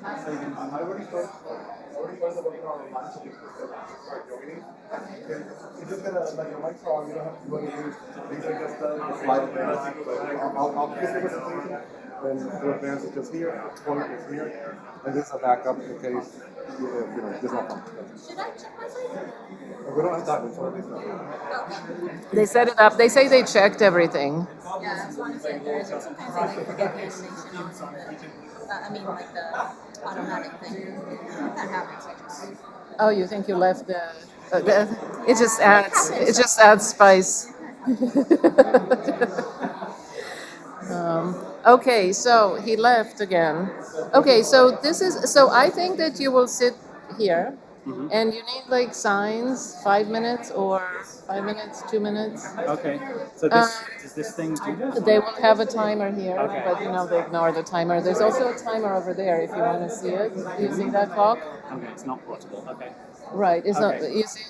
I already started working on lunch if you start joining. You're just gonna like your mic's on, you don't have to do anything. These are just the slide things. So I'll give you a presentation, and to advance it just here, point is here, and this is a backup in case there's no problem. Should I check my size? We don't have time, it's already done. They set it up. They say they checked everything. Yeah, as long as it does. Or sometimes they like forget the animation on I mean, like the automatic thing. If that happens, I just. Oh, you think you left it just adds spice. Okay, so he left again. Okay, so I think that you will sit here, and you need like signs, 5 minutes or 5 minutes, 2 minutes. Okay. So does this thing do this? They will have a timer here, Okay. but they ignore the timer. There's also a timer over there if you want to see it. You see that clock? Okay, it's not portable. Okay. Right. It's not. Okay. You see,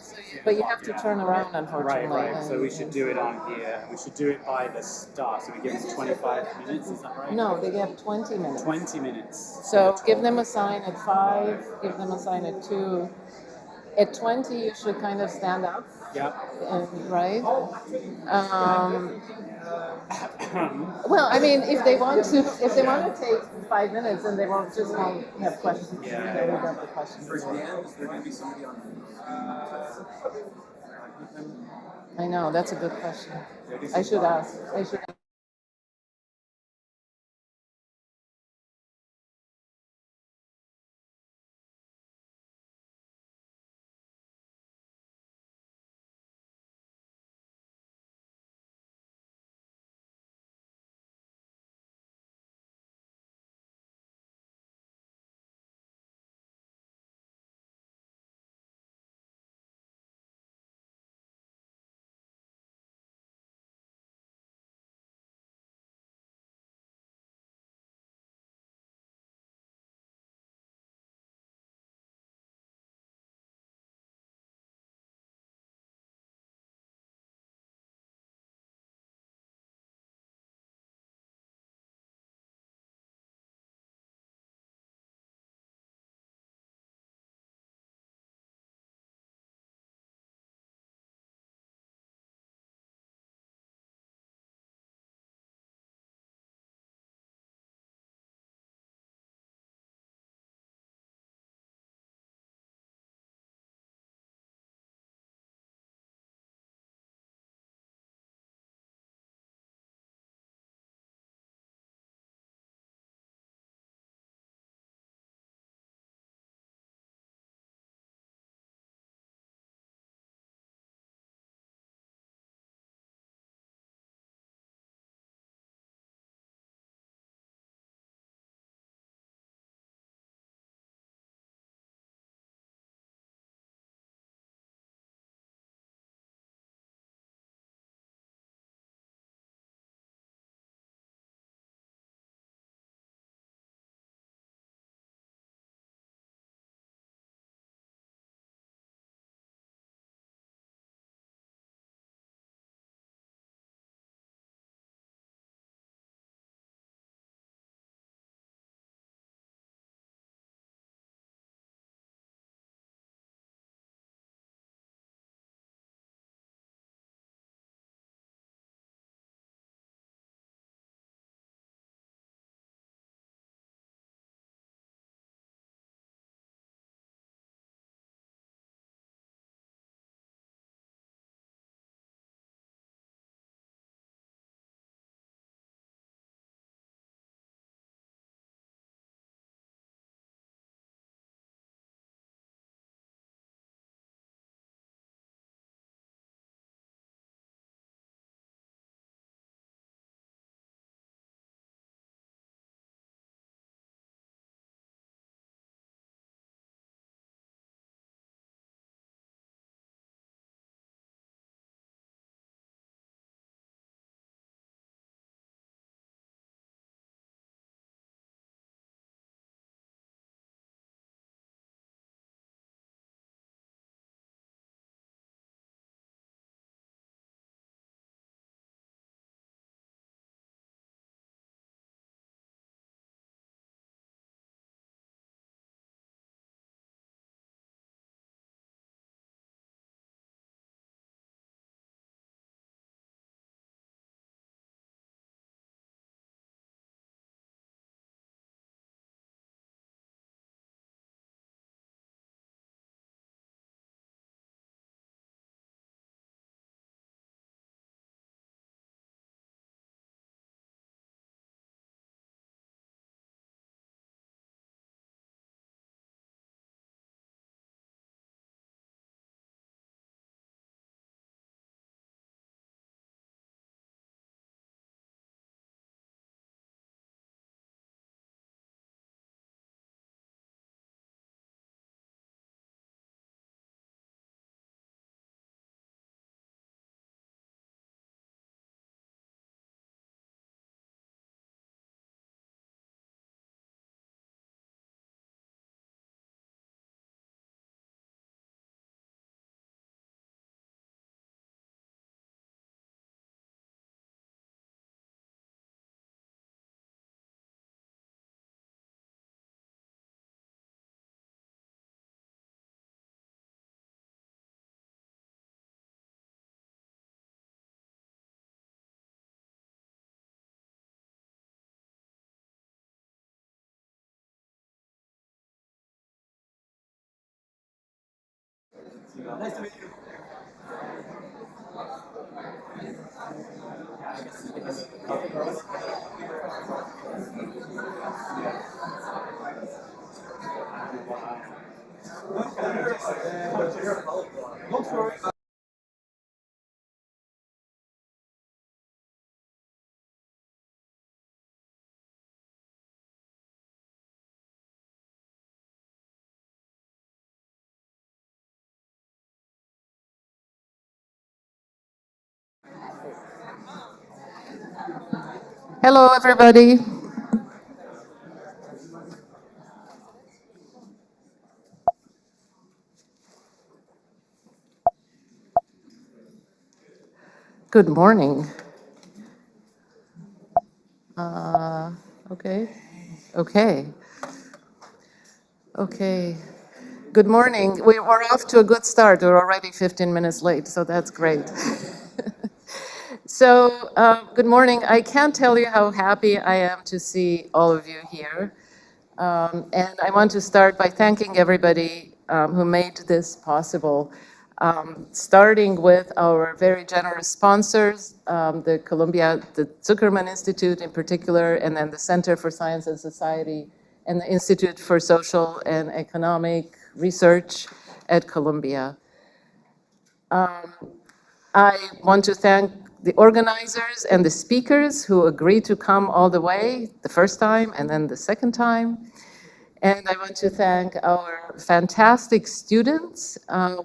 but you have to turn around, unfortunately. Right. So we should do it on here. We should do it by the start. So we give them 25 minutes. Is that right? No, they have 20 minutes. 20 minutes. So give them a sign at 5. Give them a sign at 2. At 20, you should kind of stand up. Yep. Right. Well, I mean, if they want to take 5 minutes, and they won't have questions. Yeah. They will have the questions. Is there going to be somebody on? I know, that's a good question. I should ask. Hello, everybody. Good morning. Okay. Okay. Okay. Good morning. We're off to a good start. We're already 15 minutes late, so that's great. So, good morning. I can't tell you how happy I am to see all of you here. And I want to start by thanking everybody who made this possible, starting with our very generous sponsors, the Zuckerman Institute in particular, and then the Center for Science and Society, and the Institute for Social and Economic Research at Columbia. I want to thank the organizers and the speakers who agreed to come all the way the first time and then the second time. And I want to thank our fantastic students.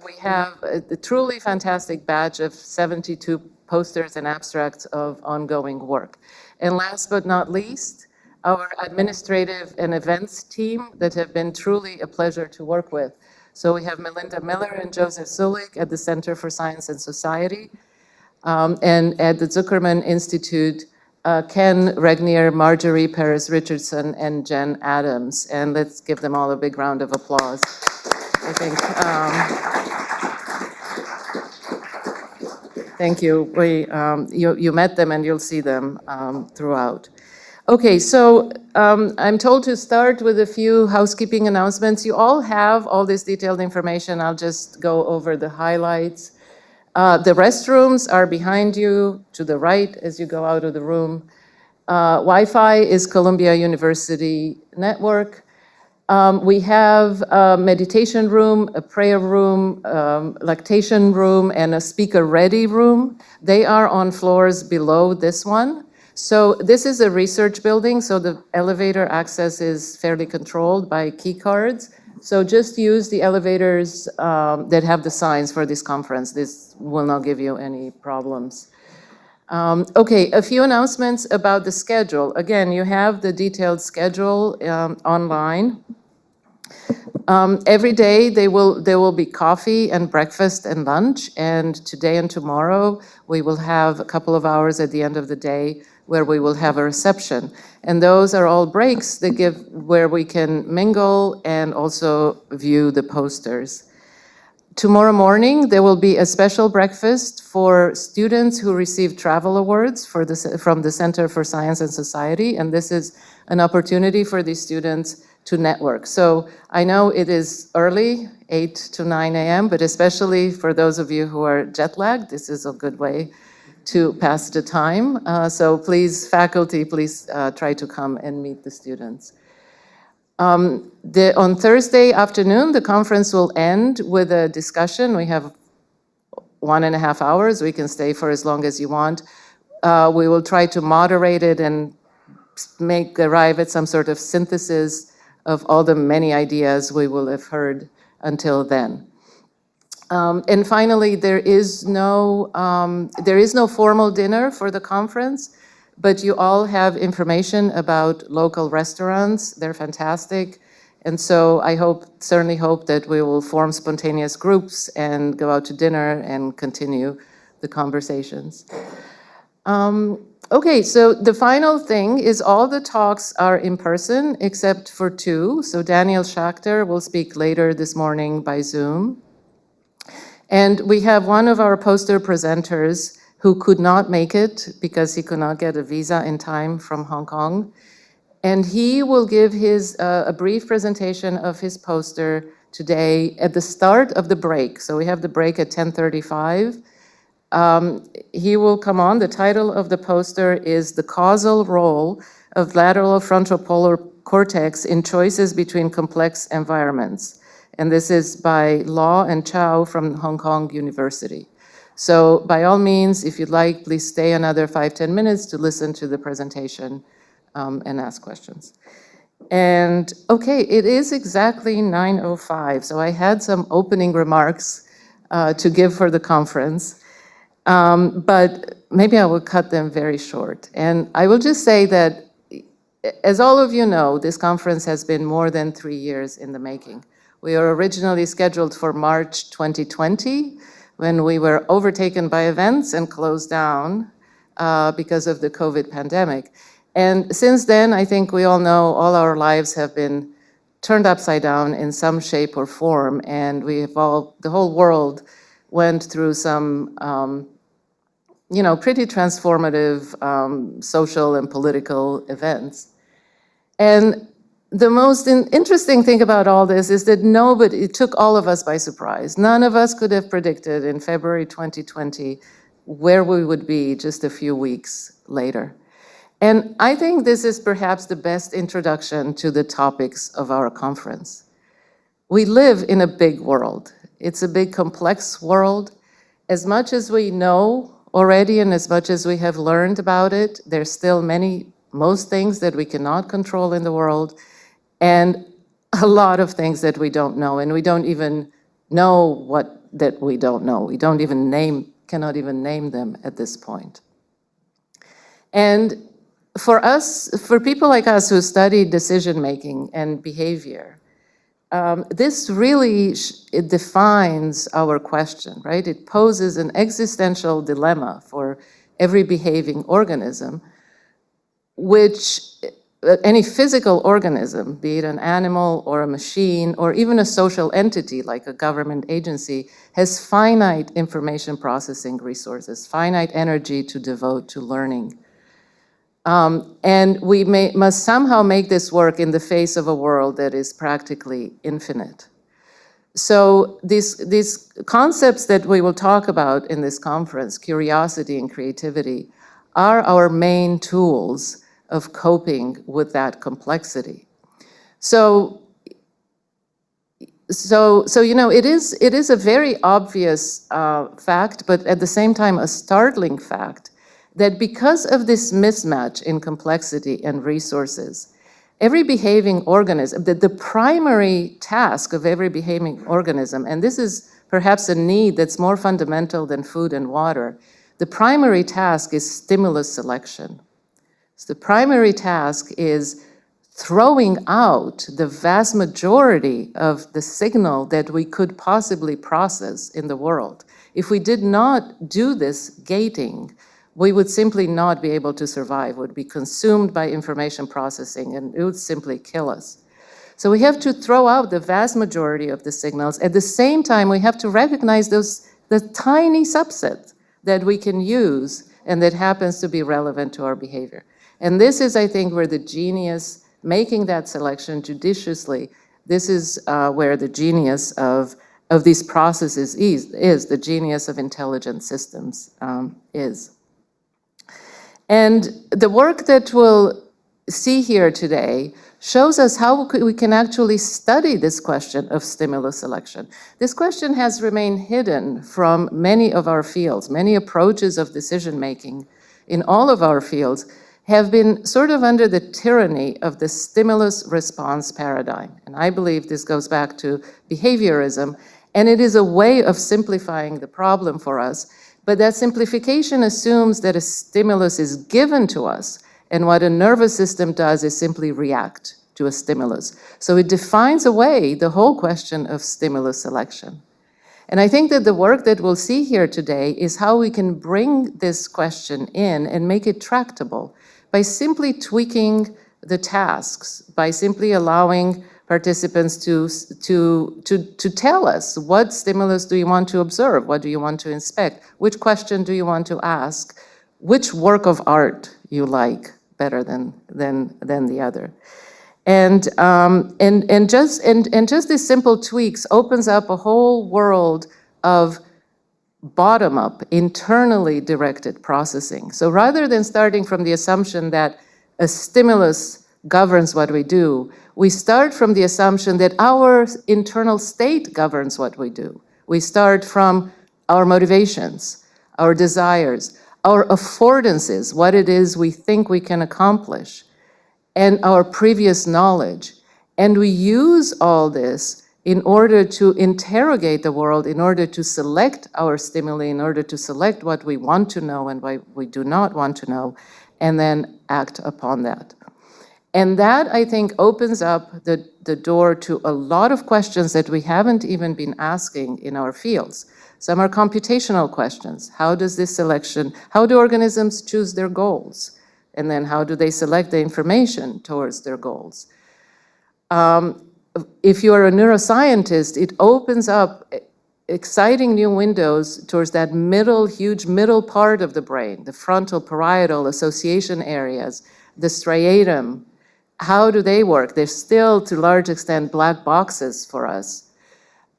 We have a truly fantastic batch of 72 posters and abstracts of ongoing work. And last but not least, our administrative and events team that have been truly a pleasure to work with. So we have Melinda Miller and Joseph Sulik at the Center for Science and Society, and at the Zuckerman Institute, Ken Regnier, Marjorie Paris-Richardson, and Jen Adams. And let's give them all a big round of applause. I think, thank you. You met them and you'll see them throughout. Okay, so I'm told to start with a few housekeeping announcements. You all have all this detailed information. I'll just go over the highlights. The restrooms are behind you to the right as you go out of the room. Wi-Fi is Columbia University network. We have a meditation room, a prayer room, lactation room, and a speaker-ready room. They are on floors below this one. So this is a research building, so the elevator access is fairly controlled by key cards. So just use the elevators that have the signs for this conference. This will not give you any problems. Okay, a few announcements about the schedule. Again, you have the detailed schedule online. Every day there will be coffee and breakfast and lunch, and today and tomorrow we will have a couple of hours at the end of the day where we will have a reception. And those are all breaks that give where we can mingle and also view the posters. Tomorrow morning, there will be a special breakfast for students who receive travel awards from the Center for Science and Society, and this is an opportunity for these students to network. So I know it is early, 8 to 9 a.m., but especially for those of you who are jet lagged, this is a good way to pass the time. So please, faculty, please try to come and meet the students. On Thursday afternoon, the conference will end with a discussion. We have 1.5 hours. We can stay for as long as you want. We will try to moderate it and arrive at some sort of synthesis of all the many ideas we will have heard until then. And finally, there is no formal dinner for the conference, but you all have information about local restaurants. They're fantastic. And so I certainly hope that we will form spontaneous groups and go out to dinner and continue the conversations. Okay, so the final thing is all the talks are in person except for 2. So Daniel Schachter will speak later this morning by Zoom. And we have one of our poster presenters who could not make it because he could not get a visa in time from Hong Kong. And he will give a brief presentation of his poster today at the start of the break. So we have the break at 10:35. He will come on. The title of the poster is The Causal Role of Lateral Frontal Polar Cortex in Choices Between Complex Environments. And this is by Law and Chow from Hong Kong University. So by all means, if you'd like, please stay another 5-10 minutes to listen to the presentation and ask questions. And okay, it is exactly 9:05, so I had some opening remarks to give for the conference. But maybe I will cut them very short. And I will just say that, as all of you know, this conference has been more than 3 years in the making. We were originally scheduled for March 2020, when we were overtaken by events and closed down because of the COVID pandemic. And since then, I think we all know all our lives have been turned upside down in some shape or form, and the whole world went through some pretty transformative social and political events. And the most interesting thing about all this is that it took all of us by surprise. None of us could have predicted in February 2020 where we would be just a few weeks later. And I think this is perhaps the best introduction to the topics of our conference. We live in a big world. It's a big, complex world. As much as we know already and as much as we have learned about it, there's still most things that we cannot control in the world, and a lot of things that we don't know, and we don't even know that we don't know. We cannot even name them at this point. And for people like us who study decision-making and behavior, this really it defines our question, right? It poses an existential dilemma for every behaving organism, which any physical organism, be it an animal or a machine or even a social entity like a government agency, has finite information processing resources, finite energy to devote to learning. And we must somehow make this work in the face of a world that is practically infinite. So these concepts that we will talk about in this conference, curiosity and creativity, are our main tools of coping with that complexity. So it is a very obvious fact, but at the same time a startling fact, that because of this mismatch in complexity and resources, every behaving organism, the primary task of every behaving organism, and this is perhaps a need that's more fundamental than food and water, the primary task is stimulus selection. So the primary task is throwing out the vast majority of the signal that we could possibly process in the world. If we did not do this gating, we would simply not be able to survive, would be consumed by information processing, and it would simply kill us. So we have to throw out the vast majority of the signals. At the same time, we have to recognize the tiny subset that we can use and that happens to be relevant to our behavior. And this is, I think, where the genius, making that selection judiciously, this is where the genius of these processes is the genius of intelligent systems is. And the work that we'll see here today shows us how we can actually study this question of stimulus selection. This question has remained hidden from many of our fields. Many approaches of decision-making in all of our fields have been sort of under the tyranny of the stimulus response paradigm. And I believe this goes back to behaviorism, and it is a way of simplifying the problem for us. But that simplification assumes that a stimulus is given to us, and what a nervous system does is simply react to a stimulus. So it defines away the whole question of stimulus selection. And I think that the work that we'll see here today is how we can bring this question in and make it tractable by simply tweaking the tasks, by simply allowing participants to tell us what stimulus do you want to observe, what do you want to inspect, which question do you want to ask, which work of art you like better than the other. And just these simple tweaks opens up a whole world of bottom-up, internally directed processing. So rather than starting from the assumption that a stimulus governs what we do, we start from the assumption that our internal state governs what we do. We start from our motivations, our desires, our affordances, what it is we think we can accomplish, and our previous knowledge. And we use all this in order to interrogate the world, in order to select our stimuli, in order to select what we want to know and what we do not want to know, and then act upon that. And that, I think, opens up the door to a lot of questions that we haven't even been asking in our fields. Some are computational questions. How does this selection, how do organisms choose their goals? And then how do they select the information towards their goals? If you are a neuroscientist, it opens up exciting new windows towards that huge middle part of the brain, the frontal, parietal, association areas, the striatum. How do they work? They're still, to a large extent, black boxes for us.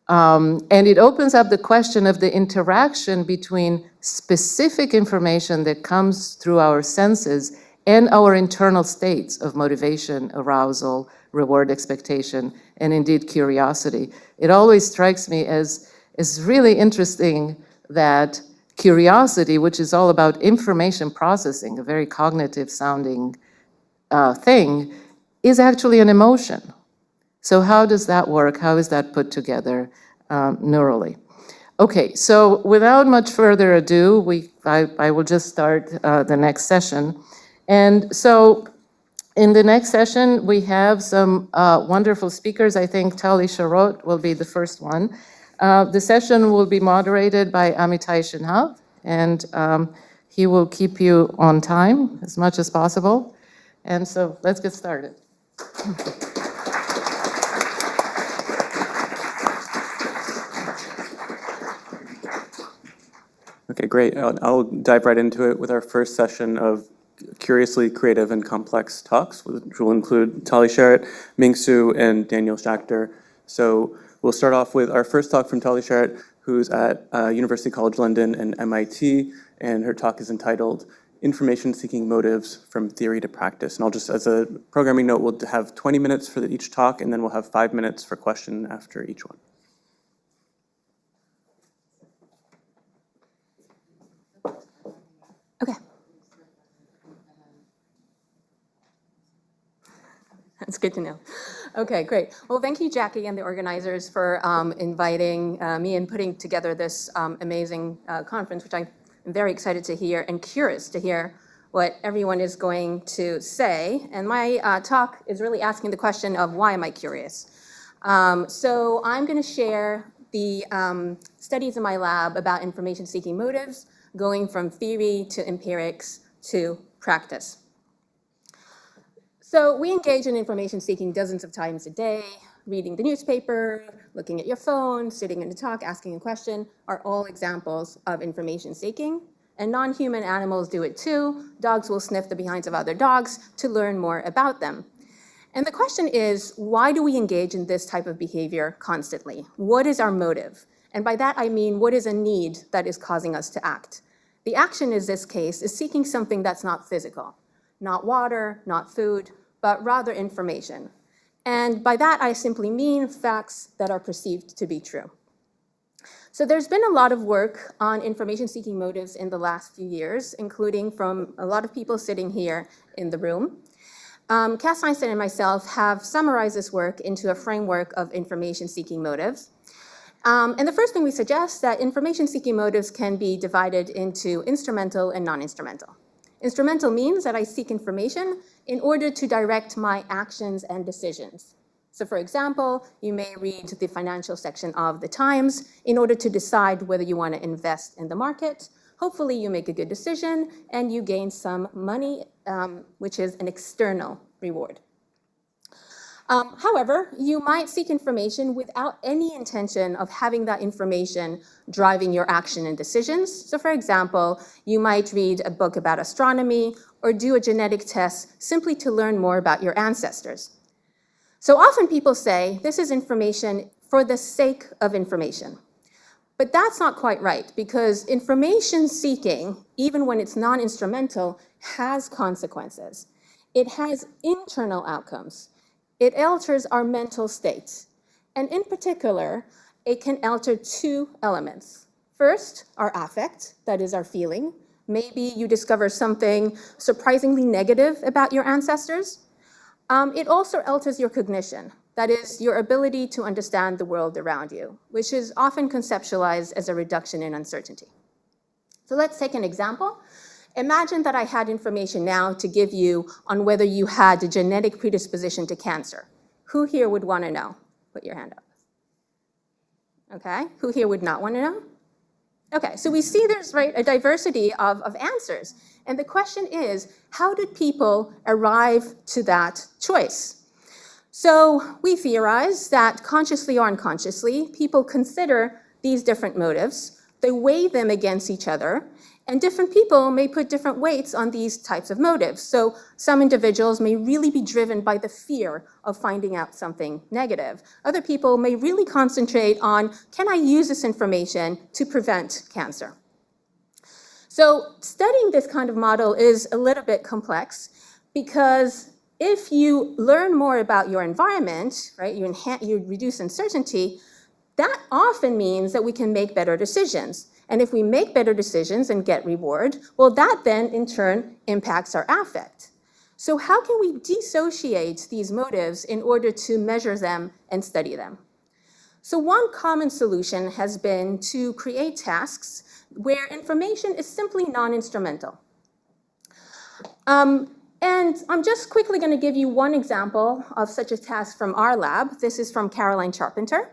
And it opens up the question of the interaction between specific information that comes through our senses and our internal states of motivation, arousal, reward expectation, and indeed curiosity. It always strikes me as really interesting that curiosity, which is all about information processing, a very cognitive sounding thing, is actually an emotion. So how does that work? How is that put together neurally? Okay, so without much further ado, I will just start the next session. And so in the next session, we have some wonderful speakers. I think Tali Sharot will be the first one. The session will be moderated by Amitai Shinhav, and he will keep you on time as much as possible. And so let's get started. Okay, great. I'll dive right into it with our first session of Curiously Creative and Complex Talks, which will include Tali Sharot, Ming Su, and Daniel Schachter. So we'll start off with our first talk from Tali Sharot, who's at University College London and MIT, and her talk is entitled Information-Seeking Motives from Theory to Practice. And I'll just, as a programming note, we'll have 20 minutes for each talk, and then we'll have 5 minutes for question after each one. Okay. That's good to know. Okay, great. Well, thank you, Jackie, and the organizers for inviting me and putting together this amazing conference, which I'm very excited to hear and curious to hear what everyone is going to say. And my talk is really asking the question of why am I curious? So I'm going to share the studies in my lab about information-seeking motives, going from theory to empirics to practice. So we engage in information seeking dozens of times a day. Reading the newspaper, looking at your phone, sitting in a talk, asking a question are all examples of information seeking. And non-human animals do it too. Dogs will sniff the behinds of other dogs to learn more about them. And the question is, why do we engage in this type of behavior constantly? What is our motive? And by that I mean, what is a need that is causing us to act? The action in this case is seeking something that's not physical, not water, not food, but rather information. And by that, I simply mean facts that are perceived to be true. So there's been a lot of work on information-seeking motives in the last few years, including from a lot of people sitting here in the room. Cass Einstein and myself have summarized this work into a framework of information-seeking motives. And the first thing we suggest that information-seeking motives can be divided into instrumental and non-instrumental. Instrumental means that I seek information in order to direct my actions and decisions. So for example, you may read the financial section of the Times in order to decide whether you want to invest in the market. Hopefully you make a good decision and you gain some money, which is an external reward. However, you might seek information without any intention of having that information driving your action and decisions. So for example, you might read a book about astronomy or do a genetic test simply to learn more about your ancestors. So often people say, this is information for the sake of information. But that's not quite right, because information seeking, even when it's non-instrumental, has consequences. It has internal outcomes. It alters our mental state. And in particular, it can alter two elements. First, our affect, that is our feeling. Maybe you discover something surprisingly negative about your ancestors. It also alters your cognition, that is, your ability to understand the world around you, which is often conceptualized as a reduction in uncertainty. So let's take an example. Imagine that I had information now to give you on whether you had a genetic predisposition to cancer. Who here would want to know? Put your hand up. Okay, who here would not want to know? Okay, so we see there's a diversity of answers. And the question is, how did people arrive to that choice? So we theorize that consciously or unconsciously, people consider these different motives, they weigh them against each other, and different people may put different weights on these types of motives. So some individuals may really be driven by the fear of finding out something negative. Other people may really concentrate on, can I use this information to prevent cancer? So studying this kind of model is a little bit complex, because if you learn more about your environment, right, you reduce uncertainty, that often means that we can make better decisions. And if we make better decisions and get reward, well, that then in turn impacts our affect. So how can we dissociate these motives in order to measure them and study them? So one common solution has been to create tasks where information is simply non-instrumental. And I'm just quickly going to give you one example of such a task from our lab. This is from Caroline Charpenter.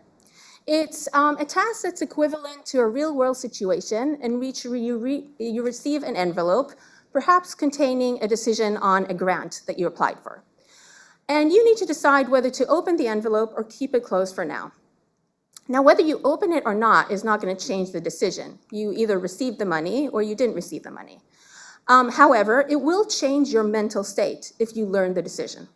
It's a task that's equivalent to a real-world situation in which you receive an envelope, perhaps containing a decision on a grant that you applied for. And you need to decide whether to open the envelope or keep it closed for now. Now, whether you open it or not is not going to change the decision. You either received the money or you didn't receive the money. However, it will change your mental state if you learn the decision.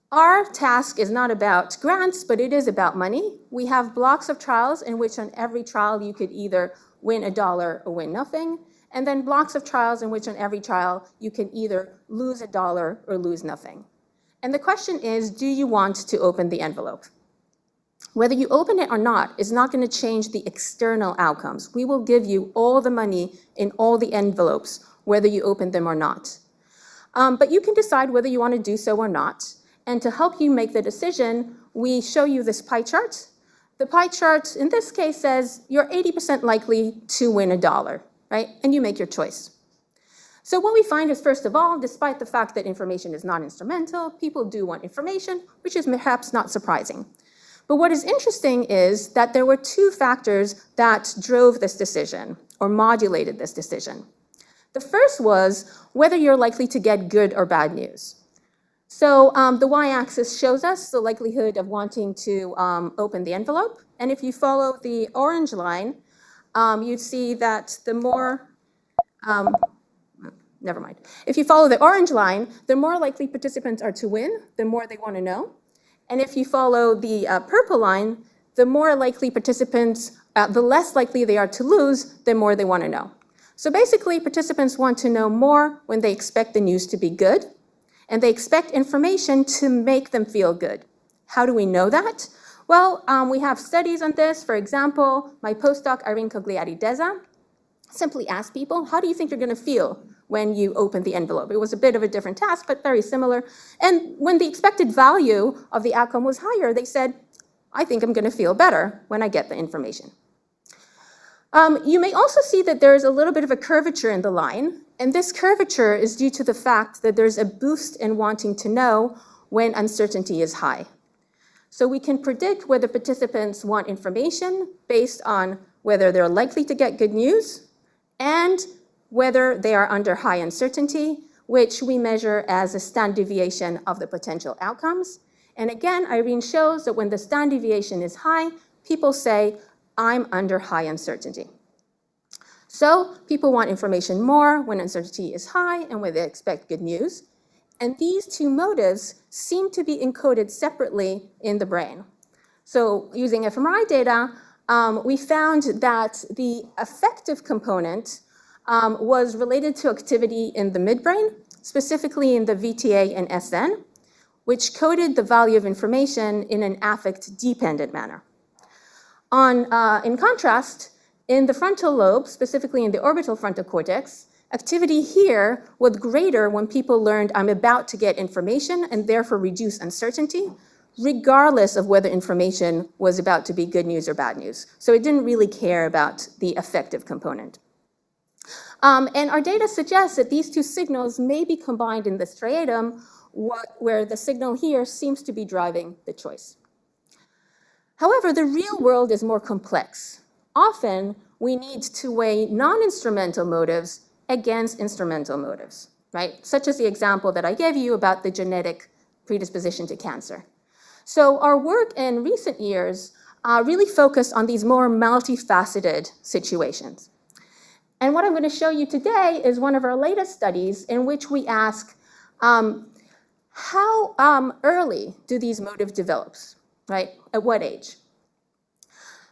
Our task is not about grants, but it is about money. We have blocks of trials in which on every trial you could either win $1 or win nothing, and then blocks of trials in which on every trial you can either lose $1 or lose nothing. And the question is, do you want to open the envelope? Whether you open it or not is not going to change the external outcomes. We will give you all the money in all the envelopes, whether you open them or not. But you can decide whether you want to do so or not. And to help you make the decision, we show you this pie chart. The pie chart, in this case, says you're 80% likely to win $1, right? And you make your choice. So what we find is, first of all, despite the fact that information is non-instrumental, people do want information, which is perhaps not surprising. But what is interesting is that there were two factors that drove this decision, or modulated this decision. The first was whether you're likely to get good or bad news. So the y-axis shows us the likelihood of wanting to open the envelope. And if you follow the orange line, you'd see that the more, never mind. If you follow the orange line, the more likely participants are to win, the more they want to know. And if you follow the purple line, the more likely participants, the less likely they are to lose, the more they want to know. So basically, participants want to know more when they expect the news to be good, and they expect information to make them feel good. How do we know that? Well, we have studies on this. For example, my postdoc, Irene Cogliati-Deza, simply asked people, how do you think you're going to feel when you open the envelope? It was a bit of a different task, but very similar. And when the expected value of the outcome was higher, they said, I think I'm going to feel better when I get the information. You may also see that there's a little bit of a curvature in the line, and this curvature is due to the fact that there's a boost in wanting to know when uncertainty is high. So we can predict whether participants want information based on whether they're likely to get good news and whether they are under high uncertainty, which we measure as a standard deviation of the potential outcomes. And again, Irene shows that when the standard deviation is high, people say, I'm under high uncertainty. So people want information more when uncertainty is high and when they expect good news. And these two motives seem to be encoded separately in the brain. So using fMRI data, we found that the affective component was related to activity in the midbrain, specifically in the VTA and SN, which coded the value of information in an affect-dependent manner. In contrast, in the frontal lobe, specifically in the orbital frontal cortex, activity here was greater when people learned I'm about to get information and therefore reduce uncertainty, regardless of whether information was about to be good news or bad news. So it didn't really care about the affective component. And our data suggests that these two signals may be combined in the striatum, where the signal here seems to be driving the choice. However, the real world is more complex. Often, we need to weigh non-instrumental motives against instrumental motives, right? Such as the example that I gave you about the genetic predisposition to cancer. So our work in recent years really focused on these more multifaceted situations. And what I'm going to show you today is one of our latest studies in which we ask, how early do these motives develop, right? At what age?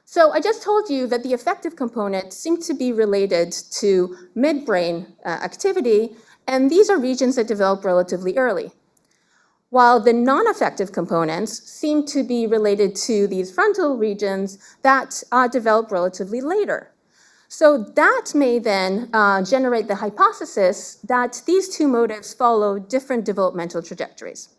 So I just told you that the affective component seemed to be related to midbrain activity, and these are regions that develop relatively early. While the non-affective components seem to be related to these frontal regions that develop relatively later. So that may then generate the hypothesis that these two motives follow different developmental trajectories.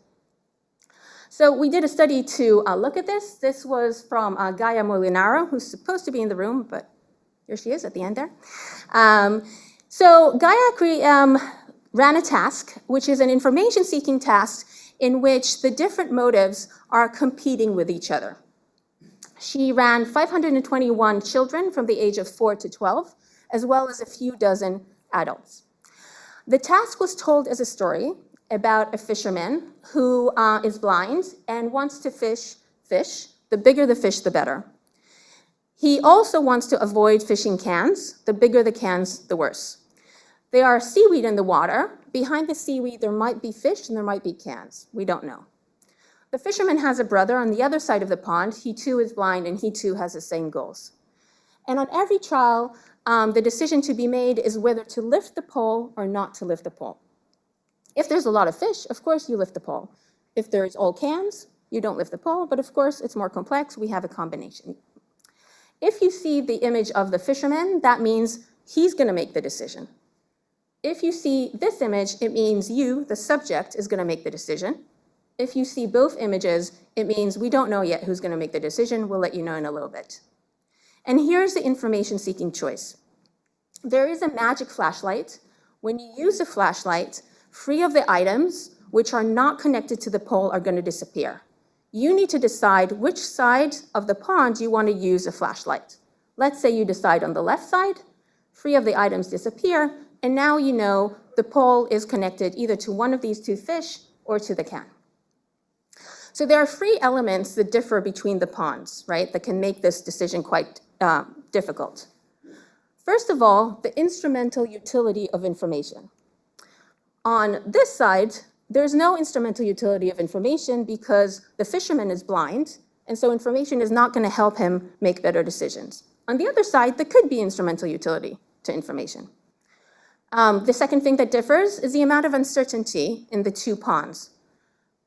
So we did a study to look at this. This was from Gaia Molinaro, who's supposed to be in the room, but here she is at the end there. So Gaia ran a task, which is an information-seeking task in which the different motives are competing with each other. She ran 521 children from the age of 4 to 12, as well as a few dozen adults. The task was told as a story about a fisherman who is blind and wants to fish fish. The bigger the fish, the better. He also wants to avoid fishing cans. The bigger the cans, the worse. There are seaweed in the water. Behind the seaweed, there might be fish and there might be cans. We don't know. The fisherman has a brother on the other side of the pond. He too is blind and he too has the same goals. And on every trial, the decision to be made is whether to lift the pole or not to lift the pole. If there's a lot of fish, of course you lift the pole. If there's all cans, you don't lift the pole, but of course it's more complex. We have a combination. If you see the image of the fisherman, that means he's going to make the decision. If you see this image, it means you, the subject, is going to make the decision. If you see both images, it means we don't know yet who's going to make the decision. We'll let you know in a little bit. And here's the information-seeking choice. There is a magic flashlight. When you use a flashlight, 3 of the items which are not connected to the pole are going to disappear. You need to decide which side of the pond you want to use a flashlight. Let's say you decide on the left side, 3 of the items disappear, and now you know the pole is connected either to one of these 2 fish or to the can. So there are 3 elements that differ between the ponds, right, that can make this decision quite difficult. First of all, the instrumental utility of information. On this side, there's no instrumental utility of information because the fisherman is blind, and so information is not going to help him make better decisions. On the other side, there could be instrumental utility to information. The second thing that differs is the amount of uncertainty in the 2 ponds.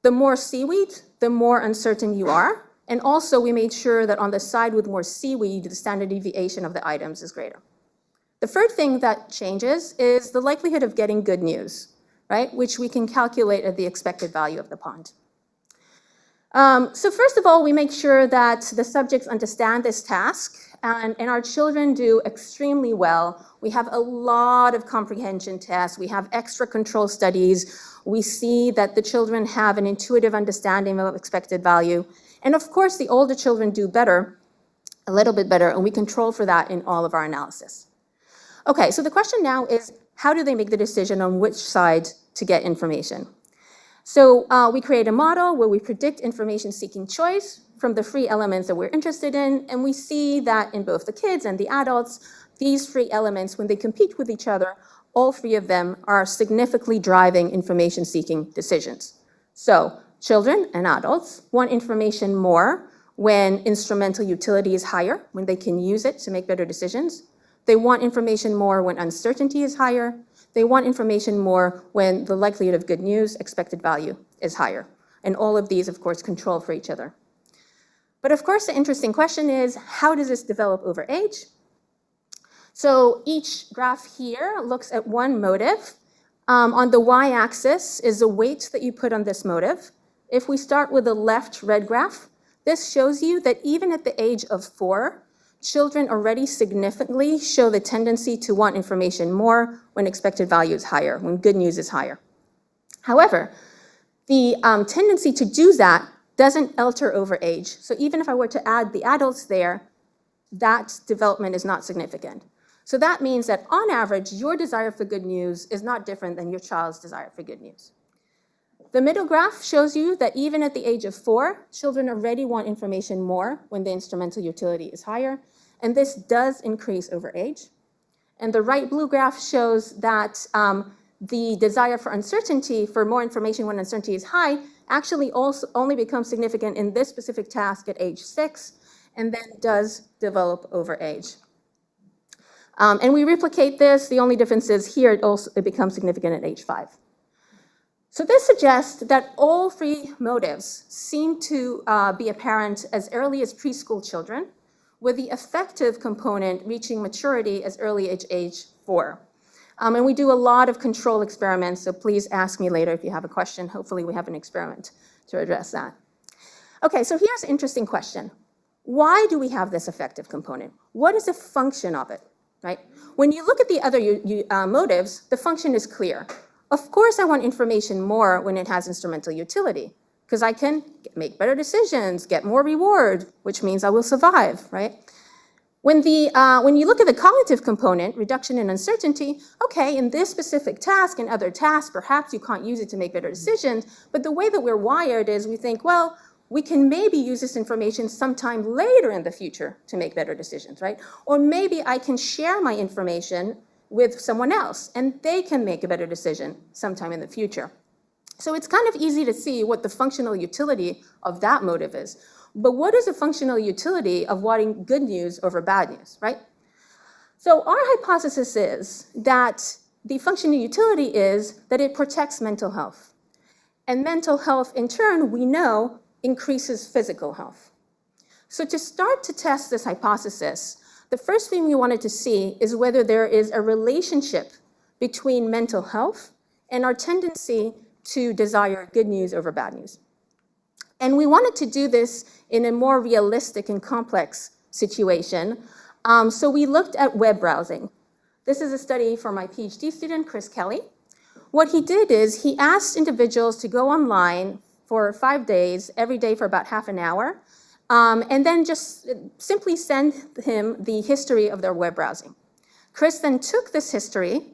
The more seaweed, the more uncertain you are, and also we made sure that on the side with more seaweed, the standard deviation of the items is greater. The third thing that changes is the likelihood of getting good news, right, which we can calculate at the expected value of the pond. So first of all, we make sure that the subjects understand this task, and our children do extremely well. We have a lot of comprehension tests. We have extra control studies. We see that the children have an intuitive understanding of expected value. And of course, the older children do better, a little bit better, and we control for that in all of our analysis. Okay, so the question now is, how do they make the decision on which side to get information? So we create a model where we predict information-seeking choice from the 3 elements that we're interested in, and we see that in both the kids and the adults, these 3 elements, when they compete with each other, all three of them are significantly driving information-seeking decisions. So children and adults want information more when instrumental utility is higher, when they can use it to make better decisions. They want information more when uncertainty is higher. They want information more when the likelihood of good news, expected value, is higher. And all of these, of course, control for each other. But of course, the interesting question is, how does this develop over age? So each graph here looks at one motive. On the y-axis is the weight that you put on this motive. If we start with the left red graph, this shows you that even at the age of 4, children already significantly show the tendency to want information more when expected value is higher, when good news is higher. However, the tendency to do that doesn't alter over age. So even if I were to add the adults there, that development is not significant. So that means that on average, your desire for good news is not different than your child's desire for good news. The middle graph shows you that even at the age of 4, children already want information more when the instrumental utility is higher, and this does increase over age. And the right blue graph shows that the desire for uncertainty, for more information when uncertainty is high, actually also only becomes significant in this specific task at age 6, and then does develop over age. And we replicate this. The only difference is here it becomes significant at age 5. So this suggests that all three motives seem to be apparent as early as preschool children, with the affective component reaching maturity as early as age 4. And we do a lot of control experiments, so please ask me later if you have a question. Hopefully we have an experiment to address that. Okay, so here's an interesting question. Why do we have this affective component? What is the function of it, right? When you look at the other motives, the function is clear. Of course, I want information more when it has instrumental utility, because I can make better decisions, get more reward, which means I will survive, right? When you look at the cognitive component, reduction in uncertainty, okay, in this specific task and other tasks, perhaps you can't use it to make better decisions, but the way that we're wired is we think, well, we can maybe use this information sometime later in the future to make better decisions, right? Or maybe I can share my information with someone else, and they can make a better decision sometime in the future. So it's kind of easy to see what the functional utility of that motive is. But what is the functional utility of wanting good news over bad news, right? So our hypothesis is that the functional utility is that it protects mental health. And mental health, in turn, we know, increases physical health. So to start to test this hypothesis, the first thing we wanted to see is whether there is a relationship between mental health and our tendency to desire good news over bad news. And we wanted to do this in a more realistic and complex situation. So we looked at web browsing. This is a study for my PhD student, Chris Kelly. What he did is he asked individuals to go online for 5 days, every day for about half an hour, and then just simply send him the history of their web browsing. Chris then took this history,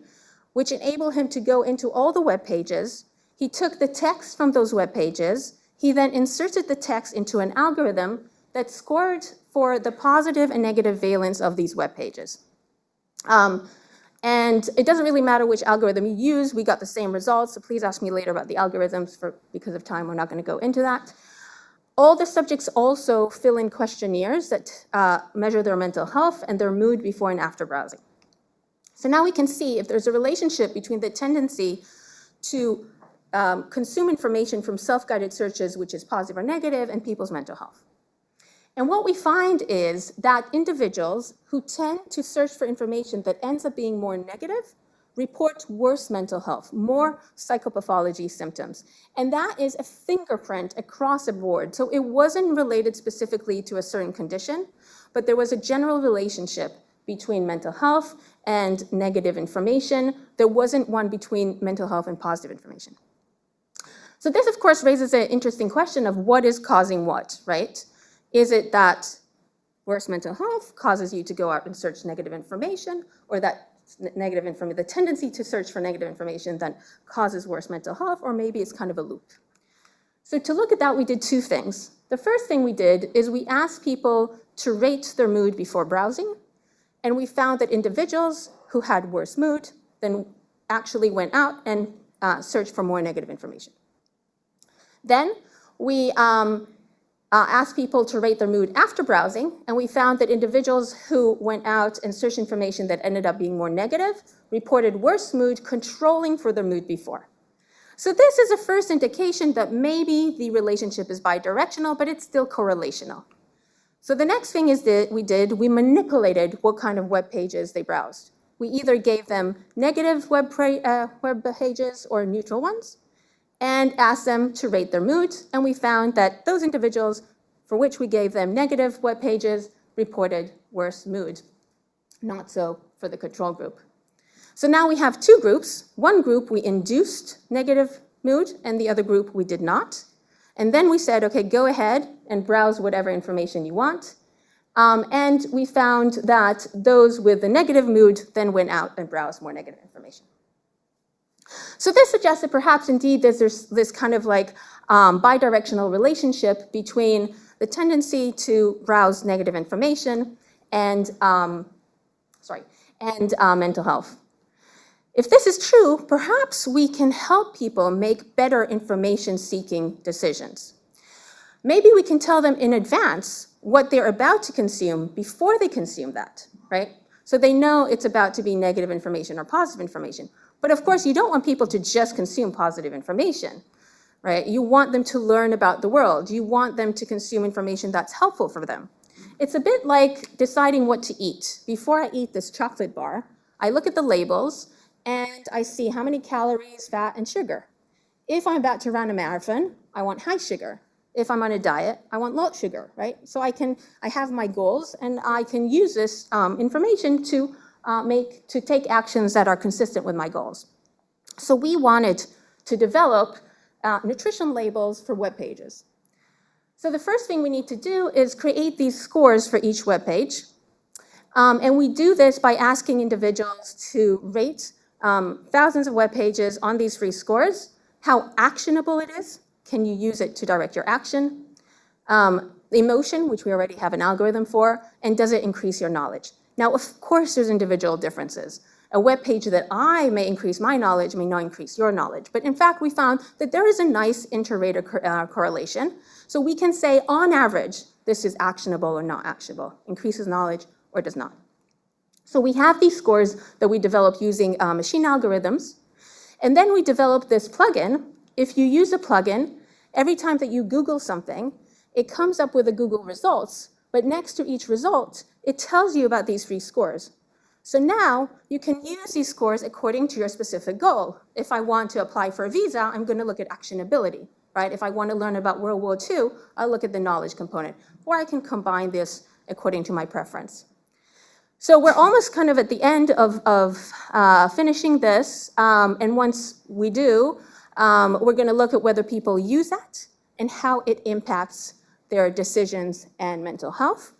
which enabled him to go into all the web pages. He took the text from those web pages. He then inserted the text into an algorithm that scored for the positive and negative valence of these web pages. And it doesn't really matter which algorithm you use, we got the same results, so please ask me later about the algorithms. Because of time, we're not going to go into that. All the subjects also fill in questionnaires that measure their mental health and their mood before and after browsing. So now we can see if there's a relationship between the tendency to consume information from self-guided searches, which is positive or negative, and people's mental health. And what we find is that individuals who tend to search for information that ends up being more negative report worse mental health, more psychopathology symptoms. And that is a fingerprint across the board. So it wasn't related specifically to a certain condition, but there was a general relationship between mental health and negative information. There wasn't one between mental health and positive information. So this, of course, raises an interesting question of what is causing what, right? Is it that worse mental health causes you to go out and search negative information, or that the tendency to search for negative information then causes worse mental health, or maybe it's kind of a loop? So to look at that, we did two things. The first thing we did is we asked people to rate their mood before browsing, and we found that individuals who had worse mood then actually went out and searched for more negative information. Then we asked people to rate their mood after browsing, and we found that individuals who went out and searched information that ended up being more negative reported worse mood controlling for their mood before. So this is a first indication that maybe the relationship is bidirectional, but it's still correlational. So the next thing is that we manipulated what kind of web pages they browsed. We either gave them negative web pages or neutral ones, and asked them to rate their mood, and we found that those individuals for which we gave them negative web pages reported worse mood. Not so for the control group. So now we have two groups. One group we induced negative mood, and the other group we did not. And then we said, okay, go ahead and browse whatever information you want. And we found that those with the negative mood then went out and browsed more negative information. So this suggests that perhaps indeed there's this kind of like bidirectional relationship between the tendency to browse negative information and mental health. If this is true, perhaps we can help people make better information-seeking decisions. Maybe we can tell them in advance what they're about to consume before they consume that, right? So they know it's about to be negative information or positive information. But of course, you don't want people to just consume positive information, right? You want them to learn about the world. You want them to consume information that's helpful for them. It's a bit like deciding what to eat. Before I eat this chocolate bar, I look at the labels and I see how many calories, fat, and sugar. If I'm about to run a marathon, I want high sugar. If I'm on a diet, I want low sugar, right? So I have my goals, and I can use this information to take actions that are consistent with my goals. So we wanted to develop nutrition labels for web pages. So the first thing we need to do is create these scores for each web page. And we do this by asking individuals to rate thousands of web pages on these free scores, how actionable it is. Can you use it to direct your action? Emotion, which we already have an algorithm for, and does it increase your knowledge? Now, of course, there's individual differences. A web page that I may increase my knowledge may not increase your knowledge. But in fact, we found that there is a nice inter-rater correlation. So we can say, on average, this is actionable or not actionable, increases knowledge or does not. So we have these scores that we developed using machine algorithms. And then we developed this plugin. If you use a plugin, every time that you Google something, it comes up with the Google results. But next to each result, it tells you about these free scores. So now you can use these scores according to your specific goal. If I want to apply for a visa, I'm going to look at actionability, right? If I want to learn about World War II, I'll look at the knowledge component. Or I can combine this according to my preference. So we're almost kind of at the end of finishing this. And once we do, we're going to look at whether people use that and how it impacts their decisions and mental health.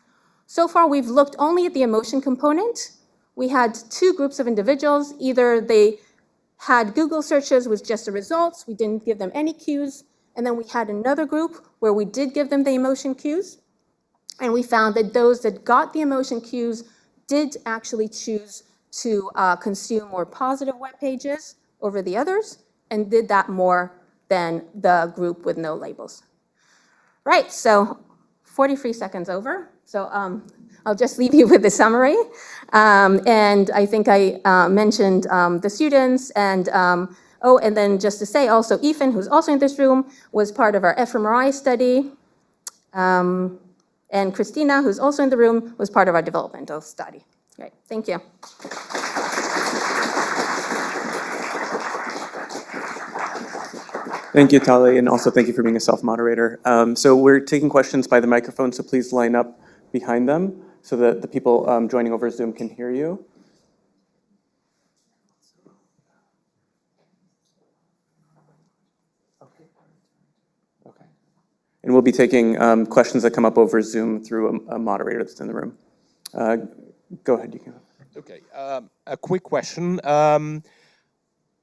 So far, we've looked only at the emotion component. We had two groups of individuals. Either they had Google searches with just the results. We didn't give them any cues. And then we had another group where we did give them the emotion cues. And we found that those that got the emotion cues did actually choose to consume more positive web pages over the others, and did that more than the group with no labels. Right, so 43 seconds over. So I'll just leave you with the summary. And I think I mentioned the students, and and then just to say also, Ethan, who's also in this room, was part of our fMRI study. And Christina, who's also in the room, was part of our developmental study. Great, thank you. Thank you, Tali, and also thank you for being a self-moderator. So we're taking questions by the microphone, so please line up behind them so that the people joining over Zoom can hear you. Okay. And we'll be taking questions that come up over Zoom through a moderator that's in the room. Go ahead, you can. Okay, a quick question.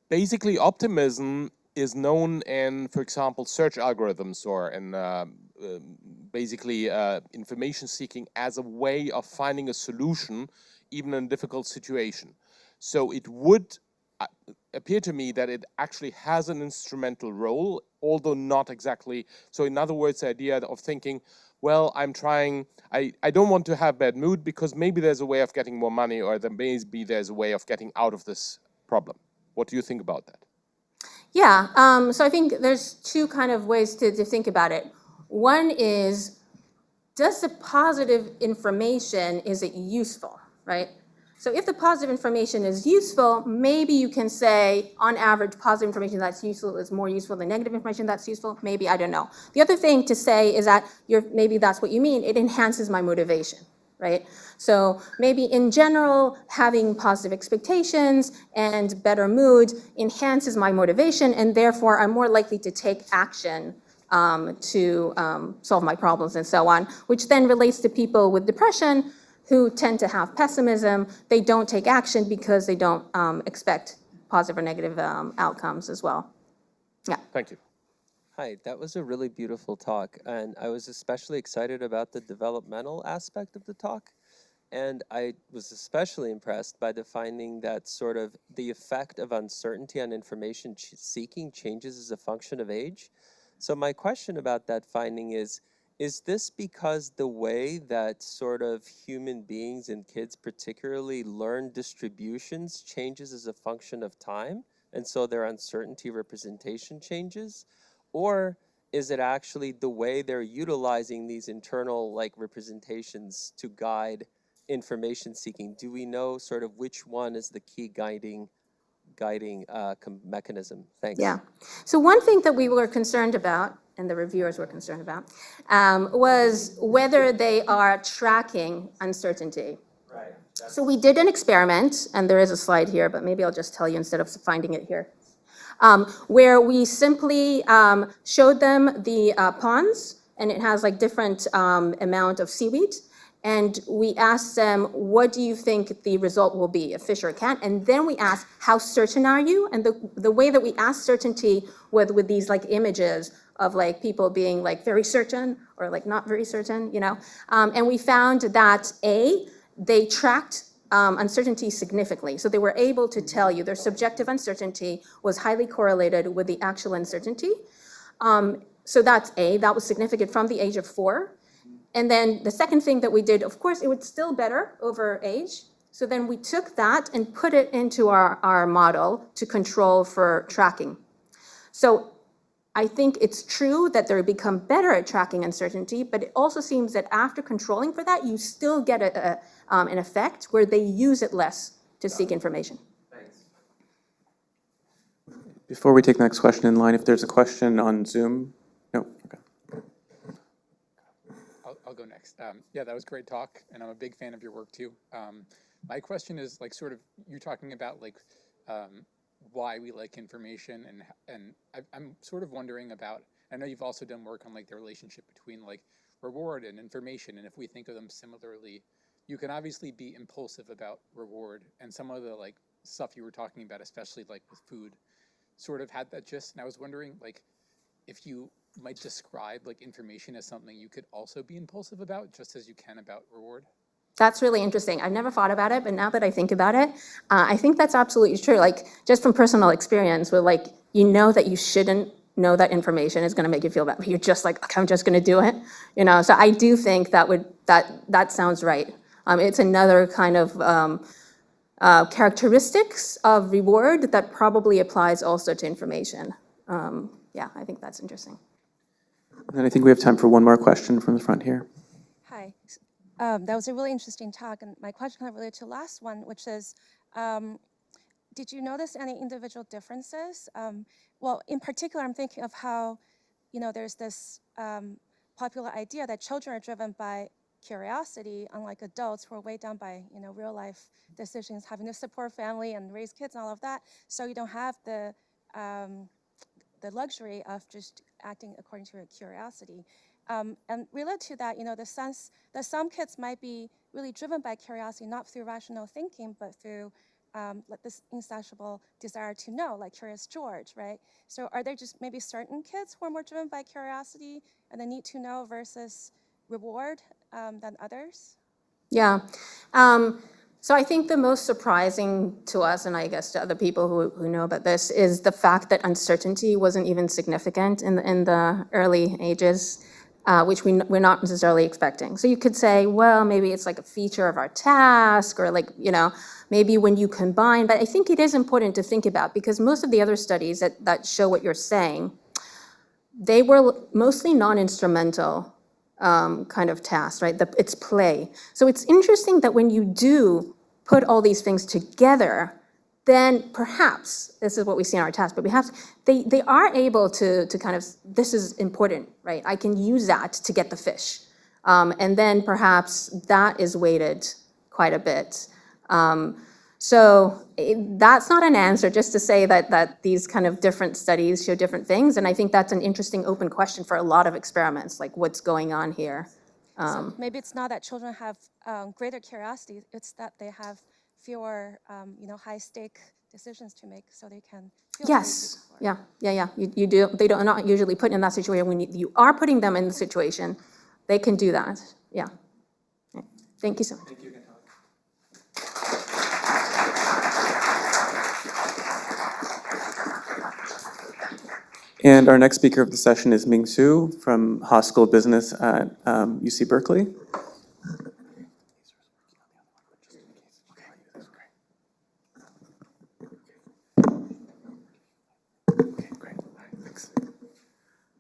Basically, optimism is known in, for example, search algorithms or in basically information seeking as a way of finding a solution even in a difficult situation. So it would appear to me that it actually has an instrumental role, although not exactly. So in other words, the idea of thinking, well, I'm trying, I don't want to have bad mood because maybe there's a way of getting more money, or maybe there's a way of getting out of this problem. What do you think about that? Yeah, so I think there's two kind of ways to think about it. One is, does the positive information, is it useful, right? So if the positive information is useful, maybe you can say, on average, positive information that's useful is more useful than negative information that's useful. Maybe, I don't know. The other thing to say is that maybe that's what you mean, it enhances my motivation, right? So maybe in general, having positive expectations and better mood enhances my motivation, and therefore I'm more likely to take action to solve my problems and so on, which then relates to people with depression who tend to have pessimism. They don't take action because they don't expect positive or negative outcomes as well. Yeah. Thank you. Hi, that was a really beautiful talk, and I was especially excited about the developmental aspect of the talk. And I was especially impressed by the finding that sort of the effect of uncertainty on information seeking changes as a function of age. So my question about that finding is this because the way that sort of human beings and kids particularly learn distributions changes as a function of time, and so their uncertainty representation changes? Or is it actually the way they're utilizing these internal like representations to guide information seeking? Do we know sort of which one is the key guiding mechanism? Thanks. Yeah. So one thing that we were concerned about, and the reviewers were concerned about, was whether they are tracking uncertainty. Right. So we did an experiment, and there is a slide here, but maybe I'll just tell you instead of finding it here, where we simply showed them the ponds, and it has like different amount of seaweed. And we asked them, what do you think the result will be, a fish or a cat? And then we asked, how certain are you? And the way that we asked certainty with these like images of like people being like very certain or like not very certain, you know? And we found that they tracked uncertainty significantly. So they were able to tell you their subjective uncertainty was highly correlated with the actual uncertainty. So that's that was significant from the age of 4. And then the second thing that we did, of course, it was still better over age. So then we took that and put it into our model to control for tracking. So I think it's true that they become better at tracking uncertainty, but it also seems that after controlling for that, you still get an effect where they use it less to seek information. Thanks. Before we take the next question in line, if there's a question on Zoom. No, okay. I'll go next. Yeah, that was a great talk, and I'm a big fan of your work too. My question is like sort of, you're talking about like why we like information, and I'm sort of wondering about, I know you've also done work on like the relationship between like reward and information, and if we think of them similarly, you can obviously be impulsive about reward, and some of the like stuff you were talking about, especially like with food, sort of had that gist, and I was wondering like if you might describe like information as something you could also be impulsive about, just as you can about reward. That's really interesting. I've never thought about it, but now that I think about it, I think that's absolutely true. Like just from personal experience, where like you know that you shouldn't know that information is going to make you feel bad, but you're just like, okay, I'm just going to do it, you know. So I do think that sounds right. It's another kind of characteristics of reward that probably applies also to information. Yeah, I think that's interesting. And I think we have time for one more question from the front here. Hi. That was a really interesting talk, and my question kind of related to the last one, which is, did you notice any individual differences? Well, in particular, I'm thinking of how, you know, there's this popular idea that children are driven by curiosity, unlike adults who are weighed down by, you know, real life decisions, having to support family and raise kids and all of that. So you don't have the luxury of just acting according to your curiosity. And related to that, you know, the sense that some kids might be really driven by curiosity, not through rational thinking, but through like this insatiable desire to know, like Curious George, right? So are there just maybe certain kids who are more driven by curiosity and the need to know versus reward than others? Yeah. So I think the most surprising to us, and I guess to other people who know about this, is the fact that uncertainty wasn't even significant in the early ages, which we're not necessarily expecting. So you could say, well, maybe it's like a feature of our task, or like, maybe when you combine, but I think it is important to think about, because most of the other studies that show what you're saying, they were mostly non-instrumental kind of tasks, right? It's play. So it's interesting that when you do put all these things together, then perhaps, this is what we see in our task, but perhaps they are able to kind of, this is important, right? I can use that to get the fish. And then perhaps that is weighted quite a bit. So that's not an answer, just to say that these kind of different studies show different things. And I think that's an interesting open question for a lot of experiments, like what's going on here. So maybe it's not that children have greater curiosity, it's that they have fewer, high-stake decisions to make, so they can feel Yes, yeah. You do. They don't not usually put in that situation. When you are putting them in the situation, they can do that. Yeah. Thank you so much. Thank you again, And our next speaker of the session is Ming Su from Haas School of Business at UC Berkeley.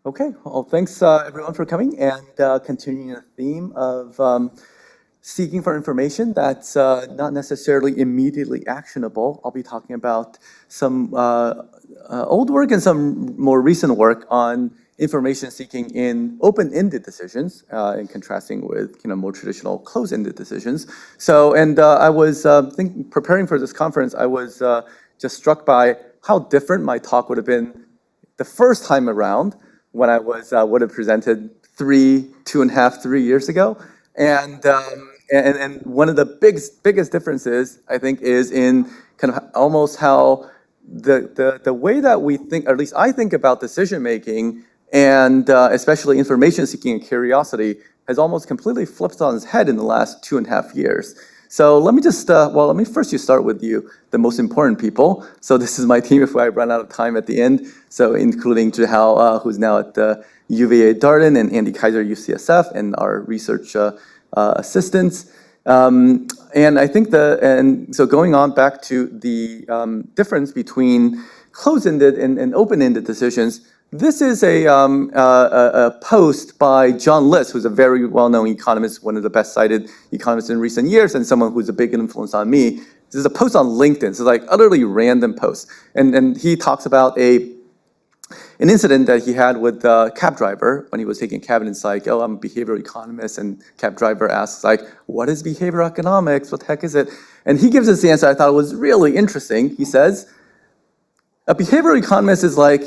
Okay, well, thanks everyone for coming and continuing the theme of seeking for information that's not necessarily immediately actionable. I'll be talking about some old work and some more recent work on information seeking in open-ended decisions, in contrasting with more traditional closed-ended decisions. So, and I was preparing for this conference, I was just struck by how different my talk would have been the first time around, when I would have presented 2.5, 3 years ago. And one of the biggest differences, I think, is in kind of almost how the way that we think, or at least I think about decision making, and especially information seeking and curiosity, has almost completely flipped on its head in the last 2.5 years. So let me just, let me first start with you, the most important people. So this is my team if I run out of time at the end. So including Zhihao, who's now at the UVA Darden, and Andy Kaiser, UCSF, and our research assistants. And I think so going on back to the difference between closed-ended and open-ended decisions, this is a post by John List, who's a very well-known economist, one of the best-cited economists in recent years, and someone who's a big influence on me. This is a post on LinkedIn, so like utterly random post. And he talks about an incident that he had with a cab driver when he was taking a cab, and it's like, oh, I'm a behavioral economist, and cab driver asks like, what is behavioral economics? What the heck is it? And he gives us the answer I thought was really interesting. He says, a behavioral economist is like,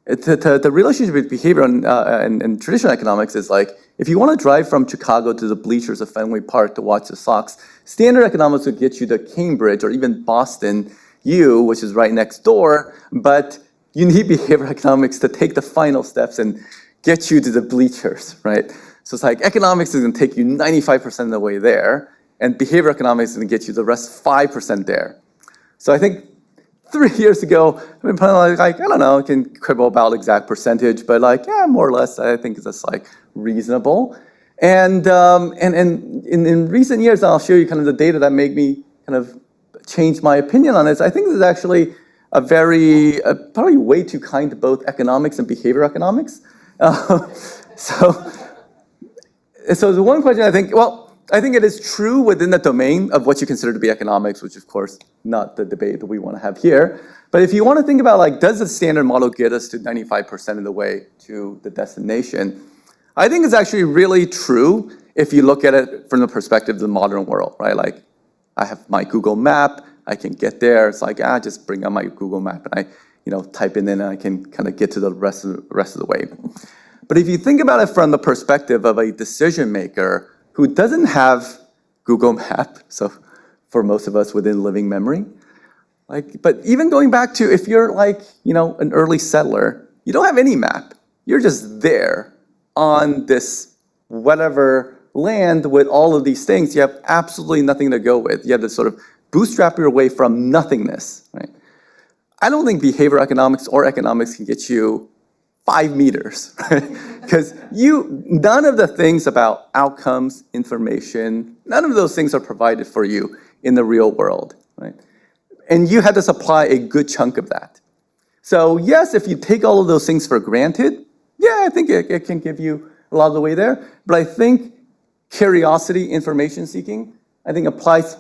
the relationship with behavior and traditional economics is like, if you want to drive from Chicago to the bleachers of Fenway Park to watch the Sox, standard economics would get you to Cambridge or even Boston U, which is right next door, but you need behavioral economics to take the final steps and get you to the bleachers, right? So it's like economics is going to take you 95% of the way there, and behavioral economics is going to get you the rest 5% there. So I think 3 years ago, I've been probably like, I don't know, I can quibble about exact percentage, but like, yeah, more or less, I think that's like reasonable. And in recent years, I'll show you kind of the data that made me kind of change my opinion on this. I think this is actually a very, probably way too kind to both economics and behavioral economics. So the one question I think, I think it is true within the domain of what you consider to be economics, which of course, not the debate that we want to have here. But if you want to think about like, does the standard model get us to 95% of the way to the destination? I think it's actually really true if you look at it from the perspective of the modern world, right? Like, I have my Google map, I can get there. It's like, just bring up my Google map and I, type it in and I can kind of get to the rest of the way. But if you think about it from the perspective of a decision maker who doesn't have Google Map, so for most of us within living memory, but even going back to if you're like, an early settler, you don't have any map. You're just there on this whatever land with all of these things, you have absolutely nothing to go with. You have to sort of bootstrap your way from nothingness, right? I don't think behavioral economics or economics can get you 5 meters, right? Because none of the things about outcomes, information, none of those things are provided for you in the real world, right? And you had to supply a good chunk of that. So yes, if you take all of those things for granted, yeah, I think it can give you a lot of the way there. But I think curiosity, information seeking, I think applies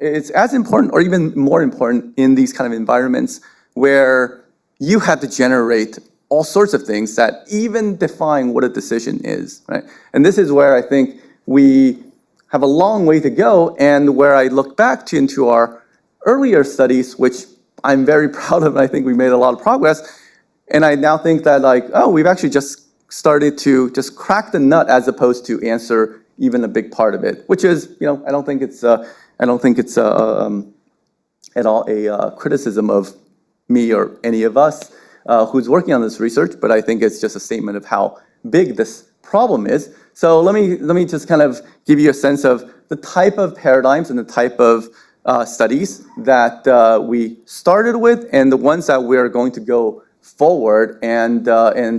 it's as important or even more important in these kind of environments where you have to generate all sorts of things that even define what a decision is, right? And this is where I think we have a long way to go, and where I look back into our earlier studies, which I'm very proud of, and I think we made a lot of progress. And I now think that we've actually just started to just crack the nut as opposed to answer even a big part of it, which is, I don't think it's at all a criticism of me or any of us who's working on this research, but I think it's just a statement of how big this problem is. So let me just kind of give you a sense of the type of paradigms and the type of studies that we started with, and the ones that we're going to go forward and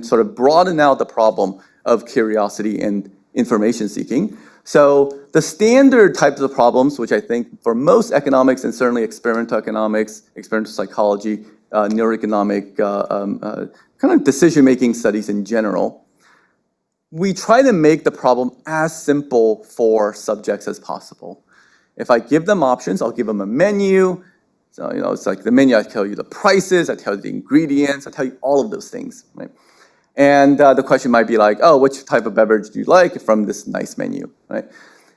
sort of broaden out the problem of curiosity and information seeking. So the standard types of problems, which I think for most economics and certainly experimental economics, experimental psychology, neuroeconomic kind of decision-making studies in general, we try to make the problem as simple for subjects as possible. If I give them options, I'll give them a menu. So, it's like the menu, I tell you the prices, I tell you the ingredients, I tell you all of those things, right? And the question might be like, oh, which type of beverage do you like from this nice menu, right?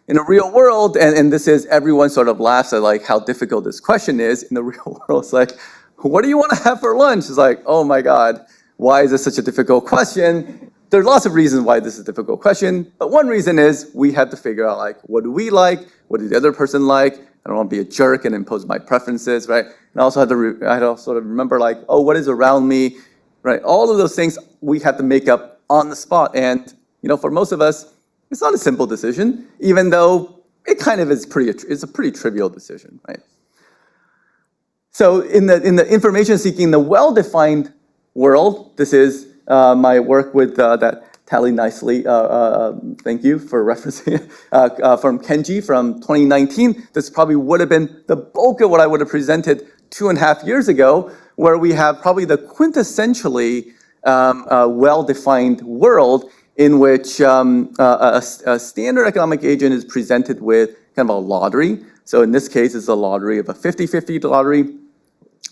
In the real world, and this is, everyone sort of laughs at like how difficult this question is. In the real world, it's like, what do you want to have for lunch? It's like, oh my God, why is this such a difficult question? There are lots of reasons why this is a difficult question, but one reason is we have to figure out like, what do we like? What does the other person like? I don't want to be a jerk and impose my preferences, right? And I also had to sort of remember like, oh, what is around me, right? All of those things we have to make up on the spot. And, for most of us, it's not a simple decision, even though it kind of is it's a pretty trivial decision, right? So in the information seeking, the well-defined world, this is my work with that tally nicely. Thank you for referencing it. From Kenji from 2019. This probably would have been the bulk of what I would have presented 2.5 years ago, where we have probably the quintessentially well-defined world in which a standard economic agent is presented with kind of a lottery. So in this case, it's a lottery of a 50-50 lottery,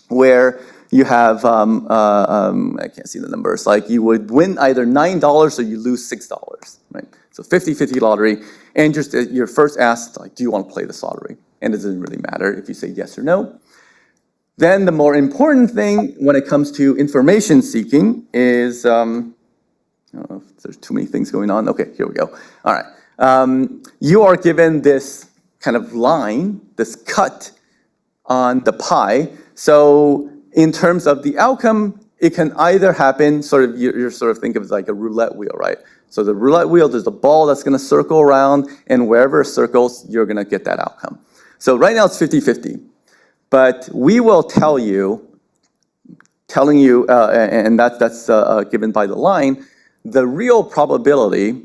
where you have, I can't see the numbers, like you would win either $9 or you lose $6, right? So 50-50 lottery, and just you're first asked, like, do you want to play this lottery? And it doesn't really matter if you say yes or no. Then the more important thing when it comes to information seeking is, I don't know if there's too many things going on. Okay, here we go. All right. You are given this kind of line, this cut on the pie. So in terms of the outcome, it can either happen, you sort of think of it like a roulette wheel, right? So the roulette wheel, there's a ball that's going to circle around, and wherever it circles, you're going to get that outcome. So right now it's 50-50. But we will telling you, and that's given by the line, the real probability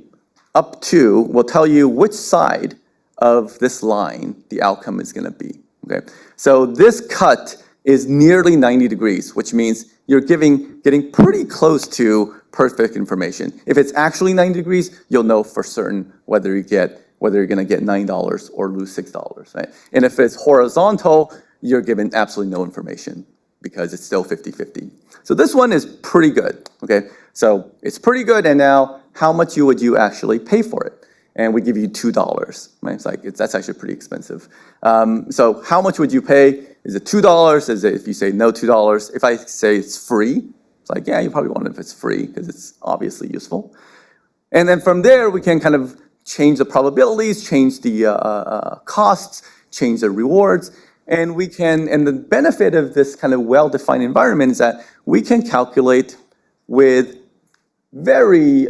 up to will tell you which side of this line the outcome is going to be. Okay, so this cut is nearly 90 degrees, which means you're getting pretty close to perfect information. If it's actually 90 degrees, you'll know for certain whether you're going to get $9 or lose $6, right? And if it's horizontal, you're given absolutely no information because it's still 50-50. So this one is pretty good, okay? So it's pretty good, and now how much would you actually pay for it? And we give you $2, right? It's like, that's actually pretty expensive. So how much would you pay? Is it $2? Is it, if you say no, $2? If I say it's free, it's like, yeah, you probably want it if it's free because it's obviously useful. And then from there, we can kind of change the probabilities, change the costs, change the rewards, and the benefit of this kind of well-defined environment is that we can calculate with very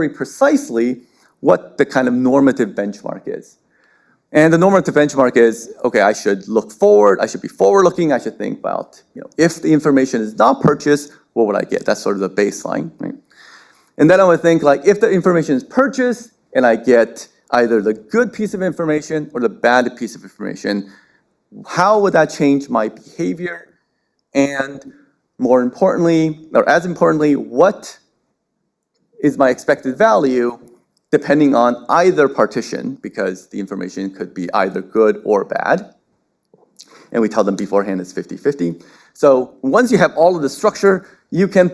precisely what the kind of normative benchmark is. And the normative benchmark is, okay, I should look forward, I should be forward-looking, I should think about, if the information is not purchased, what would I get? That's sort of the baseline, right? And then I would think, like, if the information is purchased and I get either the good piece of information or the bad piece of information, how would that change my behavior? And more importantly, or as importantly, what is my expected value depending on either partition, because the information could be either good or bad. And we tell them beforehand it's 50-50. So once you have all of the structure, you can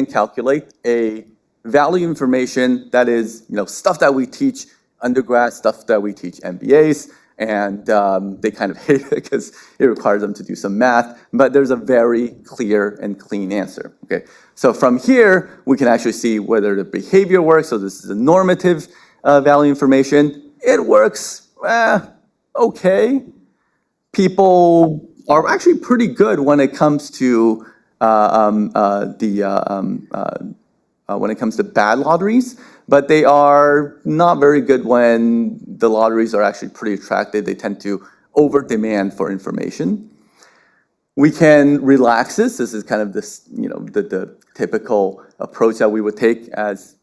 calculate a value information that is stuff that we teach undergrad, stuff that we teach MBAs, and they kind of hate it because it requires them to do some math, but there's a very clear and clean answer, okay? So from here, we can actually see whether the behavior works. So this is a normative value information. It works, okay. People are actually pretty good when it comes to when it comes to bad lotteries, but they are not very good when the lotteries are actually pretty attractive. They tend to over-demand for information. We can relax this. This is kind of this, the typical approach that we would take as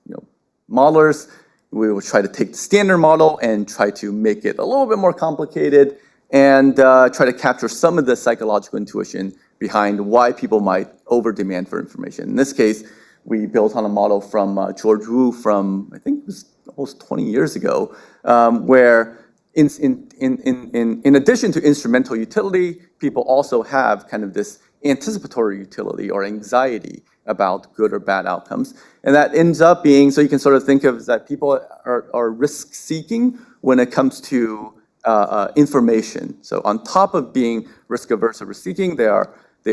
modelers. We will try to take the standard model and try to make it a little bit more complicated and try to capture some of the psychological intuition behind why people might over-demand for information. In this case, we built on a model from George Wu from, I think it was almost 20 years ago, where in addition to instrumental utility, people also have kind of this anticipatory utility or anxiety about good or bad outcomes. And that ends up being, so you can sort of think of that people are risk-seeking when it comes to information. So on top of being risk-averse or risk-seeking, they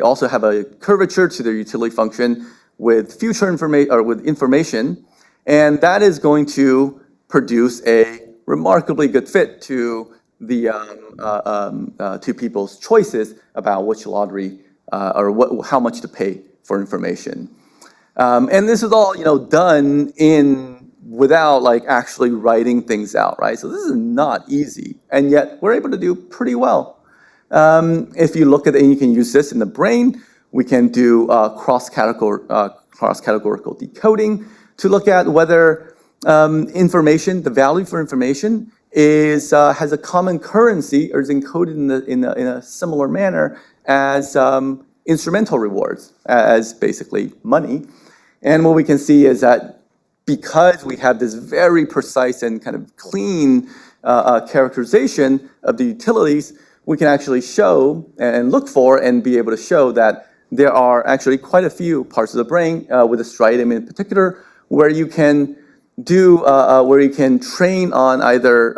also have a curvature to their utility function with future information or with information, and that is going to produce a remarkably good fit to the to people's choices about which lottery or how much to pay for information. And this is all done without actually writing things out, right? So this is not easy, and yet we're able to do pretty well. If you look at it, and you can use this in the brain, we can do cross-categorical decoding to look at whether information, the value for information, has a common currency or is encoded in a similar manner as instrumental rewards, as basically money. And what we can see is that because we have this very precise and kind of clean characterization of the utilities, we can actually show and look for and be able to show that there are actually quite a few parts of the brain, with the striatum in particular, where you can train on either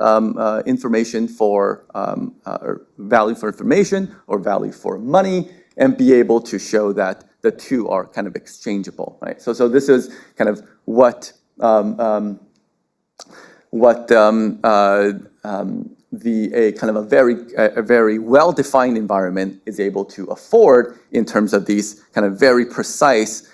information for or value for information or value for money, and be able to show that the two are kind of exchangeable, right? So this is kind of what a very well-defined environment is able to afford in terms of these kind of very precise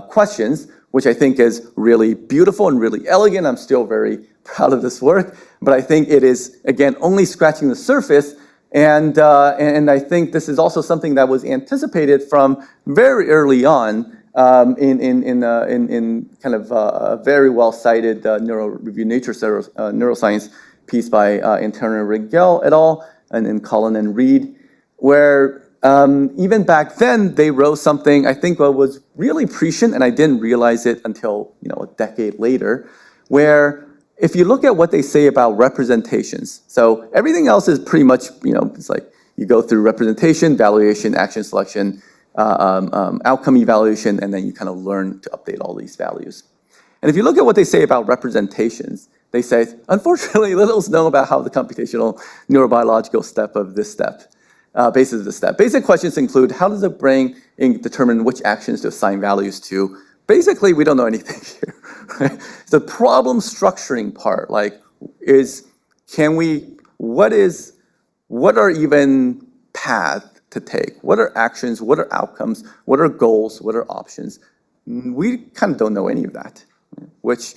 questions, which I think is really beautiful and really elegant. I'm still very proud of this work, but I think it is, again, only scratching the surface. And I think this is also something that was anticipated from very early on in kind of a very well-cited Neuro Review Nature Neuroscience piece by Antonio Rangel et al. and Collin and Reed, where even back then they wrote something I think was really prescient, and I didn't realize it until a decade later, where if you look at what they say about representations, so everything else is pretty much it's like you go through representation, valuation, action selection, outcome evaluation, and then you kind of learn to update all these values. And if you look at what they say about representations, they say, unfortunately, little is known about how the computational neurobiological step of this step, basis of this step. Basic questions include, how does the brain determine which actions to assign values to? Basically, we don't know anything here, right? The problem structuring part, what are even paths to take? What are actions? What are outcomes? What are goals? What are options? We kind of don't know any of that, which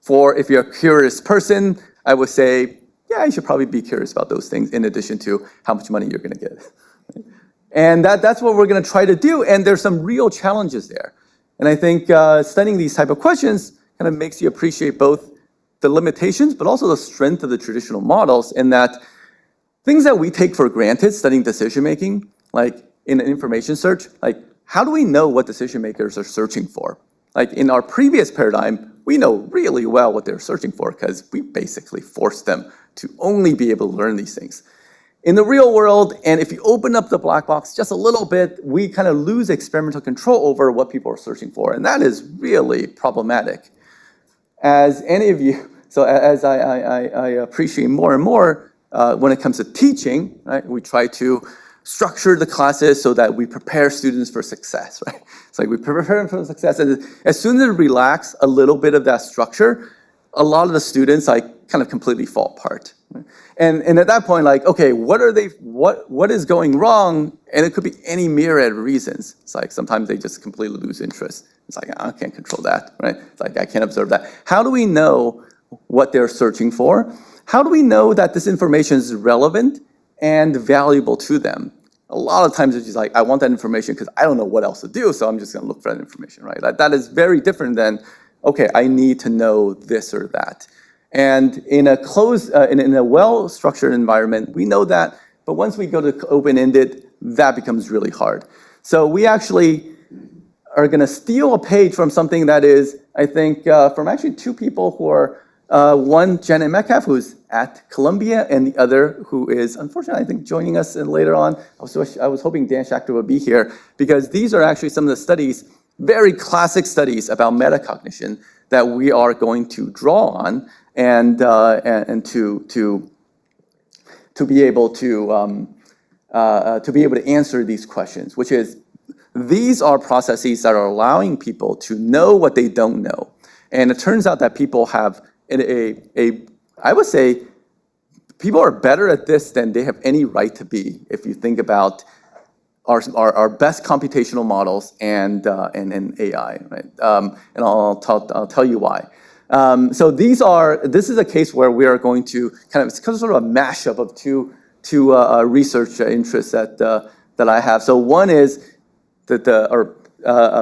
For if you're a curious person, I would say, yeah, you should probably be curious about those things in addition to how much money you're going to get. And that's what we're going to try to do. And there's some real challenges there. And I think studying these type of questions kind of makes you appreciate both the limitations, but also the strength of the traditional models, in that things that we take for granted studying decision making, like in an information search, like how do we know what decision makers are searching for? Like in our previous paradigm, we know really well what they're searching for because we basically forced them to only be able to learn these things. In the real world, and if you open up the black box just a little bit, we kind of lose experimental control over what people are searching for, and that is really problematic. As any of you, so as I appreciate more and more, when it comes to teaching, right, we try to structure the classes so that we prepare students for success, right? It's like we prepare them for success, and as soon as we relax a little bit of that structure, a lot of the students like kind of completely fall apart. Right? And at that point, like, okay, what is going wrong? And it could be any myriad of reasons. It's like sometimes they just completely lose interest. It's like, I can't control that, right? It's like, I can't observe that. How do we know what they're searching for? How do we know that this information is relevant and valuable to them? A lot of times it's just like, I want that information because I don't know what else to do, so I'm just gonna look for that information, right? That is very different than, okay, I need to know this or that. And in a closed, in a well-structured environment, we know that, but once we go to open-ended, that becomes really hard. So we actually are gonna steal a page from something that is, I think, from actually two people who are, one, Janet Metcalf, who's at Columbia, and the other who is, unfortunately, I think, joining us later on. I was hoping Dan Schachter would be here, because these are actually some of the studies, very classic studies about metacognition that we are going to draw on and to be able to answer these questions, which is, these are processes that are allowing people to know what they don't know. And it turns out that people have I would say, people are better at this than they have any right to be if you think about our best computational models and AI, right? And I'll tell you why. So this is a case where we are going to it's kind of sort of a mashup of two research interests that I have. So one is a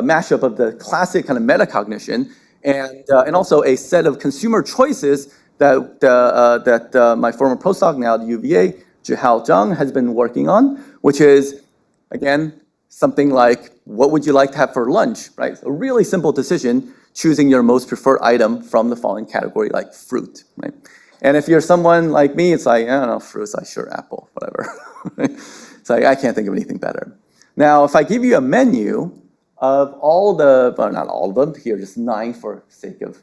mashup of the classic kind of metacognition and also a set of consumer choices that my former postdoc now at UVA, Jihao Zhang, has been working on, which is, again, something like, what would you like to have for lunch, right? A really simple decision, choosing your most preferred item from the following category, like fruit, right? And if you're someone like me, it's like, I don't know, fruits, like sure, apple, whatever. It's like, I can't think of anything better. Now, if I give you a menu of all the, well, not all of them, here, just 9 for sake of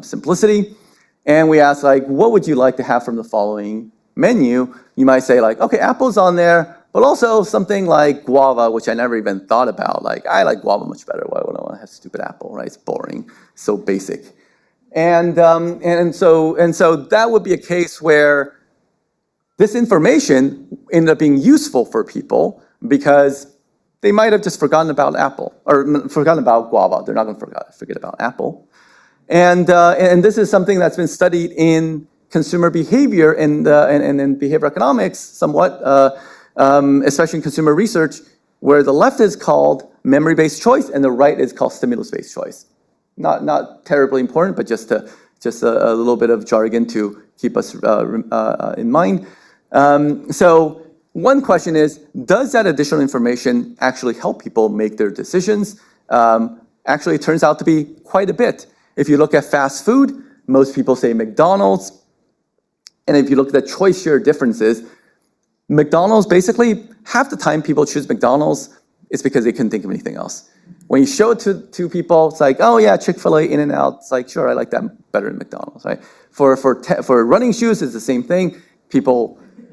simplicity, and we ask, like, what would you like to have from the following menu? You might say, like, okay, apple's on there, but also something like guava, which I never even thought about. Like, I like guava much better. Why would I want to have stupid apple, right? It's boring, so basic. And so that would be a case where this information ended up being useful for people because they might have just forgotten about apple, or forgotten about guava. They're not going to forget about apple. And this is something that's been studied in consumer behavior and in behavior economics somewhat, especially in consumer research, where the left is called memory-based choice and the right is called stimulus-based choice. Not terribly important, but just a little bit of jargon to keep us in mind. So one question is, does that additional information actually help people make their decisions? Actually, it turns out to be quite a bit. If you look at fast food, most people say McDonald's. And if you look at the choice share differences, McDonald's, basically, half the time people choose McDonald's, it's because they couldn't think of anything else. When you show it to people, it's like, oh yeah, Chick-fil-A, In-N-Out, it's like, sure, I like that better than McDonald's, right? For running shoes, it's the same thing.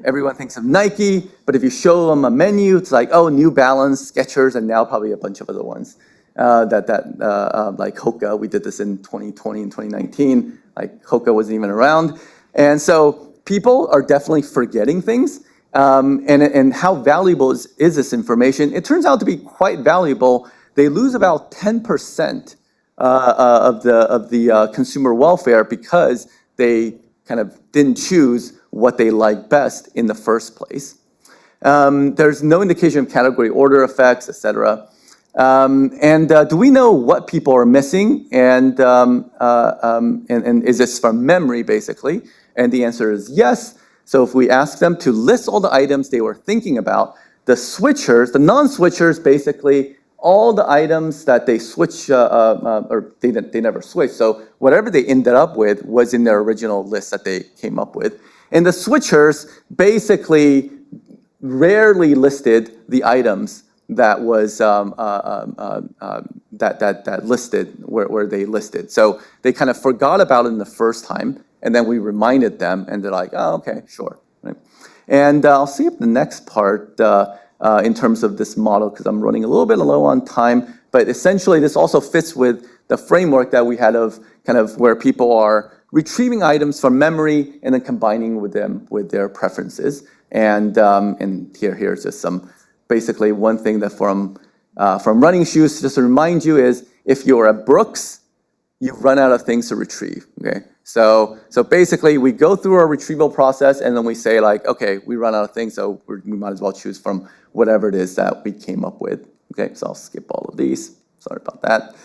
Everyone thinks of Nike, but if you show them a menu, it's like, oh, New Balance, Skechers, and now probably a bunch of other ones. Like Hoka, we did this in 2020 and 2019, like Hoka wasn't even around. And so people are definitely forgetting things. And how valuable is this information? It turns out to be quite valuable. They lose about 10% consumer welfare because they kind of didn't choose what they like best in the first place. There's no indication of category order effects, etc. Do we know what people are missing? And is this from memory, basically? And the answer is yes. So if we ask them to list all the items they were thinking about, the switchers, the non-switchers, basically all the items that they switch, or they never switch. So whatever they ended up with was in their original list that they came up with. And the switchers basically rarely listed the items that was that listed where they listed. So they kind of forgot about it in the first time, and then we reminded them, and they're like, oh, okay, sure. Right? And I'll see if the next part in terms of this model, because I'm running a little bit low on time, but essentially this also fits with the framework that we had of kind of where people are retrieving items from memory and then combining with them with their preferences. And here's just some, basically one thing that from running shoes, just to remind you, is if you're at Brooks, you've run out of things to retrieve, okay? So basically we go through our retrieval process and then we say like, okay, we run out of things, so we might as well choose from whatever it is that we came up with, okay? So I'll skip all of these, sorry about that.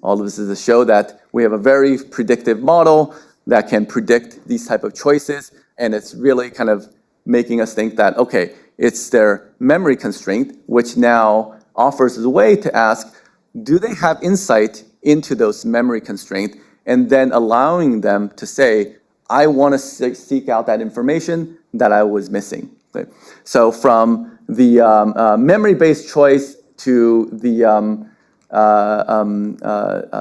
All of this is to show that we have a very predictive model that can predict these type of choices, and it's really kind of making us think that, okay, it's their memory constraint, which now offers a way to ask, do they have insight into those memory constraints, and then allowing them to say, I want to seek out that information that I was missing. Okay? So from the memory-based choice to the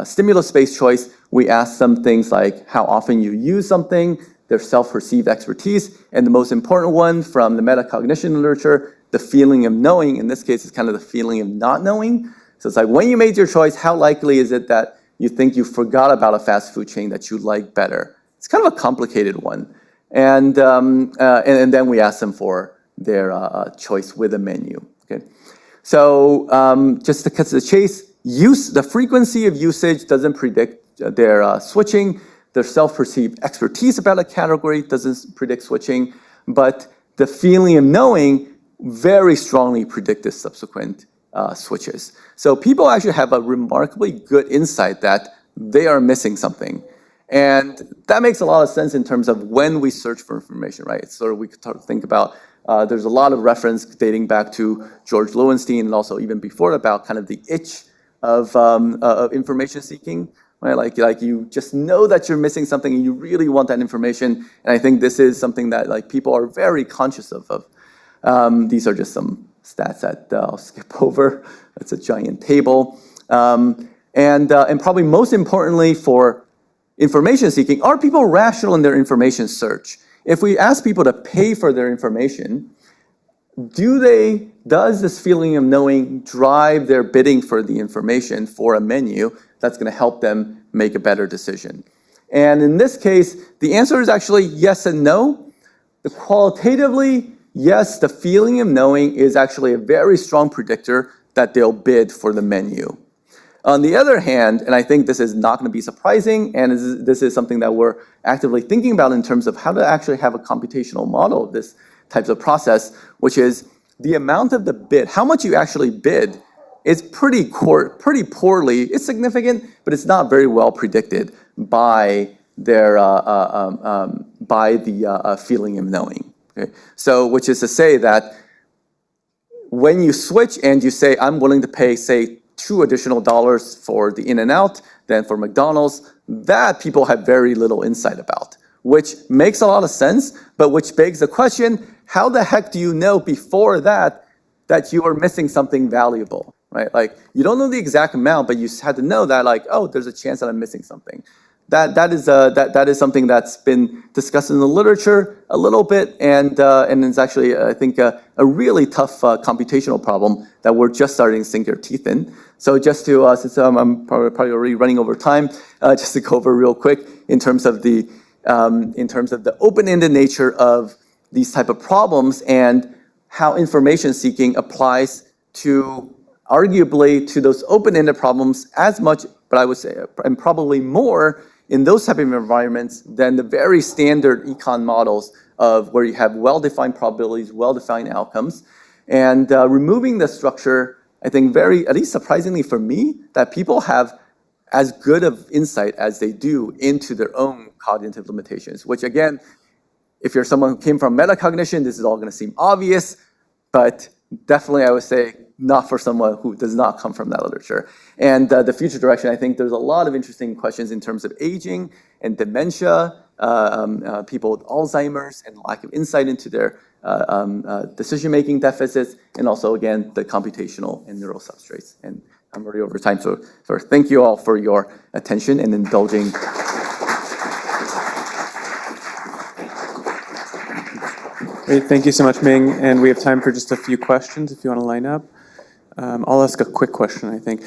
stimulus-based choice, we ask them things like how often you use something, their self-perceived expertise, and the most important one from the metacognition literature, the feeling of knowing. In this case, it's kind of the feeling of not knowing. So it's like, when you made your choice, how likely is it that you think you forgot about a fast food chain that you like better? It's kind of a complicated one. And then we ask them for their choice with a menu. Okay. So just to cut to the chase, the frequency of usage doesn't predict their switching. Their self-perceived expertise about a category doesn't predict switching, but the feeling of knowing very strongly predicts the subsequent switches. So people actually have a remarkably good insight that they are missing something. And that makes a lot of sense in terms of when we search for information, right? So we could think about, there's a lot of reference dating back to George Lowenstein and also even before about kind of the itch of information seeking. Right, like you just know that you're missing something and you really want that information. And I think this is something that like people are very conscious of. These are just some stats that I'll skip over. It's a giant table. And probably most importantly for information seeking, are people rational in their information search? If we ask people to pay for their information, does this feeling of knowing drive their bidding for the information for a menu that's going to help them make a better decision? And in this case, the answer is actually yes and no. Qualitatively, yes, the feeling of knowing is actually a very strong predictor that they'll bid for the menu. On the other hand, and I think this is not going to be surprising, and this is something that we're actively thinking about in terms of how to actually have a computational model of this types of process, which is the amount of the bid, how much you actually bid, is pretty poorly. It's significant, but it's not very well predicted by their by the feeling of knowing. Okay? So, which is to say that when you switch and you say, I'm willing to pay, say, $2 additional for the In-N-Out than for McDonald's, that people have very little insight about, which makes a lot of sense, but which begs the question, how the heck do you know before that you are missing something valuable, right? Like, you don't know the exact amount, but you had to know that, like, oh, there's a chance that I'm missing something. That is something that's been discussed in the literature a little bit, and it's actually, I think, a really tough computational problem that we're just starting to sink our teeth in. So just to, since I'm probably already running over time, just to go over real quick in terms of the open-ended nature of these type of problems and how information seeking applies to, arguably, to those open-ended problems as much but I would say, and probably more in those type of environments than the very standard econ models of where you have well-defined probabilities, well-defined outcomes. And removing the structure, I think at least surprisingly for me, that people have as good of insight as they do into their own cognitive limitations, which again, if you're someone who came from metacognition, this is all going to seem obvious, but definitely I would say not for someone who does not come from that literature. And the future direction, I think there's a lot of interesting questions in terms of aging and dementia, people with Alzheimer's and lack of insight into their decision-making deficits, and also, again, the computational and neural substrates. And I'm already over time, so thank you all for your attention and indulging. Great, thank you so much, Ming. And we have time for just a few questions if you want to line up. I'll ask a quick question, I think.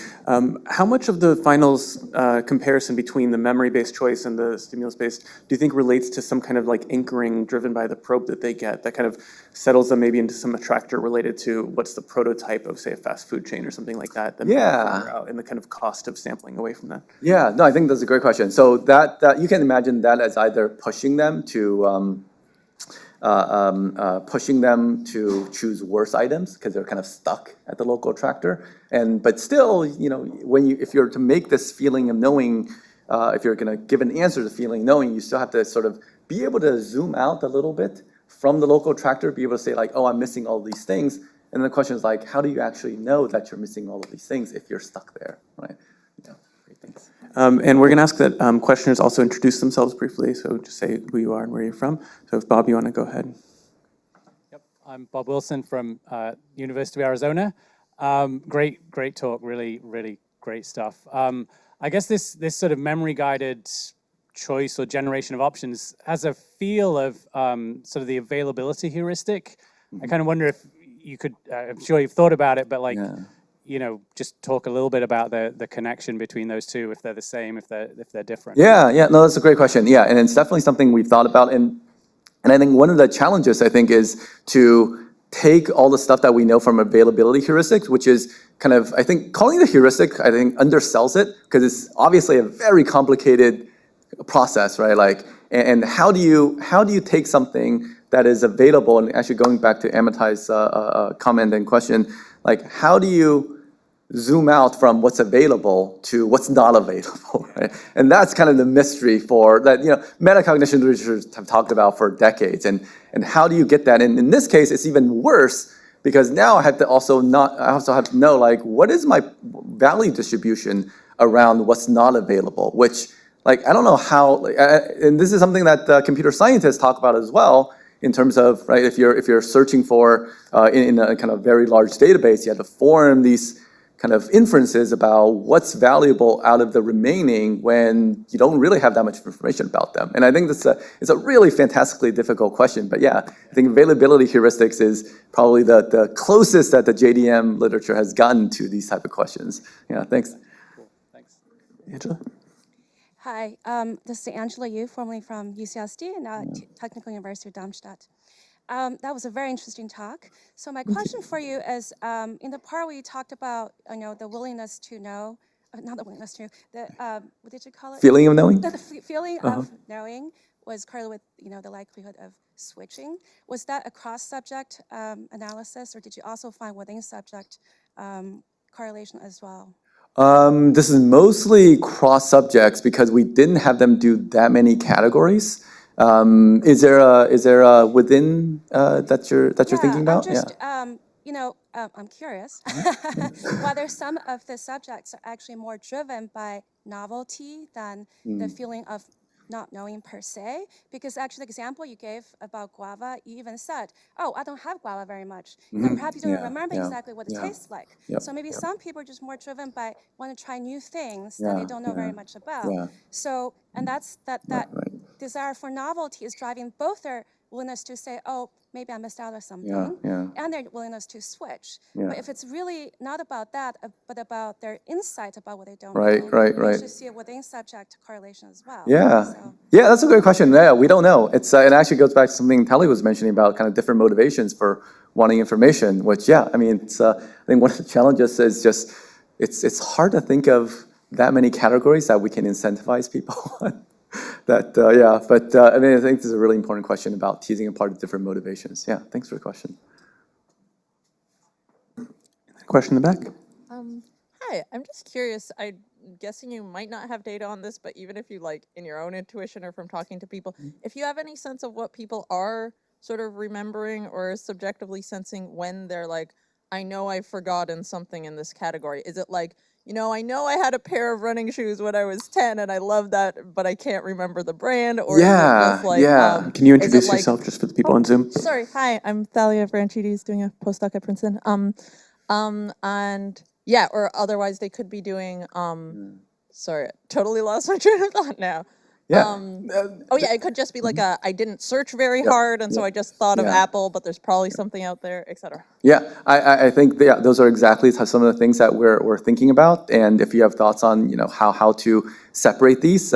How much of the finals comparison between the memory-based choice and the stimulus-based do you think relates to some kind of like anchoring driven by the probe that they get that kind of settles them maybe into some attractor related to what's the prototype of, say, a fast food chain or something like that? Yeah. And the kind of cost of sampling away from that. Yeah, no, I think that's a great question. So that you can imagine that as either pushing them to choose worse items because they're kind of stuck at the local attractor. But still, if you're to make this feeling of knowing, if you're going to give an answer to the feeling of knowing, you still have to sort of be able to zoom out a little bit from the local attractor, be able to say like, oh, I'm missing all these things. And the question is like, how do you actually know that you're missing all of these things if you're stuck there, right? Yeah, great, thanks. And we're going to ask that questioners also introduce themselves briefly. So just say who you are and where you're from. So if Bob, you want to go ahead. Yep, I'm Bob Wilson from University of Arizona. Great talk, really great stuff. I guess this sort of memory-guided choice or generation of options has a feel of sort of the availability heuristic. I kind of wonder if you could, I'm sure you've thought about it, but like, just talk a little bit about the connection between those two, if they're the same, if they're different. Yeah, no, that's a great question. Yeah, and it's definitely something we've thought about. And I think one of the challenges, I think, is to take all the stuff that we know from availability heuristics, which is kind of, I think, calling it a heuristic, I think, undersells it, because it's obviously a very complicated process, right? Like, and how do you take something that is available, and actually going back to Amitai's comment and question, like, how do you zoom out from what's available to what's not available, right? And that's kind of the mystery for that, metacognition researchers have talked about for decades. And how do you get that? And in this case, it's even worse because now I also have to know, like, what is my value distribution around what's not available, which, like, I don't know how, and this is something that computer scientists talk about as well, in terms of, right, if you're searching for, in a kind of very large database, you have to form these kind of inferences about what's valuable out of the remaining when you don't really have that much information about them. And I think it's a really fantastically difficult question. But yeah, I think availability heuristics is probably the closest that the JDM literature has gotten to these type of questions. Yeah, thanks. Cool. Thanks. Angela? Hi, this is Angela Yu, formerly from UCSD and Technical University of Darmstadt. That was a very interesting talk. So my question for you is, in the part where you talked about, the willingness to know, not the willingness to, what did you call it? Feeling of knowing? The feeling of knowing was correlated with, the likelihood of switching. Was that a cross-subject analysis, or did you also find within subject correlation as well? This is mostly cross subjects because we didn't have them do that many categories. Is there a within that you're thinking about? I'm curious whether some of the subjects are actually more driven by novelty than the feeling of not knowing per se, because actually the example you gave about guava, you even said, oh, I don't have guava very much. Perhaps you don't remember exactly what it tastes like. So maybe some people are just more driven by want to try new things that they don't know very much about. So, and that's that desire for novelty is driving both their willingness to say, oh, maybe I missed out on something, and their willingness to switch. But if it's really not about that, but about their insight about what they don't know, you should see it within subject correlation as well. Yeah, that's a great question. Yeah, we don't know. It actually goes back to something Tali was mentioning about kind of different motivations for wanting information, which, I mean, I think one of the challenges is just, it's hard to think of that many categories that we can incentivize people on. That, yeah, but I mean, I think this is a really important question about teasing apart the different motivations. Yeah, thanks for the question. Question in the back? Hi, I'm just curious. I'm guessing you might not have data on this, but even if you like in your own intuition or from talking to people, if you have any sense of what people are sort of remembering or subjectively sensing when they're like, I know I've forgotten something in this category. Is it like, I know I had a pair of running shoes when I was 10 and I love that, but I can't remember the brand? Or is it just like, yeah. Can you is it introduce like, yourself just for the people on Zoom? sorry, hi, I'm Thalia Branchides doing a postdoc at Princeton. And yeah, or otherwise they could be doing, sorry, totally lost my train of thought now. Yeah. Oh yeah, it could just be like I didn't search very hard, and so I just thought of Apple, but there's probably something out there, etc. Yeah, I think those are exactly some of the things that we're thinking about. And if you have thoughts on how to separate these,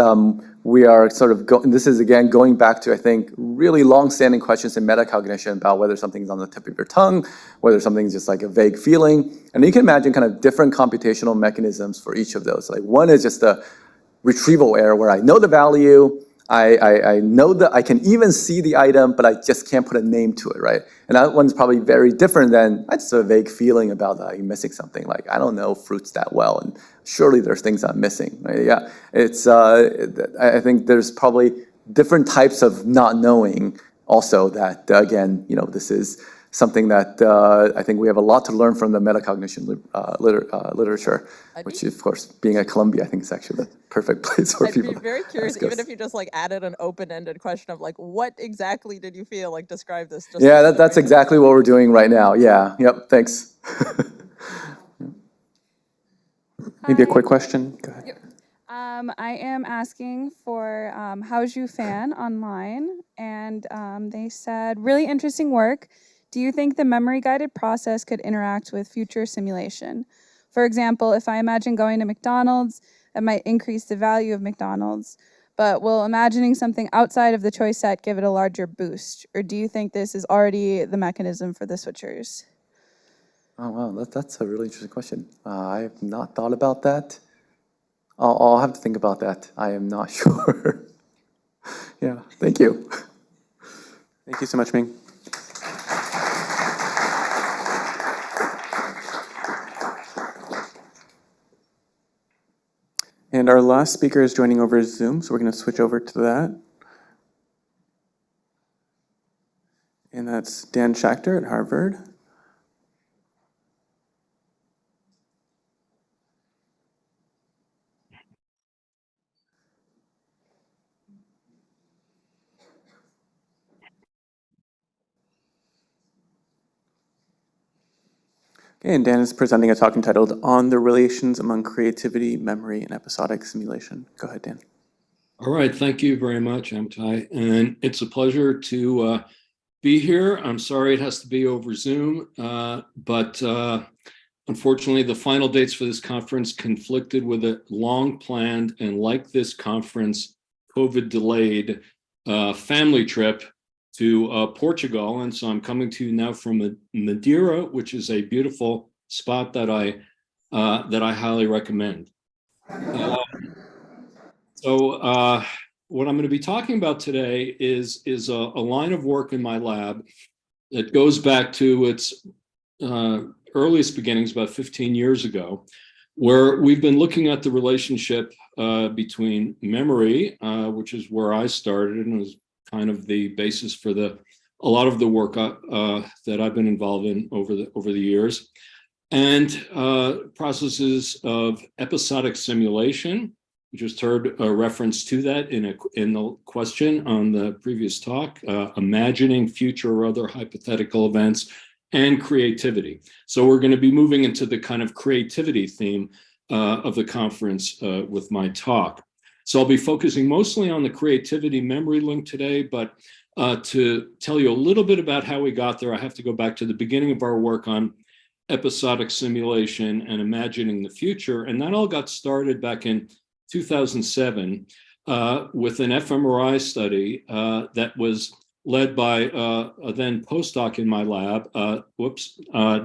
we are sort of this is again going back to, I think, really long-standing questions in metacognition about whether something's on the tip of your tongue, whether something's just like a vague feeling. And you can imagine kind of different computational mechanisms for each of those. Like one is just the retrieval error where I know the value, I know that I can even see the item, but I just can't put a name to it, right? And that one's probably very different than I just have a vague feeling about I'm missing something. Like I don't know fruits that well, and surely there's things I'm missing. Right? Yeah, it's. I think there's probably different types of not knowing. Also, that again, this is something that I think we have a lot to learn from the metacognition literature, which of course, being at Columbia, I think is actually the perfect place for people. I'd be very curious, even if you just like added an open-ended question of like, what exactly did you feel? Like describe this. Just yeah, that's exactly what we're doing right now. Yeah, yep, thanks. Maybe a quick question, go ahead. I am asking for How's You Fan online, and they said, really interesting work. Do you think the memory-guided process could interact with future simulation? For example, if I imagine going to McDonald's, that might increase the value of McDonald's, but will imagining something outside of the choice set give it a larger boost? Or do you think this is already the mechanism for the switchers? Oh, wow, that's a really interesting question. I have not thought about that. I'll have to think about that. I am not sure. Yeah, thank you. Thank you so much, Ming. And our last speaker is joining over Zoom, so we're going to switch over to that. And that's Dan Schachter at Harvard. Okay, and Dan is presenting a talk entitled On the Relations Among Creativity, Memory, and Episodic Simulation. Go ahead, Dan. All right, thank you very much, Amtai. And it's a pleasure to be here. I'm sorry it has to be over Zoom, but unfortunately, the final dates for this conference conflicted with a long-planned and, like this conference, COVID-delayed family trip to Portugal. And so I'm coming to you now from Madeira, which is a beautiful spot that I highly recommend. So what I'm going to be talking about today is a line of work in my lab that goes back to its earliest beginnings about 15 years ago, where we've been looking at the relationship between memory, which is where I started and was kind of the basis for a lot of the work that I've been involved in over the years, and processes of episodic simulation. You just heard a reference to that in the question on the previous talk, imagining future or other hypothetical events, and creativity. So we're going to be moving into the kind of creativity theme of the conference with my talk. So I'll be focusing mostly on the creativity memory link today, but to tell you a little bit about how we got there, I have to go back to the beginning of our work on episodic simulation and imagining the future. And that all got started back in 2007 with an fMRI study that was led by a then postdoc in my lab,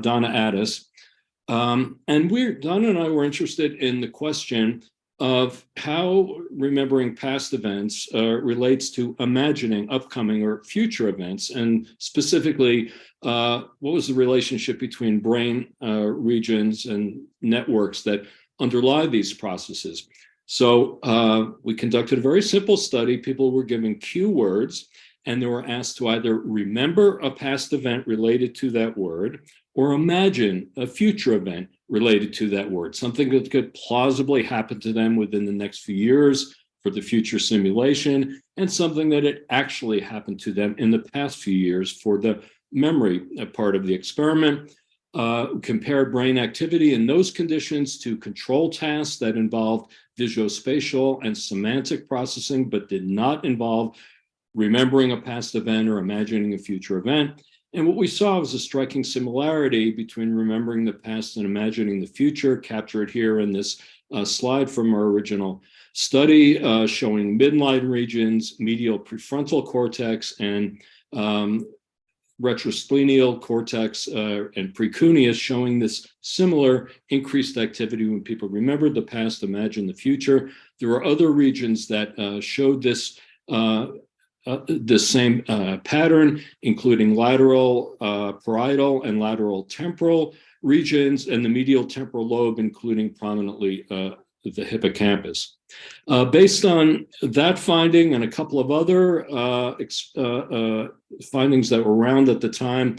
Donna Addis. And Donna and I were interested in the question of how remembering past events relates to imagining upcoming or future events, and specifically, what was the relationship between brain regions and networks that underlie these processes. So we conducted a very simple study. People were given cue words, and they were asked to either remember a past event related to that word or imagine a future event related to that word, something that could plausibly happen to them within the next few years for the future simulation, and something that had actually happened to them in the past few years for the memory part of the experiment. Compared brain activity in those conditions to control tasks that involved visuospatial and semantic processing, but did not involve remembering a past event or imagining a future event. And what we saw was a striking similarity between remembering the past and imagining the future, captured here in this slide from our original study, showing midline regions, medial prefrontal cortex, and retrosplenial cortex and precuneus, showing this similar increased activity when people remembered the past, imagined the future. There are other regions that showed this the same pattern, including lateral parietal and lateral temporal regions, and the medial temporal lobe, including prominently the hippocampus. Based on that finding and a couple of other findings that were around at the time,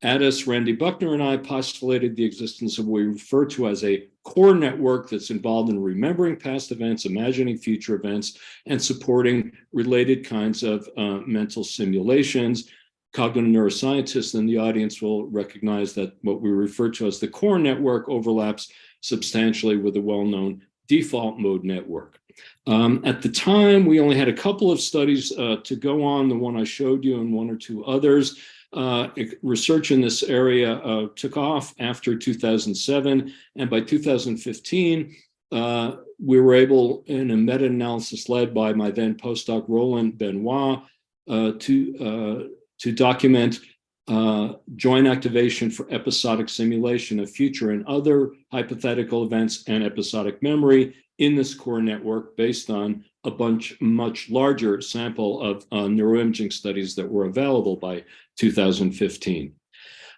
Addis, Randy Buckner, and I postulated the existence of what we refer to as a core network that's involved in remembering past events, imagining future events, and supporting related kinds of mental simulations. Cognitive neuroscientists in the audience will recognize that what we refer to as the core network overlaps substantially with the well-known default mode network. At the time, we only had a couple of studies to go on, the one I showed you and one or two others. Research in this area took off after 2007, and by 2015, we were able, in a meta-analysis led by my then postdoc Roland Benoit, to document joint activation for episodic simulation of future and other hypothetical events and episodic memory in this core network based on a much larger sample of neuroimaging studies that were available by 2015.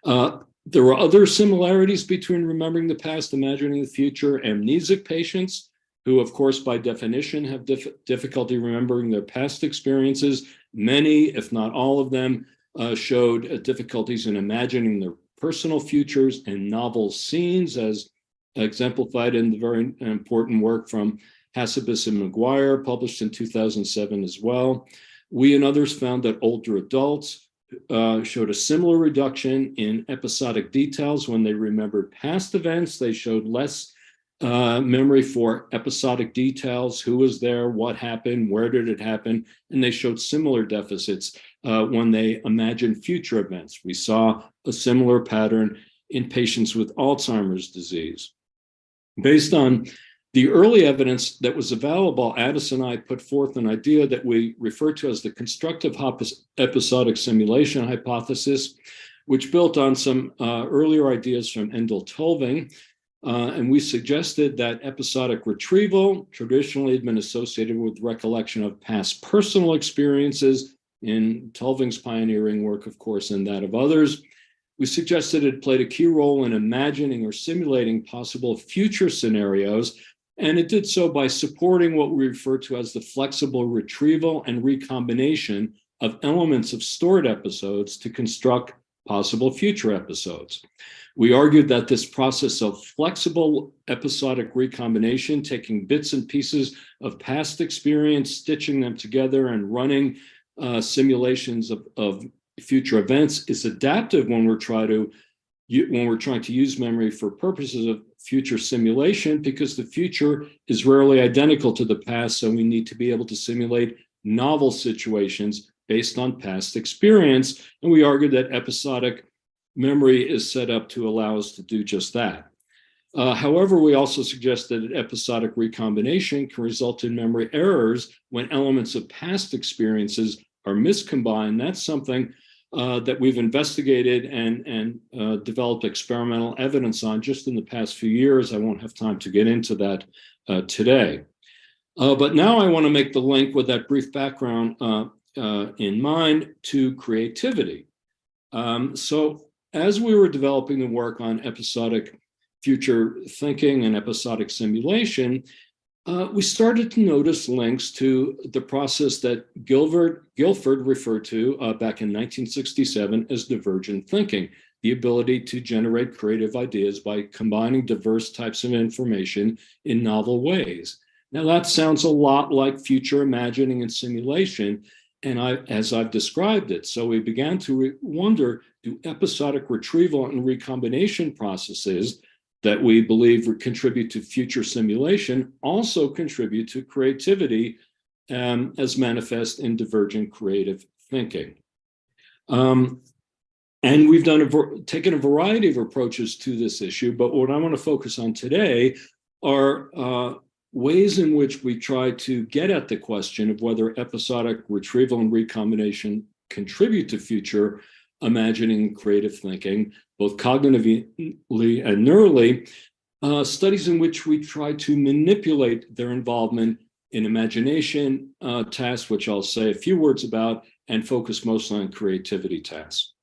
There were other similarities between remembering the past, imagining the future. Amnesic patients, who of course by definition have difficulty remembering their past experiences, many, if not all of them, showed difficulties in imagining their personal futures and novel scenes, as exemplified in the very important work from Hassabis and McGuire, published in 2007 as well. We and others found that older adults showed a similar reduction in episodic details when they remembered past events. They showed less memory for episodic details, who was there, what happened, where did it happen, and they showed similar deficits when they imagined future events. We saw a similar pattern in patients with Alzheimer's disease. Based on the early evidence that was available, Addis and I put forth an idea that we refer to as the constructive episodic simulation hypothesis, which built on some earlier ideas from Endel Tulving. And we suggested that episodic retrieval traditionally had been associated with recollection of past personal experiences, in Tulving's pioneering work, of course, and that of others. We suggested it played a key role in imagining or simulating possible future scenarios, and it did so by supporting what we refer to as the flexible retrieval and recombination of elements of stored episodes to construct possible future episodes. We argued that this process of flexible episodic recombination, taking bits and pieces of past experience, stitching them together and running simulations of future events, is adaptive when we're trying to use memory for purposes of future simulation, because the future is rarely identical to the past, so we need to be able to simulate novel situations based on past experience. And we argued that episodic memory is set up to allow us to do just that. However, we also suggested that episodic recombination can result in memory errors when elements of past experiences are miscombined. That's something that we've investigated and developed experimental evidence on just in the past few years. I won't have time to get into that today. But now I want to make the link with that brief background in mind to creativity. So as we were developing the work on episodic future thinking and episodic simulation, we started to notice links to the process that Guilford referred to back in 1967 as divergent thinking, the ability to generate creative ideas by combining diverse types of information in novel ways. Now that sounds a lot like future imagining and simulation, and as I've described it. So we began to wonder, do episodic retrieval and recombination processes that we believe contribute to future simulation also contribute to creativity as manifest in divergent creative thinking? And we've taken a variety of approaches to this issue, but what I want to focus on today are ways in which we try to get at the question of whether episodic retrieval and recombination contribute to future imagining and creative thinking, both cognitively and neurally, studies in which we try to manipulate their involvement in imagination tasks, which I'll say a few words about, and focus mostly on creativity tasks.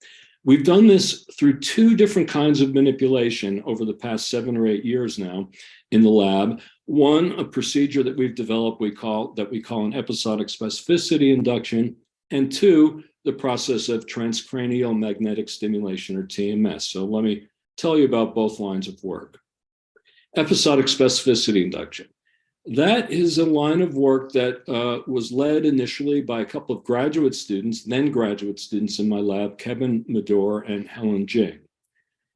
We've done this through two different kinds of manipulation over the past 7 or 8 years now in the lab. One, a procedure that we've developed we call an episodic specificity induction, and two, the process of transcranial magnetic stimulation, or TMS. So let me tell you about both lines of work. Episodic specificity induction. That is a line of work that was led initially by a couple of graduate students, then graduate students in my lab, Kevin Medor and Helen Jing.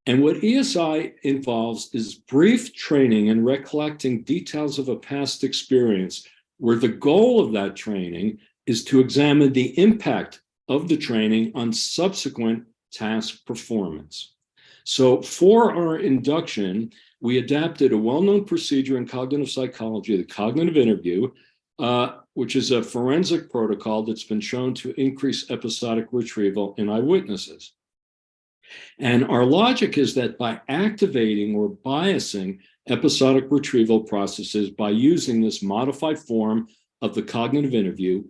And what ESI involves is brief training and recollecting details of a past experience, where the goal of that training is to examine the impact of the training on subsequent task performance. So for our induction, we adapted a well-known procedure in cognitive psychology, the cognitive interview, which is a forensic protocol that's been shown to increase episodic retrieval in eyewitnesses. And our logic is that by activating or biasing episodic retrieval processes by using this modified form of the cognitive interview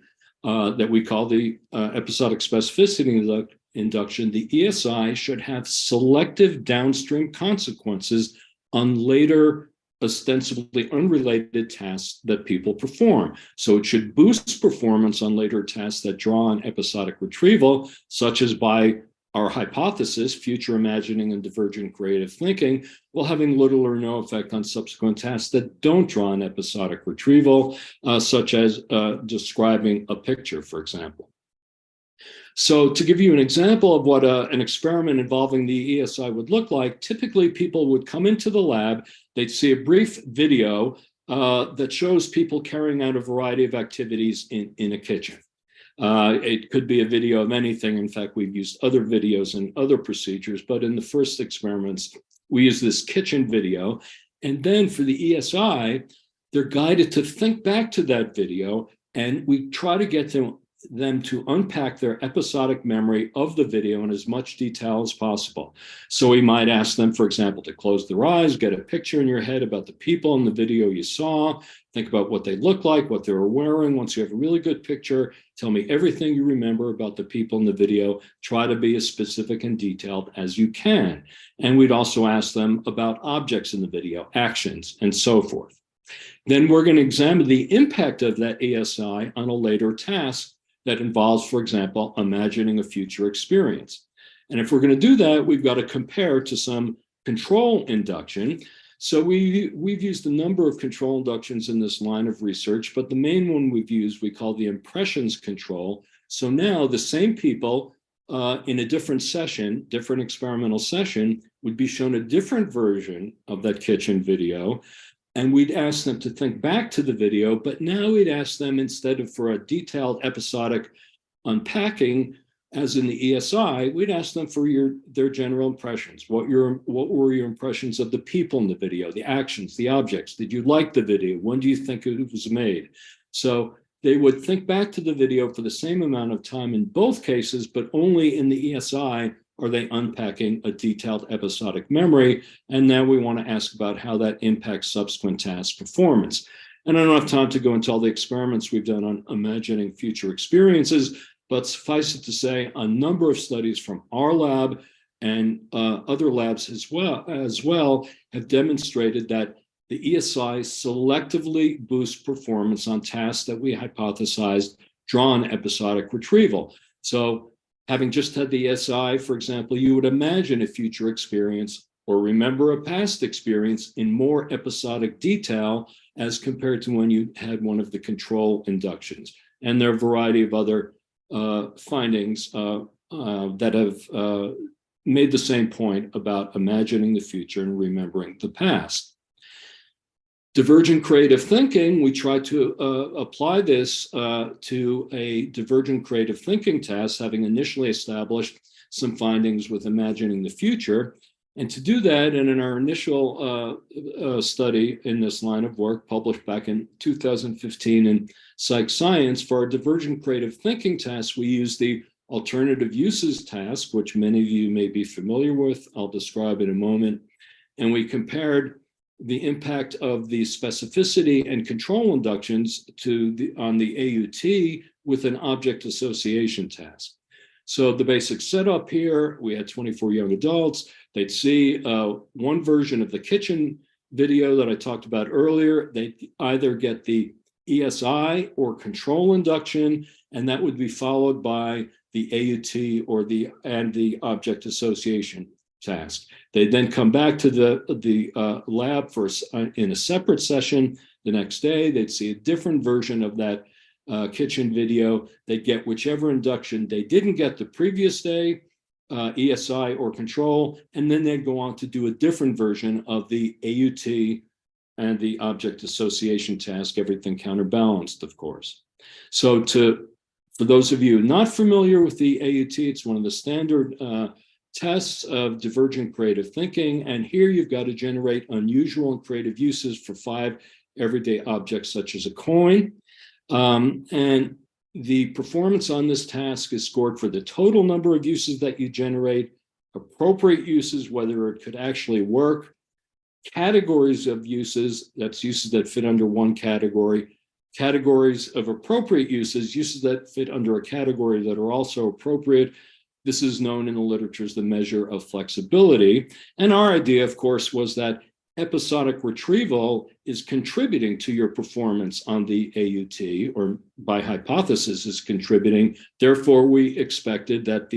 that we call the episodic specificity induction, the ESI should have selective downstream consequences on later ostensibly unrelated tasks that people perform. So it should boost performance on later tasks that draw on episodic retrieval, such as by our hypothesis, future imagining and divergent creative thinking, while having little or no effect on subsequent tasks that don't draw on episodic retrieval, such as describing a picture, for example. So to give you an example of what an experiment involving the ESI would look like, typically people would come into the lab, they'd see a brief video that shows people carrying out a variety of activities in a kitchen. It could be a video of anything. In fact, we've used other videos and other procedures, but in the first experiments, we use this kitchen video. And then for the ESI, they're guided to think back to that video, and we try to get them to unpack their episodic memory of the video in as much detail as possible. So we might ask them, for example, to close their eyes, get a picture in your head about the people in the video you saw, think about what they look like, what they were wearing. Once you have a really good picture, tell me everything you remember about the people in the video. Try to be as specific and detailed as you can. And we'd also ask them about objects in the video, actions, and so forth. Then we're going to examine the impact of that ESI on a later task that involves, for example, imagining a future experience. And if we're going to do that, we've got to compare to some control induction. So we've used a number of control inductions in this line of research, but the main one we've used, we call the impressions control. So now the same people in a different session, different experimental session, would be shown a different version of that kitchen video. And we'd ask them to think back to the video, but now we'd ask them, instead of for a detailed episodic unpacking, as in the ESI, we'd ask them for their general impressions. What were your impressions of the people in the video, the actions, the objects? Did you like the video? When do you think it was made? So they would think back to the video for the same amount of time in both cases, but only in the ESI are they unpacking a detailed episodic memory. And now we want to ask about how that impacts subsequent task performance. And I don't have time to go into all the experiments we've done on imagining future experiences, but suffice it to say, a number of studies from our lab and other labs as well have demonstrated that the ESI selectively boosts performance on tasks that we hypothesized draw on episodic retrieval. So having just had the ESI, for example, you would imagine a future experience or remember a past experience in more episodic detail as compared to when you had one of the control inductions. And there are a variety of other findings that have made the same point about imagining the future and remembering the past. Divergent creative thinking, we try to apply this to a divergent creative thinking task, having initially established some findings with imagining the future. And to do that, and in our initial study in this line of work, published back in 2015 in Psych Science, for our divergent creative thinking task, we used the alternative uses task, which many of you may be familiar with. I'll describe in a moment. And we compared the impact of the specificity and control inductions on the AUT with an object association task. So the basic setup here, we had 24 young adults. They'd see one version of the kitchen video that I talked about earlier. They'd either get the ESI or control induction, and that would be followed by the AUT or the object association task. They'd then come back to the lab in a separate session the next day. They'd see a different version of that kitchen video. They'd get whichever induction they didn't get the previous day, ESI or control, and then they'd go on to do a different version of the AUT and the object association task, everything counterbalanced, of course. So for those of you not familiar with the AUT, it's one of the standard tests of divergent creative thinking. And here you've got to generate unusual and creative uses for 5 everyday objects, such as a coin. And the performance on this task is scored for the total number of uses that you generate, appropriate uses, whether it could actually work, categories of uses, that's uses that fit under one category, categories of appropriate uses, uses that fit under a category that are also appropriate. This is known in the literature as the measure of flexibility. And our idea, of course, was that episodic retrieval is contributing to your performance on the AUT, or by hypothesis is contributing. Therefore, we expected that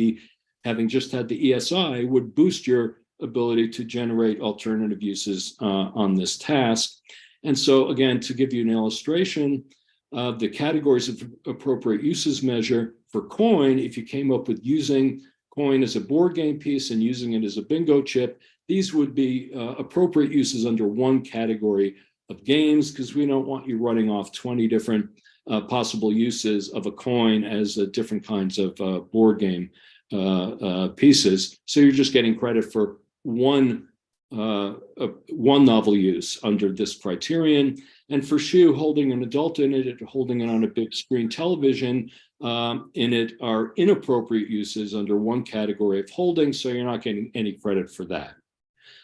having just had the ESI would boost your ability to generate alternative uses on this task. And so again, to give you an illustration of the categories of appropriate uses measure for coin, if you came up with using coin as a board game piece and using it as a bingo chip, these would be appropriate uses under one category of games, because we don't want you running off 20 different possible uses of a coin as different kinds of board game pieces. So you're just getting credit for one novel use under this criterion. And for shoe, holding an adult in it, holding it on a big screen television in it are inappropriate uses under one category of holding, so you're not getting any credit for that.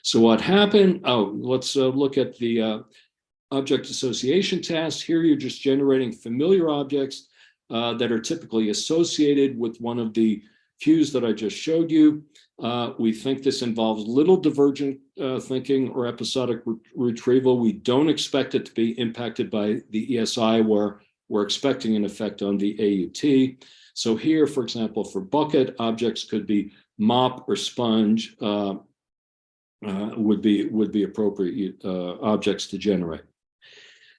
So what happened? Let's look at the object association task. Here you're just generating familiar objects that are typically associated with one of the cues that I just showed you. We think this involves little divergent thinking or episodic retrieval. We don't expect it to be impacted by the ESI, where we're expecting an effect on the AUT. So here, for example, for bucket, objects could be mop or sponge would be appropriate objects to generate.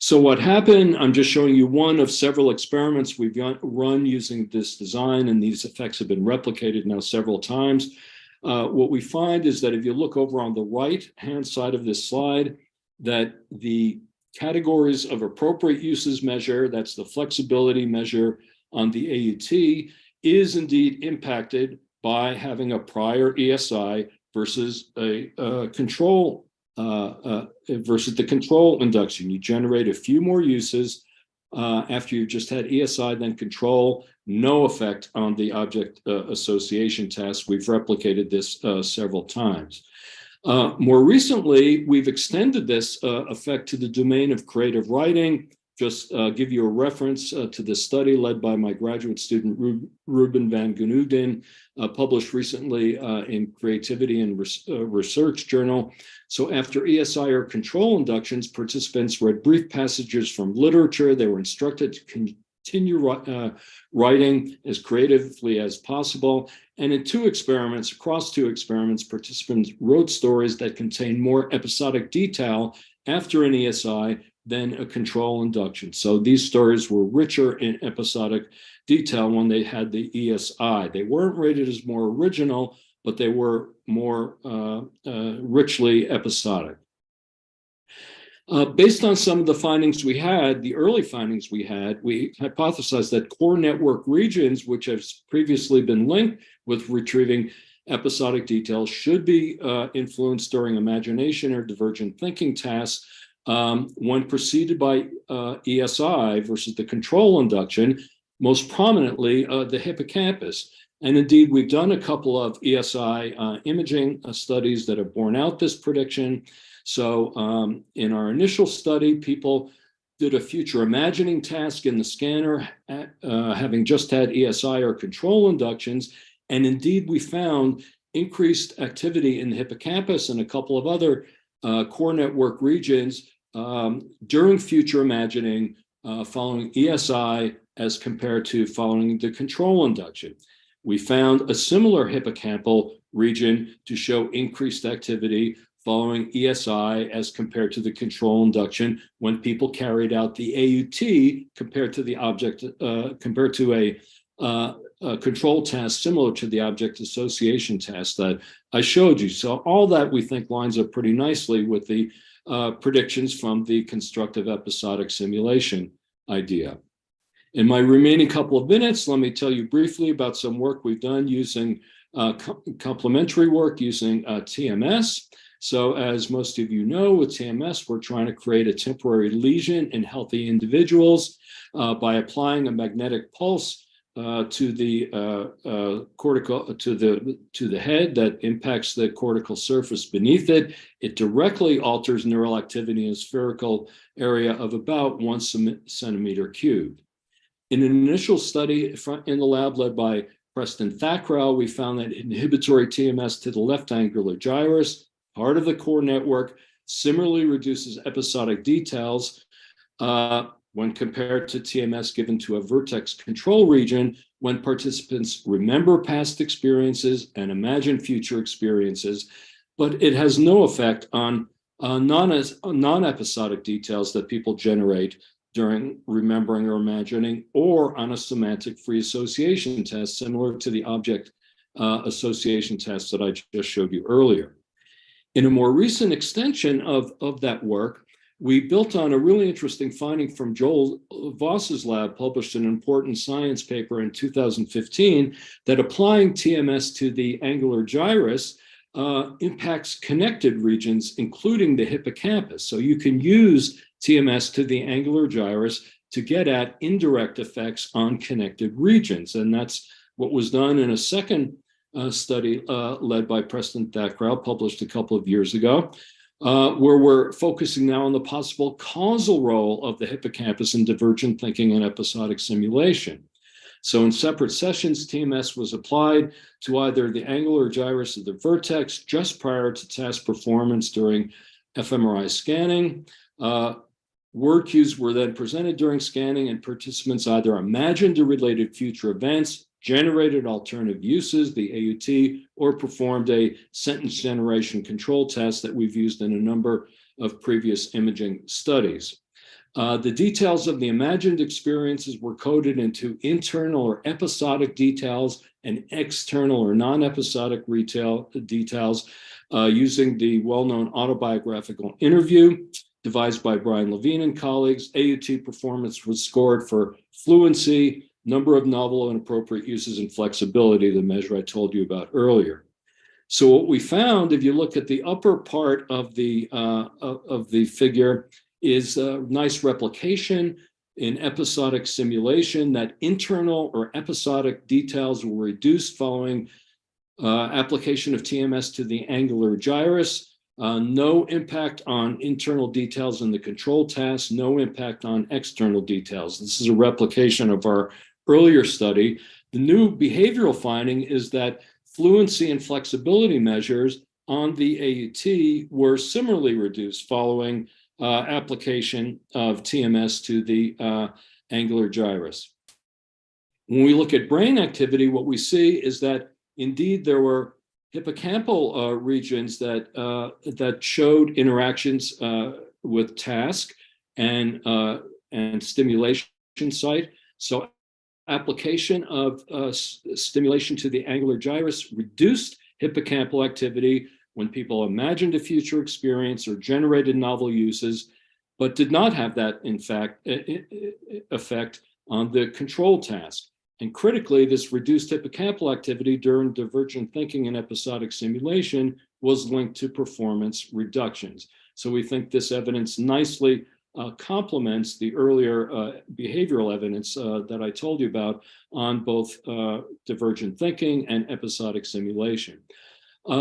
So what happened, I'm just showing you one of several experiments we've run using this design, and these effects have been replicated now several times. What we find is that if you look over on the right-hand side of this slide, that the categories of appropriate uses measure, that's the flexibility measure on the AUT, is indeed impacted by having a prior ESI versus a control versus the control induction. You generate a few more uses after you've just had ESI, then control, no effect on the object association task. We've replicated this several times. More recently, we've extended this effect to the domain of creative writing. Just give you a reference to the study led by my graduate student, Ruben van Genouden, published recently in Creativity and Research Journal. So after ESI or control inductions, participants read brief passages from literature. They were instructed to continue writing as creatively as possible. And in across two experiments, participants wrote stories that contained more episodic detail after an ESI than a control induction. So these stories were richer in episodic detail when they had the ESI. They weren't rated as more original, but they were more richly episodic. Based on some of the findings we had, the early findings we had, we hypothesized that core network regions, which have previously been linked with retrieving episodic details, should be influenced during imagination or divergent thinking tasks when preceded by ESI versus the control induction, most prominently the hippocampus. And indeed, we've done a couple of ESI imaging studies that have borne out this prediction. So in our initial study, people did a future imagining task in the scanner, having just had ESI or control inductions. And indeed, we found increased activity in the hippocampus and a couple of other core network regions during future imagining following ESI as compared to following the control induction. We found a similar hippocampal region to show increased activity following ESI as compared to the control induction when people carried out the AUT compared to the object, compared to a control task similar to the object association task that I showed you. So all that we think lines up pretty nicely with the predictions from the constructive episodic simulation idea. In my remaining couple of minutes, let me tell you briefly about some work we've done using complementary work using TMS. So as most of you know, with TMS, we're trying to create a temporary lesion in healthy individuals by applying a magnetic pulse to the cortical to the head that impacts the cortical surface beneath it. It directly alters neural activity in a spherical area of about 1 centimeter cubed. In an initial study in the lab led by Preston Thackrell, we found that inhibitory TMS to the left angular gyrus, part of the core network, similarly reduces episodic details when compared to TMS given to a vertex control region when participants remember past experiences and imagine future experiences, but it has no effect on non-episodic details that people generate during remembering or imagining, or on a semantic free association test similar to the object association test that I just showed you earlier. In a more recent extension of that work, we built on a really interesting finding from Joel Voss's lab, published in an important science paper in 2015, that applying TMS to the angular gyrus impacts connected regions, including the hippocampus. So you can use TMS to the angular gyrus to get at indirect effects on connected regions. And that's what was done in a second study led by Preston Thackrell, published a couple of years ago, where we're focusing now on the possible causal role of the hippocampus in divergent thinking and episodic simulation. So in separate sessions, TMS was applied to either the angular gyrus of the vertex just prior to task performance during fMRI scanning. Word cues were then presented during scanning, and participants either imagined the related future events, generated alternative uses, the AUT, or performed a sentence generation control test that we've used in a number of previous imaging studies. The details of the imagined experiences were coded into internal or episodic details and external or non-episodic details using the well-known autobiographical interview devised by Brian Levine and colleagues. AUT performance was scored for fluency, number of novel and appropriate uses, and flexibility, the measure I told you about earlier. So what we found, if you look at the upper part of the figure, is a nice replication in episodic simulation that internal or episodic details were reduced following application of TMS to the angular gyrus. No impact on internal details in the control task, no impact on external details. This is a replication of our earlier study. The new behavioral finding is that fluency and flexibility measures on the AUT were similarly reduced following application of TMS to the angular gyrus. When we look at brain activity, what we see is that indeed there were hippocampal regions that showed interactions with task and stimulation site. So application of stimulation to the angular gyrus reduced hippocampal activity when people imagined a future experience or generated novel uses, but did not have that, in fact, effect on the control task. And critically, this reduced hippocampal activity during divergent thinking and episodic simulation was linked to performance reductions. So we think this evidence nicely complements the earlier behavioral evidence that I told you about on both divergent thinking and episodic simulation.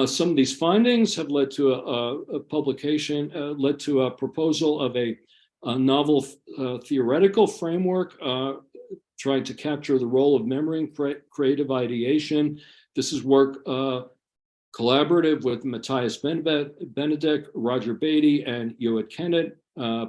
Some of these findings have led to a publication, led to a proposal of a novel theoretical framework trying to capture the role of memory in creative ideation. This is work collaborative with Matthias Benedict, Roger Beatty, and Yoet Kennett,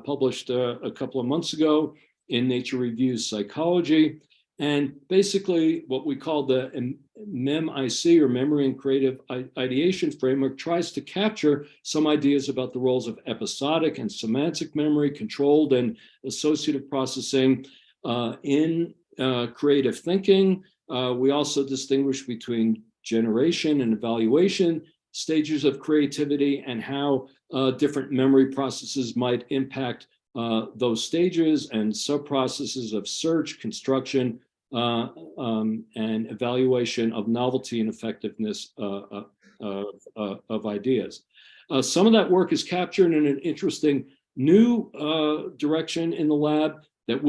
published a couple of months ago in Nature Reviews Psychology. And basically what we call the MEMIC, or Memory and Creative Ideation Framework, tries to capture some ideas about the roles of episodic and semantic memory, controlled and associative processing in creative thinking. We also distinguish between generation and evaluation stages of creativity and how different memory processes might impact those stages, and sub-processes of search, construction, and evaluation of novelty and effectiveness of ideas. Some of that work is captured in an interesting new direction in the lab that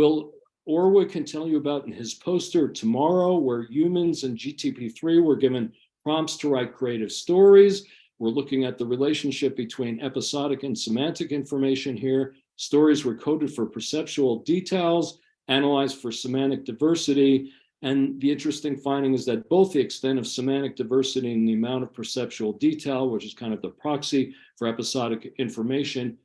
Orwood can tell you about in his poster tomorrow, where humans and GTP3 were given prompts to write creative stories. We're looking at the relationship between episodic and semantic information here. Stories were coded for perceptual details, analyzed for semantic diversity. And the interesting finding is that both the extent of semantic diversity and the amount of perceptual detail, which is kind of the proxy for episodic information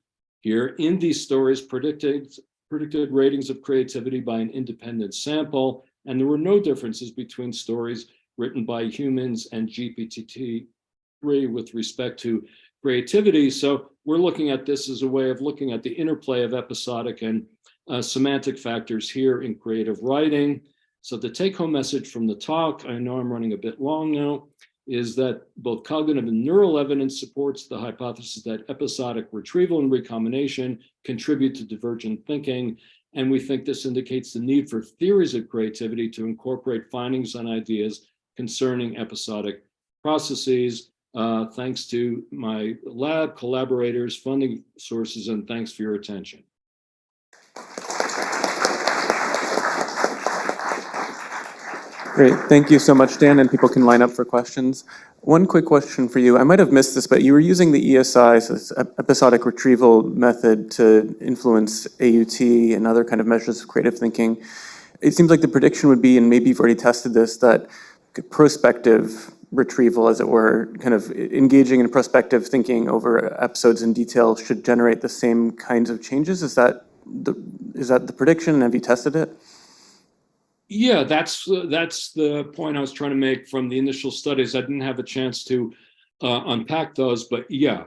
here in these stories, predicted ratings of creativity by an independent sample. And there were no differences between stories written by humans and GPT-3 with respect to creativity. So we're looking at this as a way of looking at the interplay of episodic and semantic factors here in creative writing. So the take-home message from the talk, I know I'm running a bit long now, is that both cognitive and neural evidence supports the hypothesis that episodic retrieval and recombination contribute to divergent thinking. And we think this indicates the need for theories of creativity to incorporate findings and ideas concerning episodic processes. Thanks to my lab collaborators, funding sources, and thanks for your attention. Great, thank you so much, Dan, and people can line up for questions. One quick question for you. I might have missed this, but you were using the ESI, so this episodic retrieval method, to influence AUT and other kind of measures of creative thinking. It seems like the prediction would be, and maybe you've already tested this, that prospective retrieval, as it were, kind of engaging in prospective thinking over episodes in detail should generate the same kinds of changes. Is that the prediction, and have you tested it? Yeah, that's the point I was trying to make from the initial studies. I didn't have a chance to unpack those, but yeah,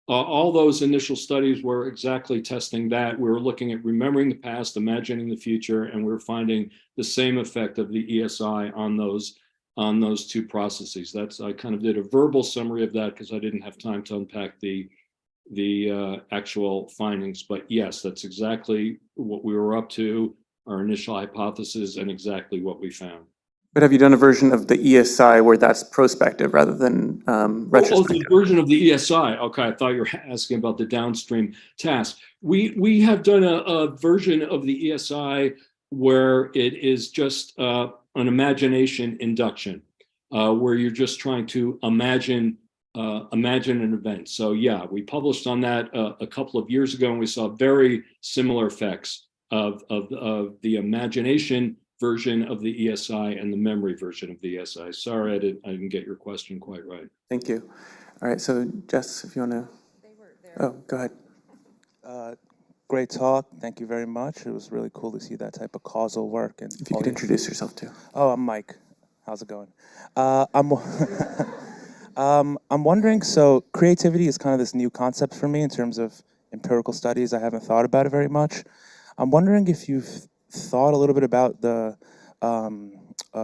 all those initial studies were exactly testing that. We were looking at remembering the past, imagining the future, and we were finding the same effect of the ESI on those two processes. I kind of did a verbal summary of that because I didn't have time to unpack the actual findings. But yes, that's exactly what we were up to, our initial hypothesis, and exactly what we found. But have you done a version of the ESI where that's prospective rather than retrospective? Oh, the version of the ESI. Okay, I thought you were asking about the downstream task. We have done a version of the ESI where it is just an imagination induction, where you're just trying to imagine imagine an event. So yeah, we published on that a couple of years ago, and we saw very similar effects of the imagination version of the ESI and the memory version of the ESI. Sorry, I didn't get your question quite right. Thank you. All right, so Jess, if you want to. Oh, go ahead. Great talk. Thank you very much. It was really cool to see that type of causal work. And If you could introduce yourself too. Oh, I'm Mike. How's it going? I'm I'm wondering, so creativity is kind of this new concept for me in terms of empirical studies. I haven't thought about it very much. I'm wondering if you've thought a little bit about the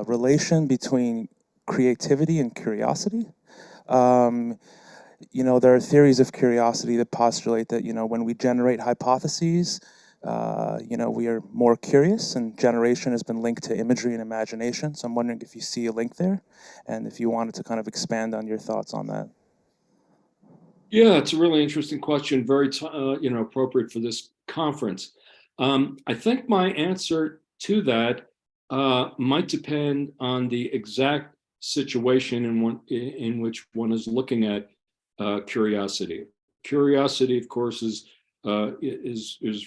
relation between creativity and curiosity. You know, there are theories of curiosity that postulate that, you know, when we generate hypotheses, you know, we are more curious, and generation has been linked to imagery and imagination. So I'm wondering if you see a link there, and if you wanted to kind of expand on your thoughts on that. Yeah, it's a really interesting question, very you know, appropriate for this conference. I think my answer to that might depend on the exact situation in which one is looking at curiosity. Curiosity, of course, is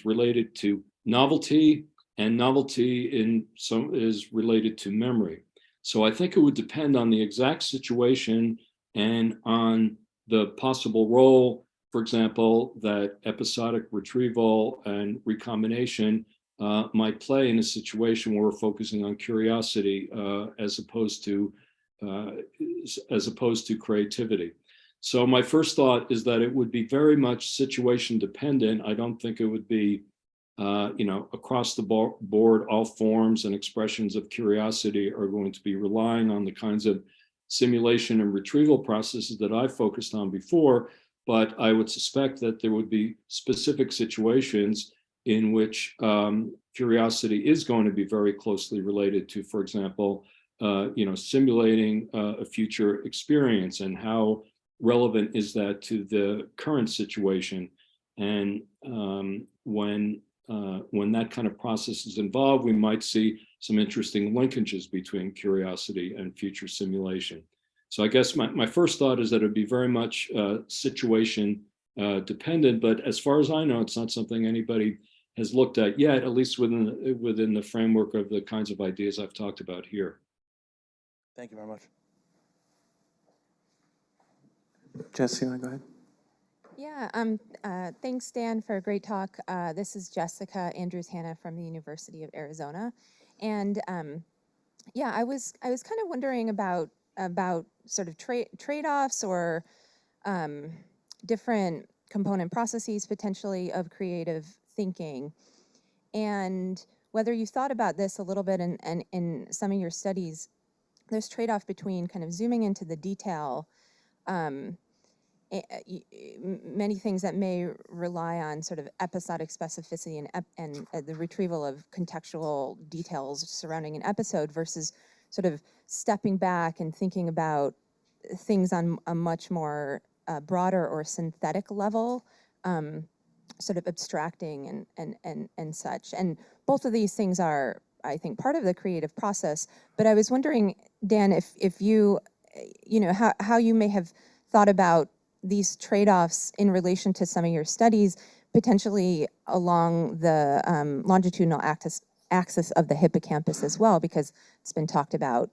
related to novelty, and novelty is related to memory. So I think it would depend on the exact situation and on the possible role, for example, that episodic retrieval and recombination might play in a situation where we're focusing on curiosity as opposed to creativity. So my first thought is that it would be very much situation dependent. I don't think it would be, you know, across the board, all forms and expressions of curiosity are going to be relying on the kinds of simulation and retrieval processes that I focused on before. But I would suspect that there would be specific situations in which curiosity is going to be very closely related to, for example, you know, simulating a future experience, and how relevant is that to the current situation. And when that kind of process is involved, we might see some interesting linkages between curiosity and future simulation. So I guess my first thought is that it would be very much situation dependent, but as far as I know, it's not something anybody has looked at yet, at least within the framework of the kinds of ideas I've talked about here. Thank you very much. Jess, you want to go ahead? Yeah, thanks, Dan, for a great talk. This is Jessica Andrews-Hanna from the University of Arizona. And yeah, I was kind of wondering about sort of trade-offs or different component processes potentially of creative thinking, and whether you thought about this a little bit in some of your studies. There's trade-off between kind of zooming into the detail, many things that may rely on sort of episodic specificity and the retrieval of contextual details surrounding an episode, versus sort of stepping back and thinking about things on a much more broader or synthetic level, sort of abstracting and such. And both of these things are, I think, part of the creative process. But I was wondering, Dan, if you know, how you may have thought about these trade-offs in relation to some of your studies, potentially along the longitudinal axis of the hippocampus as well, because it's been talked about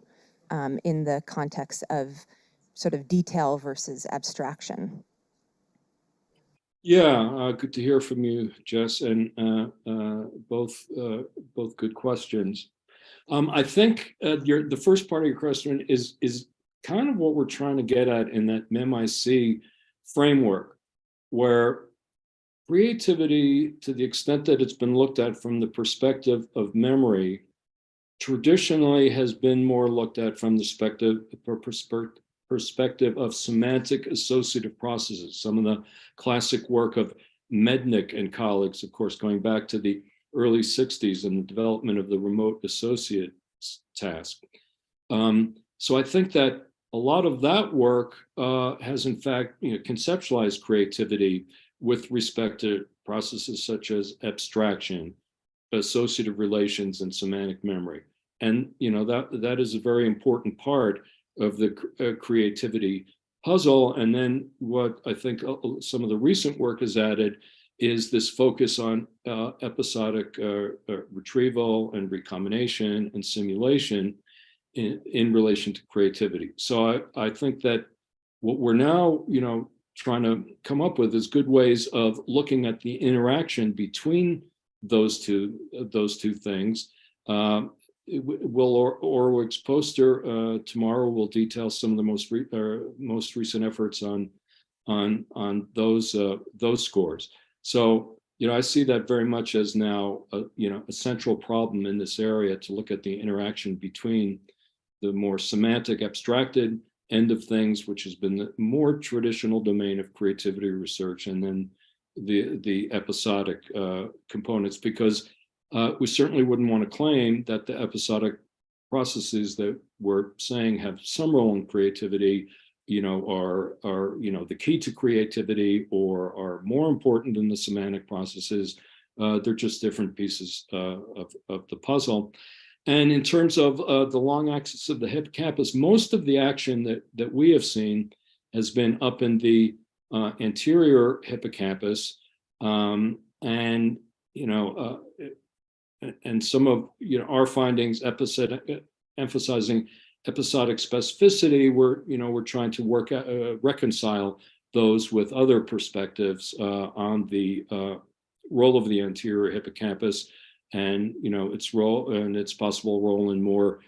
in the context of sort of detail versus abstraction. Yeah, good to hear from you, Jess, and both good questions. I think the first part of your question is kind of what we're trying to get at in that MEMIC framework, where creativity, to the extent that it's been looked at from the perspective of memory, traditionally has been more looked at from the perspective of semantic associative processes. Some of the classic work of Mednick and colleagues, of course, going back to the early 60s and the development of the remote associate task. So I think that a lot of that work has in fact, you know, conceptualized creativity with respect to processes such as abstraction, associative relations, and semantic memory. And you know, that is a very important part of the creativity puzzle. And then what I think some of the recent work has added is this focus on episodic retrieval and recombination and simulation in relation to creativity. So I think that what we're now, trying to come up with is good ways of looking at the interaction between those two things. Orwick's poster tomorrow will detail some of the most recent efforts on those scores. So I see that very much as now a central problem in this area, to look at the interaction between the more semantic, abstracted end of things, which has been the more traditional domain of creativity research, and then the episodic components, because we certainly wouldn't want to claim that the episodic processes that we're saying have some role in creativity, are the key to creativity, or are more important than the semantic processes. They're just different pieces of the puzzle. And in terms of the long axis of the hippocampus, most of the action that we have seen has been up in the anterior hippocampus, and some of our findings emphasizing episodic specificity. We're trying to reconcile those with other perspectives on the role of the anterior hippocampus, and its role and its possible role in more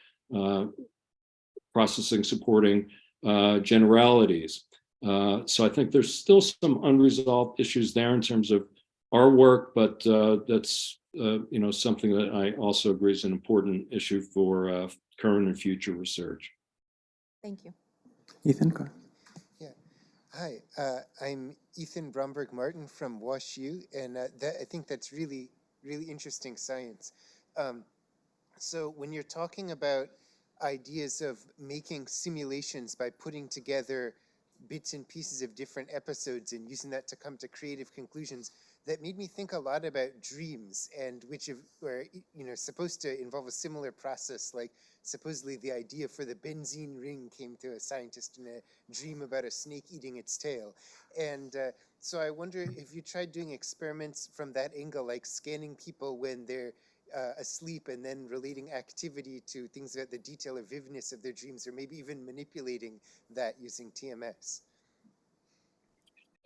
processing supporting generalities. So I think there's still some unresolved issues there in terms of our work, but that's something that I also agree is an important issue for current and future research. Thank you. Ethan, go ahead. Yeah. Hi, I'm Ethan Bromberg Martin from WashU, and I think that's really interesting science. So when you're talking about ideas of making simulations by putting together bits and pieces of different episodes and using that to come to creative conclusions, that made me think a lot about dreams, and which are supposed to involve a similar process. Like supposedly the idea for the benzene ring came to a scientist in a dream about a snake eating its tail. And so I wonder if you tried doing experiments from that angle, like scanning people when they're asleep and then relating activity to things about the detail or vividness of their dreams, or maybe even manipulating that using TMS.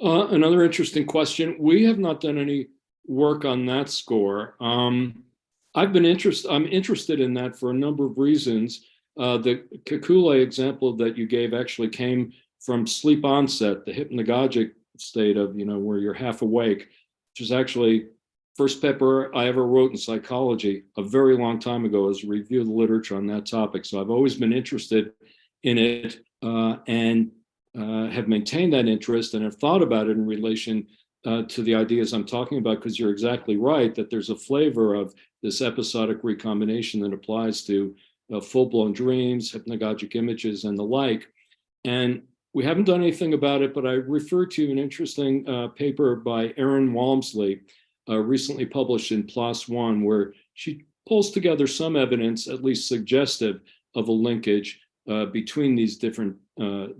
Another interesting question. We have not done any work on that score. I'm interested in that for a number of reasons. The Kekule example that you gave actually came from sleep onset, the hypnagogic state of, where you're half awake, which is actually first paper I ever wrote in psychology a very long time ago, is a review of the literature on that topic. So I've always been interested in it, and have maintained that interest, and have thought about it in relation to the ideas I'm talking about, because you're exactly right that there's a flavor of this episodic recombination that applies to full-blown dreams, hypnagogic images, and the like. And we haven't done anything about it, but I refer to an interesting paper by Erin Walmsley, recently published in PLOS One, where she pulls together some evidence, at least suggestive, of a linkage between these different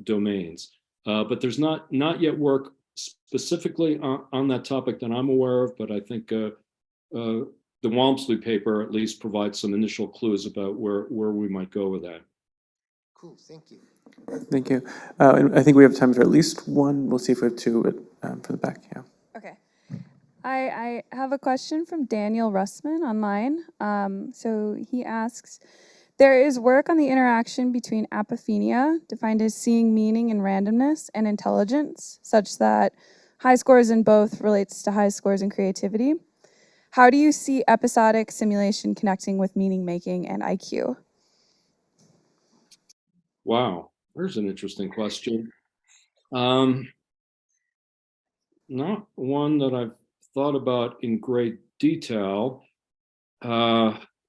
domains. But there's not yet work specifically on that topic that I'm aware of, but I think the Walmsley paper at least provides some initial clues about where we might go with that. Cool, thank you. Thank you. And I think we have time for at least one. We'll see if we have two for the back. Yeah. Okay. I have a question from Daniel Russman online. So he asks, there is work on the interaction between apophenia, defined as seeing meaning in randomness, and intelligence, such that high scores in both relates to high scores in creativity. How do you see episodic simulation connecting with meaning making and IQ? Wow, there's an interesting question. Not one that I've thought about in great detail,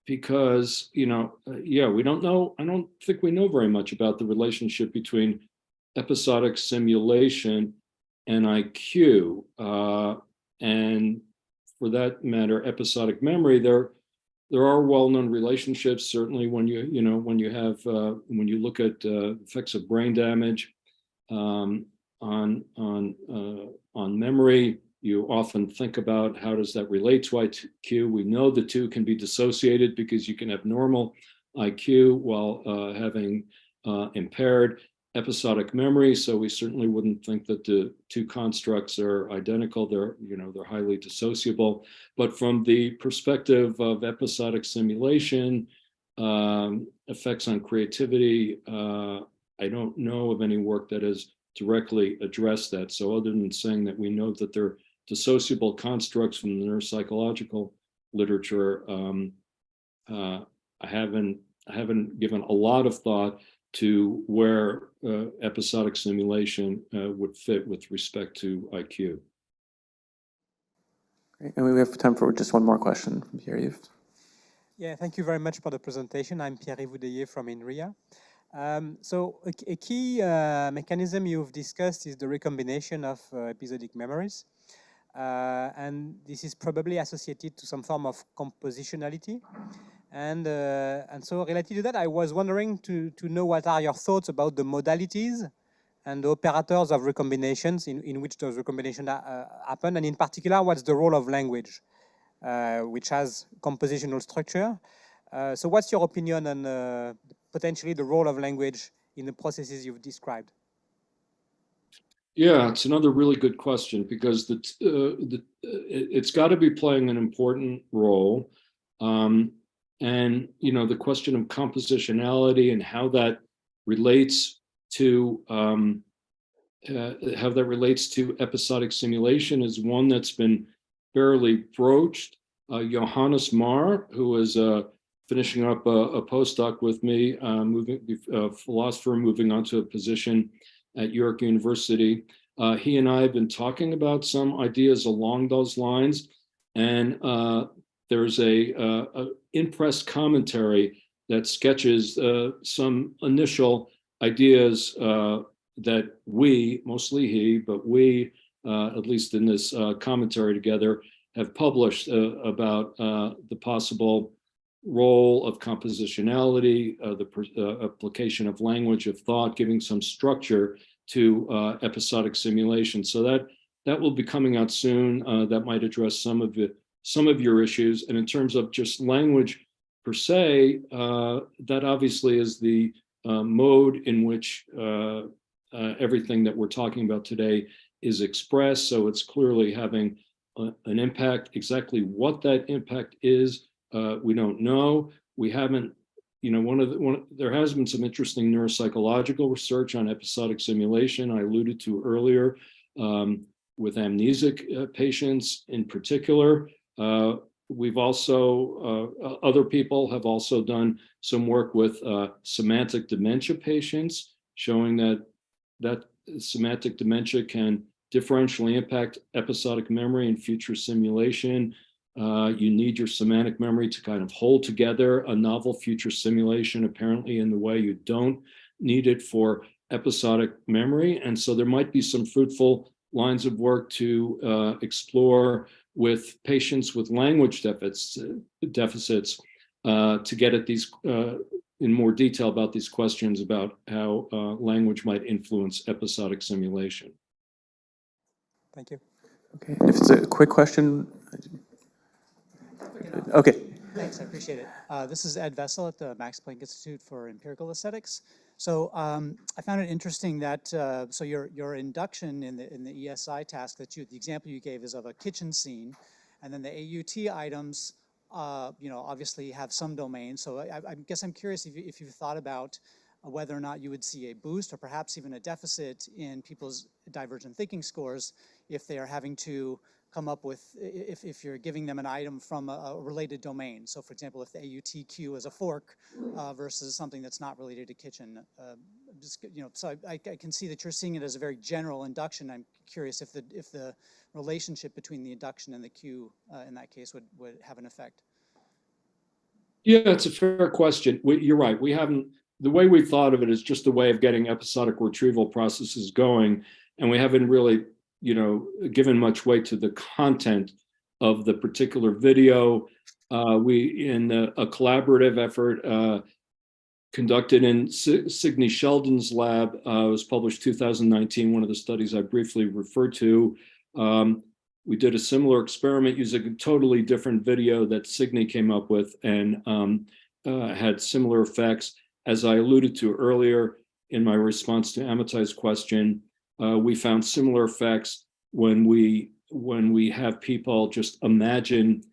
because, we don't know, I don't think we know very much about the relationship between episodic simulation and IQ. And for that matter, episodic memory, there are well-known relationships, certainly when you look at effects of brain damage On memory, you often think about how does that relate to IQ. We know the two can be dissociated because you can have normal IQ while having impaired episodic memory. So we certainly wouldn't think that the two constructs are identical. They're highly dissociable. But from the perspective of episodic simulation, effects on creativity, I don't know of any work that has directly addressed that. So other than saying that we know that they're dissociable constructs from the neuropsychological literature, I haven't given a lot of thought to where episodic simulation would fit with respect to IQ. Great. And we have time for just one more question from Pierre-Yves. Yeah, thank you very much for the presentation. I'm Pierre-Yves Voudeyer from INRIA. So a key mechanism you've discussed is the recombination of episodic memories. And this is probably associated to some form of compositionality. And so related to that, I was wondering to know what are your thoughts about the modalities and the operators of recombinations in which those recombinations happen, and in particular, what's the role of language, which has compositional structure. So what's your opinion on potentially the role of language in the processes you've described? Yeah, it's another really good question because it's got to be playing an important role. And the question of compositionality and how that relates to episodic simulation is one that's been fairly broached. Johannes Marr, who is finishing up a postdoc with me, a philosopher moving on to a position at York University. He and I have been talking about some ideas along those lines, and there's a in-press commentary that sketches some initial ideas that we, mostly he, but we, at least in this commentary together, have published about the possible role of compositionality, the application of language, of thought, giving some structure to episodic simulation. So that will be coming out soon. That might address some of your issues. And in terms of just language per se, that obviously is the mode in which everything that we're talking about today is expressed. So it's clearly having an impact. Exactly what that impact is, we don't know. We haven't, there has been some interesting neuropsychological research on episodic simulation I alluded to earlier, with amnesic patients in particular. We've also, other people have also done some work with semantic dementia patients, showing that semantic dementia can differentially impact episodic memory and future simulation. You need your semantic memory to kind of hold together a novel future simulation, apparently in the way you don't need it for episodic memory. And so there might be some fruitful lines of work to explore with patients with language deficits to get at these in more detail about these questions about how language might influence episodic simulation. Thank you. Okay, and if it's a quick question. Okay. Thanks, I appreciate it. This is Ed Vessel at the Max Planck Institute for Empirical Aesthetics. So I found it interesting that so your induction in the ESI task the example you gave is of a kitchen scene, and then the AUT items obviously have some domain. So I guess I'm curious if you've thought about whether or not you would see a boost or perhaps even a deficit in people's divergent thinking scores if they are having to come up with, if you're giving them an item from a related domain. So for example, if the AUTQ is a fork versus something that's not related to kitchen. So I can see that you're seeing it as a very general induction. I'm curious if the relationship between the induction and the cue in that case would have an effect. Yeah, it's a fair question. You're right. We haven't, the way we thought of it is just a way of getting episodic retrieval processes going. And we haven't really, given much weight to the content of the particular video. We, in a collaborative effort, conducted in Signe Sheldon's lab. It was published 2019, one of the studies I briefly referred to. We did a similar experiment using a totally different video that Signe came up with and had similar effects. As I alluded to earlier in my response to Amitai's question, we found similar effects when we have people just imagine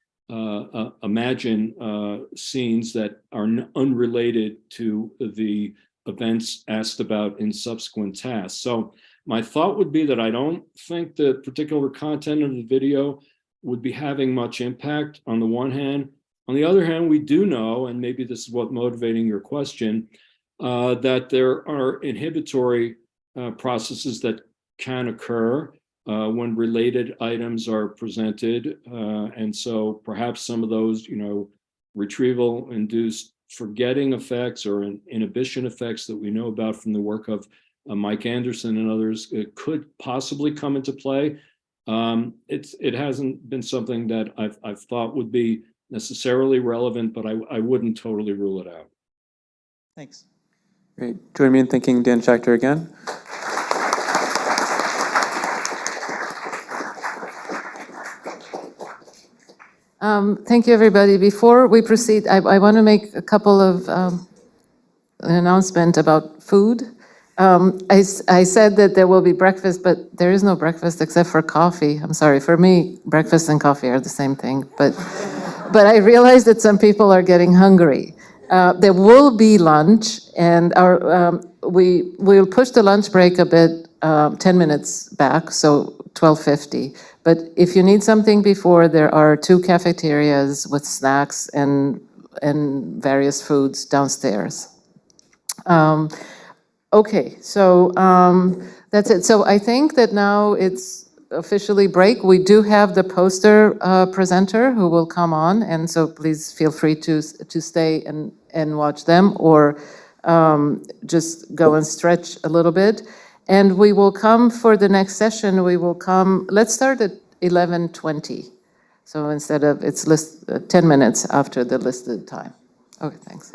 scenes that are unrelated to the events asked about in subsequent tasks. So my thought would be that I don't think the particular content of the video would be having much impact on the one hand. On the other hand, we do know, and maybe this is what motivating your question, that there are inhibitory processes that can occur when related items are presented. And so perhaps some of those, retrieval-induced forgetting effects or inhibition effects that we know about from the work of Mike Anderson and others could possibly come into play. It hasn't been something that I've thought would be necessarily relevant, but I wouldn't totally rule it out. Thanks. Great. Join me in thanking Dan Schechter again. Thank you, everybody. Before we proceed, I want to make a couple of an announcement about food. I said that there will be breakfast, but there is no breakfast except for coffee. I'm sorry. For me, breakfast and coffee are the same thing. But I realize that some people are getting hungry. There will be lunch, and we'll push the lunch break a bit, 10 minutes back, so 12:50. But if you need something before, there are 2 cafeterias with snacks and various foods downstairs. Okay, so that's it. So I think that now it's officially break. We do have the poster presenter who will come on, and so please feel free to stay and watch them, or just go and stretch a little bit. And we will come for the next session. Let's start at 11:20. So instead of, it's 10 minutes after the listed time. Okay, thanks.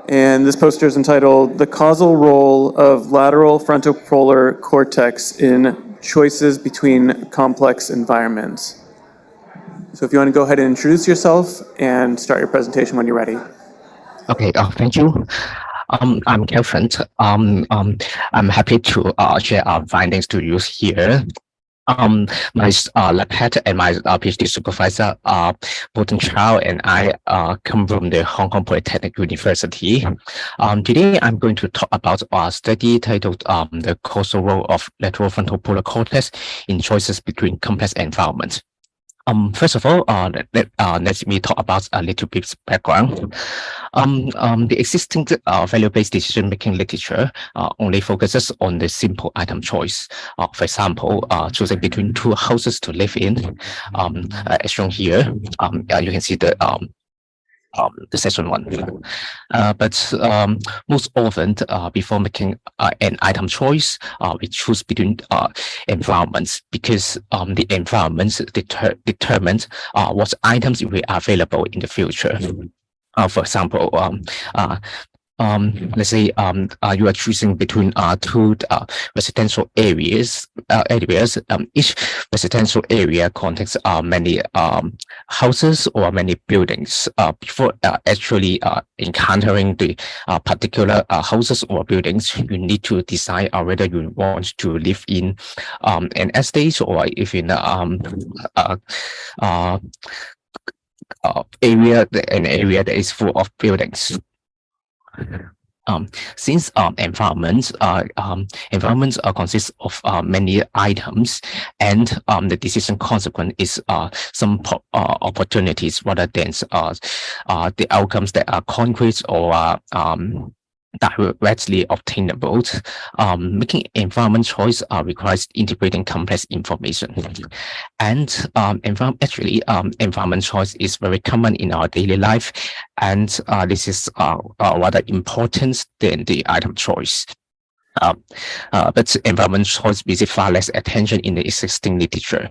And this poster is entitled "The Causal Role of Lateral Frontopolar Cortex in Choices Between Complex Environments." So if you want to go ahead and introduce yourself and start your presentation when you're ready. Okay, thank you. I'm Kelvin. I'm happy to share our findings to you here. My lab head and my PhD supervisor, Bolton Chow, and I come from the Hong Kong Polytechnic University. Today, I'm going to talk about our study titled "The Causal Role of Lateral Frontopolar Cortex in Choices Between Complex Environments." First of all, let me talk about a little bit background. The existing value-based decision-making literature only focuses on the simple item choice. For example, choosing between 2 houses to live in, as shown here. You can see the section 1. But most often, before making an item choice, we choose between environments, because the environments determine what items will be available in the future. For example, let's say you are choosing between two residential areas. Each residential area contains many houses or many buildings. Before actually encountering the particular houses or buildings, you need to decide whether you want to live in an estate or if in an area that is full of buildings. Since environments consist of many items, and the decision consequence is some opportunities rather than the outcomes that are concrete or directly obtainable. Making environment choice requires integrating complex information, and environment choice is very common in our daily life, and this is rather important than the item choice. But environment choice receives far less attention in the existing literature.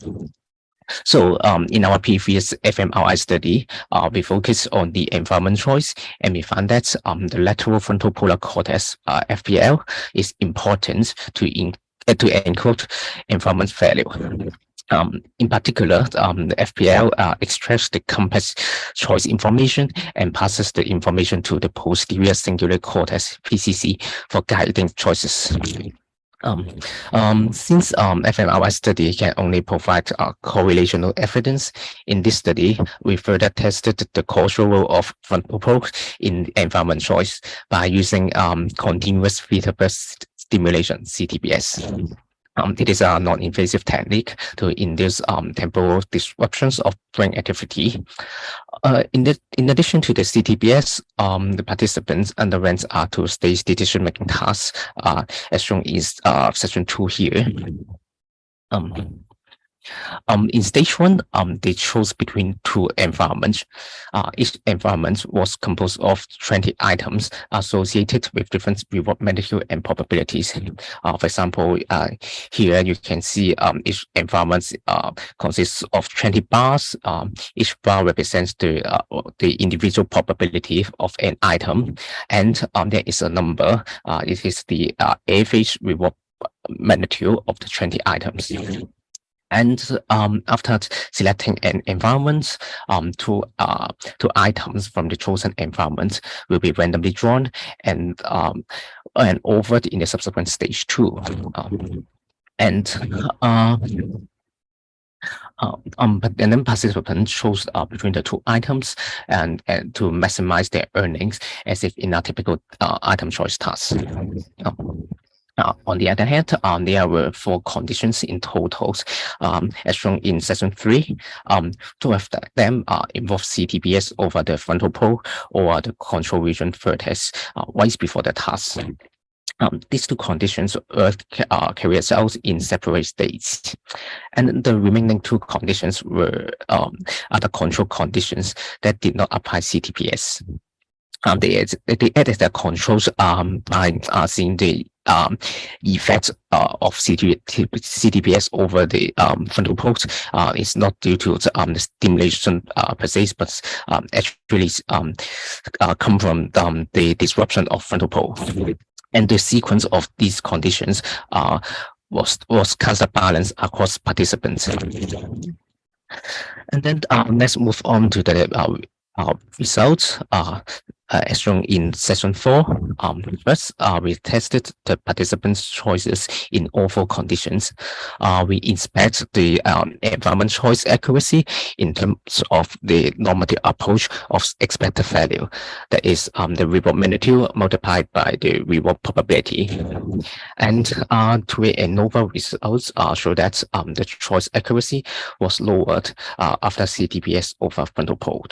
So in our previous fMRI study, we focused on the environment choice, and we found that the lateral frontal polar cortex, FPL, is important to encode environment value. In particular, the FPL extracts the complex choice information and passes the information to the posterior cingulate cortex, PCC, for guiding choices. Since fMRI study can only provide correlational evidence, in this study, we further tested the causal role of frontal probe in environment choice by using continuous fetal burst stimulation, CTBS. It is a non-invasive technique to induce temporal disruptions of brain activity. In addition to the CTBS, the participants underwent two-stage decision-making tasks, as shown in section 2 here. In stage 1, they chose between two environments. Each environment was composed of 20 items associated with different reward magnitude and probabilities. For example, here you can see each environment consists of 20 bars. Each bar represents the individual probability of an item, and there is a number. It is the average reward magnitude of the 20 items. And after selecting an environment, two items from the chosen environment will be randomly drawn and offered in the subsequent stage 2. But then participants chose between the two items and to maximize their earnings, as if in a typical item choice task. On the other hand, there were 4 conditions in total, as shown in section 3. 2 of them involve CTBS over the frontal pole or the control region vertex right before the task. These 2 conditions were carried out in separate states, and the remaining 2 conditions were other control conditions that did not apply CTBS. They added the controls by seeing the effect of CTBS over the frontal pole. It's not due to the stimulation per se, but actually come from the disruption of frontal pole. And the sequence of these conditions was counterbalanced across participants. And then let's move on to the results. As shown in section 4, first we tested the participants' choices in all 4 conditions. We inspect the environment choice accuracy in terms of the normative approach of expected value. That is the reward magnitude multiplied by the reward probability. And two ANOVA results show that the choice accuracy was lowered after CTBS over frontal pole.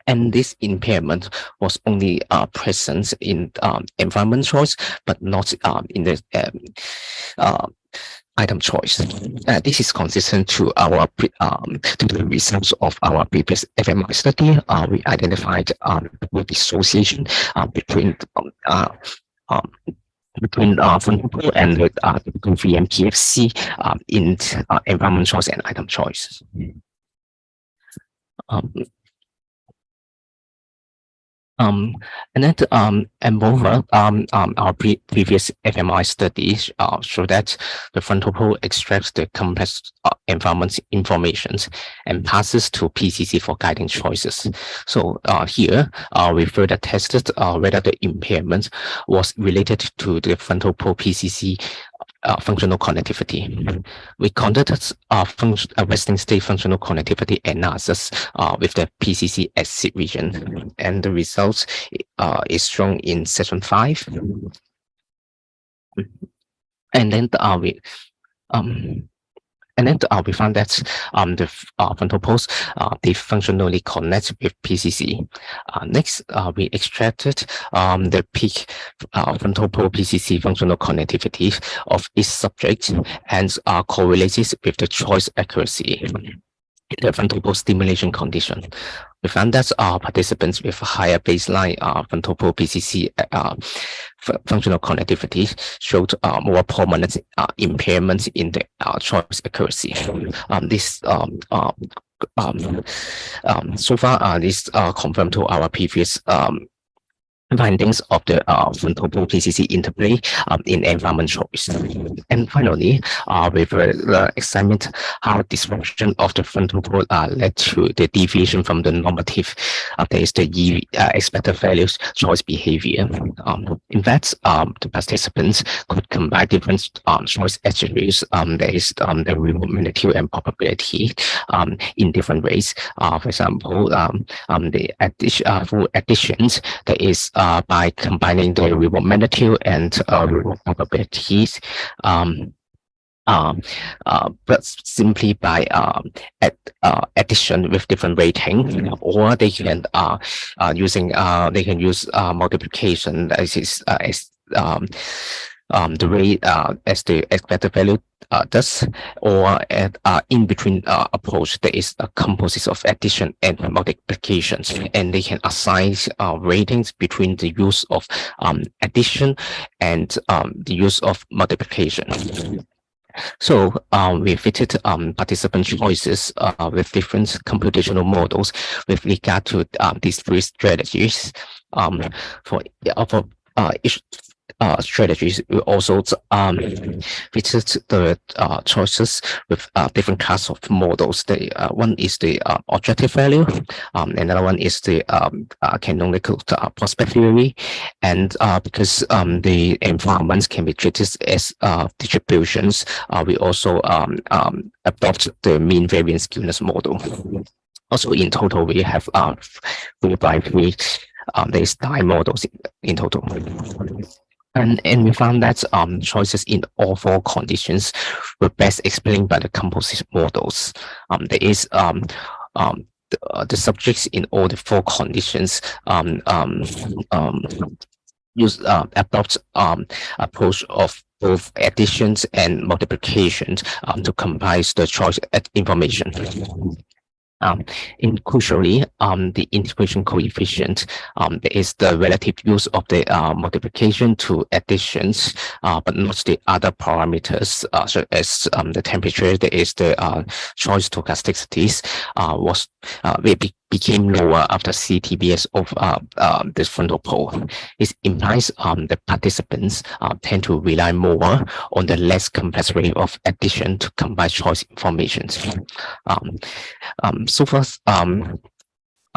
And this impairment was only present in environment choice, but not in the item choice. This is consistent to our to the results of our previous fMRI study. We identified the association between frontal pole and between VMPFC in environment choice and item choice. And moreover, our previous FMI studies show that the frontal pole extracts the complex environment information and passes to PCC for guiding choices. So here, we further tested whether the impairment was related to the frontal pole PCC functional connectivity. We conducted a resting state functional connectivity analysis with the PCC exit region, and the results is shown in section 5. And then we found that the frontal poles they functionally connect with PCC. Next, we extracted the peak frontal pole PCC functional connectivity of each subject and correlated with the choice accuracy in the frontal pole stimulation condition. We found that participants with higher baseline frontal pole PCC functional connectivity showed more prominent impairments in the choice accuracy. So far, this confirmed to our previous findings of the frontal pole PCC interplay in environment choice. And finally, we will examine how disruption of the frontal pole led to the deviation from the normative, that is the expected values choice behavior. In fact, the participants could combine different choice attributes, that is the reward magnitude and probability, in different ways. For example, the additions, that is by combining the reward magnitude and reward probabilities, but simply by addition with different rating, or they can use multiplication, as is the way as the expected value does, or in between approach, there is a composite of addition and multiplications, and they can assign ratings between the use of addition and the use of multiplication. So we fitted participant choices with different computational models with regard to these three strategies. For each strategies, we also fitted the choices with different class of models. The one is the objective value, another one is the canonical prospect theory, and because the environments can be treated as distributions, we also adopt the mean variance skewness model. Also, in total, we have 3 by 3 these 9 models in total. And we found that choices in all 4 conditions were best explained by the composite models. There is the subjects in all the 4 conditions adopt approach of both additions and multiplications to combine the choice information. Crucially, the integration coefficient is the relative use of the multiplication to additions, but not the other parameters, such as the temperature, that is the choice stochastics, became lower after CTBS of this frontal pole. This implies the participants tend to rely more on the less complex way of addition to combine choice information. So far,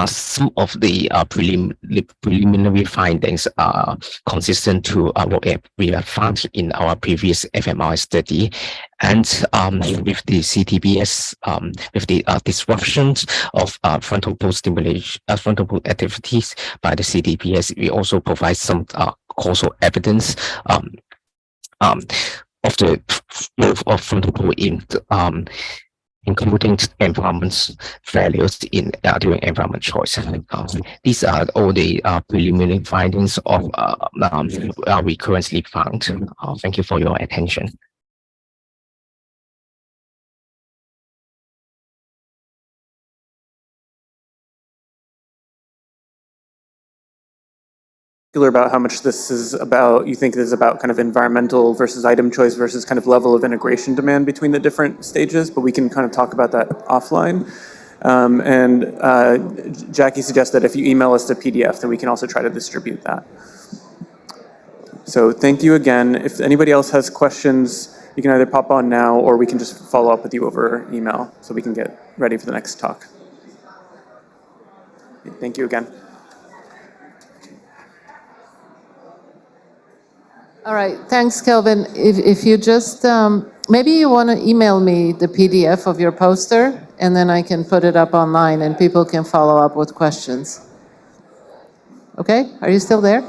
some of the preliminary findings are consistent to what we have found in our previous FMI study, and with the CTBS, with the disruptions of frontal pole stimulation, frontal pole activities by the CTBS, we also provide some causal evidence of the move of frontal pole in including environment values in during environment choice. These are all the preliminary findings of we currently found. Thank you for your attention. About how much this is about, you think this is about kind of environmental versus item choice versus kind of level of integration demand between the different stages, but we can kind of talk about that offline. Jackie suggested if you email us the PDF, then we can also try to distribute that. So thank you again. If anybody else has questions, you can either pop on now or we can just follow up with you over email so we can get ready for the next talk. Thank you again. All right, thanks, Kelvin. If you just, maybe you want to email me the PDF of your poster, and then I can put it up online and people can follow up with questions. Okay, are you still there?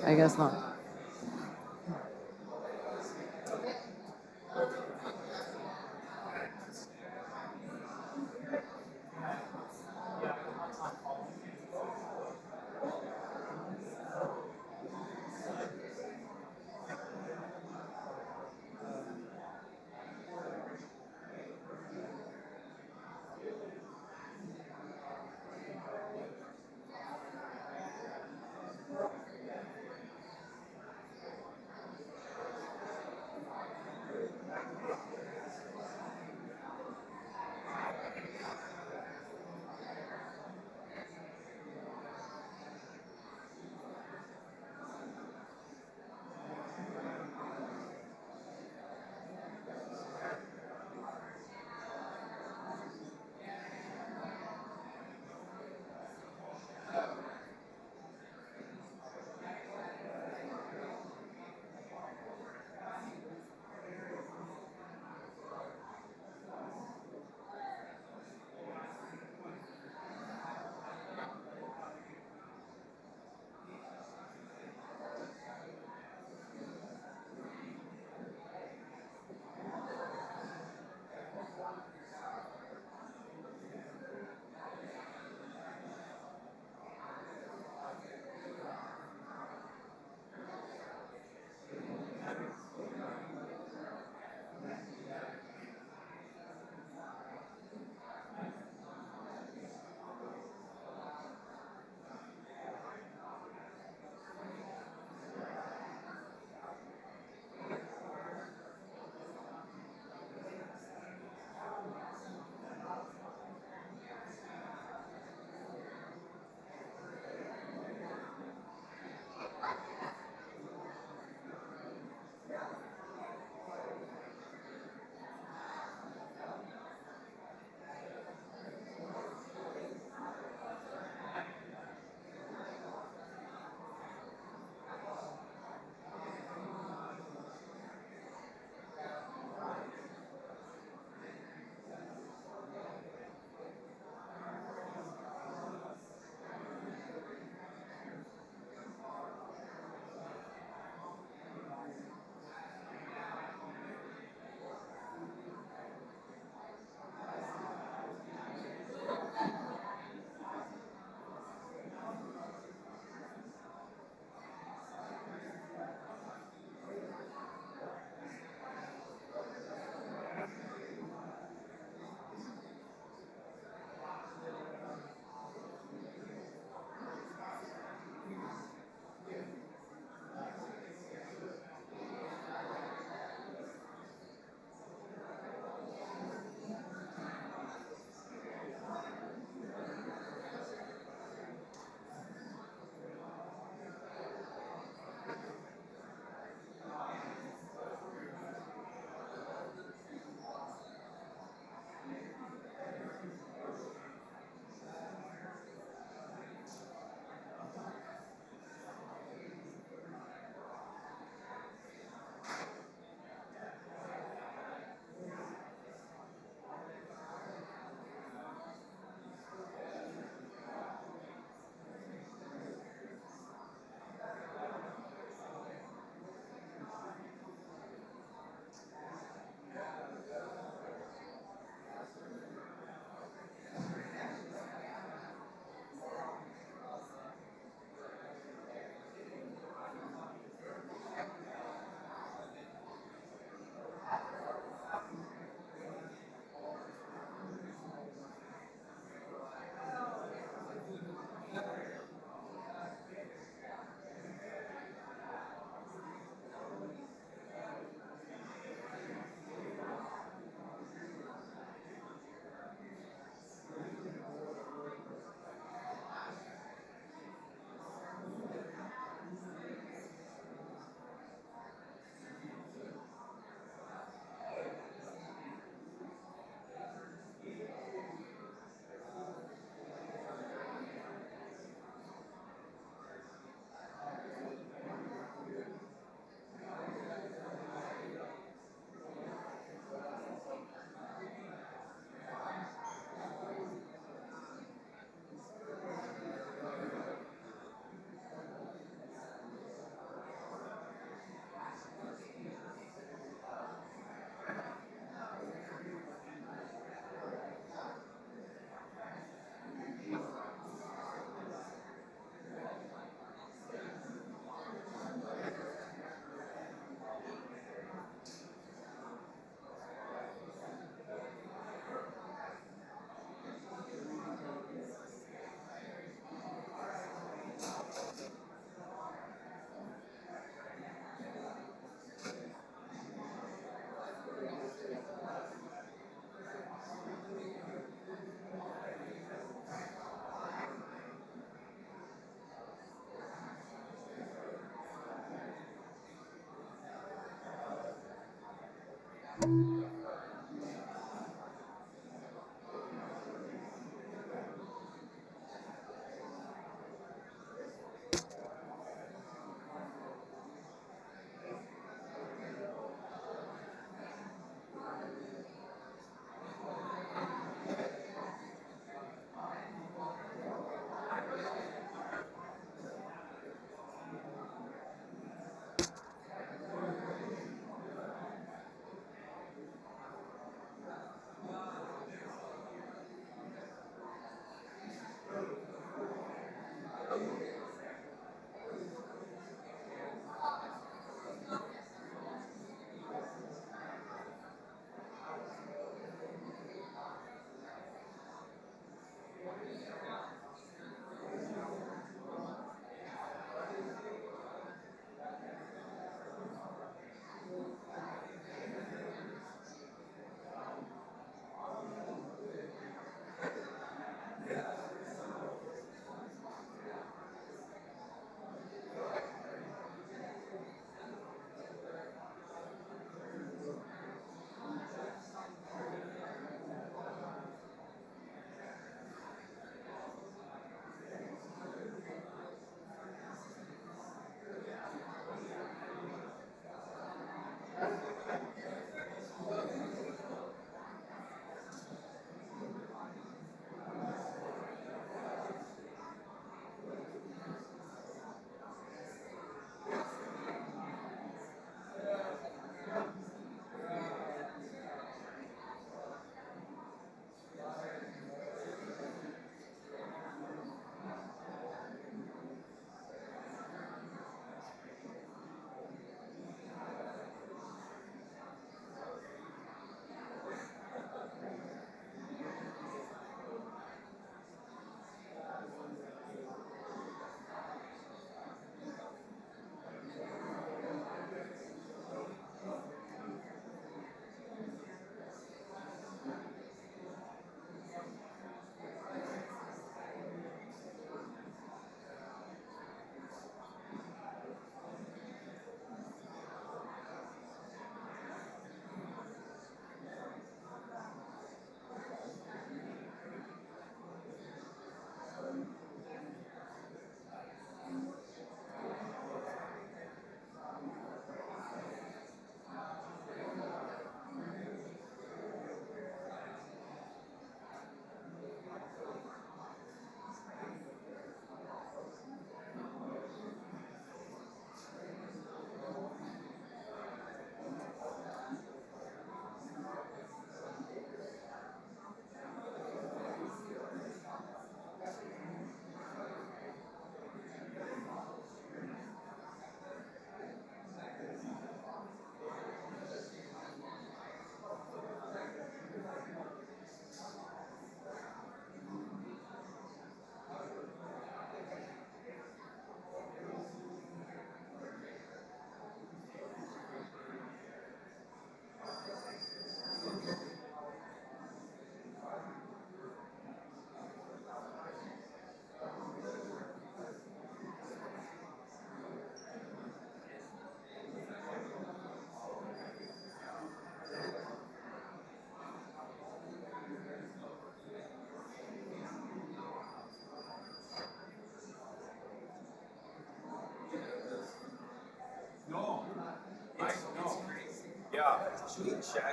I guess not.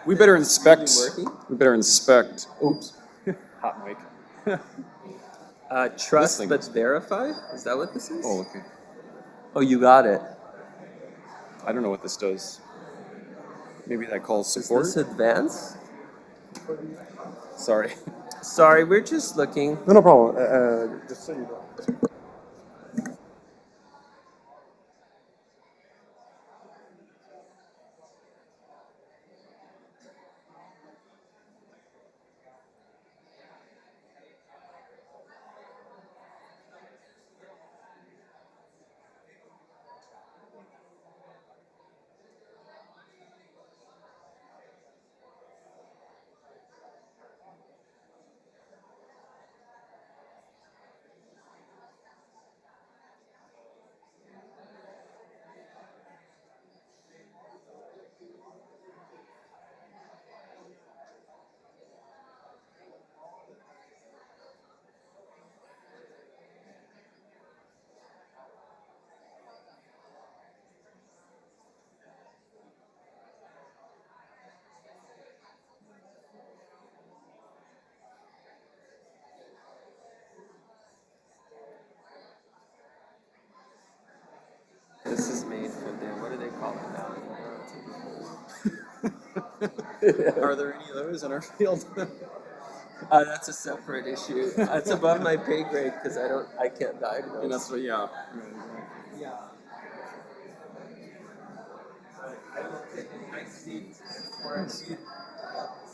We better inspect. We better inspect. Oops. Hot mic. Trust but verify? Is that what this is? Oh, okay. Oh, you got it. I don't know what this does. Maybe that calls support? Is this advanced? Sorry. Sorry, we're just looking. No problem. Just so you know. Are there any of those in our field? That's a separate issue. It's above my pay grade because I can't diagnose. And that's what, yeah. Yeah.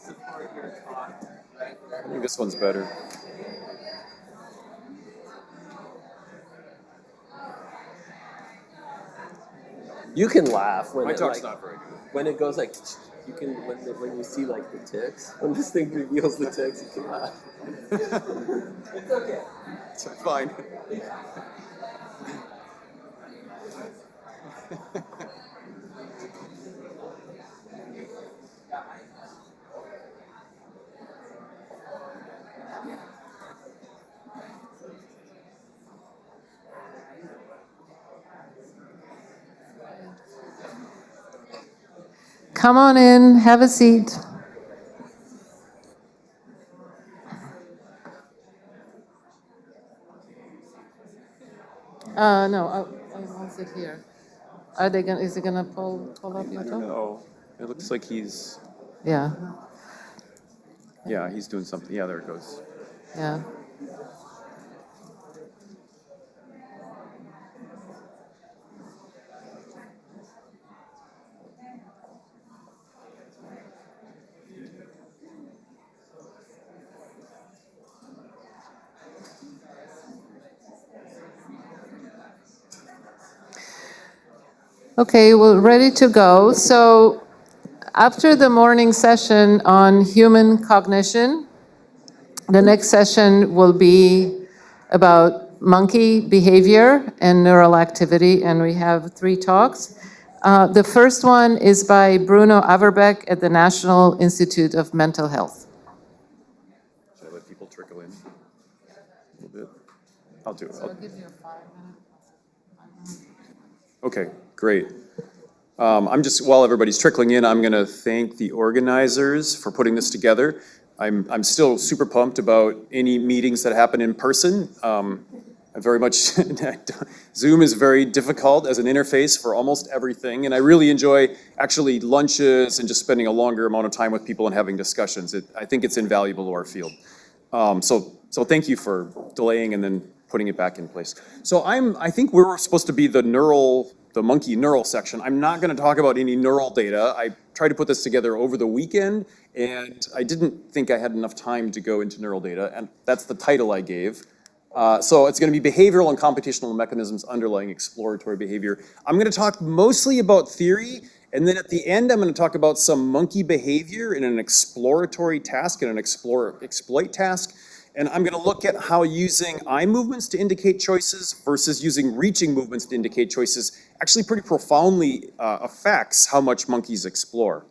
Support your talk. I think this one's better. You can laugh when My it talk's like, not very good. when it goes like you can when you see like the ticks. When this thing reveals the ticks, you can laugh. It's okay. It's fine. Come on in, have a seat. No, I won't sit here. Is it gonna pull up your I don't talk? know. It looks like he's, Yeah, yeah, he's doing something. Yeah, there it goes. yeah. Okay, we're ready to go. So after the morning session on human cognition, the next session will be about monkey behavior and neural activity, and we have 3 talks. The first one is by Bruno Averbeck at the National Institute of Mental Health. Should I let people trickle in a little bit? I'll do it. I'll give you 5 minutes. Okay, great. While everybody's trickling in, I'm gonna thank the organizers for putting this together. I'm still super pumped about any meetings that happen in person. I very much, Zoom is very difficult as an interface for almost everything, and I really enjoy actually lunches and just spending a longer amount of time with people and having discussions. I think it's invaluable to our field. So thank you for delaying and then putting it back in place. So I think we're supposed to be the monkey neural section. I'm not gonna talk about any neural data. I tried to put this together over the weekend, and I didn't think I had enough time to go into neural data, and that's the title I gave. So it's gonna be behavioral and computational mechanisms underlying exploratory behavior. I'm gonna talk mostly about theory, and then at the end, I'm gonna talk about some monkey behavior in an exploratory task, in an exploit task. And I'm gonna look at how using eye movements to indicate choices versus using reaching movements to indicate choices actually pretty profoundly affects how much monkeys explore.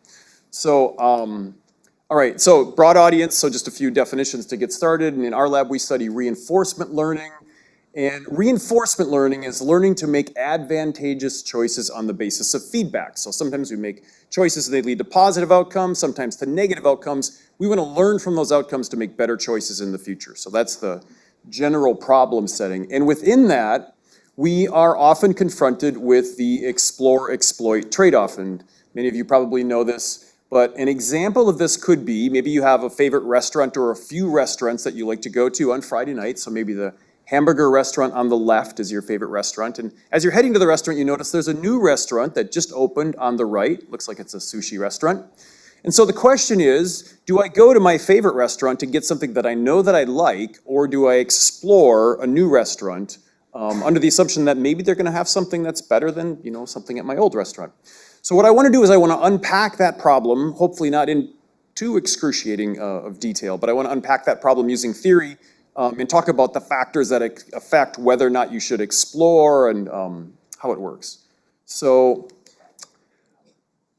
So, all right, so broad audience, so just a few definitions to get started. And in our lab, we study reinforcement learning. And reinforcement learning is learning to make advantageous choices on the basis of feedback. So sometimes we make choices and they lead to positive outcomes, sometimes to negative outcomes. We want to learn from those outcomes to make better choices in the future. So that's the general problem setting. And within that, we are often confronted with the explore-exploit trade-off. And many of you probably know this, but an example of this could be, maybe you have a favorite restaurant or a few restaurants that you like to go to on Friday night. So maybe the hamburger restaurant on the left is your favorite restaurant. And as you're heading to the restaurant, you notice there's a new restaurant that just opened on the right. Looks like it's a sushi restaurant. And so the question is, do I go to my favorite restaurant and get something that I know that I like, or do I explore a new restaurant under the assumption that maybe they're gonna have something that's better than, something at my old restaurant? So what I wanna do is I wanna unpack that problem, hopefully not in too excruciating of detail, but I wanna unpack that problem using theory and talk about the factors that affect whether or not you should explore and how it works. So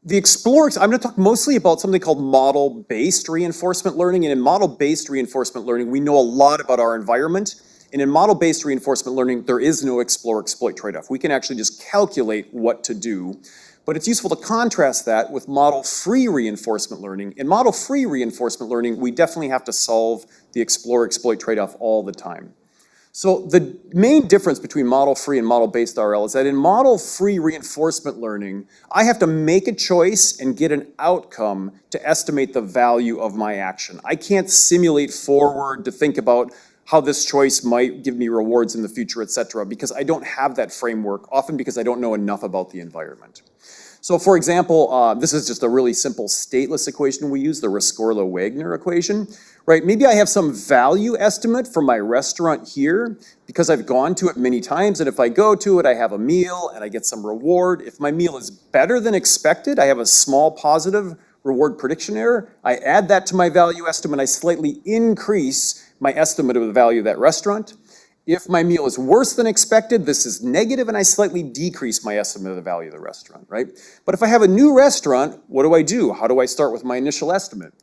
I'm gonna talk mostly about something called model-based reinforcement learning. And in model-based reinforcement learning, we know a lot about our environment. And in model-based reinforcement learning, there is no explore-exploit trade-off. We can actually just calculate what to do. But it's useful to contrast that with model-free reinforcement learning. In model-free reinforcement learning, we definitely have to solve the explore-exploit trade-off all the time. So the main difference between model-free and model-based RL is that in model-free reinforcement learning, I have to make a choice and get an outcome to estimate the value of my action. I can't simulate forward to think about how this choice might give me rewards in the future, et cetera, because I don't have that framework, often because I don't know enough about the environment. So for example, this is just a really simple stateless equation we use, the Rescorla-Wagner equation, right? Maybe I have some value estimate for my restaurant here because I've gone to it many times, and if I go to it, I have a meal and I get some reward. If my meal is better than expected, I have a small positive reward prediction error. I add that to my value estimate, I slightly increase my estimate of the value of that restaurant. If my meal is worse than expected, this is negative, and I slightly decrease my estimate of the value of the restaurant, right? But if I have a new restaurant, what do? How do I start with my initial estimate?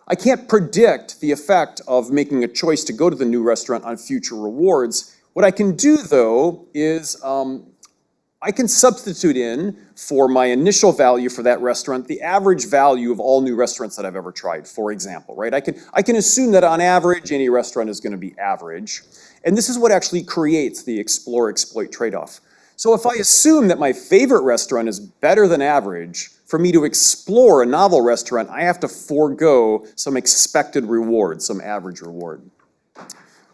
I can't predict the effect of making a choice to go to the new restaurant on future rewards. What I can do, though, is I can substitute in for my initial value for that restaurant the average value of all new restaurants that I've ever tried, for example, right? I can assume that on average, any restaurant is going to be average. And this is what actually creates the explore-exploit trade-off. So if I assume that my favorite restaurant is better than average, for me to explore a novel restaurant, I have to forego some expected reward, some average reward,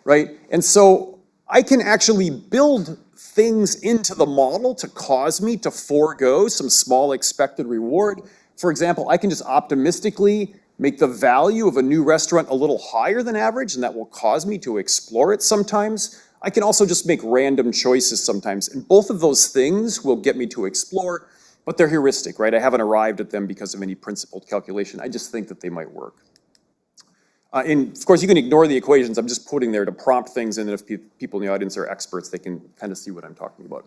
right? And so I can actually build things into the model to cause me to forego some small expected reward. For example, I can just optimistically make the value of a new restaurant a little higher than average, and that will cause me to explore it sometimes. I can also just make random choices sometimes, and both of those things will get me to explore, but they're heuristic, right? I haven't arrived at them because of any principled calculation. I just think that they might work. And of course, you can ignore the equations. I'm just putting there to prompt things, and if people in the audience are experts, they can kind of see what I'm talking about.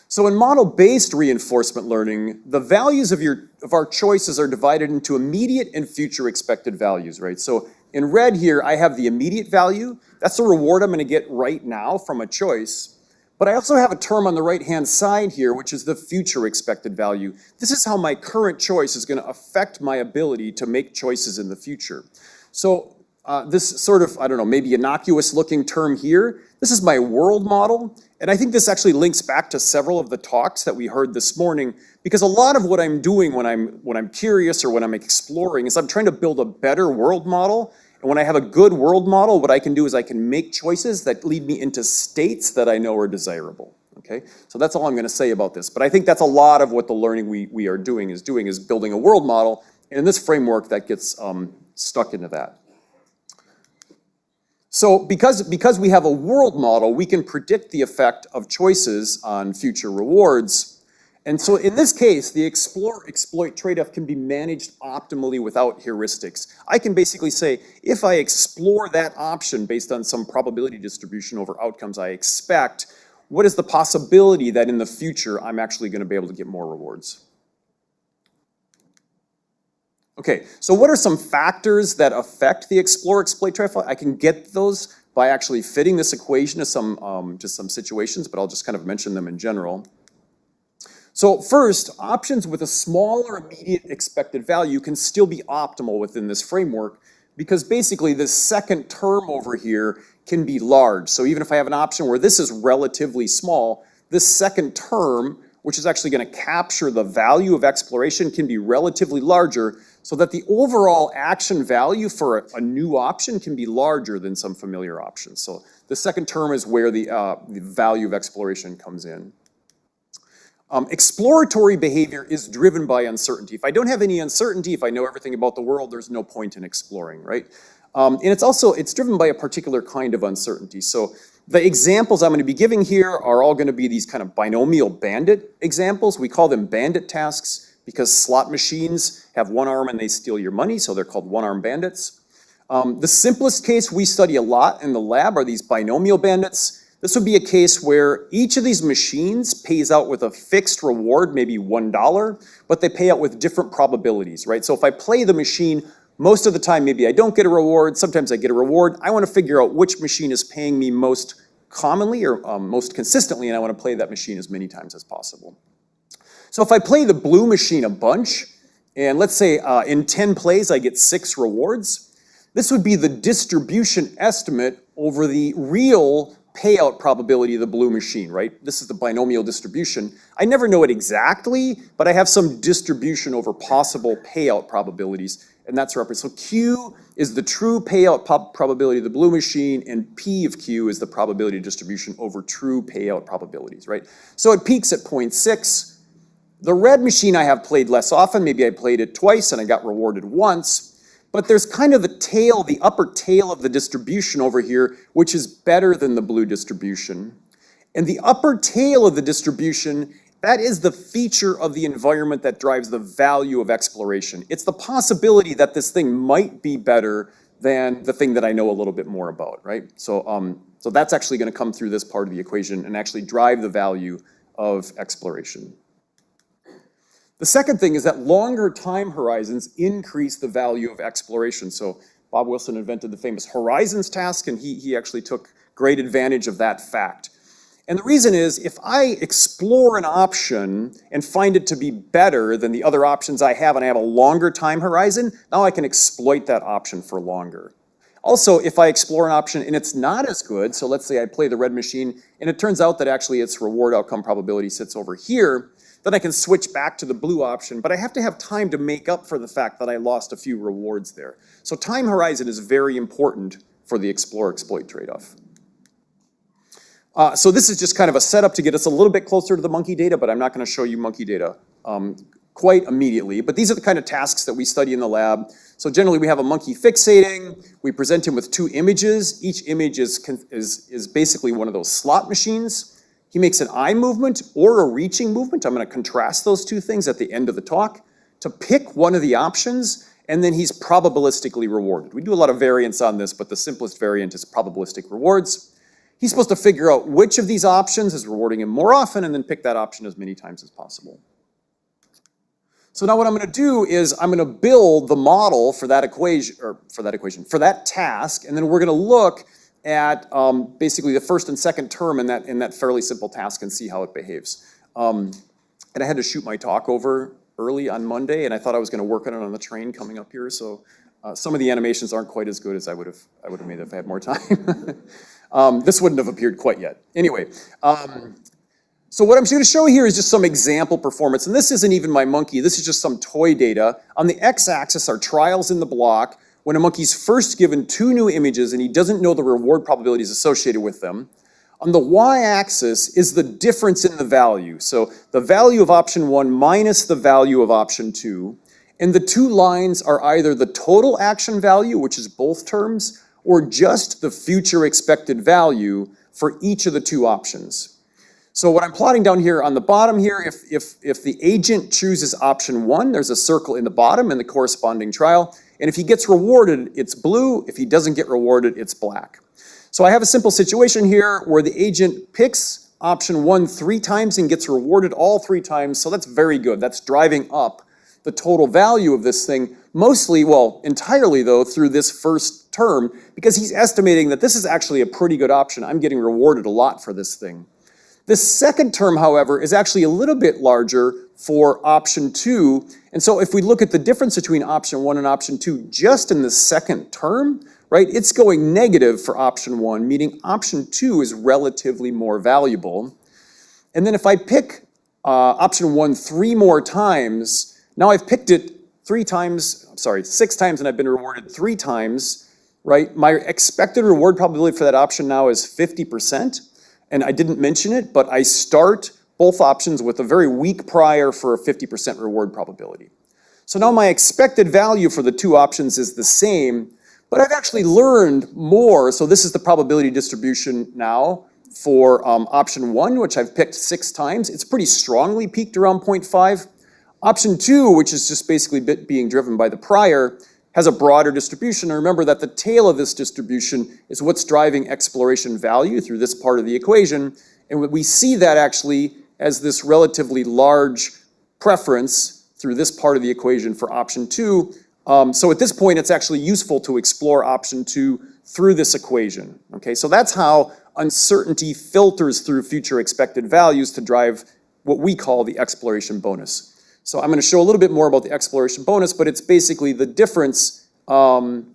So in model-based reinforcement learning, the values of our choices are divided into immediate and future expected values, right? So in red here, I have the immediate value. That's the reward I'm going to get right now from a choice. But I also have a term on the right-hand side here, which is the future expected value. This is how my current choice is going to affect my ability to make choices in the future. So this sort of, I don't know, maybe innocuous looking term here, this is my world model. And I think this actually links back to several of the talks that we heard this morning, because a lot of what I'm doing when I'm curious or when I'm exploring is I'm trying to build a better world model. And when I have a good world model, what I can do is I can make choices that lead me into states that I know are desirable. Okay, so that's all I'm going to say about this. But I think that's a lot of what the learning we are doing is building a world model. And in this framework, that gets stuck into that. So because we have a world model, we can predict the effect of choices on future rewards. And so in this case, the explore-exploit trade-off can be managed optimally without heuristics. I can basically say, if I explore that option based on some probability distribution over outcomes I expect, what is the possibility that in the future I'm actually going to be able to get more rewards? Okay, so what are some factors that affect the explore-exploit trade-off? I can get those by actually fitting this equation to some situations, but I'll just kind of mention them in general. So first, options with a smaller immediate expected value can still be optimal within this framework, because basically this second term over here can be large. So even if I have an option where this is relatively small, this second term, which is actually going to capture the value of exploration, can be relatively larger, so that the overall action value for a new option can be larger than some familiar options. So the second term is where the value of exploration comes in. Exploratory behavior is driven by uncertainty. If I don't have any uncertainty, if I know everything about the world, there's no point in exploring, right? And it's driven by a particular kind of uncertainty. So the examples I'm going to be giving here are all going to be these kind of binomial bandit examples. We call them bandit tasks because slot machines have one arm and they steal your money, so they're called one-arm bandits. The simplest case we study a lot in the lab are these binomial bandits. This would be a case where each of these machines pays out with a fixed reward, maybe $1, but they pay out with different probabilities, right? So if I play the machine, most of the time maybe I don't get a reward, sometimes I get a reward. I want to figure out which machine is paying me most commonly or most consistently, and I want to play that machine as many times as possible. So if I play the blue machine a bunch, and let's say in 10 plays I get 6 rewards, this would be the distribution estimate over the real payout probability of the blue machine, right? This is the binomial distribution. I never know it exactly, but I have some distribution over possible payout probabilities, and that's represented. So Q is the true payout probability of the blue machine, and P of Q is the probability distribution over true payout probabilities, right? So it peaks at 0.6. The red machine I have played less often. Maybe I played it twice and I got rewarded once. But there's kind of the tail, the upper tail of the distribution over here, which is better than the blue distribution. And the upper tail of the distribution, that is the feature of the environment that drives the value of exploration. It's the possibility that this thing might be better than the thing that I know a little bit more about, right? So that's actually going to come through this part of the equation and actually drive the value of exploration. The second thing is that longer time horizons increase the value of exploration. So Bob Wilson invented the famous horizons task, and he actually took great advantage of that fact. And the reason is, if I explore an option and find it to be better than the other options I have, and I have a longer time horizon, now I can exploit that option for longer. Also, if I explore an option and it's not as good, so let's say I play the red machine, and it turns out that actually its reward outcome probability sits over here, then I can switch back to the blue option, but I have to have time to make up for the fact that I lost a few rewards there. So time horizon is very important for the explore-exploit trade-off. So this is just kind of a setup to get us a little bit closer to the monkey data, but I'm not going to show you monkey data quite immediately. But these are the kind of tasks that we study in the lab. So generally we have a monkey fixating. We present him with two images. Each image is basically one of those slot machines. He makes an eye movement or a reaching movement. I'm going to contrast those two things at the end of the talk to pick one of the options, and then he's probabilistically rewarded. We do a lot of variants on this, but the simplest variant is probabilistic rewards. He's supposed to figure out which of these options is rewarding him more often and then pick that option as many times as possible. So now what I'm going to do is I'm going to build the model for that equation, for that task, and then we're going to look at basically the first and second term in that fairly simple task and see how it behaves. And I had to shoot my talk over early on Monday, and I thought I was going to work on it on the train coming up here, so some of the animations aren't quite as good as I would have made if I had more time. This wouldn't have appeared quite yet. Anyway, so what I'm going to show here is just some example performance, and this isn't even my monkey. This is just some toy data. On the x-axis are trials in the block, when a monkey's first given two new images and he doesn't know the reward probabilities associated with them. On the y-axis is the difference in the value. So the value of option 1 minus the value of option 2. And the two lines are either the total action value, which is both terms, or just the future expected value for each of the two options. So what I'm plotting down here on the bottom here, if the agent chooses option 1, there's a circle in the bottom in the corresponding trial. And if he gets rewarded, it's blue. If he doesn't get rewarded, it's black. So I have a simple situation here where the agent picks option 1 3 times and gets rewarded all 3 times. So that's very good. That's driving up the total value of this thing, mostly, well, entirely though, through this first term, because he's estimating that this is actually a pretty good option. I'm getting rewarded a lot for this thing. The second term, however, is actually a little bit larger for option 2. And so if we look at the difference between option 1 and option 2 just in the second term, right, it's going negative for option 1, meaning option 2 is relatively more valuable. And then if I pick option 1 3 more times, now I've picked it 6 times and I've been rewarded 3 times, right? My expected reward probability for that option now is 50%. And I didn't mention it, but I start both options with a very weak prior for a 50% reward probability. So now my expected value for the two options is the same, but I've actually learned more. So this is the probability distribution now for option 1, which I've picked 6 times. It's pretty strongly peaked around 0.5. Option 2, which is just basically being driven by the prior, has a broader distribution. And remember that the tail of this distribution is what's driving exploration value through this part of the equation. And we see that actually as this relatively large preference through this part of the equation for option 2. So at this point, it's actually useful to explore option 2 through this equation. Okay, so that's how uncertainty filters through future expected values to drive what we call the exploration bonus. So I'm going to show a little bit more about the exploration bonus, but it's basically the difference in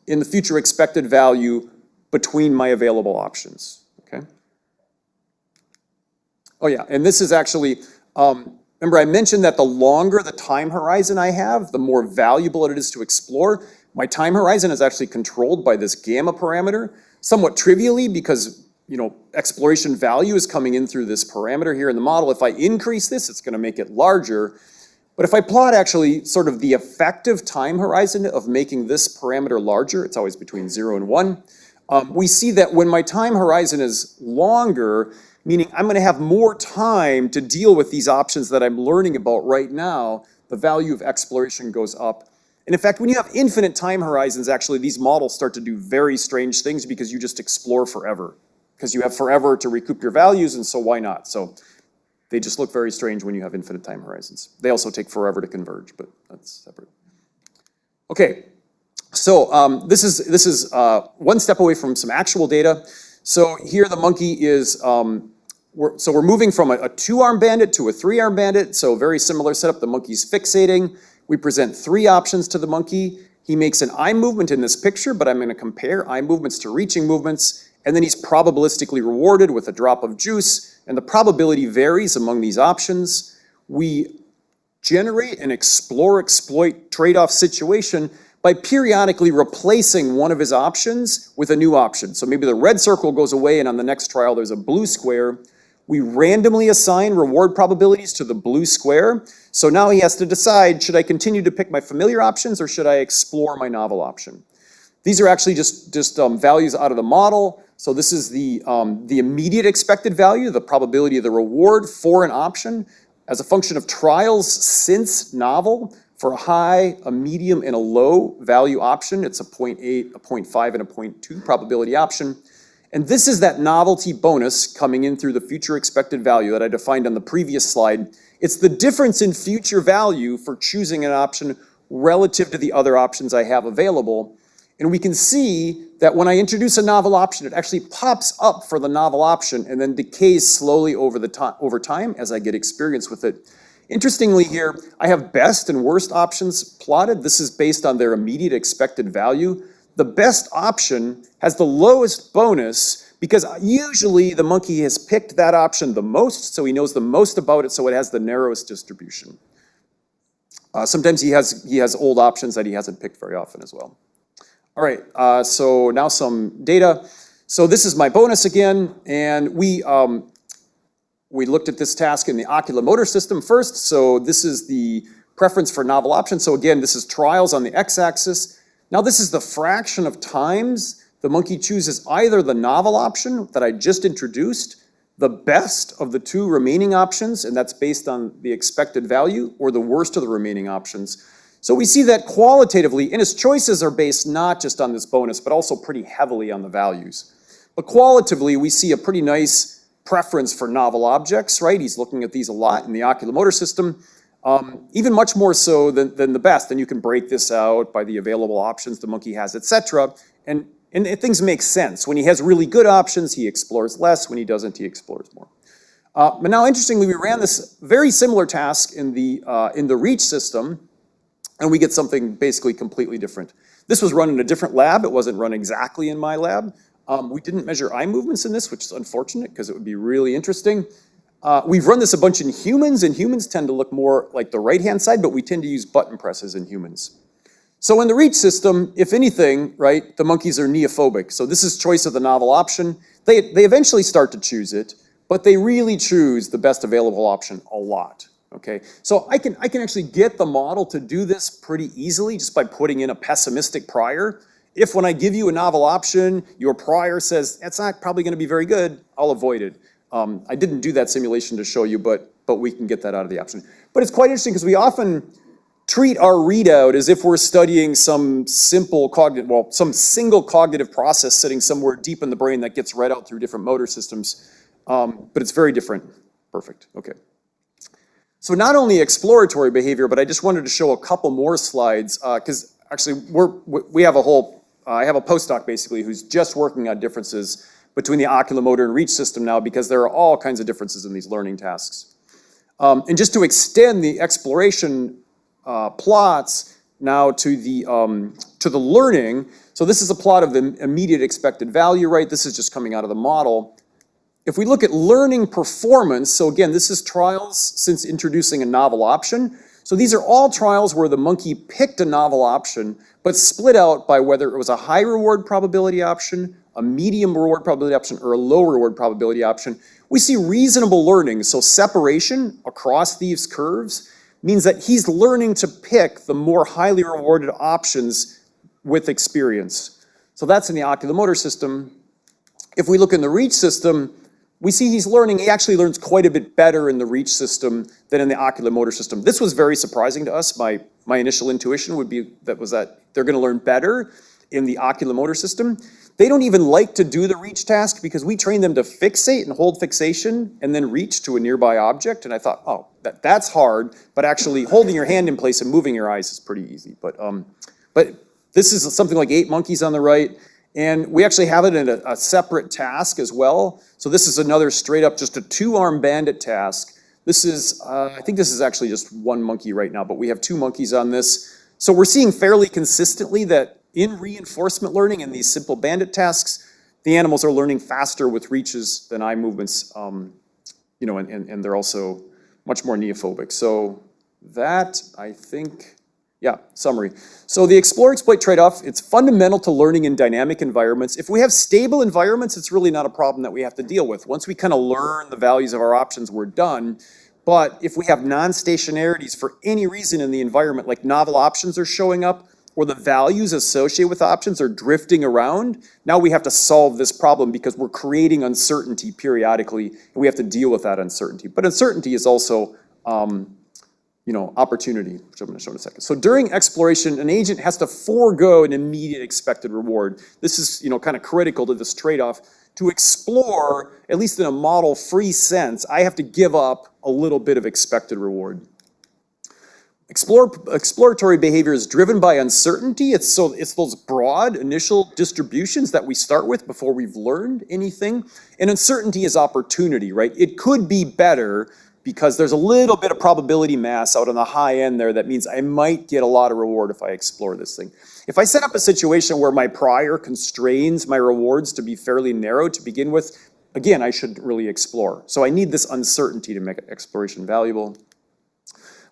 the future expected value between my available options, okay? Oh yeah, and this is actually, remember I mentioned that the longer the time horizon I have, the more valuable it is to explore. My time horizon is actually controlled by this gamma parameter, somewhat trivially because, you know, exploration value is coming in through this parameter here in the model. If I increase this, it's gonna make it larger. But if I plot actually sort of the effective time horizon of making this parameter larger, it's always between 0 and 1, we see that when my time horizon is longer, meaning I'm gonna have more time to deal with these options that I'm learning about right now, the value of exploration goes up. And in fact, when you have infinite time horizons, actually these models start to do very strange things because you just explore forever. Because you have forever to recoup your values, and so why not? So they just look very strange when you have infinite time horizons. They also take forever to converge, but that's separate. Okay, so this is one step away from some actual data. So here the monkey is, we're moving from a 2-arm bandit to a 3-arm bandit, so very similar setup. The monkey's fixating. We present 3 options to the monkey. He makes an eye movement in this picture, but I'm gonna compare eye movements to reaching movements, and then he's probabilistically rewarded with a drop of juice, and the probability varies among these options. We generate an explore-exploit trade-off situation by periodically replacing one of his options with a new option. So maybe the red circle goes away, and on the next trial there's a blue square. We randomly assign reward probabilities to the blue square. So now he has to decide, should I continue to pick my familiar options or should I explore my novel option? These are actually just values out of the model. So this is the immediate expected value, the probability of the reward for an option as a function of trials since novel. For a high, a medium, and a low value option, it's a 0.8, a 0.5, and a 0.2 probability option. And this is that novelty bonus coming in through the future expected value that I defined on the previous slide. It's the difference in future value for choosing an option relative to the other options I have available. And we can see that when I introduce a novel option, it actually pops up for the novel option and then decays slowly over time as I get experience with it. Interestingly here, I have best and worst options plotted. This is based on their immediate expected value. The best option has the lowest bonus because usually the monkey has picked that option the most, so he knows the most about it, so it has the narrowest distribution. Sometimes he has old options that he hasn't picked very often as well. All right, so now some data. So this is my bonus again, and we looked at this task in the oculomotor system first. So this is the preference for novel options. So again, this is trials on the x-axis. Now this is the fraction of times the monkey chooses either the novel option that I just introduced, the best of the 2 remaining options, and that's based on the expected value, or the worst of the remaining options. So we see that qualitatively, and his choices are based not just on this bonus, but also pretty heavily on the values. But qualitatively, we see a pretty nice preference for novel objects, right? He's looking at these a lot in the oculomotor system. Even much more so than the best, and you can break this out by the available options the monkey has, etc. And things make sense. When he has really good options, he explores less. When he doesn't, he explores more. But now, interestingly, we ran this very similar task in the reach system, and we get something basically completely different. This was run in a different lab. It wasn't run exactly in my lab. We didn't measure eye movements in this, which is unfortunate because it would be really interesting. We've run this a bunch in humans, and humans tend to look more like the right-hand side, but we tend to use button presses in humans. So in the reach system, if anything, right, the monkeys are neophobic. So this is choice of the novel option. They eventually start to choose it, but they really choose the best available option a lot, okay? So I can actually get the model to do this pretty easily just by putting in a pessimistic prior. If when I give you a novel option, your prior says, it's not probably gonna be very good, I'll avoid it. I didn't do that simulation to show you, but we can get that out of the option. But it's quite interesting because we often treat our readout as if we're studying some single cognitive process sitting somewhere deep in the brain that gets read out through different motor systems. But it's very different. Perfect, okay. So not only exploratory behavior, but I just wanted to show a couple more slides because actually I have a postdoc basically who's just working on differences between the oculomotor and reach system now because there are all kinds of differences in these learning tasks. And just to extend the exploration plots now to to the learning. So this is a plot of the immediate expected value, right? This is just coming out of the model. If we look at learning performance, so again, this is trials since introducing a novel option. So these are all trials where the monkey picked a novel option, but split out by whether it was a high reward probability option, a medium reward probability option, or a low reward probability option. We see reasonable learning, so separation across these curves means that he's learning to pick the more highly rewarded options with experience. So that's in the oculomotor system. If we look in the reach system, we see he's learning, he actually learns quite a bit better in the reach system than in the oculomotor system. This was very surprising to us. My initial intuition would be that they're gonna learn better in the oculomotor system. They don't even like to do the reach task because we train them to fixate and hold fixation and then reach to a nearby object. And I thought, oh, that's hard, but actually holding your hand in place and moving your eyes is pretty easy. But this is something like 8 monkeys on the right. And we actually have it in a separate task as well. So this is another straight up just a 2-arm bandit task. This is, I think this is actually just 1 monkey right now, but we have 2 monkeys on this. So we're seeing fairly consistently that in reinforcement learning and these simple bandit tasks, the animals are learning faster with reaches than eye movements, you know, and they're also much more neophobic. So that, I think, yeah, summary. So the explore-exploit trade-off, it's fundamental to learning in dynamic environments. If we have stable environments, it's really not a problem that we have to deal with. Once we kind of learn the values of our options, we're done. But if we have non-stationarities for any reason in the environment, like novel options are showing up, or the values associated with options are drifting around, now we have to solve this problem because we're creating uncertainty periodically, and we have to deal with that uncertainty. But uncertainty is also, you know, opportunity, which I'm going to show in a second. So during exploration, an agent has to forego an immediate expected reward. This is, you know, kind of critical to this trade-off. To explore, at least in a model-free sense, I have to give up a little bit of expected reward. Exploratory behavior is driven by uncertainty. It's those broad initial distributions that we start with before we've learned anything. And uncertainty is opportunity, right? It could be better because there's a little bit of probability mass out on the high end there that means I might get a lot of reward if I explore this thing. If I set up a situation where my prior constrains my rewards to be fairly narrow to begin with, again, I should really explore. So I need this uncertainty to make exploration valuable.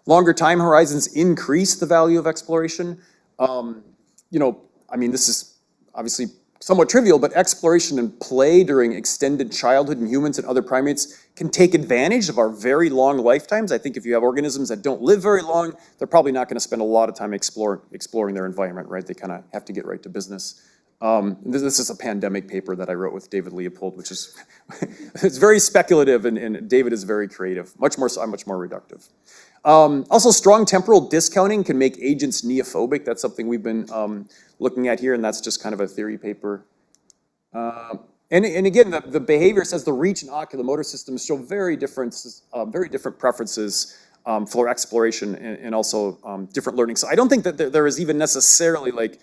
Longer time horizons increase the value of exploration. You know, I mean, this is obviously somewhat trivial, but exploration and play during extended childhood in humans and other primates can take advantage of our very long lifetimes. I think if you have organisms that don't live very long, they're probably not going to spend a lot of time exploring their environment, right? They kind of have to get right to business. This is a pandemic paper that I wrote with David Leopold, which is it's very speculative, and David is very creative, much more reductive. Also, strong temporal discounting can make agents neophobic. That's something we've been looking at here, and that's just kind of a theory paper. And again, the behavior says the reach and oculomotor systems show very different preferences for exploration and also different learning. So I don't think that there is even necessarily like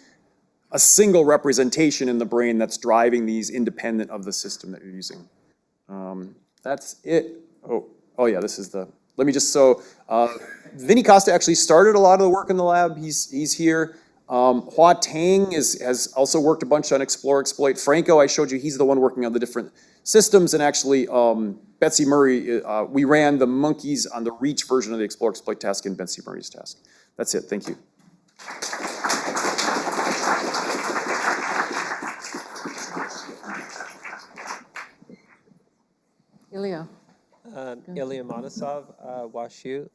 a single representation in the brain that's driving these independent of the system that you're using. That's it. Oh yeah, this is the, let me just, so Vinny Costa actually started a lot of the work in the lab. He's here. Hua Tang has also worked a bunch on explore exploit. Franco, I showed you, he's the one working on the different systems, and actually Betsy Murray, we ran the monkeys on the reach version of the explore exploit task in Betsy Murray's task. That's it, thank you. Ilya. Ilya Monosov, WashU.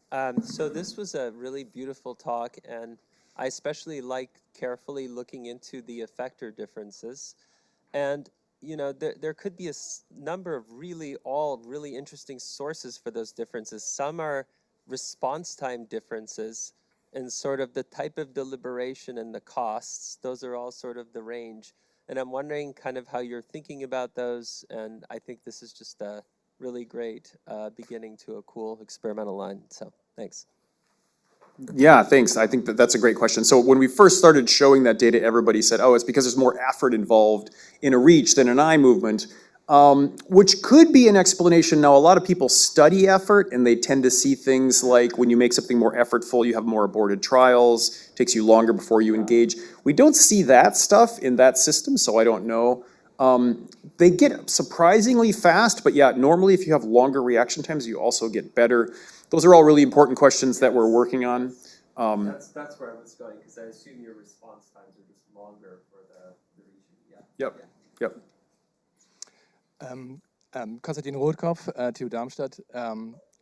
So this was a really beautiful talk, and I especially like carefully looking into the effector differences. And, you know, there could be a number of really interesting sources for those differences. Some are response time differences and sort of the type of deliberation and the costs. Those are all sort of the range. And I'm wondering kind of how you're thinking about those. And I think this is just a really great beginning to a cool experimental line. So thanks. Yeah, thanks. I think that's a great question. So when we first started showing that data, everybody said, oh, it's because there's more effort involved in a reach than an eye movement. which could be an explanation. Now, a lot of people study effort, and they tend to see things like when you make something more effortful, you have more aborted trials, takes you longer before you engage. We don't see that stuff in that system, so I don't know. They get surprisingly fast, but yeah, normally if you have longer reaction times, you also get better. Those are all really important questions that we're working on. That's where I was going, because I assume your response times are just longer for the region. Yeah. Yep. Konstantin Rotkopf, TU Darmstadt.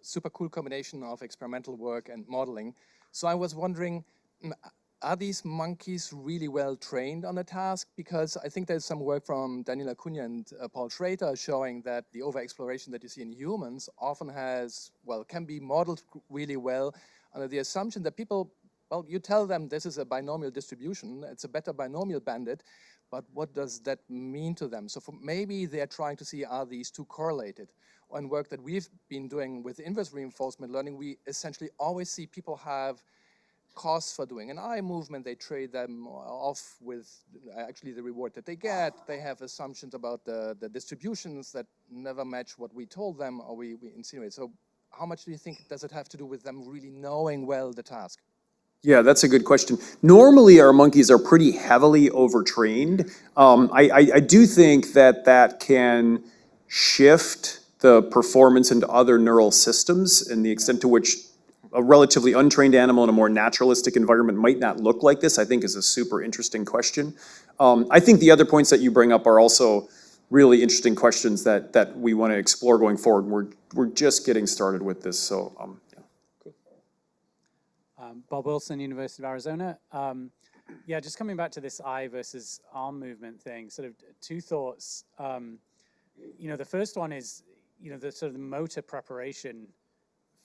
Super cool combination of experimental work and modeling. So I was wondering, are these monkeys really well trained on the task? Because I think there's some work from Daniel Acuna and Paul Schrader showing that the overexploration that you see in humans often can be modeled really well under the assumption that people, well, you tell them this is a binomial distribution, it's a better binomial bandit, but what does that mean to them? So maybe they're trying to see, are these two correlated? On work that we've been doing with inverse reinforcement learning, we essentially always see people have costs for doing an eye movement. They trade them off with actually the reward that they get. They have assumptions about the distributions that never match what we told them or we insinuate. So how much do you think does it have to do with them really knowing well the task? Yeah, that's a good question. Normally, our monkeys are pretty heavily overtrained. I do think that can shift the performance into other neural systems, and the extent to which a relatively untrained animal in a more naturalistic environment might not look like this, I think is a super interesting question. I think the other points that you bring up are also really interesting questions that we want to explore going forward. We're just getting started with this, so Bob Wilson, University of Arizona. Yeah, just coming back to this eye versus arm movement thing, sort of two thoughts. The first one is, the sort of the motor preparation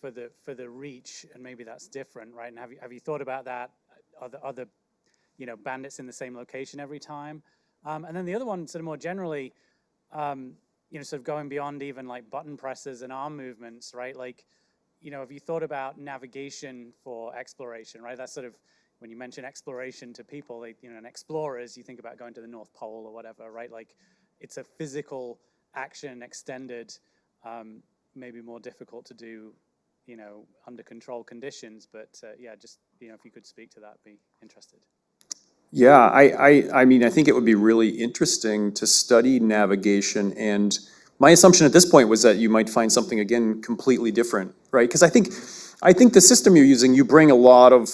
for the reach, and maybe that's different, right? And have you thought about that? Other bandits in the same location every time? And then the other one, sort of more generally, sort of going beyond even like button presses and arm movements, right? Like, have you thought about navigation for exploration, right? That's sort of, when you mention exploration to people, like, and explorers, you think about going to the North Pole or whatever, right? Like, it's a physical action extended, maybe more difficult to do, under controlled conditions. But yeah, just, if you could speak to that, be interested. yeah, I mean, I think it would be really interesting to study navigation, and my assumption at this point was that you might find something, again, completely different, right? Because I think the system you're using, you bring a lot of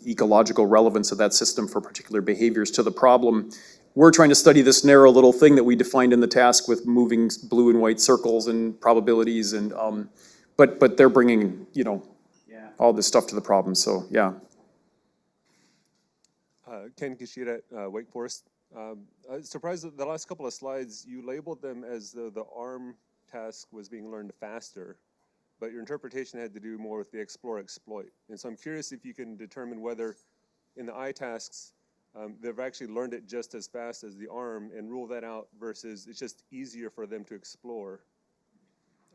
ecological relevance of that system for particular behaviors to the problem. We're trying to study this narrow little thing that we defined in the task with moving blue and white circles and probabilities, and but they're bringing, all this stuff to the problem, so yeah. Ken Kishida at Wake Forest. I was surprised that the last couple of slides, you labeled them as though the ARM task was being learned faster, but your interpretation had to do more with the explore exploit. And so I'm curious if you can determine whether in the I tasks, they've actually learned it just as fast as the ARM, and rule that out versus it's just easier for them to explore,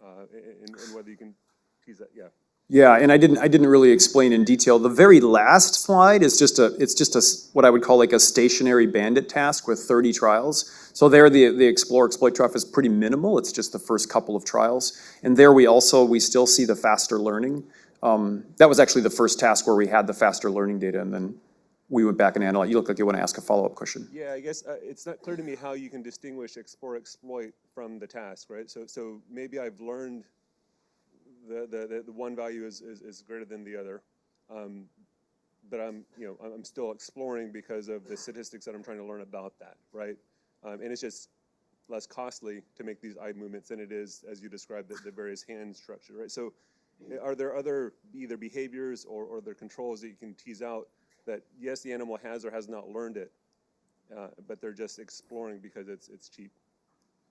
and whether you can tease that, yeah. Yeah, and I didn't really explain in detail. The very last slide is just what I would call like a stationary bandit task with 30 trials. So there the explore exploit trough is pretty minimal. It's just the first couple of trials. And there we still see the faster learning. That was actually the first task where we had the faster learning data, and then we went back and analyzed. You look like you want to ask a follow-up question. Yeah, I guess it's not clear to me how you can distinguish explore exploit from the task, right? So maybe I've learned the one value is greater than the other, but I'm still exploring because of the statistics that I'm trying to learn about that, right? And it's just less costly to make these eye movements than it is, as you described, the various hand structure, right? So are there other either behaviors or other controls that you can tease out that yes, the animal has or has not learned it, but they're just exploring because it's cheap?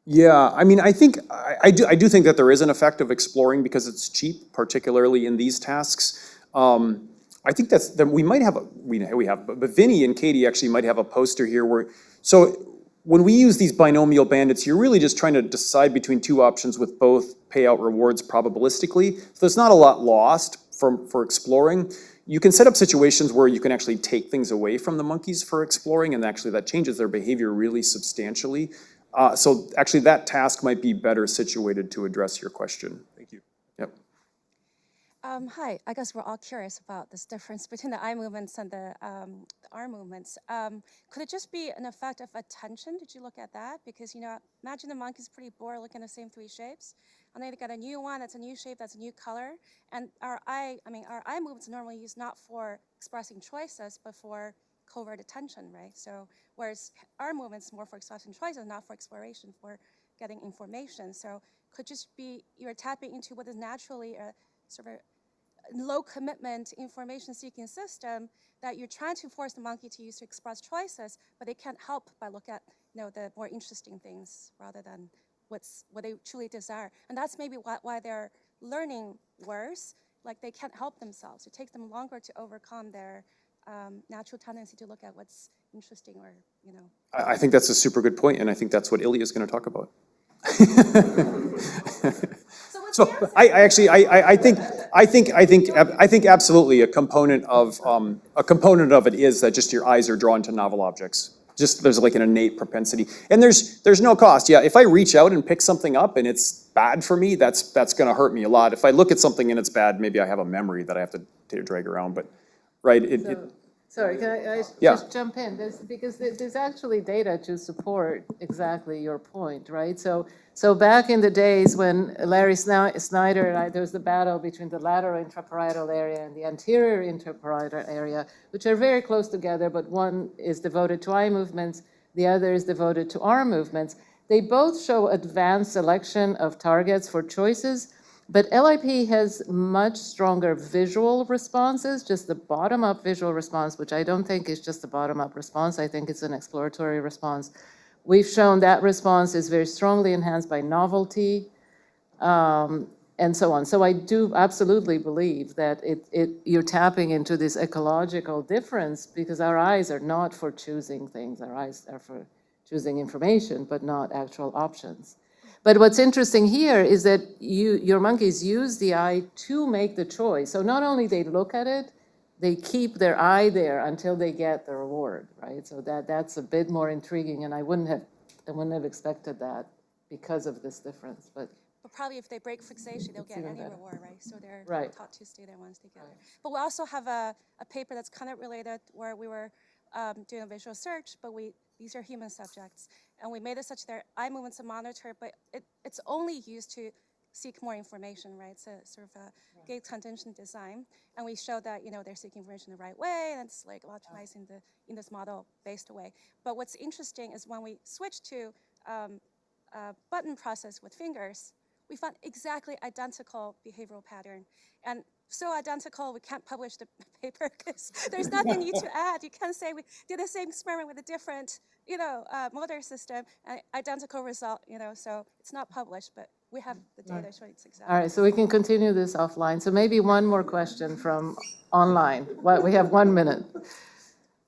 Yeah, I mean, I think I do think that there is an effect of exploring because it's cheap, particularly in these tasks. I think that we might have but Vinny and Katie actually might have a poster here so when we use these binomial bandits, you're really just trying to decide between two options with both payout rewards probabilistically. So there's not a lot lost for exploring. You can set up situations where you can actually take things away from the monkeys for exploring, and actually that changes their behavior really substantially. So actually, that task might be better situated to address your question. Thank you. Yep. Hi, I guess we're all curious about this difference between the eye movements and the arm movements. Could it just be an effect of attention? Did you look at that? Because, imagine the monkey's pretty bored looking at the same 3 shapes. And then they got a new one, that's a new shape, that's a new color. And our eye movements are normally used not for expressing choices, but for covert attention, right? So, whereas arm movements more for expressing choices, not for exploration, for getting information. So, could just be you're tapping into what is naturally a sort of low commitment information seeking system that you're trying to force the monkey to use to express choices, but they can't help but look at the more interesting things rather than what they truly desire. And that's maybe why they're learning worse, like they can't help themselves. It takes them longer to overcome their natural tendency to look at what's interesting or. I think that's a super good point, and I think that's what Ilya is going to talk about. So I think absolutely a component of it is that just your eyes are drawn to novel objects. Just there's like an innate propensity, and there's no cost. Yeah, if I reach out and pick something up and it's bad for me, that's going to hurt me a lot. If I look at something and it's bad, maybe I have a memory that I have to drag around. But right, Sorry, can I Yeah. just jump in? Because there's actually data to support exactly your point, right? So back in the days when Larry Snyder and there was the battle between the lateral intraparietal area and the anterior intraparietal area, which are very close together, but one is devoted to eye movements, the other is devoted to arm movements. They both show advanced selection of targets for choices, but LIP has much stronger visual responses, just the bottom-up visual response, which I don't think is just a bottom-up response. I think it's an exploratory response. We've shown that response is very strongly enhanced by novelty, and so on. So I do absolutely believe that you're tapping into this ecological difference because our eyes are not for choosing things. Our eyes are for choosing information, but not actual options. But what's interesting here is that your monkeys use the eye to make the choice. So not only they look at it, they keep their eye there until they get the reward, right? So that's a bit more intriguing, and I wouldn't have expected that because of this difference. But probably if they break fixation, they'll get any reward, right? So they're Right. taught to stay there once they get there. But we also have a paper that's kind of related where we were doing a visual search, but these are human subjects. And we made it such their eye movements are monitored, but it's only used to seek more information, right? It's a sort of a gate contingent design. And we showed that, they're seeking information the right way, and it's like optimized in this model-based way. But what's interesting is when we switched to a button process with fingers, we found exactly identical behavioral pattern. And so identical, we can't publish the paper because there's nothing new to add. You can't say we did the same experiment with a different, motor system, and identical result, so it's not published, but we have the data showing it's exactly. all right, so we can continue this offline. So maybe one more question from online. We have 1 minute.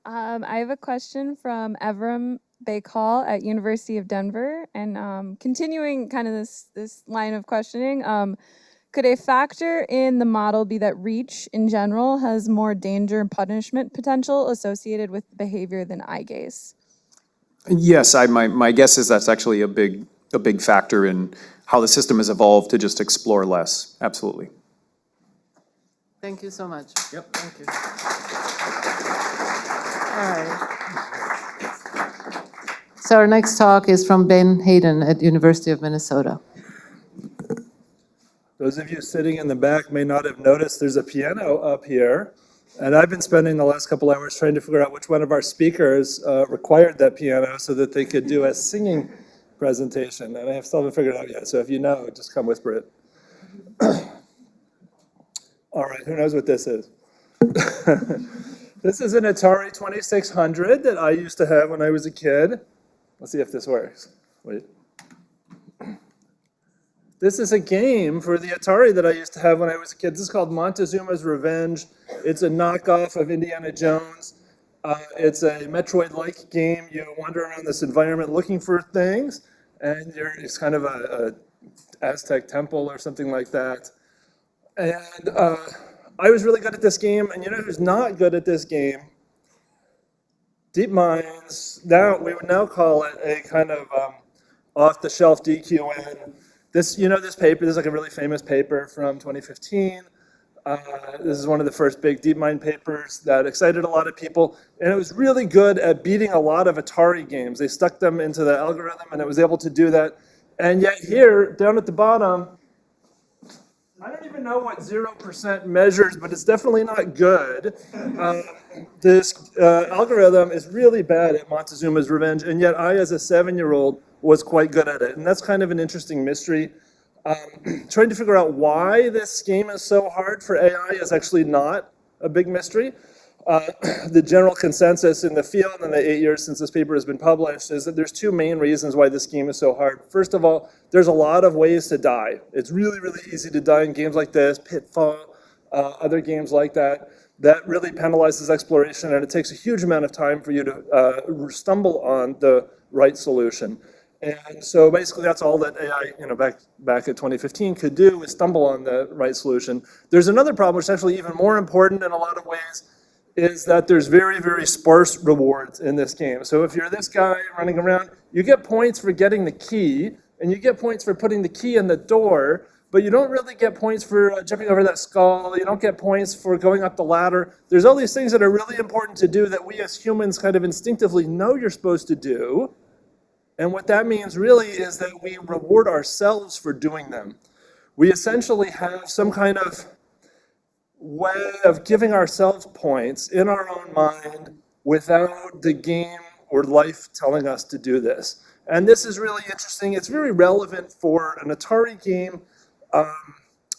I have a question from Evram Baykal at University of Denver, and continuing kind of this line of questioning, could a factor in the model be that reach in general has more danger and punishment potential associated with behavior than eye gaze? Yes, my guess is that's actually a big factor in how the system has evolved to just explore less. Absolutely. Thank you so much. Yep. Thank you. All right. So our next talk is from Ben Hayden at University of Minnesota. Those of you sitting in the back may not have noticed there's a piano up here. And I've been spending the last couple hours trying to figure out which one of our speakers required that piano so that they could do a singing presentation. And I still haven't figured it out yet. So if you know, just come whisper it. All right, who knows what this is? This is an Atari 2600 that I used to have when I was a kid. Let's see if this works. Wait. This is a game for the Atari that I used to have when I was a kid. This is called Montezuma's Revenge. It's a knockoff of Indiana Jones. It's a Metroid-like game. You wander around this environment looking for things, and it's kind of a Aztec temple or something like that. And I was really good at this game, and you know who's not good at this game? Deep Minds. Now we would now call it a kind of off-the-shelf DQN. This paper, this is like a really famous paper from 2015. This is one of the first big DeepMind papers that excited a lot of people, and it was really good at beating a lot of Atari games. They stuck them into the algorithm, and it was able to do that. And yet here, down at the bottom, I don't even know what 0% measures, but it's definitely not good. This algorithm is really bad at Montezuma's Revenge, and yet I, as a 7-year-old, was quite good at it. And that's kind of an interesting mystery. Trying to figure out why this game is so hard for AI is actually not a big mystery. The general consensus in the field in the 8 years since this paper has been published is that there's two main reasons why this game is so hard. First of all, there's a lot of ways to die. It's really, really easy to die in games like this, Pitfall, other games like that. That really penalizes exploration, and it takes a huge amount of time for you to stumble on the right solution. And so basically that's all that AI, back at 2015 could do, is stumble on the right solution. There's another problem, which is actually even more important in a lot of ways, is that there's very, very sparse rewards in this game. So if you're this guy running around, you get points for getting the key, and you get points for putting the key in the door, but you don't really get points for jumping over that skull. You don't get points for going up the ladder. There's all these things that are really important to do that we as humans kind of instinctively know you're supposed to do. And what that means really is that we reward ourselves for doing them. We essentially have some kind of way of giving ourselves points in our own mind without the game or life telling us to do this. And this is really interesting. It's very relevant for an Atari game.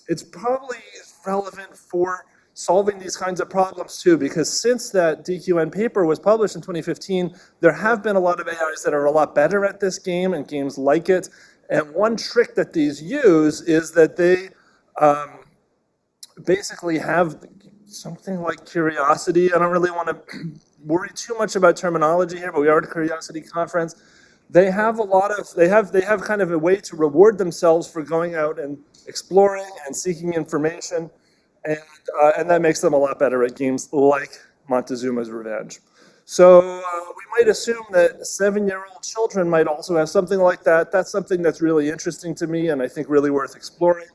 It's probably relevant for solving these kinds of problems too, because since that DQN paper was published in 2015, there have been a lot of AIs that are a lot better at this game and games like it. And one trick that these use is that they basically have something like curiosity. I don't really want to worry too much about terminology here, but we are at a curiosity conference. They have kind of a way to reward themselves for going out and exploring and seeking information, and that makes them a lot better at games like Montezuma's Revenge. So we might assume that 7-year-old children might also have something like that. That's something that's really interesting to me and I think really worth exploring.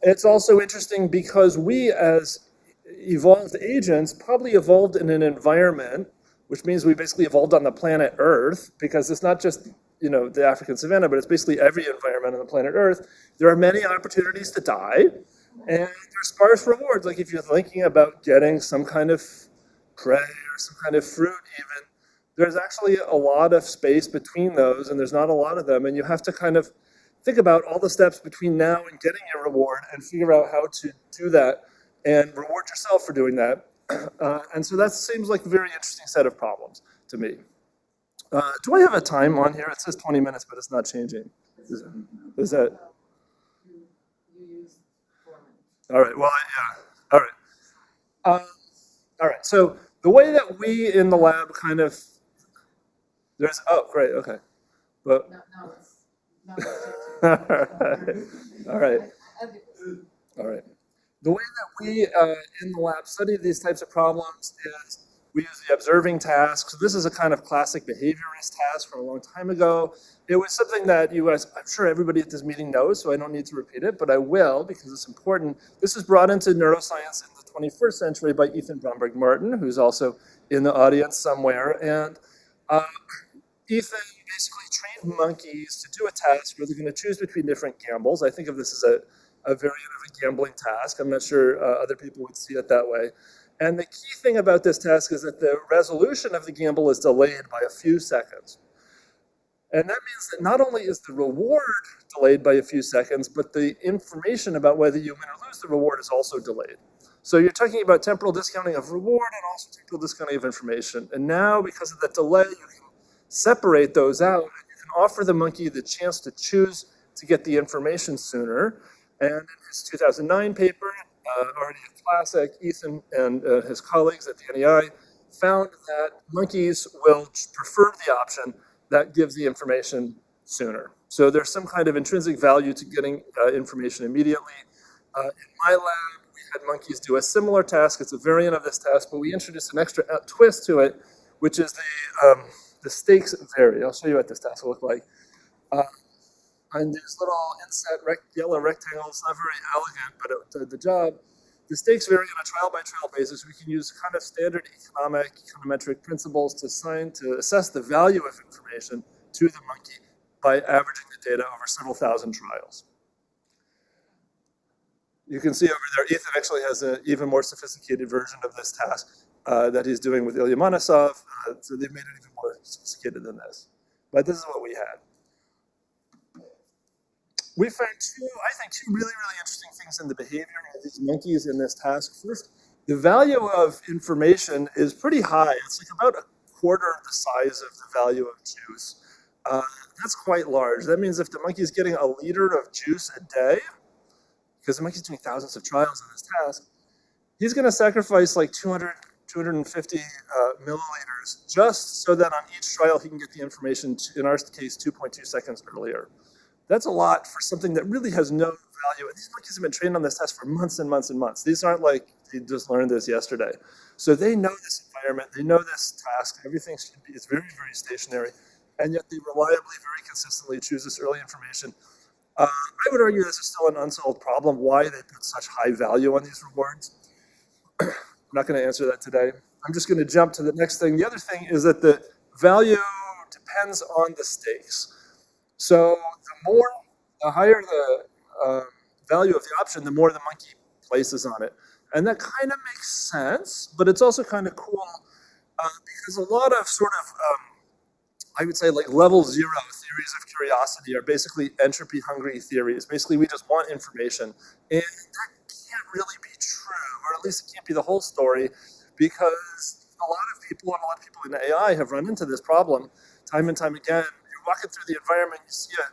It's also interesting because we as evolved agents probably evolved in an environment, which means we basically evolved on the planet Earth, because it's not just the African savanna, but it's basically every environment on the planet Earth. There are many opportunities to die, and there's sparse rewards. Like if you're thinking about getting some kind of prey or some kind of fruit even, there's actually a lot of space between those, and there's not a lot of them, and you have to kind of think about all the steps between now and getting your reward and figure out how to do that and reward yourself for doing that. And so that seems like a very interesting set of problems to me. Do I have a time on here? It says 20 minutes, but it's not changing. Is that? All right, well, yeah, all right. All right, so the way that we in the lab kind of, oh, great, okay. But, all right. The way that we in the lab study these types of problems is we use the observing task. So this is a kind of classic behaviorist task from a long time ago. It was something that you guys, I'm sure everybody at this meeting knows, so I don't need to repeat it, but I will because it's important. This is brought into neuroscience in the 21st century by Ethan Bromberg-Martin, who's also in the audience somewhere. And Ethan basically trained monkeys to do a task where they're going to choose between different gambles. I think of this as a variant of a gambling task. I'm not sure other people would see it that way. And the key thing about this task is that the resolution of the gamble is delayed by a few seconds. And that means that not only is the reward delayed by a few seconds, but the information about whether you win or lose the reward is also delayed. So you're talking about temporal discounting of reward and also temporal discounting of information. And now, because of that delay, you can separate those out, and you can offer the monkey the chance to choose to get the information sooner. And in his 2009 paper, already a classic, Ethan and his colleagues at the NEI found that monkeys will prefer the option that gives the information sooner. So there's some kind of intrinsic value to getting information immediately. In my lab, we had monkeys do a similar task. It's a variant of this task, but we introduced an extra twist to it, which is the stakes vary. I'll show you what this task will look like. And these little inset yellow rectangles, not very elegant, but it did the job. The stakes vary on a trial-by-trial basis. We can use kind of standard econometric principles to assess the value of information to the monkey by averaging the data over several thousand trials. You can see over there, Ethan actually has an even more sophisticated version of this task that he's doing with Ilya Monosov. So they've made it even more sophisticated than this. But this is what we had. We found two really interesting things in the behavior of these monkeys in this task. First, the value of information is pretty high. It's like about a quarter of the size of the value of juice. That's quite large. That means if the monkey is getting a liter of juice a day, because the monkey's doing thousands of trials on this task, he's going to sacrifice like 250 milliliters just so that on each trial he can get the information, in our case, 2.2 seconds earlier. That's a lot for something that really has no value. And these monkeys have been trained on this test for months and months and months. These aren't like they just learned this yesterday. So they know this environment, they know this task, everything is very stationary, and yet they reliably, very consistently choose this early information. I would argue this is still an unsolved problem, why they put such high value on these rewards. I'm not going to answer that today. I'm just going to jump to the next thing. The other thing is that the value depends on the stakes. So the higher the value of the option, the more the monkey places on it. And that kind of makes sense, but it's also kind of cool because a lot of sort of, I would say like level 0 theories of curiosity are basically entropy hungry theories. Basically, we just want information. And that can't really be true, or at least it can't be the whole story, because a lot of people in AI have run into this problem time and time again. You're walking through the environment, you see a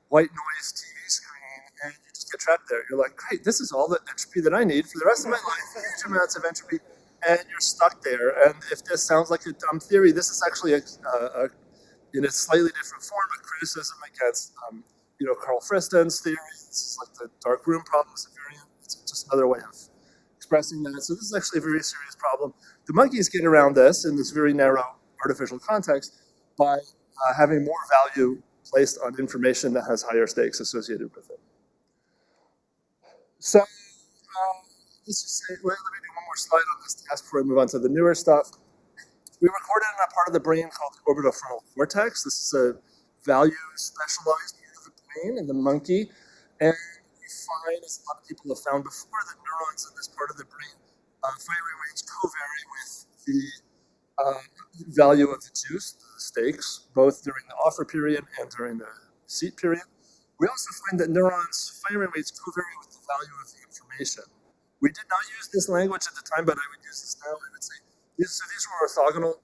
white noise TV screen, and you just get trapped there. You're like, great, this is all the entropy that I need for the rest of my life, huge amounts of entropy, and you're stuck there. And if this sounds like a dumb theory, this is actually in a slightly different form, a criticism against, Carl Friston's theory. This is like the dark room problem variant. It's just another way of expressing that. So this is actually a very serious problem. The monkeys get around this in this very narrow artificial context by having more value placed on information that has higher stakes associated with it. So let's just say, let me do one more slide on this task before I move on to the newer stuff. We recorded in a part of the brain called the orbitofrontal cortex. This is a value specialized part of the brain in the monkey. And we find, as a lot of people have found before, that neurons in this part of the brain firing rates co-vary with the value of the juice, the stakes, both during the offer period and during the seat period. We also find that neurons firing rates co-vary with the value of the information. We did not use this language at the time, but I would use this now. I would say these were orthogonal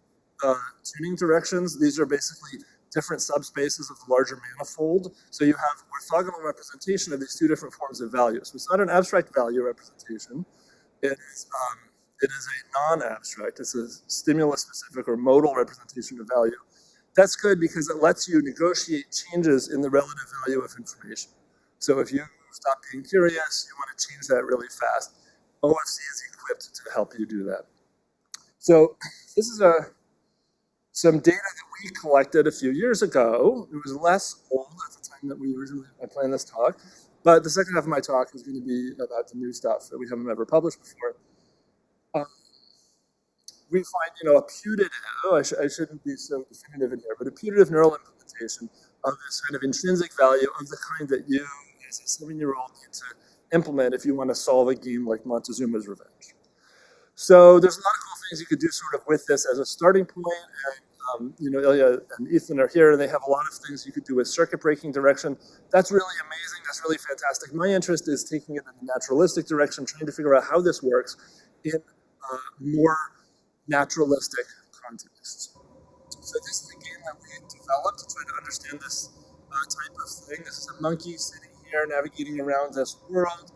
tuning directions. These are basically different subspaces of the larger manifold. So you have orthogonal representation of these two different forms of values. So it's not an abstract value representation. It is a non-abstract. It's a stimulus-specific or modal representation of value. That's good because it lets you negotiate changes in the relative value of information. So if you stop being curious, you want to change that really fast. OFC is equipped to help you do that. So this is some data that we collected a few years ago. It was less old at the time that we originally planned this talk, but the second half of my talk is going to be about the new stuff that we haven't ever published before. We find, a putative, I shouldn't be so definitive in here, but a putative neural implementation of this kind of intrinsic value of the kind that you, as a 7-year-old, need to implement if you want to solve a game like Montezuma's Revenge. So there's a lot of cool things you could do sort of with this as a starting point, and Ilya and Ethan are here, and they have a lot of things you could do with circuit breaking direction. That's really amazing, that's really fantastic. My interest is taking it in the naturalistic direction, trying to figure out how this works in more naturalistic contexts. So this is a game that we developed to try to understand this type of thing. This is a monkey sitting here navigating around this world,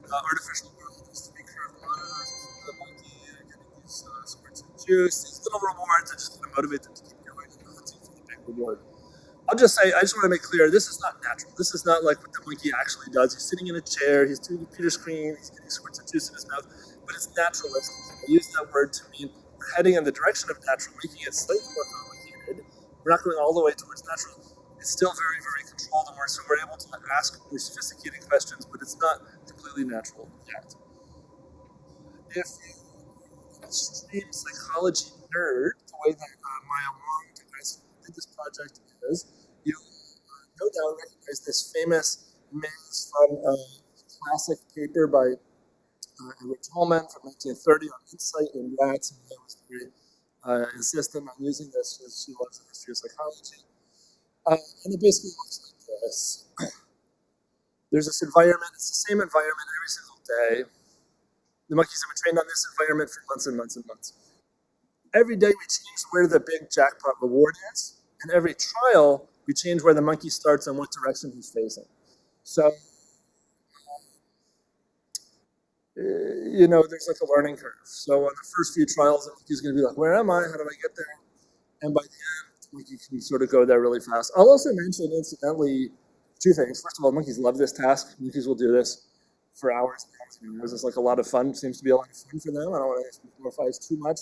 artificial world. This 3-curved monitors for the monkey, getting these squirts of juice. These little rewards are just going to motivate them to keep going and hunting for the big reward. I'll just say, I just want to make clear, this is not natural. This is not like what the monkey actually does. He's sitting in a chair, he's doing a computer screen, he's getting squirts of juice in his mouth, but it's naturalistic. I use that word to mean we're heading in the direction of natural, making it slightly more complicated. We're not going all the way towards natural. it's still very, very controlled, and we're able to ask more sophisticated questions, but it's not completely natural yet. If you're an extreme psychology nerd, the way that Maya Wong did this project is, you no doubt recognize this famous maze from a classic paper by Edward Tolman from 1930 on insight in rats, and I was very insistent on using this because she loves the history of psychology. And it basically looks like this. There's this environment, it's the same environment every single day. The monkeys have been trained on this environment for months and months and months. Every day we change where the big jackpot reward is, and every trial we change where the monkey starts and what direction he's facing. So, there's like a learning curve. So on the first few trials, the monkey's going to be like, where am I? How do I get there? And by the end, the monkey can sort of go there really fast. I'll also mention, incidentally, two things. First of all, monkeys love this task. Monkeys will do this for hours and hours. It's like a lot of fun. Seems to be a lot of fun for them. I don't want to glorify it too much.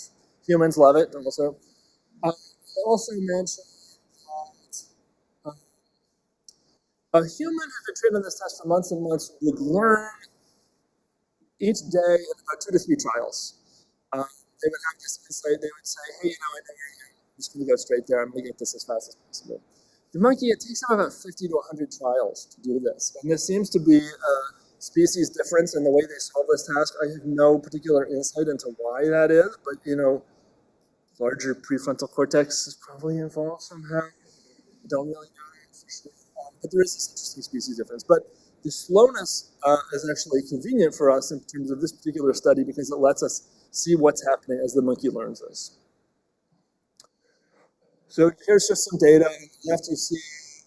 Humans love it also. I'll also mention a human who's been trained on this test for months and months would learn each day in about 2 to 3 trials. They would have this insight. They would say, hey, I know you're here. I'm just going to go straight there. I'm going to get this as fast as possible. The monkey, it takes them about 50 to 100 trials to do this. And there seems to be a species difference in the way they solve this task. I have no particular insight into why that is, but, larger prefrontal cortex is probably involved somehow. I don't really know for sure. But there is this interesting species difference. But the slowness is actually convenient for us in terms of this particular study because it lets us see what's happening as the monkey learns this. So here's just some data. You have to see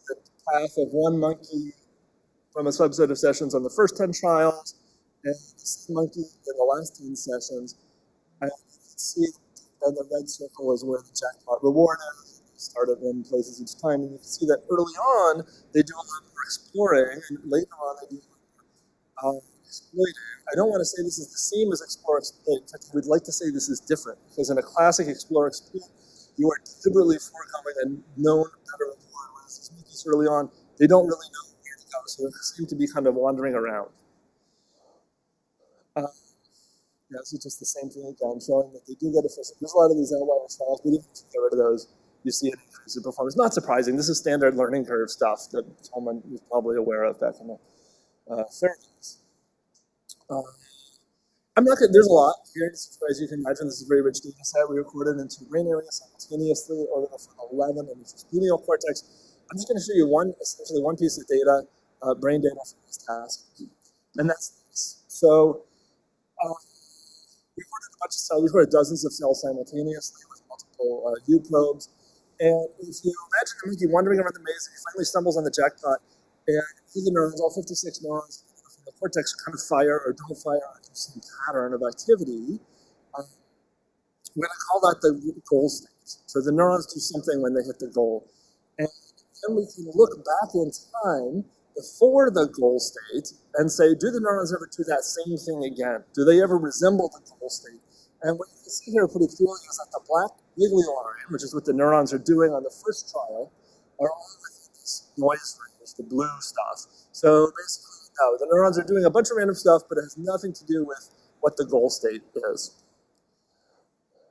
the path of one monkey from a subset of sessions on the first 10 trials, and the same monkey in the last 10 sessions. And you can see that the red circle is where the jackpot reward is. They start at one places each time, and you can see that early on they do a lot more exploring, and later on they do a lot more exploiting. I don't want to say this is the same as explore exploit. In fact, I would like to say this is different, because in a classic explore exploit, you are deliberately foregoing a known better reward, whereas these monkeys early on, they don't really know where to go, so they seem to be kind of wandering around. This is just the same thing again, showing that they do get efficient. There's a lot of these outlier styles, but even if you get rid of those, you see an increase in performance. Not surprising. This is standard learning curve stuff that someone was probably aware of back in the 30s. There's a lot here. As you can imagine, this is a very rich data set. We recorded in 2 brain areas simultaneously, over the frontal 11 and the sphenial cortex. I'm just going to show you essentially one piece of data, brain data for this task. And that's this. So, we recorded a bunch of cells. We recorded dozens of cells simultaneously with multiple U probes. And if you imagine a monkey wandering around the maze, he finally stumbles on the jackpot, and the neurons, all 56 neurons from the cortex, kind of fire or don't fire into some pattern of activity. We're going to call that the goal state. So the neurons do something when they hit the goal. And then we can look back in time before the goal state and say, do the neurons ever do that same thing again? Do they ever resemble the goal state? And what you can see here pretty clearly is that the black wiggly line, which is what the neurons are doing on the first trial, are all within this noise range, the blue stuff. So basically, no, the neurons are doing a bunch of random stuff, but it has nothing to do with what the goal state is.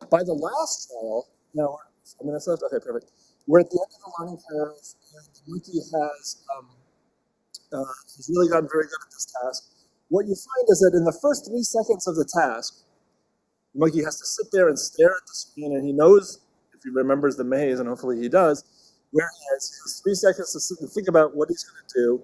By the last trial, now we're 5 minutes left? Okay, perfect. We're at the end of the learning curve, and the monkey has really gotten very good at this task. What you find is that in the first 3 seconds of the task, the monkey has to sit there and stare at the screen, and he knows, if he remembers the maze, and hopefully he does, where he is. He has 3 seconds to sit and think about what he's going to do.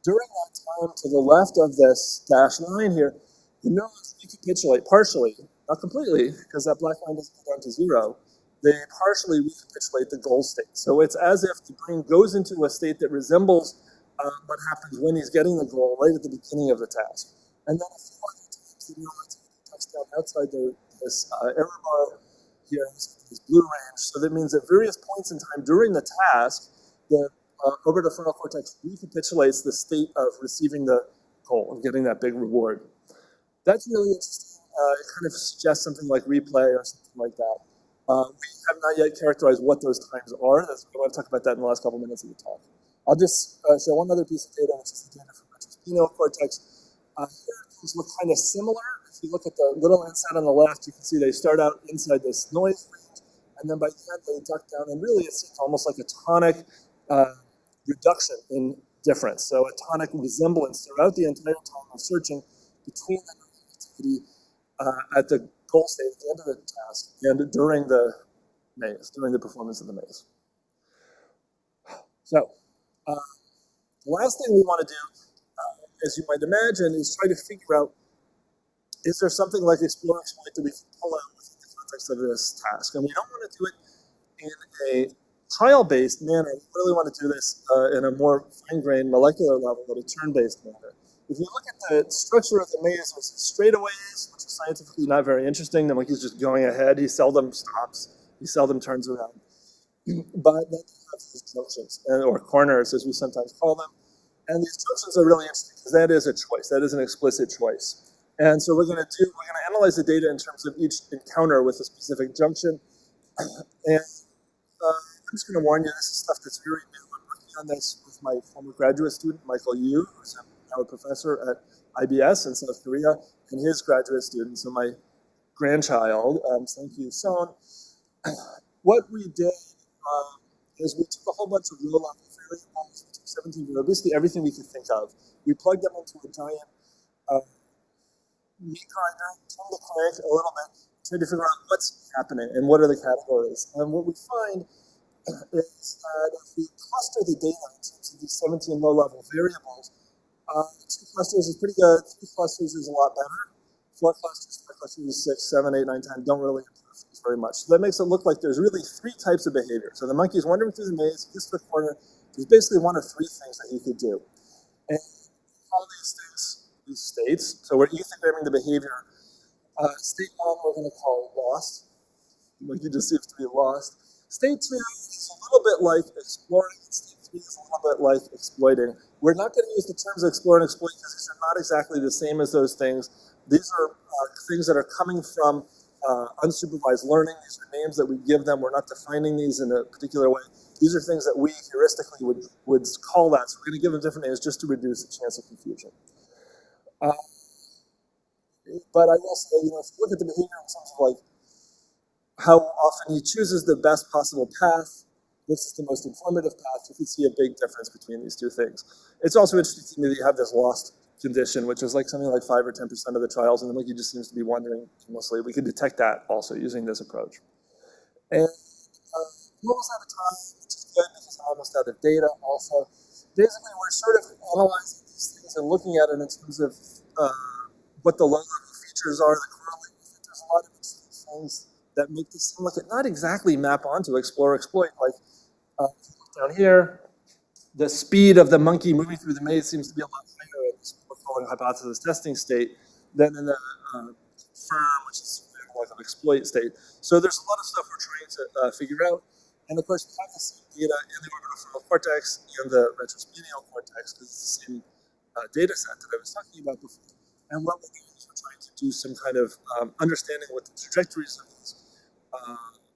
During that time, to the left of this dashed line here, the neurons recapitulate partially, not completely, because that black line doesn't go down to 0. They partially recapitulate the goal state. So it's as if the brain goes into a state that resembles what happens when he's getting the goal right at the beginning of the task. And then a few other times, the neurons touch down outside this error bar here, this blue range. So that means at various points in time during the task, the orbitofrontal cortex recapitulates the state of receiving the goal, of getting that big reward. That's really interesting. It kind of suggests something like replay or something like that. We have not yet characterized what those times are. I want to talk about that in the last couple minutes of the talk. I'll just show one other piece of data, which is the data from retrospinal cortex. Here things look kind of similar. If you look at the little inside on the left, you can see they start out inside this noise range, and then by the end they duck down, and really it seems almost like a tonic reduction in difference. So a tonic resemblance throughout the entire time of searching between the activity at the goal state at the end of the task and during the maze, during the performance of the maze. So the last thing we want to do, as you might imagine, is try to figure out, is there something like explore exploit that we can pull out within the context of this task? And we don't want to do it in a trial-based manner. We really want to do this in a more fine-grained molecular level, at a turn-based manner. If you look at the structure of the maze, there's straightaways, which is scientifically not very interesting. The monkey's just going ahead. He seldom stops. He seldom turns around. But then you have these junctions, or corners, as we sometimes call them. And these junctions are really interesting because that is a choice. That is an explicit choice. And so we're going to analyze the data in terms of each encounter with a specific junction. And I'm just going to warn you, this is stuff that's very new. I'm working on this with my former graduate student, Michael Yu, who's now a professor at IBS in South Korea, and his graduate student, so my grandchild, Senkyu Son. What we did is we took a whole bunch of low-level variables, we took 17 variables, basically everything we could think of. We plugged them into a giant meat grinder, turned the crank a little bit, trying to figure out what's happening and what are the categories. And what we find is that if we cluster the data in terms of these 17 low-level variables, 2 clusters is pretty good, 3 clusters is a lot better, 4 clusters, 5 clusters, 6, 7, 8, 9, 10 don't really improve things very much. So that makes it look like there's really 3 types of behavior. So the monkey's wandering through the maze, gets to the corner, there's basically 1 of 3 things that he could do. And all these things, these states, so we're ethogramming the behavior. State 1 we're going to call lost. The monkey just seems to be lost. State 2 is a little bit like exploring, and state 3 is a little bit like exploiting. We're not going to use the terms explore and exploit because these are not exactly the same as those things. These are things that are coming from unsupervised learning. These are names that we give them. We're not defining these in a particular way. These are things that we heuristically would call that. So we're going to give them different names just to reduce the chance of confusion. But I will say, if you look at the behavior in terms of like how often he chooses the best possible path, this is the most informative path, you can see a big difference between these 2 things. It's also interesting to me that you have this lost condition, which is like something like 5 or 10% of the trials, and the monkey just seems to be wandering aimlessly. We could detect that also using this approach. And I'm almost out of time, which is good because I'm almost out of data also. Basically, we're sort of analyzing these things and looking at it in terms of what the low-level features are that correlate with it. There's a lot of interesting things that make this seem like it not exactly map onto explore exploit. Like down here, the speed of the monkey moving through the maze seems to be a lot higher in this what we're calling hypothesis testing state than in the confirm, which is like an exploit state. So there's a lot of stuff we're trying to figure out. And of course, we have the same data in the orbitofrontal cortex and the retrospinal cortex because it's the same data set that I was talking about before. And what we're doing is we're trying to do some kind of understanding what the trajectories of these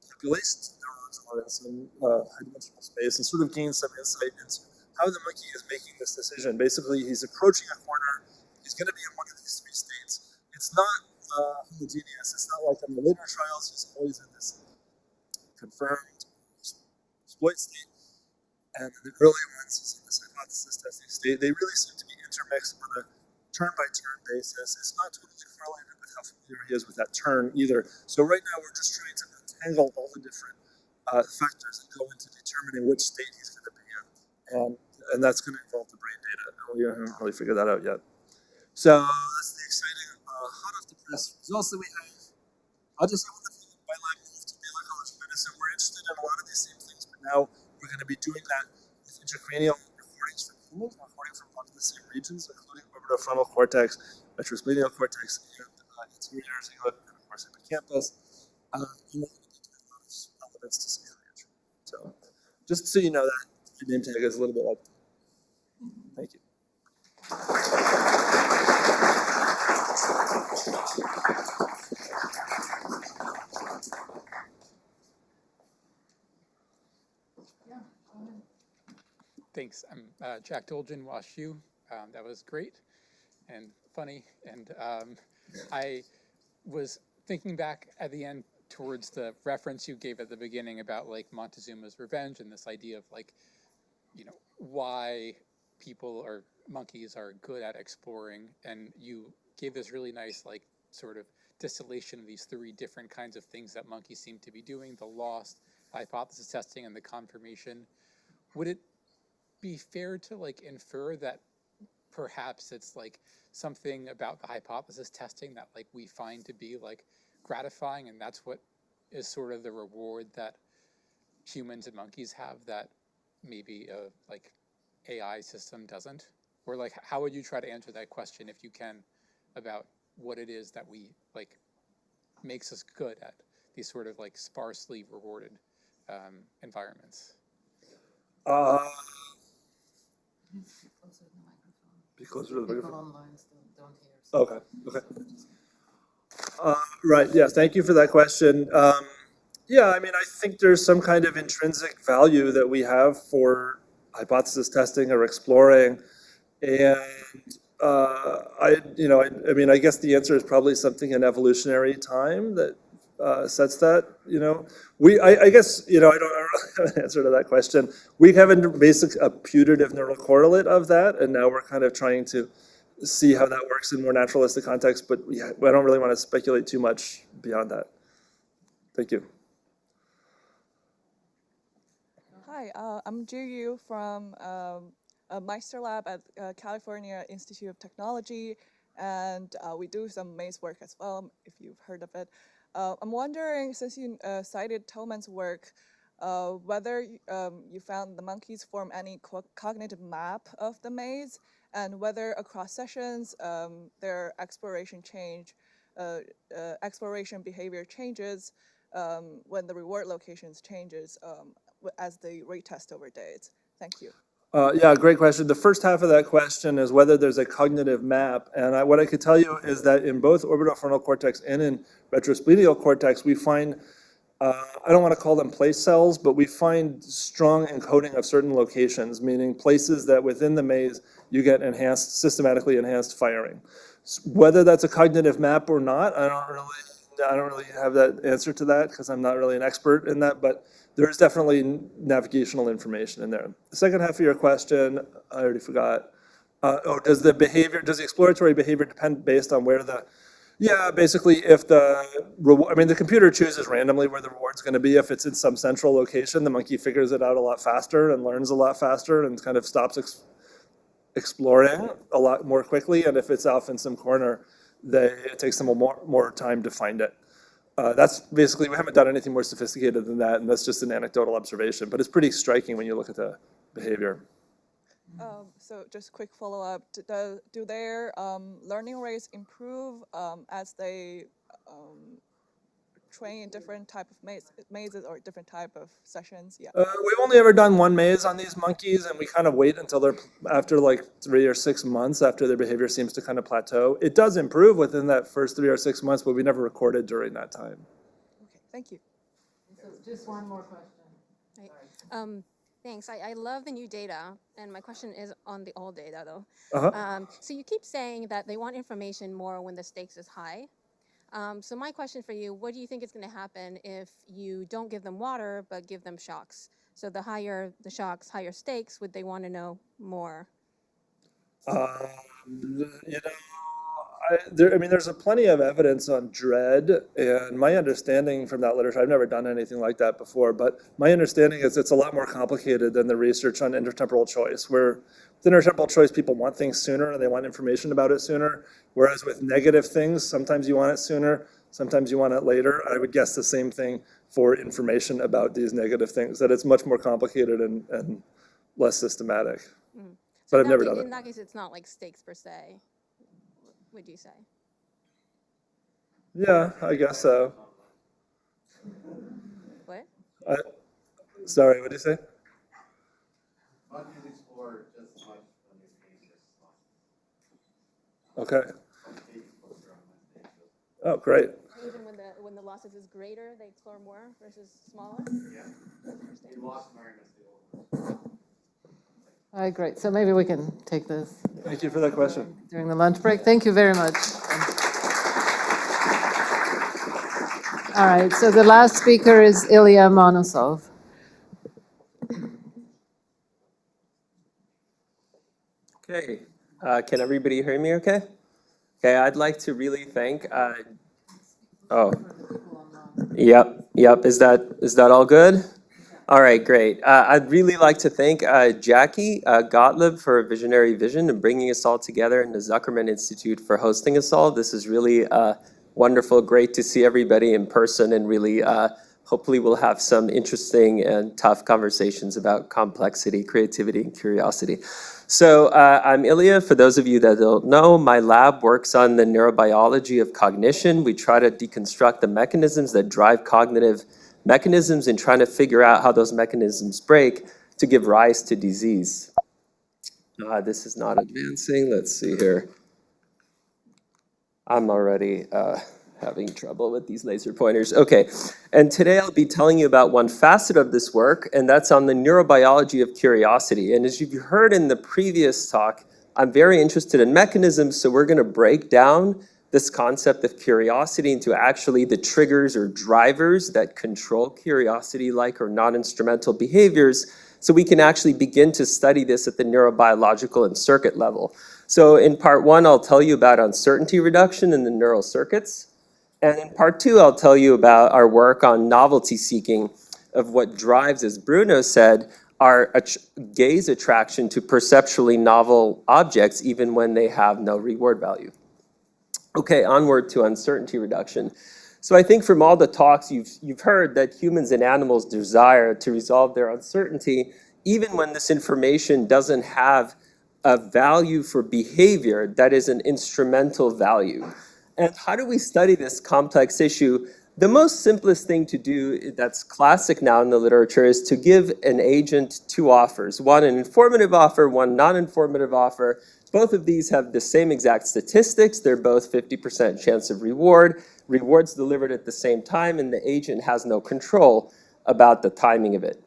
populations of neurons are in some high-dimensional space and sort of gain some insight into how the monkey is making this decision. Basically, he's approaching a corner. He's going to be in one of these 3 states. It's not homogeneous. It's not like in the later trials, he's always in this confirmed exploit state. And in the early ones, he's in this hypothesis testing state. They really seem to be intermixed on a turn-by-turn basis. It's not totally correlated with how familiar he is with that turn either. So right now we're just trying to untangle all the different factors that go into determining which state he's going to be in. And that's going to involve the brain data. And we haven't really figured that out yet. So that's the exciting, hot-off-the-press results that we have. I'll just say one thing. My lab moved to Baylor College of Medicine. We're interested in a lot of these same things, but now we're going to be doing that with intracranial recordings from humans, recording from a lot of the same regions, including orbitofrontal cortex, retrospinal cortex, and anterior cingulate, and of course hippocampus. And we're going to be doing a lot of relevance to psychiatry. So just so you know that, your name tag is a little bit like that. Thank you. Thanks. I'm Jack Dolgen, WashU. That was great and funny. And I was thinking back at the end towards the reference you gave at the beginning about like Montezuma's Revenge and this idea of like, why people or monkeys are good at exploring. And you gave this really nice like sort of distillation of these three different kinds of things that monkeys seem to be doing: the lost, hypothesis testing, and the confirmation. Would it be fair to like infer that perhaps it's like something about the hypothesis testing that like we find to be like gratifying, and that's what is sort of the reward that humans and monkeys have that maybe a like AI system doesn't? Or like how would you try to answer that question if you can, about what it is that we like makes us good at these sort of like sparsely rewarded environments? Be closer to the People microphone. online still don't hear. Okay. Right. Yeah. Thank you for that question. Yeah. I mean, I think there's some kind of intrinsic value that we have for hypothesis testing or exploring, and I mean, I guess the answer is probably something in evolutionary time that sets that. I guess I don't have an answer to that question. We have a putative neural correlate of that, and now we're kind of trying to see how that works in more naturalistic context, but I don't really want to speculate too much beyond that. Thank you. Hi, I'm Ju from a Meister Lab at California Institute of Technology, and we do some maze work as well, if you've heard of it. I'm wondering, since you cited Tolman's work, whether you found the monkeys form any cognitive map of the maze, and whether across sessions their exploration behavior changes when the reward locations changes as they retest over days. Thank you. Yeah, great question. The first half of that question is whether there's a cognitive map. And what I could tell you is that in both orbitofrontal cortex and in retrosplenial cortex, we find, I don't want to call them place cells, but we find strong encoding of certain locations, meaning places that within the maze you get systematically enhanced firing. Whether that's a cognitive map or not, I don't really have that answer to that because I'm not really an expert in that, but there's definitely navigational information in there. The second half of your question, I already forgot. Does the exploratory behavior depend based on where basically if the computer chooses randomly where the reward's going to be. If it's in some central location, the monkey figures it out a lot faster and learns a lot faster and kind of stops exploring a lot more quickly. And if it's off in some corner, it takes them more time to find it. That's basically, we haven't done anything more sophisticated than that, and that's just an anecdotal observation, but it's pretty striking when you look at the behavior. So just quick follow-up, do their learning rates improve as they train in different type of mazes or different type of sessions? Yeah. We've only ever done one maze on these monkeys, and we kind of wait until they're after like 3 or 6 months after their behavior seems to kind of plateau. It does improve within that first 3 or 6 months, but we never recorded during that time. Okay, thank you. So just one more question. Right. Thanks. I love the new data, and my question is on the old data, though. So you keep saying that they want information more when the stakes is high. So my question for you, what do you think is going to happen if you don't give them water, but give them shocks? So the higher the shocks, higher stakes, would they want to know more? There's plenty of evidence on dread, and my understanding from that literature, I've never done anything like that before, but my understanding is it's a lot more complicated than the research on intertemporal choice, where with intertemporal choice, people want things sooner and they want information about it sooner, whereas with negative things, sometimes you want it sooner, sometimes you want it later. I would guess the same thing for information about these negative things, that it's much more complicated and less systematic. But I've never done it. In that case, it's not like stakes per se, would you say? Yeah, I guess so. What? Sorry, what did you say? Monkeys explore just as much when they stay just Okay. Oh, great. even when the losses is greater, they explore more versus smaller? Yeah. They lost learning as the old. All right, great. So maybe we can take this. Thank you for that question. During the lunch break. Thank you very much. All right, so the last speaker is Ilya Monosov. Okay, can everybody hear me okay? Okay, I'd like to really thank, yep, is that all good? All right, great. I'd really like to thank Jackie Gottlieb for Visionary Vision and bringing us all together, and the Zuckerman Institute for hosting us all. This is really wonderful, great to see everybody in person, and really hopefully we'll have some interesting and tough conversations about complexity, creativity, and curiosity. So I'm Ilya. For those of you that don't know, my lab works on the neurobiology of cognition. We try to deconstruct the mechanisms that drive cognitive mechanisms and trying to figure out how those mechanisms break to give rise to disease. This is not advancing. Let's see here. I'm already having trouble with these laser pointers. Okay, and today I'll be telling you about one facet of this work, and that's on the neurobiology of curiosity. And as you've heard in the previous talk, I'm very interested in mechanisms, so we're gonna break down this concept of curiosity into actually the triggers or drivers that control curiosity-like or non-instrumental behaviors, so we can actually begin to study this at the neurobiological and circuit level. So in part one, I'll tell you about uncertainty reduction in the neural circuits. And in part two, I'll tell you about our work on novelty seeking of what drives, as Bruno said, our gaze attraction to perceptually novel objects, even when they have no reward value. Okay, onward to uncertainty reduction. So I think from all the talks you've heard that humans and animals desire to resolve their uncertainty, even when this information doesn't have a value for behavior that is an instrumental value. And how do we study this complex issue? The most simplest thing to do that's classic now in the literature is to give an agent two offers, one an informative offer, one non-informative offer. Both of these have the same exact statistics. They're both 50% chance of reward. Reward's delivered at the same time, and the agent has no control about the timing of it.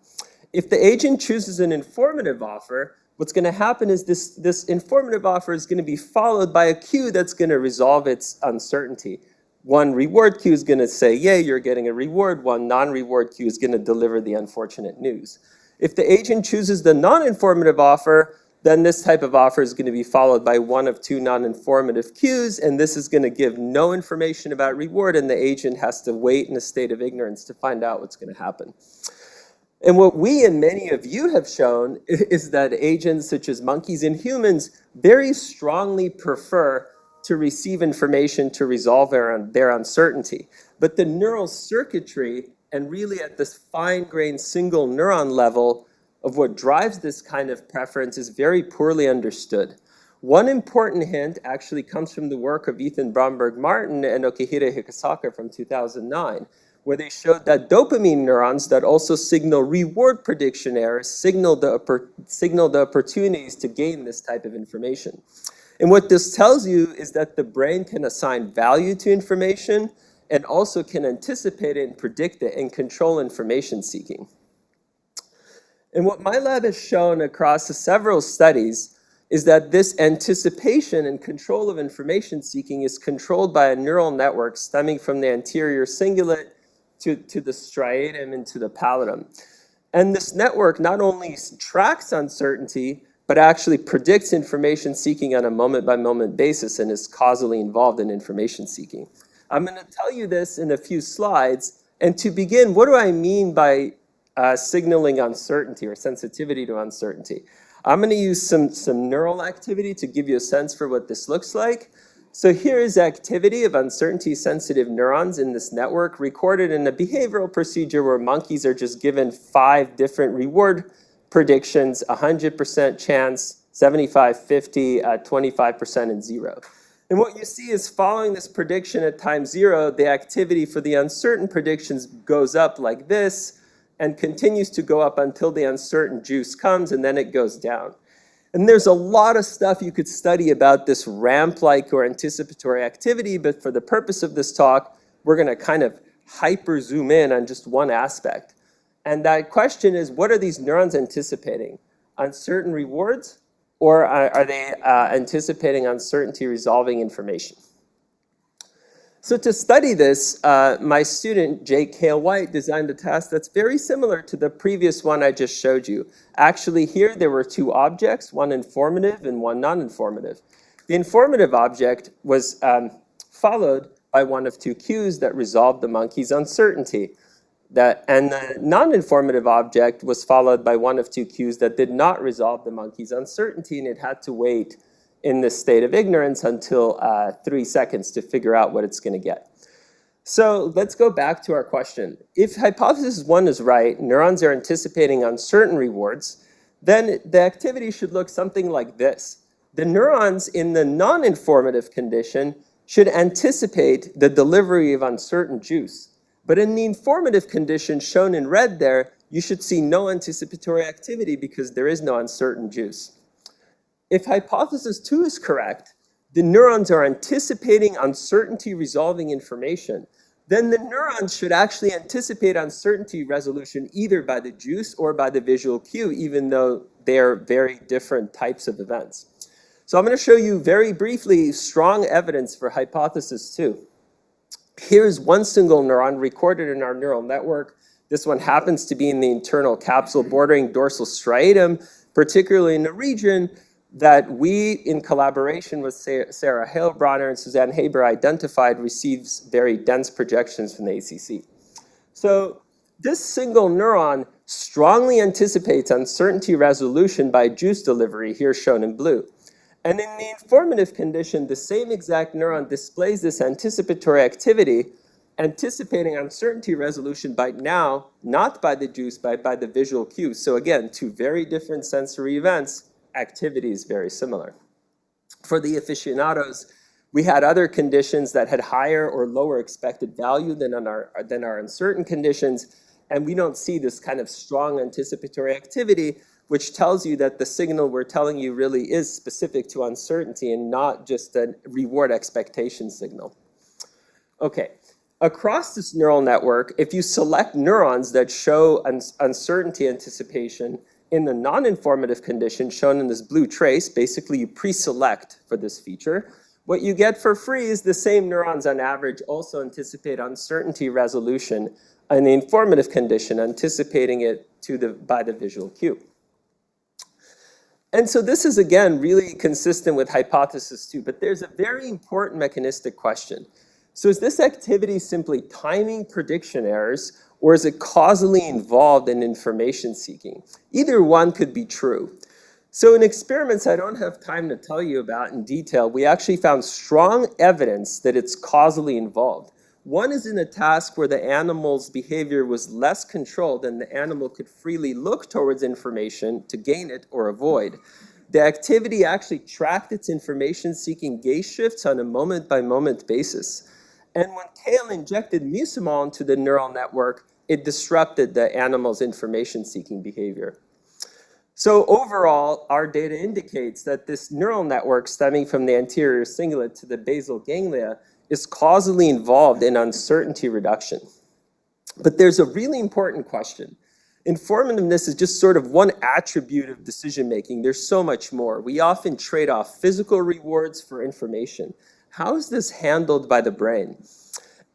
If the agent chooses an informative offer, what's going to happen is this informative offer is going to be followed by a cue that's going to resolve its uncertainty. One reward cue is going to say, yay, you're getting a reward. One non-reward cue is going to deliver the unfortunate news. If the agent chooses the non-informative offer, then this type of offer is going to be followed by one of two non-informative cues, and this is going to give no information about reward, and the agent has to wait in a state of ignorance to find out what's going to happen. And what we and many of you have shown is that agents such as monkeys and humans very strongly prefer to receive information to resolve their uncertainty. But the neural circuitry, and really at this fine-grained single neuron level of what drives this kind of preference, is very poorly understood. One important hint actually comes from the work of Ethan Bromberg-Martin and Okihira Hikasaka from 2009, where they showed that dopamine neurons that also signal reward prediction errors signal the opportunities to gain this type of information. And what this tells you is that the brain can assign value to information and also can anticipate it and predict it and control information seeking. And what my lab has shown across several studies is that this anticipation and control of information seeking is controlled by a neural network stemming from the anterior cingulate to the striatum and to the pallidum. And this network not only tracks uncertainty, but actually predicts information seeking on a moment-by-moment basis and is causally involved in information seeking. I'm going to tell you this in a few slides. And to begin, what do I mean by signaling uncertainty or sensitivity to uncertainty? I'm going to use some neural activity to give you a sense for what this looks like. So here is activity of uncertainty-sensitive neurons in this network recorded in a behavioral procedure where monkeys are just given 5 different reward predictions, 100% chance, 75, 50, 25%, and 0. And what you see is following this prediction at time 0, the activity for the uncertain predictions goes up like this and continues to go up until the uncertain juice comes, and then it goes down. And there's a lot of stuff you could study about this ramp-like or anticipatory activity, but for the purpose of this talk, we're going to kind of hyper zoom in on just one aspect. And that question is, what are these neurons anticipating? Uncertain rewards, or are they anticipating uncertainty resolving information? So to study this, my student, Jake Hale White, designed a task that's very similar to the previous one I just showed you. Actually, here there were two objects, one informative and one non-informative. The informative object was followed by one of two cues that resolved the monkey's uncertainty. And the non-informative object was followed by one of two cues that did not resolve the monkey's uncertainty, and it had to wait in this state of ignorance until 3 seconds to figure out what it's going to get. So let's go back to our question. If hypothesis 1 is right, neurons are anticipating uncertain rewards, then the activity should look something like this. The neurons in the non-informative condition should anticipate the delivery of uncertain juice. But in the informative condition shown in red there, you should see no anticipatory activity because there is no uncertain juice. If hypothesis 2 is correct, the neurons are anticipating uncertainty resolving information, then the neurons should actually anticipate uncertainty resolution either by the juice or by the visual cue, even though they are very different types of events. So I'm going to show you very briefly strong evidence for hypothesis 2. Here's one single neuron recorded in our neural network. This one happens to be in the internal capsule bordering dorsal striatum, particularly in a region that we, in collaboration with Sarah Heilbronner and Suzanne Haber, identified receives very dense projections from the ACC. So this single neuron strongly anticipates uncertainty resolution by juice delivery, here shown in blue. And in the informative condition, the same exact neuron displays this anticipatory activity, anticipating uncertainty resolution by now, not by the juice, but by the visual cue. So again, two very different sensory events, activity is very similar. For the aficionados, we had other conditions that had higher or lower expected value than our uncertain conditions, and we don't see this kind of strong anticipatory activity, which tells you that the signal we're telling you really is specific to uncertainty and not just a reward expectation signal. Okay, across this neural network, if you select neurons that show uncertainty anticipation in the non-informative condition shown in this blue trace, basically you pre-select for this feature, what you get for free is the same neurons on average also anticipate uncertainty resolution in the informative condition, anticipating it by the visual cue. And so this is, again, really consistent with hypothesis 2, but there's a very important mechanistic question. So is this activity simply timing prediction errors, or is it causally involved in information seeking? Either one could be true. So in experiments I don't have time to tell you about in detail, we actually found strong evidence that it's causally involved. One is in a task where the animal's behavior was less controlled and the animal could freely look towards information to gain it or avoid. The activity actually tracked its information-seeking gaze shifts on a moment-by-moment basis. And when Kale injected mucimol into the neural network, it disrupted the animal's information-seeking behavior. So overall, our data indicates that this neural network stemming from the anterior cingulate to the basal ganglia is causally involved in uncertainty reduction. But there's a really important question. Informativeness is just sort of one attribute of decision-making. There's so much more. We often trade off physical rewards for information. How is this handled by the brain?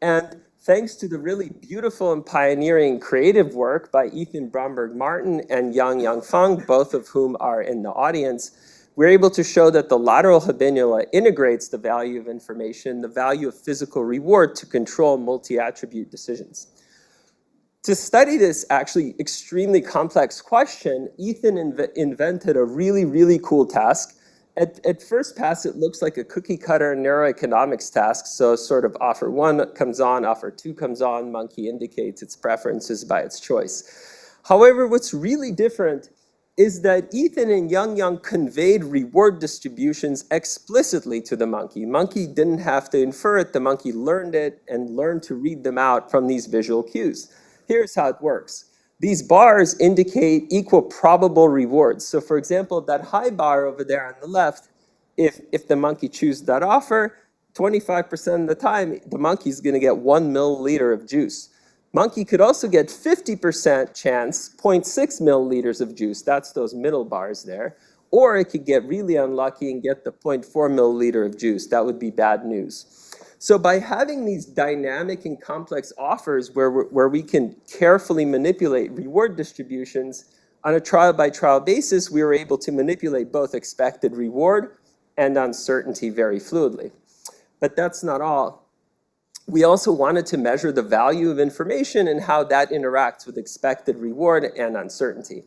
And thanks to the really beautiful and pioneering creative work by Ethan Bromberg-Martin and Yang Feng, both of whom are in the audience, we're able to show that the lateral habenula integrates the value of information, the value of physical reward to control multi-attribute decisions. To study this actually extremely complex question, Ethan invented a really, really cool task. At first pass, it looks like a cookie cutter neuroeconomics task. So sort of offer 1 comes on, offer 2 comes on, monkey indicates its preferences by its choice. However, what's really different is that Ethan and Yang conveyed reward distributions explicitly to the monkey. Monkey didn't have to infer it. The monkey learned it and learned to read them out from these visual cues. Here's how it works. These bars indicate equal probable rewards. So for example, that high bar over there on the left, if the monkey chooses that offer, 25% of the time, the monkey's gonna get 1 milliliter of juice. Monkey could also get 50% chance, 0.6 milliliters of juice. That's those middle bars there. Or it could get really unlucky and get the 0.4 milliliter of juice. That would be bad news. So by having these dynamic and complex offers where we can carefully manipulate reward distributions on a trial-by-trial basis, we were able to manipulate both expected reward and uncertainty very fluidly. But that's not all. We also wanted to measure the value of information and how that interacts with expected reward and uncertainty.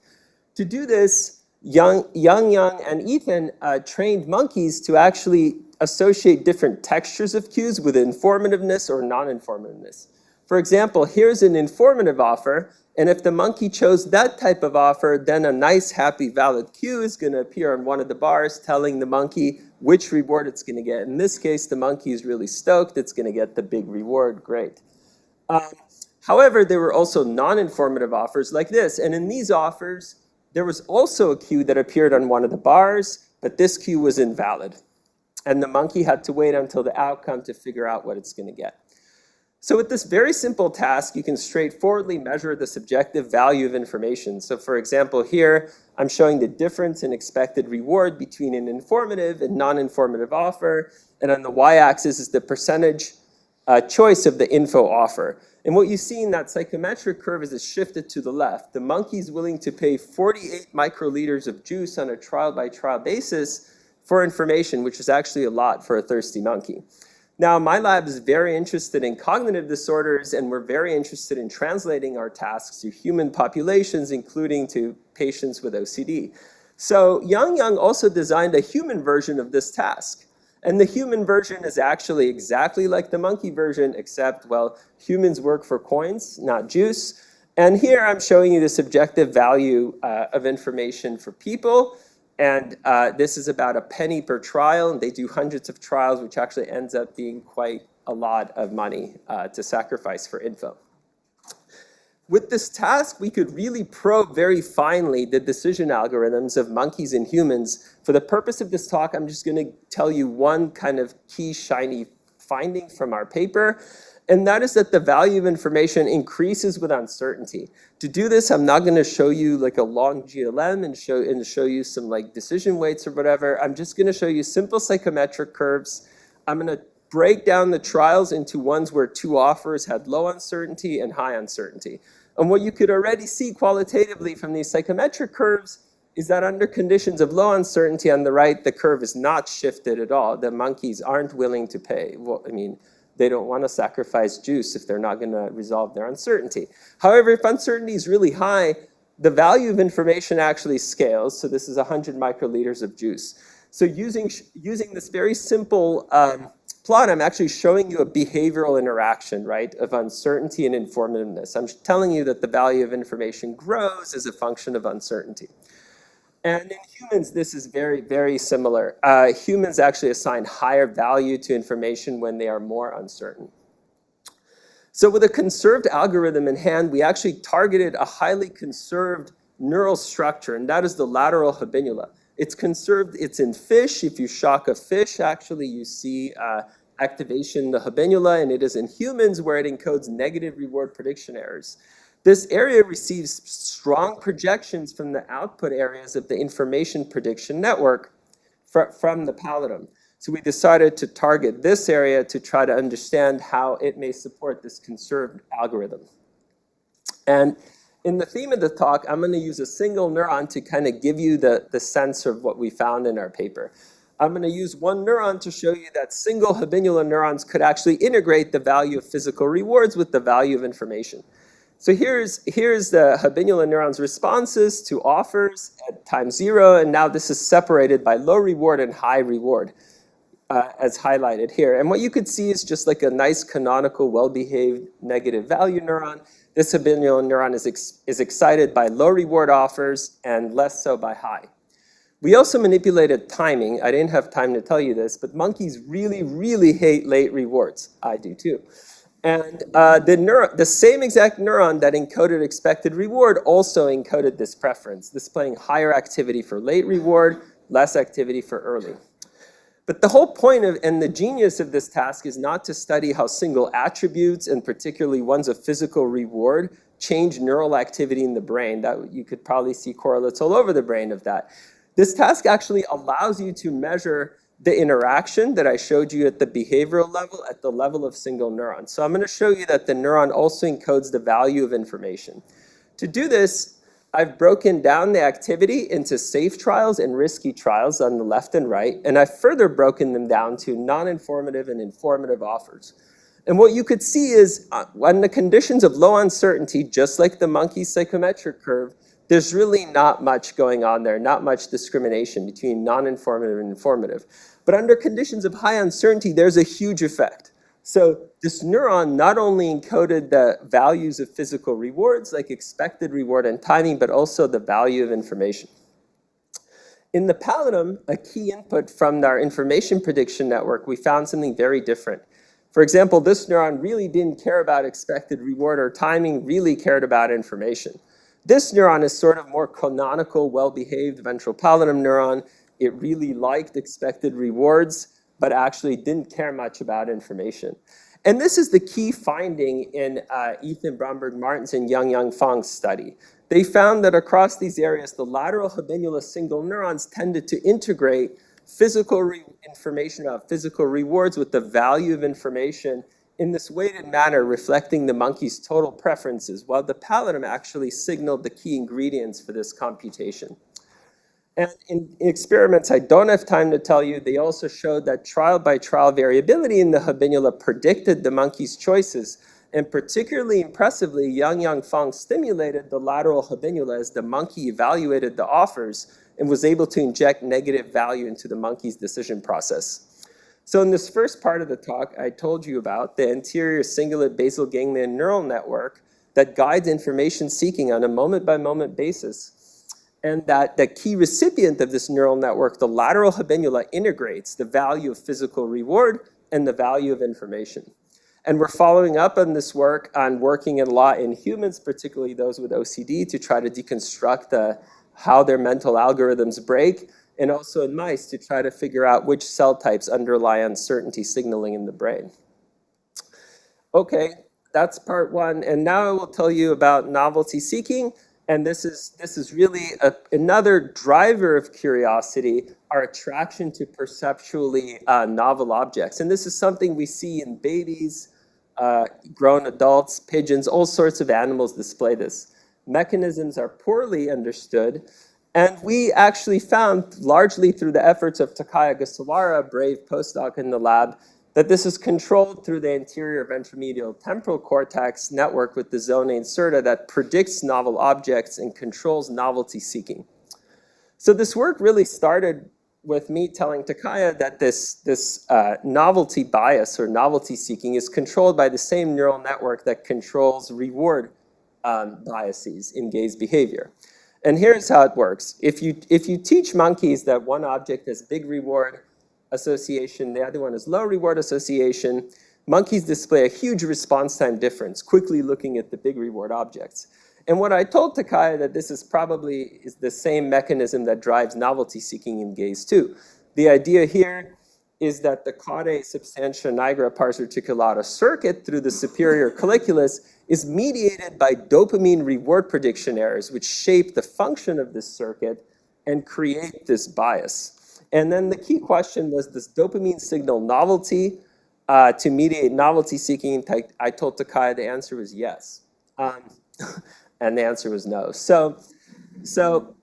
To do this, Young and Ethan trained monkeys to actually associate different textures of cues with informativeness or non-informativeness. For example, here's an informative offer, and if the monkey chose that type of offer, then a nice, happy, valid cue is going to appear on one of the bars telling the monkey which reward it's going to get. In this case, the monkey is really stoked. It's going to get the big reward. Great. However, there were also non-informative offers like this. And in these offers, there was also a cue that appeared on one of the bars, but this cue was invalid. And the monkey had to wait until the outcome to figure out what it's going to get. So with this very simple task, you can straightforwardly measure the subjective value of information. So for example, here, I'm showing the difference in expected reward between an informative and non-informative offer. And on the y-axis is the percentage choice of the info offer. And what you see in that psychometric curve is it's shifted to the left. The monkey's willing to pay 48 microliters of juice on a trial-by-trial basis for information, which is actually a lot for a thirsty monkey. Now, my lab is very interested in cognitive disorders, and we're very interested in translating our tasks to human populations, including to patients with OCD. So Young also designed a human version of this task. And the human version is actually exactly like the monkey version, except, well, humans work for coins, not juice. And here I'm showing you the subjective value of information for people. And this is about a penny per trial, and they do hundreds of trials, which actually ends up being quite a lot of money to sacrifice for info. With this task, we could really probe very finely the decision algorithms of monkeys and humans. For the purpose of this talk, I'm just going to tell you one kind of key shiny finding from our paper, and that is that the value of information increases with uncertainty. To do this, I'm not going to show you like a long GLM and show you some like decision weights or whatever. I'm just going to show you simple psychometric curves. I'm going to break down the trials into ones where two offers had low uncertainty and high uncertainty. And what you could already see qualitatively from these psychometric curves is that under conditions of low uncertainty on the right, the curve is not shifted at all. The monkeys aren't willing to pay. Well, I mean, they don't want to sacrifice juice if they're not going to resolve their uncertainty. However, if uncertainty is really high, the value of information actually scales. So this is 100 microliters of juice. So using this very simple plot, I'm actually showing you a behavioral interaction, right, of uncertainty and informativeness. I'm telling you that the value of information grows as a function of uncertainty. And in humans, this is very, very similar. Humans actually assign higher value to information when they are more uncertain. So with a conserved algorithm in hand, we actually targeted a highly conserved neural structure, and that is the lateral habenula. It's conserved, it's in fish. If you shock a fish, actually, you see activation in the habenula, and it is in humans where it encodes negative reward prediction errors. This area receives strong projections from the output areas of the information prediction network from the pallidum. So we decided to target this area to try to understand how it may support this conserved algorithm. And in the theme of the talk, I'm going to use a single neuron to kind of give you the sense of what we found in our paper. I'm going to use one neuron to show you that single habenula neurons could actually integrate the value of physical rewards with the value of information. So here's the habenula neuron's responses to offers at time 0, and now this is separated by low reward and high reward, as highlighted here. And what you could see is just like a nice canonical, well-behaved negative value neuron. This habenula neuron is excited by low reward offers and less so by high. We also manipulated timing. I didn't have time to tell you this, but monkeys really, really hate late rewards. I do too. And the same exact neuron that encoded expected reward also encoded this preference, displaying higher activity for late reward, less activity for early. But the whole point of, and the genius of this task is not to study how single attributes, and particularly ones of physical reward, change neural activity in the brain. That you could probably see correlates all over the brain of that. This task actually allows you to measure the interaction that I showed you at the behavioral level, at the level of single neurons. So I'm going to show you that the neuron also encodes the value of information. To do this, I've broken down the activity into safe trials and risky trials on the left and right, and I've further broken them down to non-informative and informative offers. And what you could see is, when the conditions of low uncertainty, just like the monkey psychometric curve, there's really not much going on there, not much discrimination between non-informative and informative. But under conditions of high uncertainty, there's a huge effect. So this neuron not only encoded the values of physical rewards, like expected reward and timing, but also the value of information. In the pallidum, a key input from our information prediction network, we found something very different. For example, this neuron really didn't care about expected reward or timing, really cared about information. This neuron is sort of more canonical, well-behaved ventral pallidum neuron. It really liked expected rewards, but actually didn't care much about information. And this is the key finding in Ethan Bromberg-Martin's and Yang Fang's study. They found that across these areas, the lateral habenula single neurons tended to integrate physical information about physical rewards with the value of information in this weighted manner, reflecting the monkey's total preferences, while the pallidum actually signaled the key ingredients for this computation. And in experiments I don't have time to tell you, they also showed that trial-by-trial variability in the habenula predicted the monkey's choices. And particularly impressively, Yang Fang stimulated the lateral habenula as the monkey evaluated the offers and was able to inject negative value into the monkey's decision process. So in this first part of the talk, I told you about the anterior cingulate basal ganglion neural network that guides information seeking on a moment-by-moment basis. And that the key recipient of this neural network, the lateral habenula, integrates the value of physical reward and the value of information. And we're following up on this work on working a lot in humans, particularly those with OCD, to try to deconstruct how their mental algorithms break, and also in mice to try to figure out which cell types underlie uncertainty signaling in the brain. Okay, that's part one. And now I will tell you about novelty seeking. And this is really another driver of curiosity, our attraction to perceptually novel objects. And this is something we see in babies, grown adults, pigeons, all sorts of animals display this. Mechanisms are poorly understood. And we actually found, largely through the efforts of Takaya Gisawara, a brave postdoc in the lab, that this is controlled through the anterior ventromedial temporal cortex network with the zona incerta that predicts novel objects and controls novelty seeking. So this work really started with me telling Takaya that this novelty bias or novelty seeking is controlled by the same neural network that controls reward biases in gaze behavior. And here's how it works. If you teach monkeys that one object has big reward association, the other one is low reward association, monkeys display a huge response time difference, quickly looking at the big reward objects. And what I told Takaya that this is probably the same mechanism that drives novelty seeking in gaze too. The idea here is that the caudate substantia nigra pars reticulata circuit through the superior colliculus is mediated by dopamine reward prediction errors, which shape the function of this circuit and create this bias. And then the key question was, does dopamine signal novelty to mediate novelty seeking? I told Takaya the answer was yes. And the answer was no. So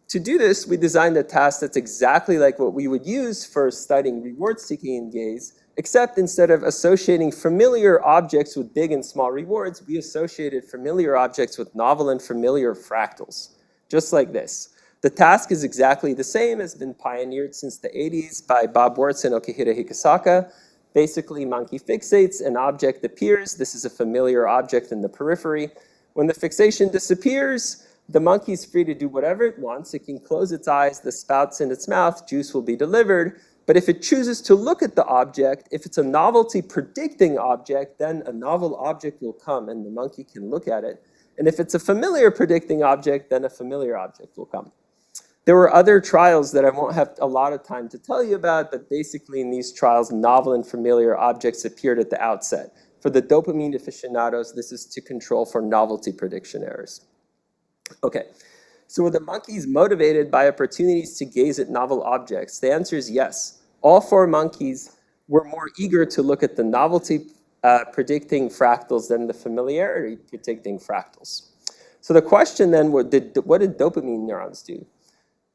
to do this, we designed a task that's exactly like what we would use for studying reward seeking in gaze, except instead of associating familiar objects with big and small rewards, we associated familiar objects with novel and familiar fractals, just like this. The task is exactly the same, has been pioneered since the 80s by Bob Wertz and Okihira Hikasaka. Basically, monkey fixates, an object appears. This is a familiar object in the periphery. When the fixation disappears, the monkey is free to do whatever it wants. It can close its eyes, the spout's in its mouth, juice will be delivered. But if it chooses to look at the object, if it's a novelty predicting object, then a novel object will come and the monkey can look at it. And if it's a familiar predicting object, then a familiar object will come. There were other trials that I won't have a lot of time to tell you about, but basically in these trials, novel and familiar objects appeared at the outset. For the dopamine aficionados, this is to control for novelty prediction errors. Okay, so were the monkeys motivated by opportunities to gaze at novel objects? The answer is yes. All 4 monkeys were more eager to look at the novelty predicting fractals than the familiarity predicting fractals. So the question then, what did dopamine neurons do?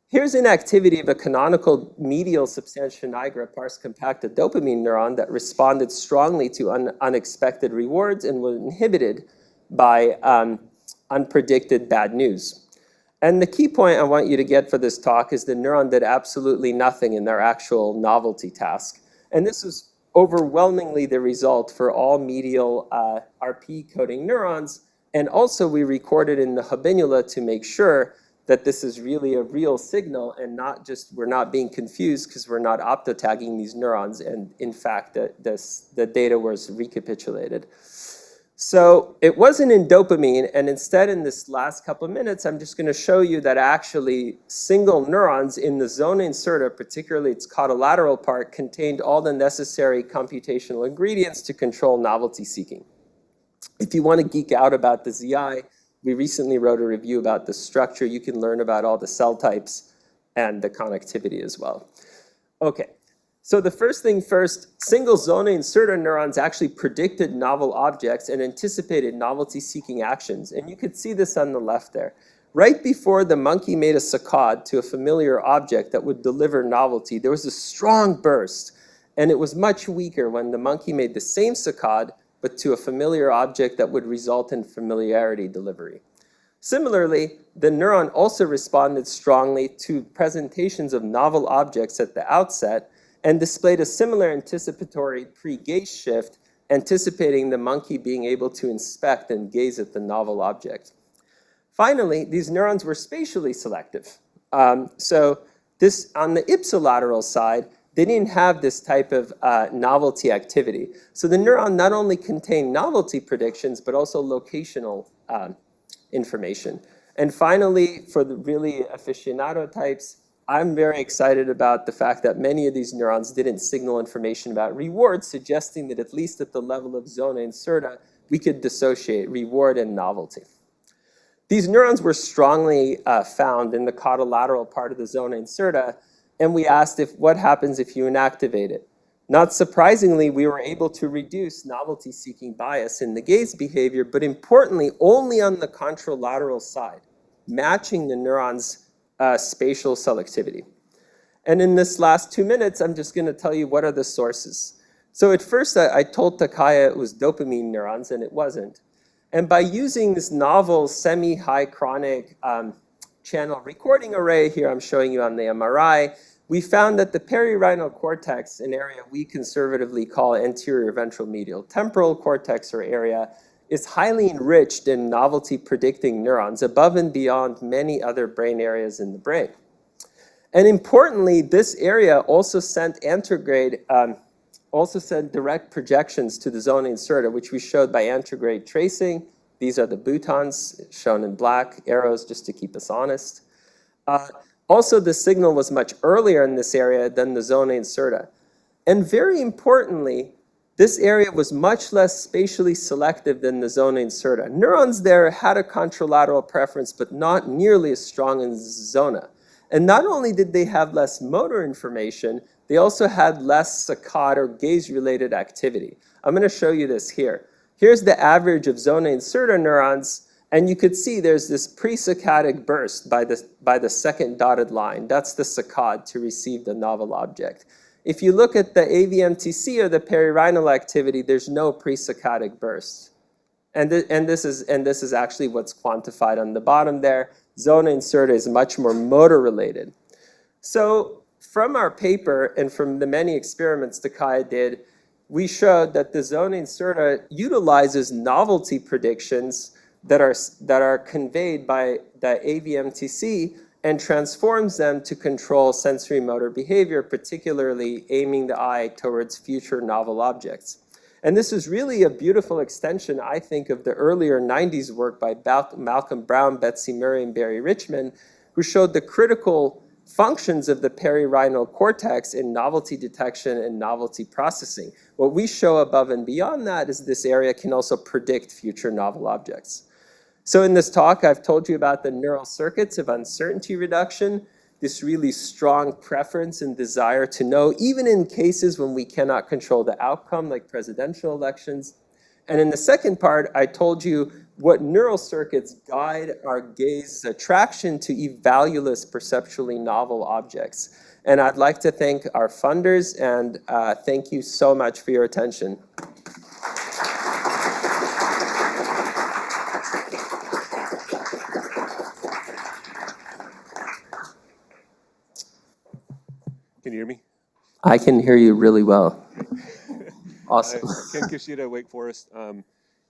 Here's an activity of a canonical medial substantia nigra pars compacta dopamine neuron that responded strongly to unexpected rewards and was inhibited by unpredicted bad news. And the key point I want you to get for this talk is the neuron did absolutely nothing in their actual novelty task. And this was overwhelmingly the result for all medial RP coding neurons. And also we recorded in the habenula to make sure that this is really a real signal and not just, we're not being confused because we're not optotagging these neurons. And in fact, the data was recapitulated. So it wasn't in dopamine, and instead in this last couple of minutes, I'm just gonna show you that actually single neurons in the zona incerta, particularly its caudolateral part, contained all the necessary computational ingredients to control novelty seeking. If you wanna geek out about the ZI, we recently wrote a review about the structure. You can learn about all the cell types and the connectivity as well. Okay, so the first thing first, single zona incerta neurons actually predicted novel objects and anticipated novelty-seeking actions. And you could see this on the left there. Right before the monkey made a saccade to a familiar object that would deliver novelty, there was a strong burst. And it was much weaker when the monkey made the same saccade but to a familiar object that would result in familiarity delivery. Similarly, the neuron also responded strongly to presentations of novel objects at the outset and displayed a similar anticipatory pre-gaze shift, anticipating the monkey being able to inspect and gaze at the novel object. Finally, these neurons were spatially selective. So this, on the ipsilateral side, they didn't have this type of novelty activity. So the neuron not only contained novelty predictions, but also locational information. And finally, for the really aficionado types, I'm very excited about the fact that many of these neurons didn't signal information about reward, suggesting that at least at the level of zona incerta, we could dissociate reward and novelty. These neurons were strongly found in the caudolateral part of the zona incerta, and we asked what happens if you inactivate it. Not surprisingly, we were able to reduce novelty-seeking bias in the gaze behavior, but importantly, only on the contralateral side, matching the neuron's spatial selectivity. And in this last 2 minutes, I'm just gonna tell you what are the sources. So at first, I told Takaya it was dopamine neurons, and it wasn't. And by using this novel semi-high chronic channel recording array, here I'm showing you on the MRI, we found that the perirhinal cortex, an area we conservatively call anterior ventral medial temporal cortex or area, is highly enriched in novelty predicting neurons above and beyond many other brain areas in the brain. And importantly, this area also sent anterograde, also sent direct projections to the zona incerta, which we showed by anterograde tracing. These are the boutons shown in black, arrows just to keep us honest. Also, the signal was much earlier in this area than the zona incerta. And very importantly, this area was much less spatially selective than the zona incerta. Neurons there had a contralateral preference, but not nearly as strong in zona. And not only did they have less motor information, they also had less saccade or gaze-related activity. I'm going to show you this here. Here's the average of zona incerta neurons, and you could see there's this pre-saccadic burst by the second dotted line. That's the saccade to receive the novel object. If you look at the AVMTC or the perirhinal activity, there's no pre-saccadic burst. And this is actually what's quantified on the bottom there. Zona incerta is much more motor related. So from our paper and from the many experiments Takaya did, we showed that the zona incerta utilizes novelty predictions that are conveyed by the AVMTC and transforms them to control sensory motor behavior, particularly aiming the eye towards future novel objects. And this is really a beautiful extension, I think, of the earlier 90s work by Malcolm Brown, Betsy Murray, and Barry Richmond, who showed the critical functions of the perirhinal cortex in novelty detection and novelty processing. What we show above and beyond that is this area can also predict future novel objects. So in this talk, I've told you about the neural circuits of uncertainty reduction, this really strong preference and desire to know, even in cases when we cannot control the outcome, like presidential elections. And in the second part, I told you what neural circuits guide our gaze's attraction to evalueless, perceptually novel objects. And I'd like to thank our funders, and thank you so much for your attention. Can you hear me? I can hear you really well. Awesome. Ken Kishida, Wake Forest.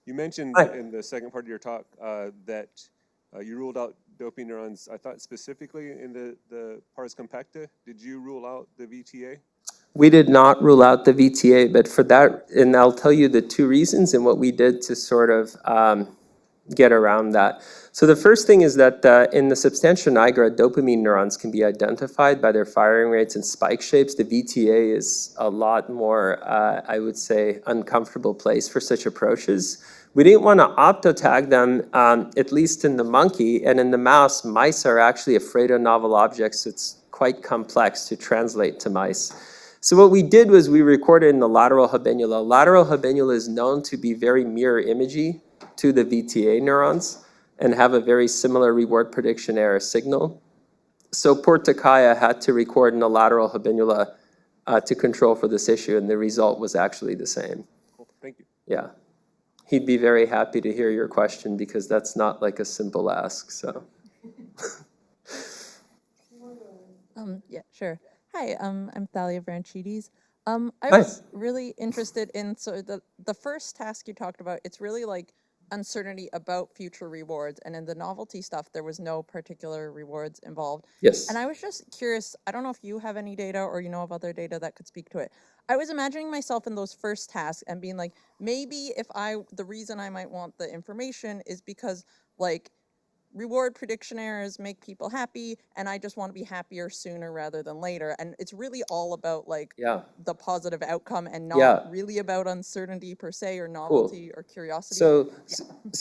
You mentioned Hi. in the second part of your talk that you ruled out dopamine neurons, I thought specifically in the pars compacta. Did you rule out the VTA? We did not rule out the VTA, but for that, and I'll tell you the two reasons and what we did to sort of get around that. So the first thing is that in the substantia nigra, dopamine neurons can be identified by their firing rates and spike shapes. The VTA is a lot more, I would say, uncomfortable place for such approaches. We didn't want to optotag them, at least in the monkey, and in the mouse, mice are actually afraid of novel objects. So it's quite complex to translate to mice. So what we did was we recorded in the lateral habenula. Lateral habenula is known to be very mirror imagey to the VTA neurons and have a very similar reward prediction error signal. So poor Takaya had to record in the lateral habenula to control for this issue, and the result was actually the same. Cool. Thank you. Yeah. He'd be very happy to hear your question because that's not like a simple ask, so. Yeah, sure. Hi, I'm Thalia Branchides. I Hi. was really interested in, so the first task you talked about, it's really like uncertainty about future rewards. And in the novelty stuff, there was no particular rewards involved. Yes. And I was just curious, I don't know if you have any data or you know of other data that could speak to it. I was imagining myself in those first tasks and being like, maybe if the reason I might want the information is because like reward prediction errors make people happy and I just want to be happier sooner rather than later. And it's really all about like the positive outcome and not really about uncertainty per se or novelty or curiosity. So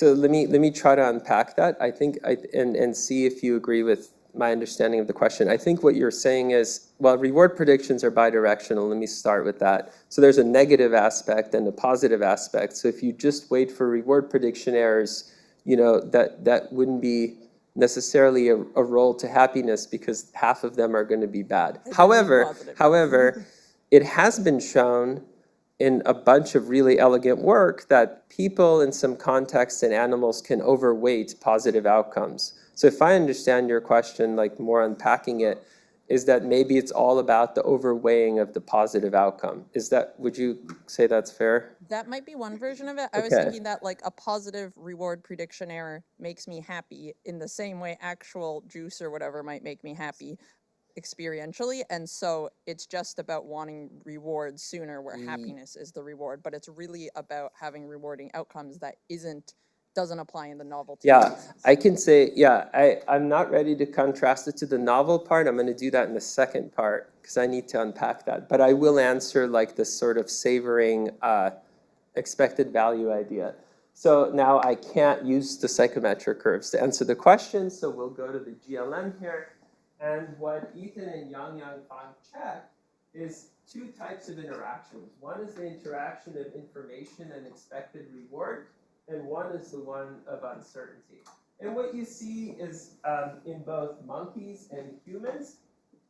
let me try to unpack that. I think and see if you agree with my understanding of the question. I think what you're saying is, well, reward predictions are bidirectional. Let me start with that. So there's a negative aspect and a positive aspect. So if you just wait for reward prediction errors, you know, that wouldn't be necessarily a role to happiness because half of them are going to be bad. However, it has been shown in a bunch of really elegant work that people in some contexts and animals can overweight positive outcomes. So if I understand your question, like more unpacking it, is that maybe it's all about the overweighing of the positive outcome. Would you say that's fair? That might be one version of it. I was thinking that like a positive reward prediction error makes me happy in the same way actual juice or whatever might make me happy experientially. And so it's just about wanting rewards sooner where happiness is the reward, but it's really about having rewarding outcomes that doesn't apply in the novelty. Yeah, I can say, I'm not ready to contrast it to the novel part. I'm going to do that in the second part because I need to unpack that. But I will answer like this sort of savoring expected value idea. So now I can't use the psychometric curves to answer the question, so we'll go to the GLM here. And what Ethan and Yang Fang check is two types of interactions. One is the interaction of information and expected reward, and one is the one of uncertainty. And what you see is in both monkeys and humans,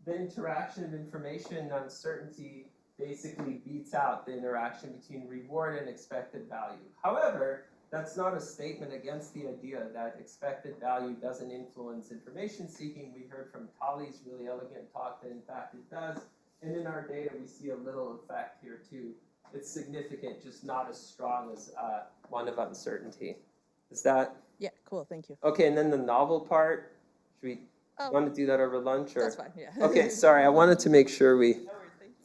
the interaction of information and uncertainty basically beats out the interaction between reward and expected value. However, that's not a statement against the idea that expected value doesn't influence information seeking. We heard from Tali's really elegant talk that in fact it does. And in our data, we see a little effect here too. It's significant, just not as strong as one of uncertainty. Is that? Yeah, cool, thank you. Okay, and then the novel part, should we want to do that over lunch? Or? That's fine, yeah. Okay, sorry, I wanted to make sure we,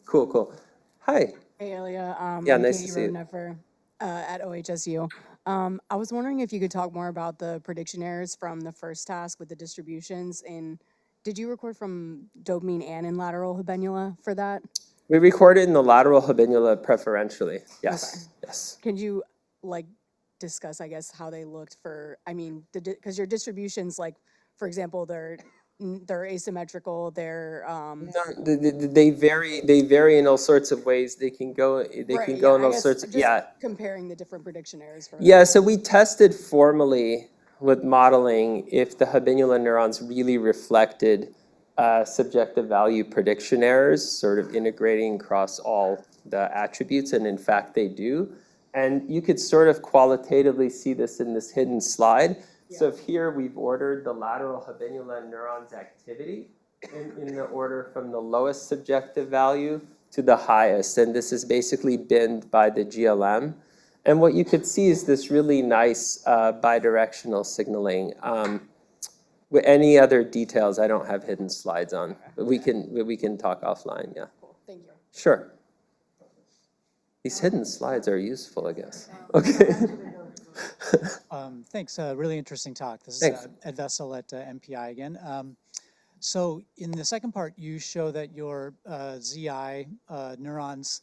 cool. Hi. Hey, Elia. Yeah, I'm nice Katie to see you. Rodeneffer, at OHSU. I was wondering if you could talk more about the prediction errors from the first task with the distributions in Did you record from dopamine and in lateral habenula for that? We recorded in the lateral habenula preferentially. Yes, yes. Can you like discuss, I guess, how they looked for, I mean, because your distributions, like, for example, they're asymmetrical, they're They vary. They vary in all sorts of ways. They can go. They right, can yeah, go in I all guess sorts of. just Yeah. comparing the different prediction errors for Yeah. So we tested formally with modeling if the habenula neurons really reflected subjective value prediction errors, sort of integrating across all the attributes, and in fact they do. And you could sort of qualitatively see this in this hidden slide. So if here we've ordered the lateral habenula neurons activity in the order from the lowest subjective value to the highest, and this is basically binned by the GLM. And what you could see is this really nice bidirectional signaling. With any other details, I don't have hidden slides on, but we can talk offline. Yeah. Cool. Thank you. Sure. These hidden slides are useful, I guess. Okay. Thanks. Really interesting talk. This Thanks. is Ed Vessel at MPI again. So in the second part, you show that your ZI neurons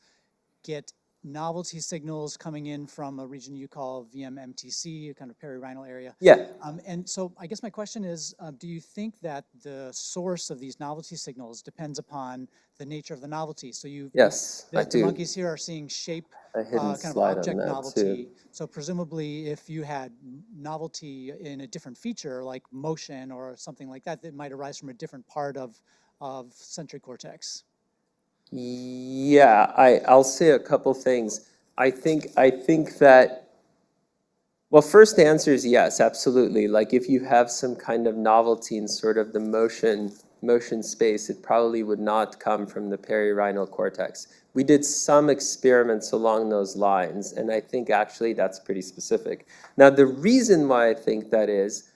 get novelty signals coming in from a region you call VMMTC, a kind of perirhinal area. Yeah. And so I guess my question is, do you think that the source of these novelty signals depends upon the nature of the novelty? So Yes, I the do. monkeys here are seeing shape, A hidden kind of slide on object that, novelty. too. So presumably if you had novelty in a different feature like motion or something like that, that might arise from a different part of sensory cortex. Yeah, I'll say a couple things. I think that, well, first answer is yes, absolutely. Like if you have some kind of novelty in sort of the motion space, it probably would not come from the perirhinal cortex. We did some experiments along those lines, and I think actually that's pretty specific. Now, the reason why I think that is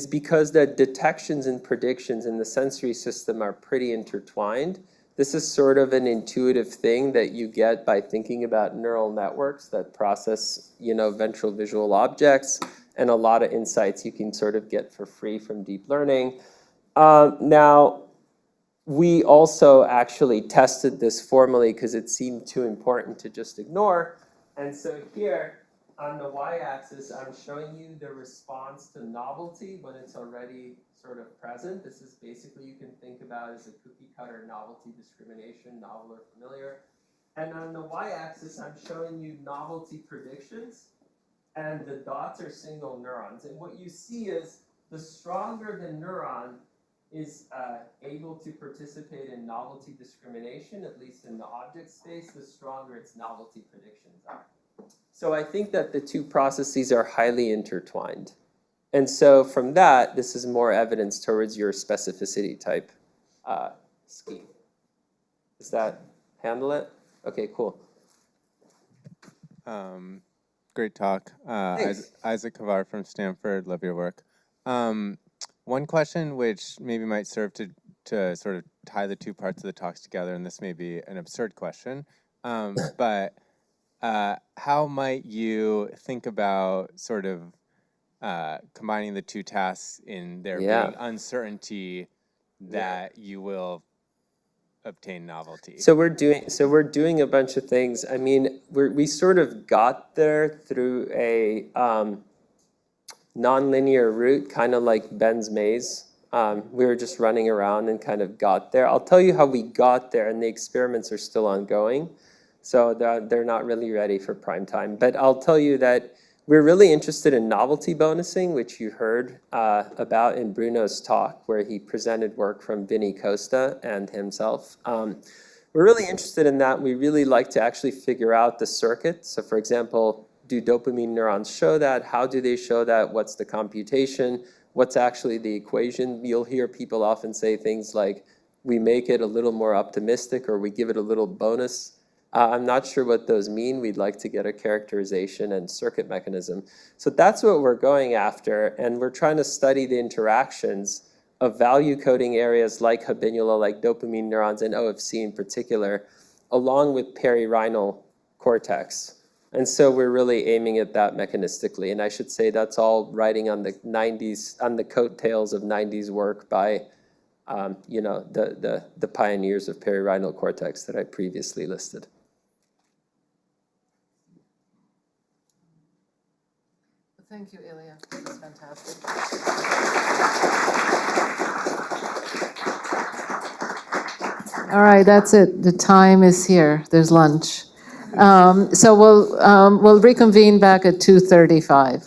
because the detections and predictions in the sensory system are pretty intertwined. This is sort of an intuitive thing that you get by thinking about neural networks that process, ventral visual objects, and a lot of insights you can sort of get for free from deep learning. Now, we also actually tested this formally because it seemed too important to just ignore. And so here on the y-axis, I'm showing you the response to novelty when it's already sort of present. This is basically, you can think about as a cookie cutter novelty discrimination, novel or familiar. And on the y-axis, I'm showing you novelty predictions, and the dots are single neurons. And what you see is the stronger the neuron is able to participate in novelty discrimination, at least in the object space, the stronger its novelty predictions are. So I think that the two processes are highly intertwined. And so from that, this is more evidence towards your specificity type scheme. Does that handle it? Okay, cool. Great talk. Isaac Kavar from Stanford, love your work. One question which maybe might serve to sort of tie the two parts of the talks together, and this may be an absurd question, but how might you think about sort of combining the two tasks in there being uncertainty that you will obtain novelty? So we're doing a bunch of things. I mean, we sort of got there through a nonlinear route, kind of like Ben's maze. We were just running around and kind of got there. I'll tell you how we got there, and the experiments are still ongoing, so they're not really ready for prime time. But I'll tell you that we're really interested in novelty bonusing, which you heard about in Bruno's talk, where he presented work from Vinny Costa and himself. We're really interested in that. We really like to actually figure out the circuit. So for example, do dopamine neurons show that? How do they show that? What's the computation? What's actually the equation? You'll hear people often say things like, we make it a little more optimistic, or we give it a little bonus. I'm not sure what those mean. We'd like to get a characterization and circuit mechanism. So that's what we're going after, and we're trying to study the interactions of value coding areas like habenula, like dopamine neurons, and OFC in particular, along with perirhinal cortex. And so we're really aiming at that mechanistically. And I should say that's all riding on the 90s, on the coattails of 90s work by you know, the pioneers of perirhinal cortex that I previously listed. Thank you, Ilya. That was fantastic. All right, that's it. The time is here. There's lunch. So we'll reconvene back at 2:35.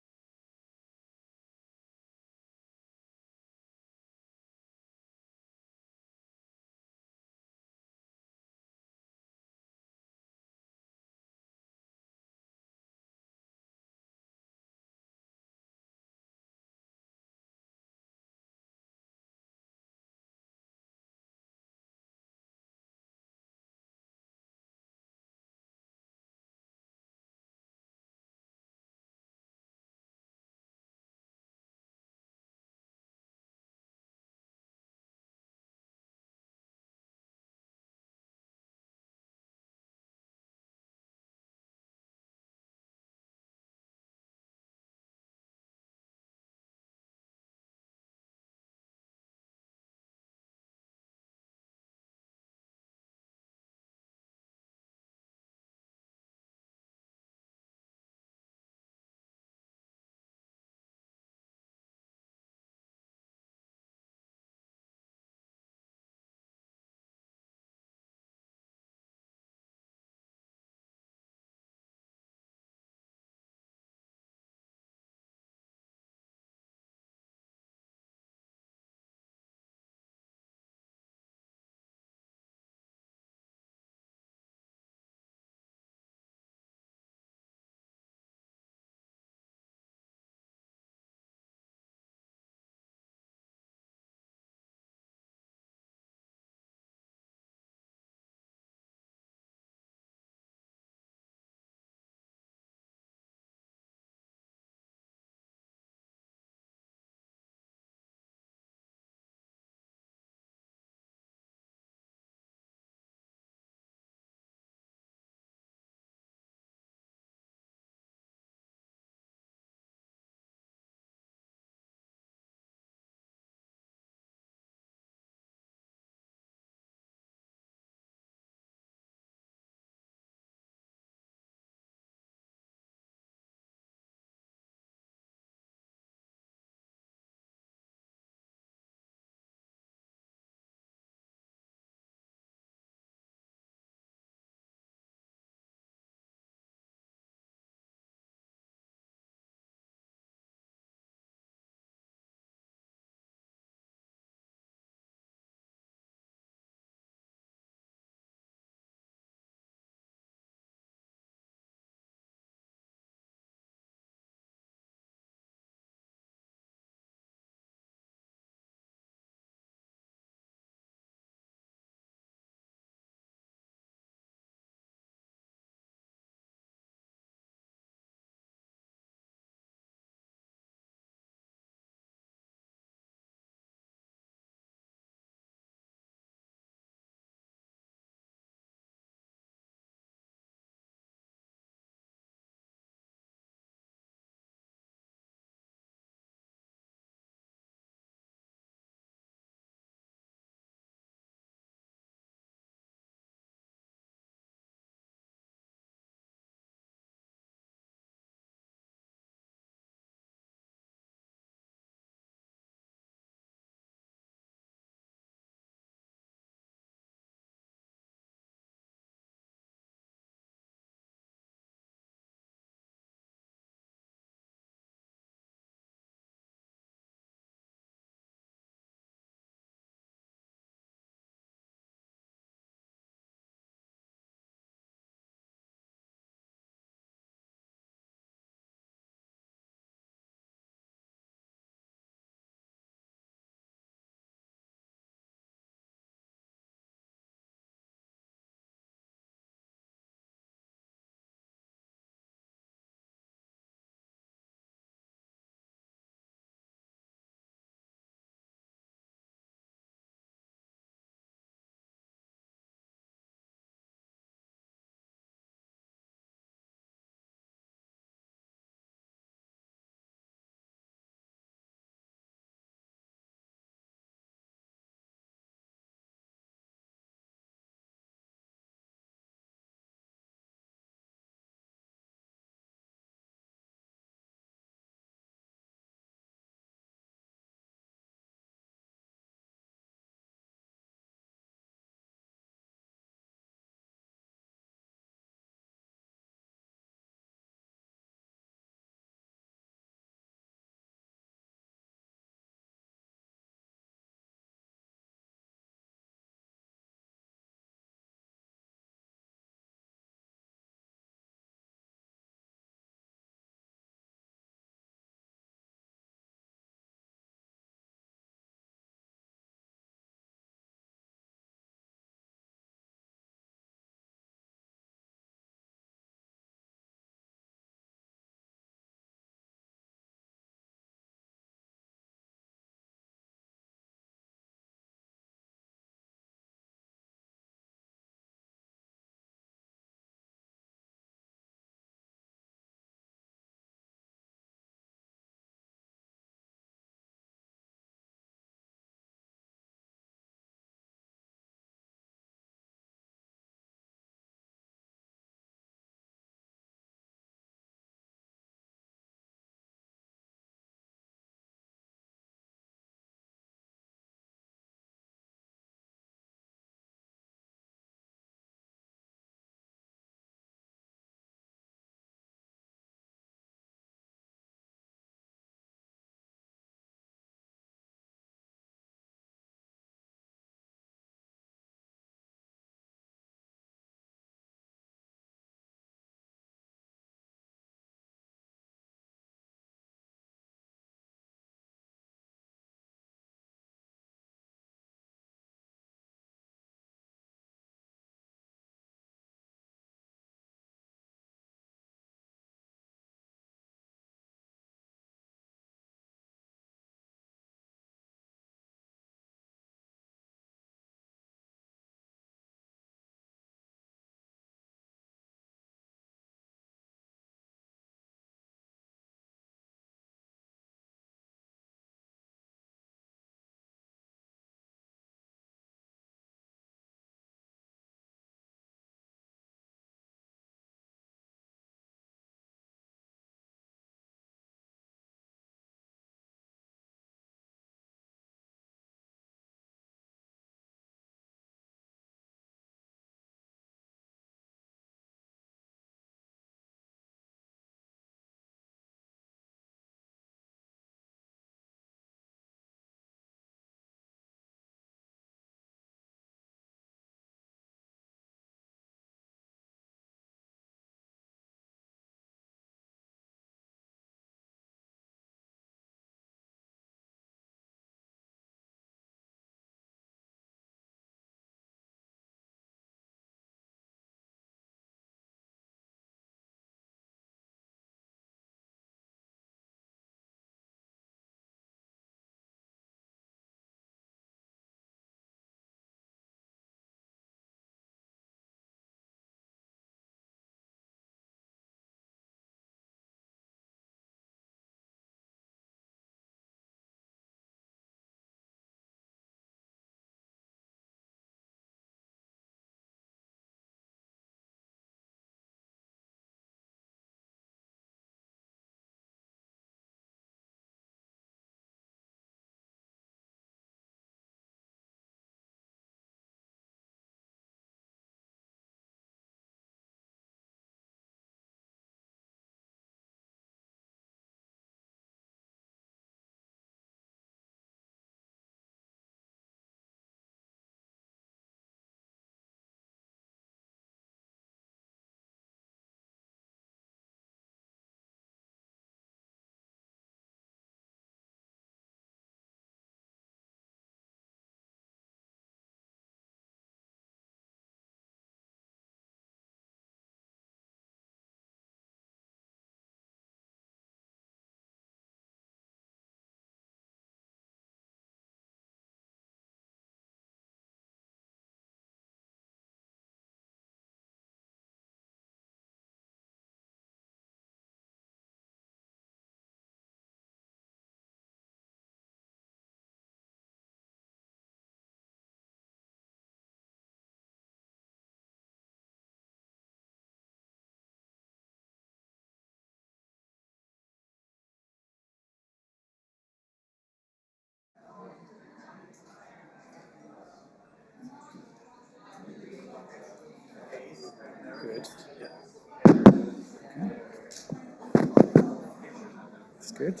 Good.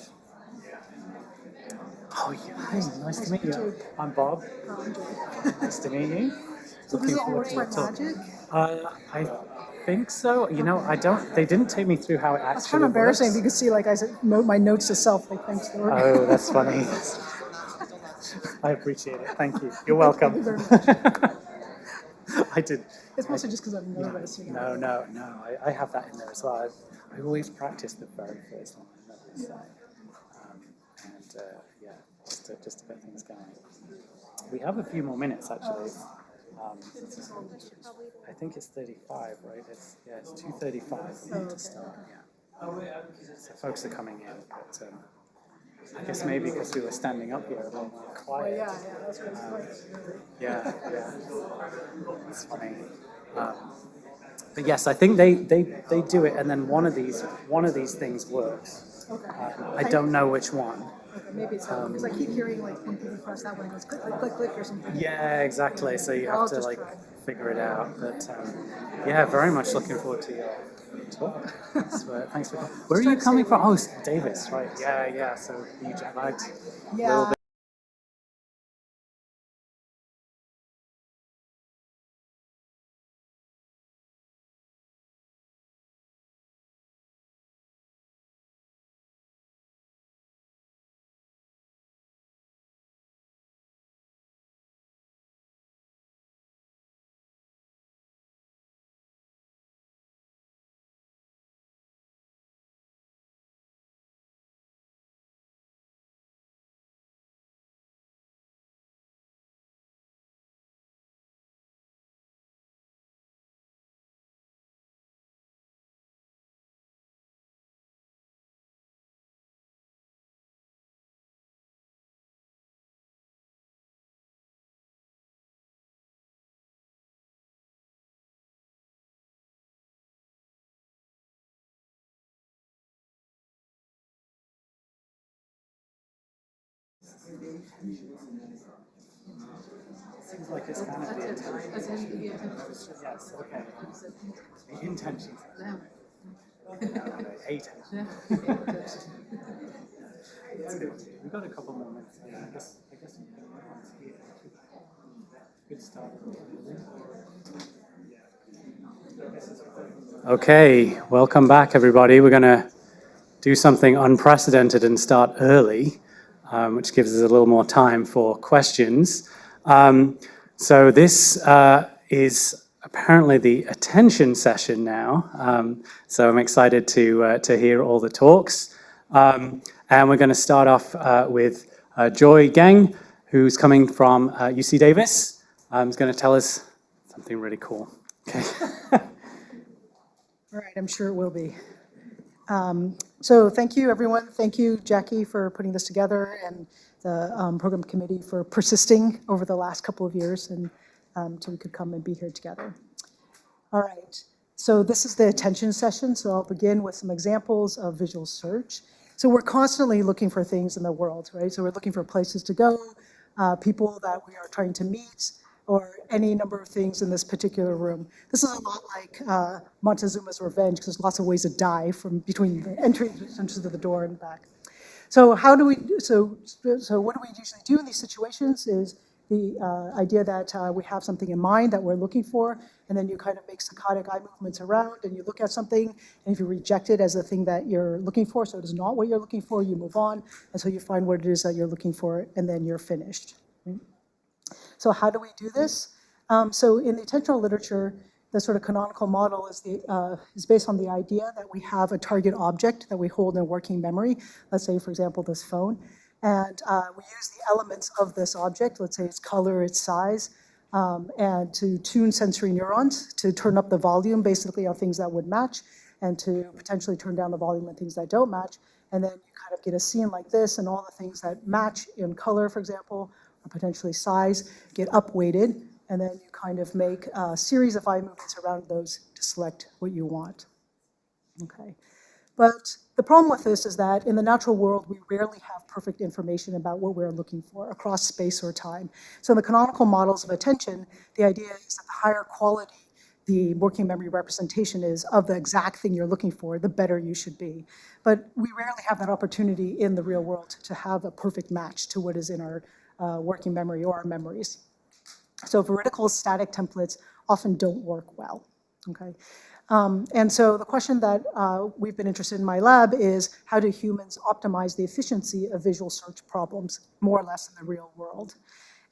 Oh, yeah. Hi, nice to meet you. I'm Bob. Nice to meet you. So this is all works by magic? I think so. You know, I don't. They didn't take me through how it actually It's kind of embarrassing. works. You can see, like I said, my notes to self, like thanks, Lord. Oh, that's funny. I appreciate it. Thank you. You're welcome. Thank you very much. I did. It's mostly just because I'm nervous. You know? No. I have that in there as well. I always practice the very first line of every side. Yeah, just to get things going. We have a few more minutes actually. I think it's 35, right? It's 2:35. We need to start. Yeah. So folks are coming in, but I guess maybe because we were standing up here a little more quiet. Yeah, that's great. Yeah. It's funny. But yes, I think they do it, and then one of these things works. I don't know which one. Okay, maybe it's because I keep hearing like when people press that one, it goes click, click, click, click, or something. Yeah, exactly. So you have to like figure it out. But yeah, very much looking forward to your talk. Thanks for. Where are you coming from? Oh, Davis, right? Yeah. So you jet lagged a little bit. Seems like it's kind of the intention. Yes, okay. The intention. We've got a couple more minutes. I guess good start. Okay, welcome back, everybody. We're going to do something unprecedented and start early, which gives us a little more time for questions. So this is apparently the attention session now. So I'm excited to hear all the talks. And we're going to start off with Joy Gang, who's coming from UC Davis. Is going to tell us something really cool. Okay. All right, I'm sure it will be. So thank you, everyone. Thank you, Jackie, for putting this together, and the program committee for persisting over the last couple of years, and so we could come and be here together. All right, so this is the attention session, so I'll begin with some examples of visual search. So we're constantly looking for things in the world, right? So we're looking for places to go, people that we are trying to meet, or any number of things in this particular room. This is a lot like Montezuma's Revenge, because there's lots of ways to die from between the entrance to the door and back. So what do we usually do in these situations is the idea that we have something in mind that we're looking for, and then you kind of make saccadic eye movements around, and you look at something, and if you reject it as the thing that you're looking for, so it is not what you're looking for, you move on until you find what it is that you're looking for, and then you're finished. Right? So how do we do this? So in the attentional literature, the sort of canonical model is based on the idea that we have a target object that we hold in working memory. Let's say, for example, this phone. And we use the elements of this object, let's say its color, its size, and to tune sensory neurons to turn up the volume basically on things that would match, and to potentially turn down the volume on things that don't match. And then you kind of get a scene like this, and all the things that match in color, for example, or potentially size, get upweighted, and then you kind of make a series of eye movements around those to select what you want. Okay. But the problem with this is that in the natural world, we rarely have perfect information about what we're looking for across space or time. So in the canonical models of attention, the idea is that the higher quality the working memory representation is of the exact thing you're looking for, the better you should be. But we rarely have that opportunity in the real world to have a perfect match to what is in our working memory or our memories. So veridical static templates often don't work well, okay? And so the question that we've been interested in my lab is, how do humans optimize the efficiency of visual search problems, more or less in the real world?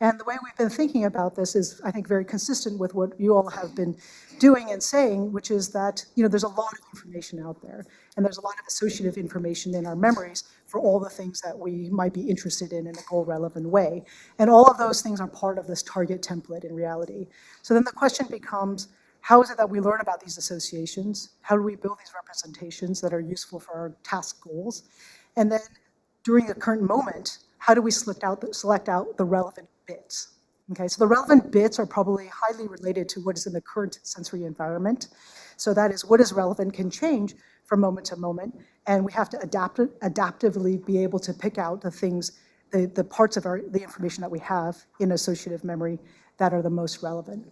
And the way we've been thinking about this is, I think, very consistent with what you all have been doing and saying, which is that, you know, there's a lot of information out there, and there's a lot of associative information in our memories for all the things that we might be interested in a goal-relevant way. And all of those things are part of this target template in reality. So then the question becomes, how is it that we learn about these associations? How do we build these representations that are useful for our task goals? And then during the current moment, how do we select out the relevant bits? Okay, so the relevant bits are probably highly related to what is in the current sensory environment. So that is, what is relevant can change from moment to moment, and we have to adaptively be able to pick out the things, the parts of the information that we have in associative memory that are the most relevant.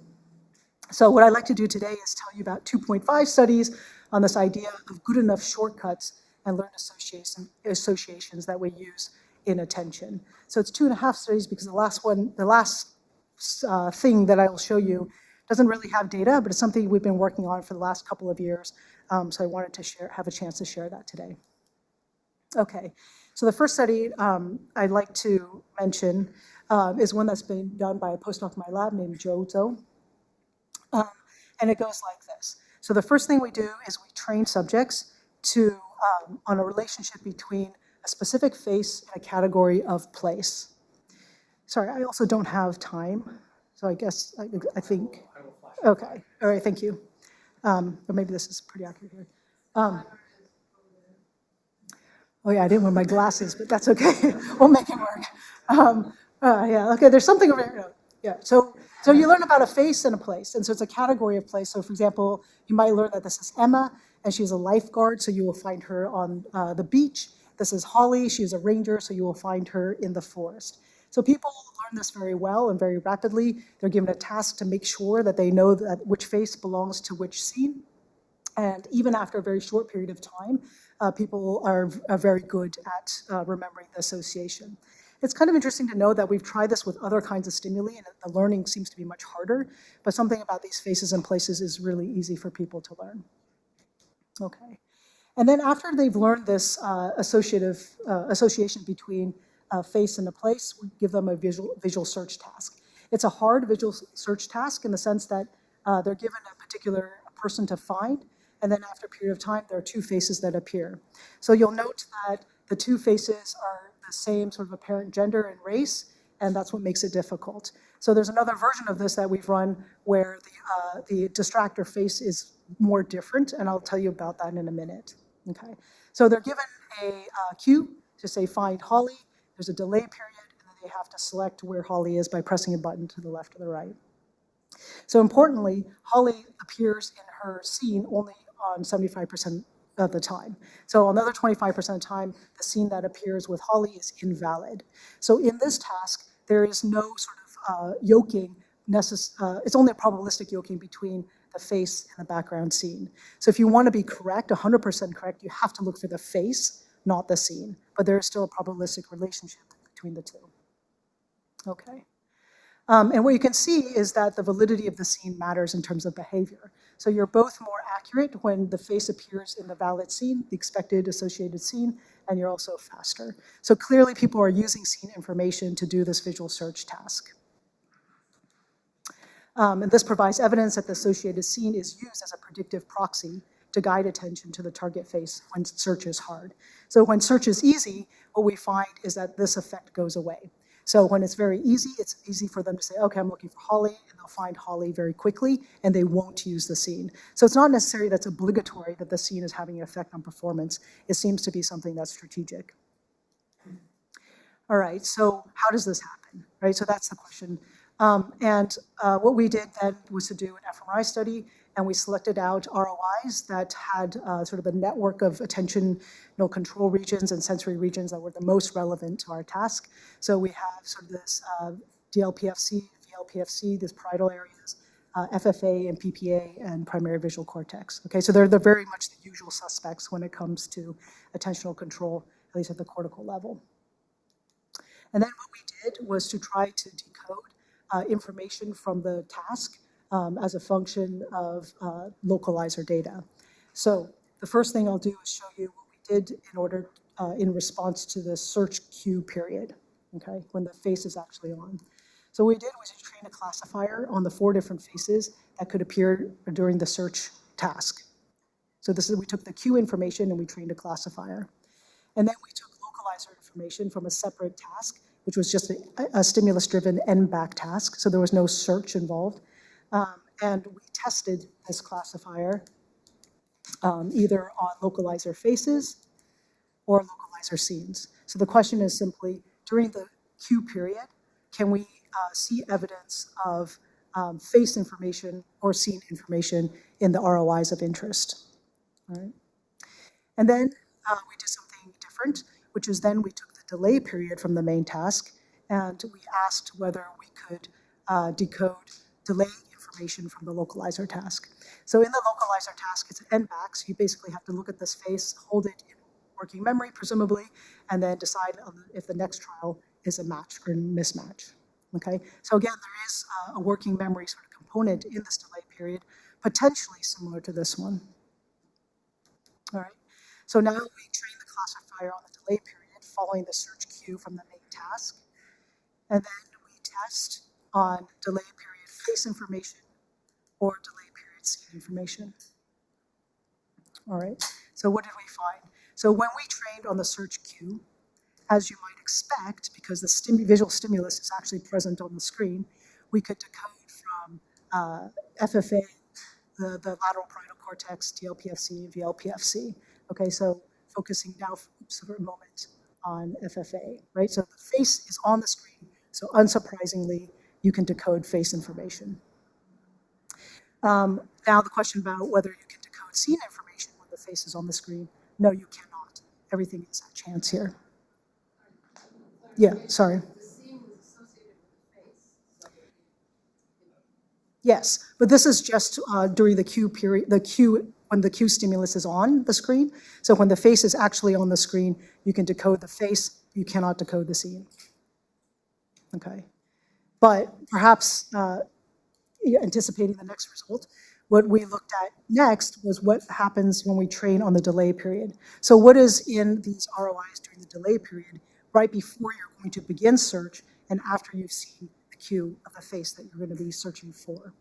So what I'd like to do today is tell you about 2.5 studies on this idea of good enough shortcuts and learned associations that we use in attention. So it's 2.5 studies because the last thing that I will show you doesn't really have data, but it's something we've been working on for the last couple of years. So I wanted to have a chance to share that today. Okay, so the first study I'd like to mention is one that's been done by a postdoc in my lab named Joe Zhou. And it goes like this. So the first thing we do is we train subjects on a relationship between a specific face and a category of place. Sorry, I also don't have time. So I guess, I think, okay. All right, thank you. Or maybe this is pretty accurate here. Oh yeah, I didn't wear my glasses, but that's okay. We'll make it work. Yeah, okay, there's something over here. Yeah, so you learn about a face and a place, and so it's a category of place. So for example, you might learn that this is Emma, and she's a lifeguard, so you will find her on the beach. This is Holly, she's a ranger, so you will find her in the forest. So people learn this very well and very rapidly. They're given a task to make sure that they know that which face belongs to which scene. And even after a very short period of time, people are very good at remembering the association. It's kind of interesting to know that we've tried this with other kinds of stimuli, and the learning seems to be much harder, but something about these faces and places is really easy for people to learn. Okay. And then after they've learned this association between a face and a place, we give them a visual search task. It's a hard visual search task in the sense that they're given a particular person to find, and then after a period of time, there are two faces that appear. So you'll note that the two faces are the same sort of apparent gender and race, and that's what makes it difficult. So there's another version of this that we've run where the distractor face is more different, and I'll tell you about that in a minute. Okay. So they're given a cue to say, find Holly. There's a delay period, and then they have to select where Holly is by pressing a button to the left or the right. So importantly, Holly appears in her scene only on 75% of the time. So another 25% of the time, the scene that appears with Holly is invalid. So in this task, there is no sort of yoking, it's only a probabilistic yoking between the face and the background scene. So if you want to be correct, 100% correct, you have to look for the face, not the scene. But there is still a probabilistic relationship between the two. Okay. And what you can see is that the validity of the scene matters in terms of behavior. So you're both more accurate when the face appears in the valid scene, the expected associated scene, and you're also faster. So clearly people are using scene information to do this visual search task. And this provides evidence that the associated scene is used as a predictive proxy to guide attention to the target face when search is hard. So when search is easy, what we find is that this effect goes away. So when it's very easy, it's easy for them to say, okay, I'm looking for Holly, and they'll find Holly very quickly, and they won't use the scene. So it's not necessarily that's obligatory that the scene is having an effect on performance. It seems to be something that's strategic. All right, so how does this happen, right? So that's the question. What we did then was to do an fMRI study, and we selected out ROIs that had sort of a network of attention control regions and sensory regions that were the most relevant to our task. So we have sort of this DLPFC, VLPFC, these parietal areas, FFA and PPA and primary visual cortex. Okay, so they're very much the usual suspects when it comes to attentional control, at least at the cortical level. And then what we did was to try to decode information from the task as a function of localizer data. So the first thing I'll do is show you what we did in order, in response to the search queue period, okay, when the face is actually on. So what we did was to train a classifier on the 4 different faces that could appear during the search task. So this is, we took the queue information and we trained a classifier. And then we took localizer information from a separate task, which was just a stimulus-driven end-back task, so there was no search involved. And we tested this classifier either on localizer faces or localizer scenes. So the question is simply, during the queue period, can we see evidence of face information or scene information in the ROIs of interest? All right. And then we did something different, which is then we took the delay period from the main task and we asked whether we could decode delay information from the localizer task. So in the localizer task, it's an end back, so you basically have to look at this face, hold it in working memory, presumably, and then decide if the next trial is a match or mismatch. Okay, so again, there is a working memory sort of component in this delay period, potentially similar to this one. All right, so now we train the classifier on the delay period following the search queue from the main task, and then we test on delay period face information or delay period scene information. All right, so what did we find? So when we trained on the search queue, as you might expect, because the visual stimulus is actually present on the screen, we could decode from FFA, the lateral parietal cortex, TLPFC, VLPFC. Okay, so focusing now for a moment on FFA, right? So the face is on the screen, so unsurprisingly, you can decode face information. Now the question about whether you can decode scene information when the face is on the screen, no, you cannot. Everything is at chance here. Yeah, sorry. Yes, but this is just during the queue period, when the queue stimulus is on the screen. So when the face is actually on the screen, you can decode the face, you cannot decode the scene. Okay, but perhaps anticipating the next result, what we looked at next was what happens when we train on the delay period. So what is in these ROIs during the delay period, right before you're going to begin search and after you've seen the queue of the face that you're going to be searching for.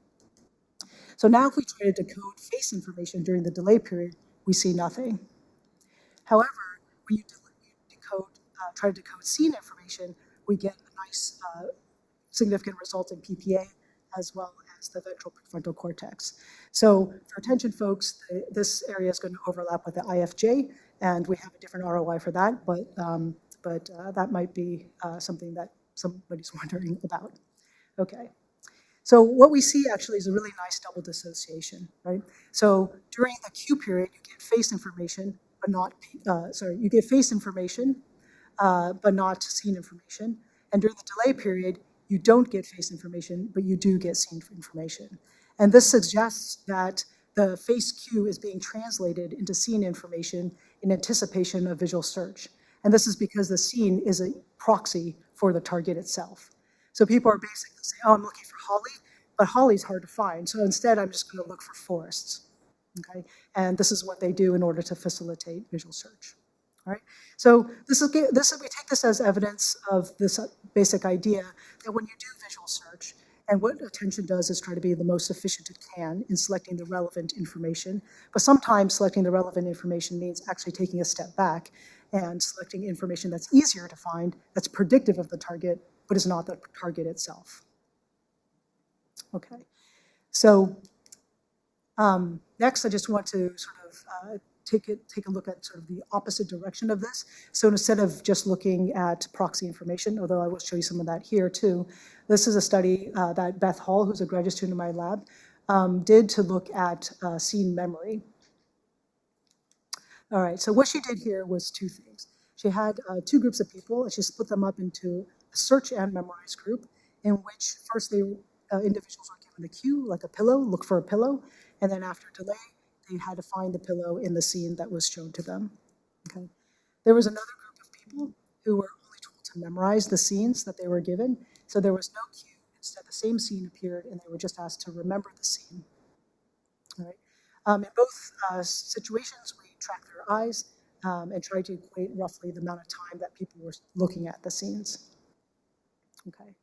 So now if we try to decode face information during the delay period, we see nothing. However, when you try to decode scene information, we get a nice significant result in PPA as well as the ventral prefrontal cortex. So for attention folks, this area is going to overlap with the IFJ, and we have a different ROI for that, but that might be something that somebody's wondering about. Okay. So what we see actually is a really nice double dissociation, right? So during the queue period, you get face information, but not, you get face information, but not scene information. And during the delay period, you don't get face information, but you do get scene information. And this suggests that the face queue is being translated into scene information in anticipation of visual search. And this is because the scene is a proxy for the target itself. So people are basically saying, oh, I'm looking for holly, but holly's hard to find. So instead, I'm just going to look for forests. Okay, and this is what they do in order to facilitate visual search. All right, so we take this as evidence of this basic idea that when you do visual search, and what attention does is try to be the most efficient it can in selecting the relevant information, but sometimes selecting the relevant information means actually taking a step back and selecting information that's easier to find, that's predictive of the target, but is not the target itself. Okay, so next I just want to sort of take a look at sort of the opposite direction of this. So instead of just looking at proxy information, although I will show you some of that here too, this is a study that Beth Hall, who's a graduate student in my lab, did to look at scene memory. All right, so what she did here was 2 things. She had 2 groups of people, and she split them up into a search and memorize group, in which first individuals were given given a cue, like a pillow, look for a pillow, and then after delay, they had to find the pillow in the scene that was shown to them. Okay. There was another group of people who were only told to memorize the scenes that they were given, so there was no cue. Instead, the same scene appeared, and they were just asked to remember the scene. All right. In both situations, we tracked their eyes and tried to equate roughly the amount of time that people were looking at the scenes. Okay.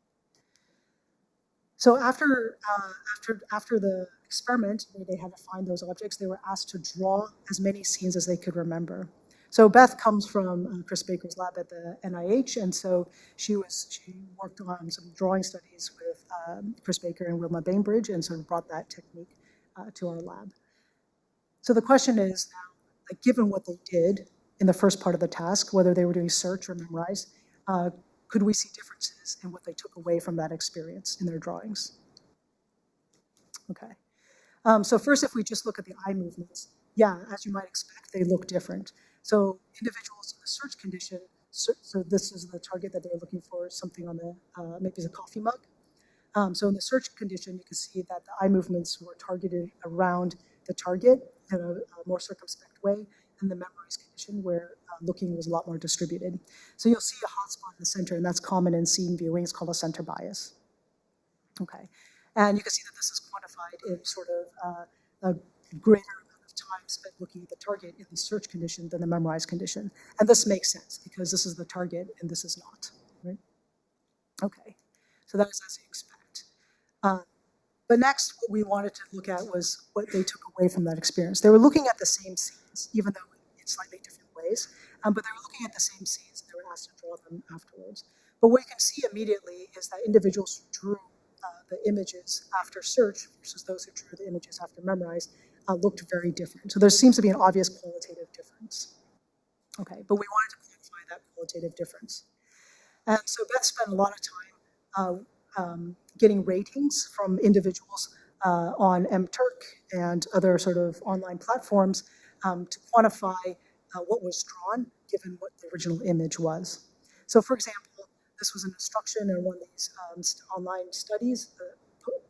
So after the experiment where they had to find those objects, they were asked to draw as many scenes as they could remember. So Beth comes from Chris Baker's lab at the NIH, and so she worked on some drawing studies with Chris Baker and Wilma Bainbridge, and sort of brought that technique to our lab. So the question is now, like, given what they did in the first part of the task, whether they were doing search or memorize, could we see differences in what they took away from that experience in their drawings? Okay. So first, if we just look at the eye movements, yeah, as you might expect, they look different. So individuals in the search condition, so this is the target that they're looking for, something on the, maybe it's a coffee mug. So in the search condition, you can see that the eye movements were targeted around the target in a more circumspect way than the memorized condition, where looking was a lot more distributed. So you'll see a hotspot in the center, and that's common in scene viewing. It's called a center bias. Okay. And you can see that this is quantified in sort of a greater amount of time spent looking at the target in the search condition than the memorized condition. And this makes sense because this is the target and this is not, right? Okay, so that is as you expect. But next, what we wanted to look at was what they took away from that experience. They were looking at the same scenes, even though in slightly different ways, but they were looking at the same scenes and they were asked to draw them afterwards. But what you can see immediately is that individuals who drew the images after search versus those who drew the images after memorize looked very different. So there seems to be an obvious qualitative difference. Okay, but we wanted to quantify that qualitative difference. And so Beth spent a lot of time getting ratings from individuals on mTurk and other sort of online platforms to quantify what was drawn given what the original image was. So for example, this was an instruction in one of these online studies,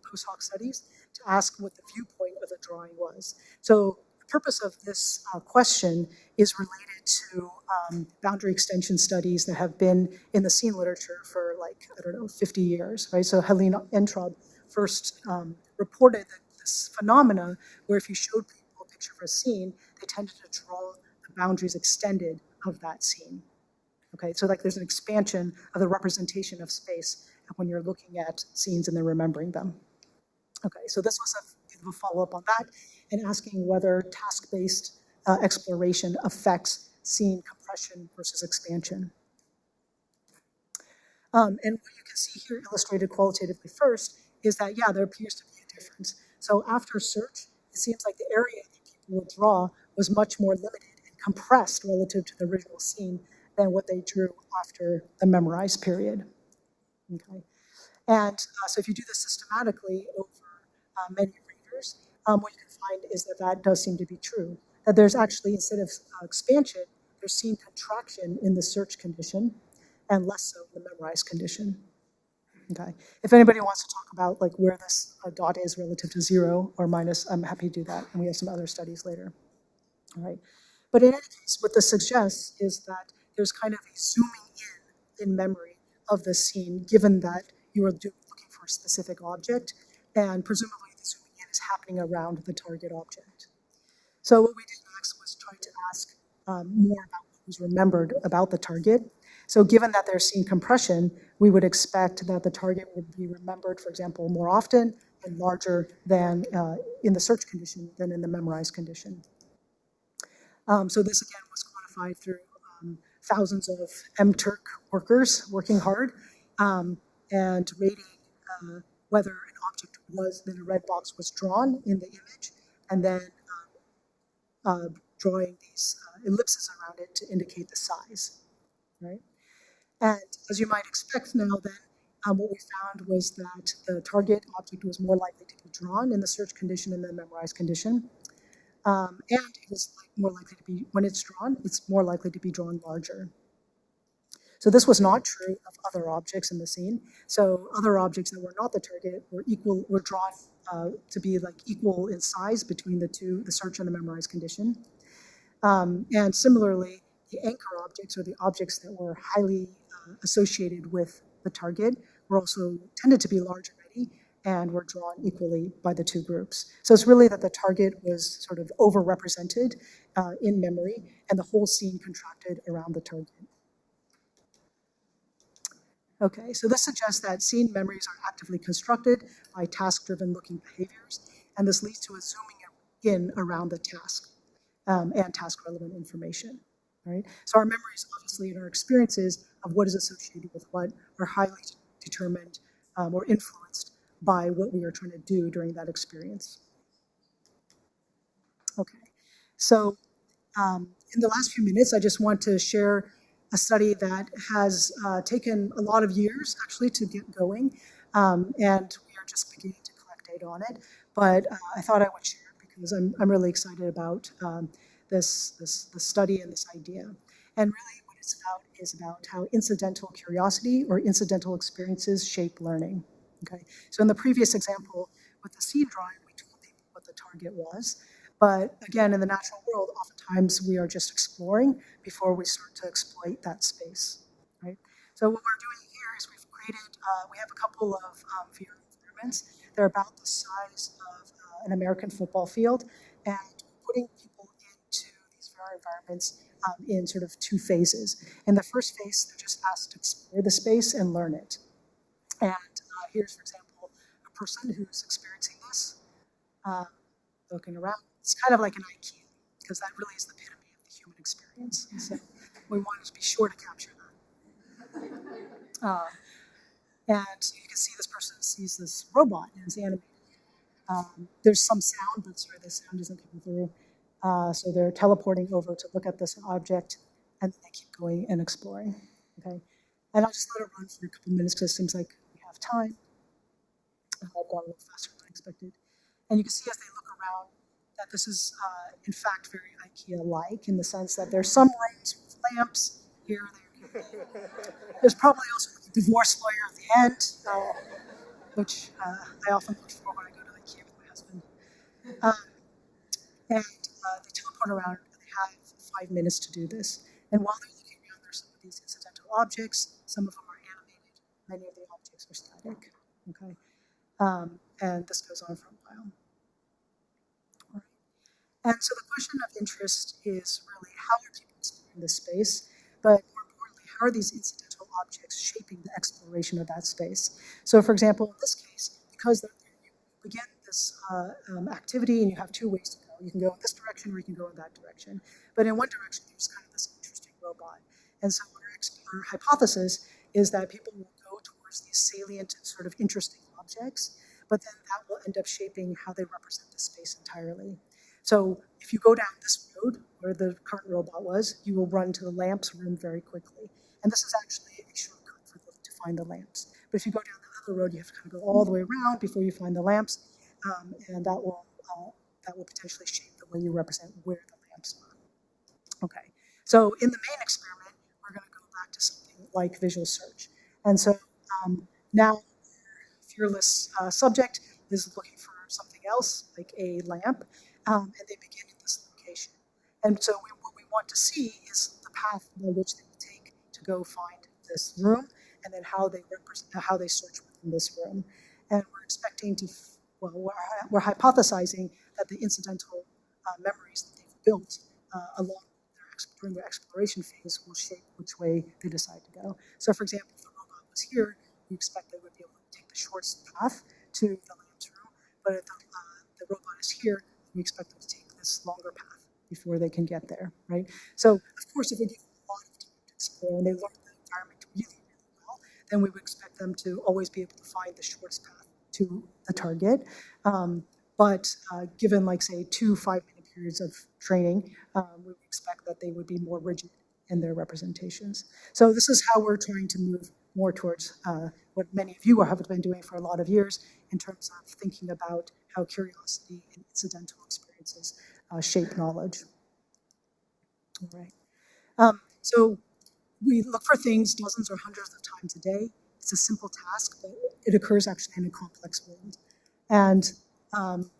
post hoc studies, to ask what the viewpoint of the drawing was. So the purpose of this question is related to boundary extension studies that have been in the scene literature for, like, I don't know, 50 years, right? So Helene Entraub first reported that this phenomena where if you showed people a picture of a scene, they tended to draw the boundaries extended of that scene. Okay, so like there's an expansion of the representation of space when you're looking at scenes and then remembering them. Okay, so this was a bit of a follow-up on that and asking whether task-based exploration affects scene compression versus expansion. And what you can see here illustrated qualitatively first is that, yeah, there appears to be a difference. So after search, it seems like the area that people would draw was much more limited and compressed relative to the original scene than what they drew after the memorized period. Okay, and so if you do this systematically over many readers, what you can find is that that does seem to be true. That there's actually, instead of expansion, there's scene contraction in the search condition and less so in the memorized condition. Okay, if anybody wants to talk about like where this dot is relative to 0 or minus, I'm happy to do that, and we have some other studies later. All right, but in any case, what this suggests is that there's kind of a zooming in memory of the scene, given that you are looking for a specific object, and presumably the zooming in is happening around the target object. So what we did next was try to ask more about what was remembered about the target. So given that there's scene compression, we would expect that the target would be remembered, for example, more often and larger than in the search condition than in the memorized condition. So this again was quantified through thousands of mTurk workers working hard and rating whether an object was, then a red box was drawn in the image, and then drawing these ellipses around it to indicate the size, right? And as you might expect now then, what we found was that the target object was more likely to be drawn in the search condition and the memorized condition. And it was more likely to be, when it's drawn, it's more likely to be drawn larger. So this was not true of other objects in the scene. So other objects that were not the target were drawn to be like equal in size between the two, the search and the memorized condition. And similarly, the anchor objects, or the objects that were highly associated with the target, were also tended to be large already and were drawn equally by the two groups. So it's really that the target was sort of overrepresented in memory, and the whole scene contracted around the target. Okay, so this suggests that scene memories are actively constructed by task-driven looking behaviors, and this leads to a zooming in around the task and task-relevant information. Right? So our memories, obviously, and our experiences of what is associated with what are highly determined or influenced by what we are trying to do during that experience. Okay, so in the last few minutes, I just want to share a study that has taken a lot of years actually to get going, and we are just beginning to collect data on it. But I thought I would share it because I'm really excited about this study and this idea. And really what it's about is about how incidental curiosity or incidental experiences shape learning. Okay, so in the previous example with the seed drawing, we told people what the target was. But again, in the natural world, oftentimes we are just exploring before we start to exploit that space, right? So what we're doing here is we've created, we have a couple of VR environments. They're about the size of an American football field, and putting people into these VR environments in sort of two phases. In the first phase, they're just asked to explore the space and learn it. And here's, for example, a person who's experiencing this, looking around. It's kind of like an IKEA, because that really is the epitome of the human experience. And so we wanted to be sure to capture that. And so you can see this person sees this robot and is animated. There's some sound, but sorry, the sound isn't coming through. So they're teleporting over to look at this object, and then they keep going and exploring. Okay, and I'll just let it run for a couple minutes because it seems like we have time. I've gone a little faster than I expected. And you can see as they look around that this is, in fact, very IKEA-like in the sense that there's some rooms with lamps here. There's probably also a divorce lawyer at the end, which I often look for when I go to IKEA with my husband. And they teleport around, and they have 5 minutes to do this. And while they're looking around, there's some of these incidental objects. Some of them are animated. Many of the objects are static. Okay, and this goes on for a while. And so the question of interest is really how are people exploring this space, but more importantly, how are these incidental objects shaping the exploration of that space? So for example, in this case, because you begin this activity and you have 2 ways to go. You can go in this direction or you can go in that direction. But in one direction, there's kind of this interesting robot. And so our hypothesis is that people will go towards these salient and sort of interesting objects, but then that will end up shaping how they represent the space entirely. So if you go down this road where the current robot was, you will run to the lamps room very quickly. And this is actually a shortcut to find the lamps. But if you go down the other road, you have to kind of go all the way around before you find the lamps, and that will potentially shape the way you represent where the lamps are. Okay, so in the main experiment, we're going to go back to something like visual search. And so now fearless subject is looking for something else, like a lamp, and they begin in this location. And so what we want to see is the path by which they will take to go find this room, and then how they search within this room. And we're expecting to, we're hypothesizing that the incidental memories that they've built during their exploration phase will shape which way they decide to go. So for example, if the robot was here, we expect they would be able to take the shortest path to the lamps room, but if the robot is here, we expect them to take this longer path before they can get there, right? So, of course, if we give them a lot of time to explore and they learn the environment really, really well, then we would expect them to always be able to find the shortest path to the target. But given, like, say, 2 5-minute periods of training, we would expect that they would be more rigid in their representations. So this is how we're trying to move more towards what many of you have been doing for a lot of years in terms of thinking about how curiosity and incidental experiences shape knowledge. All right. So we look for things dozens or hundreds of times a day. It's a simple task, but it occurs actually in a complex world. And And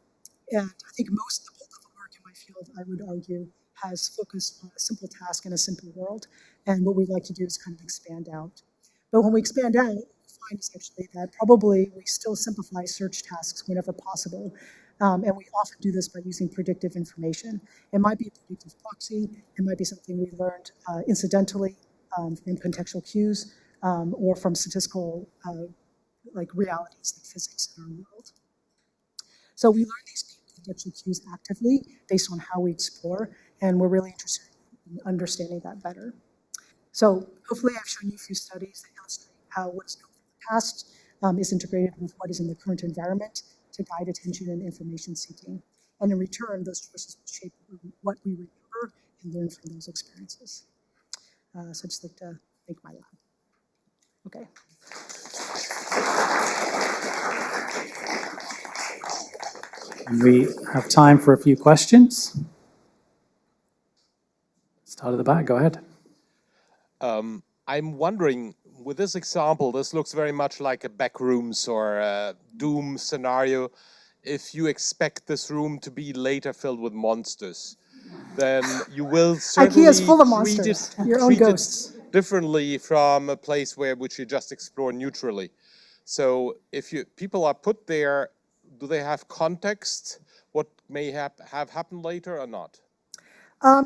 I think the bulk of the work in my field, I would argue, has focused on a simple task in a simple world. And what we'd like to do is kind of expand out. But when we expand out, what we find is actually that probably we still simplify search tasks whenever possible. And we often do this by using predictive information. It might be a predictive proxy. It might be something we learned incidentally from contextual cues or from statistical realities like physics in our world. So we learn these contextual cues actively based on how we explore, and we're really interested in understanding that better. So hopefully I've shown you a few studies that illustrate how what is known from the past is integrated with what is in the current environment to guide attention and information seeking. And in return, those choices will shape what we remember and learn from those experiences. So I'd just like to thank my lab. Okay. And we have time for a few questions. Start at the back, go ahead. I'm wondering, with this example, this looks very much like a backrooms or a Doom scenario. If you expect this room to be later filled with monsters, then you will certainly IKEA is full of treat monsters, it, your own ghosts. differently from a place which you just explore neutrally. So if people are put there, do they have context? What may have happened later or not?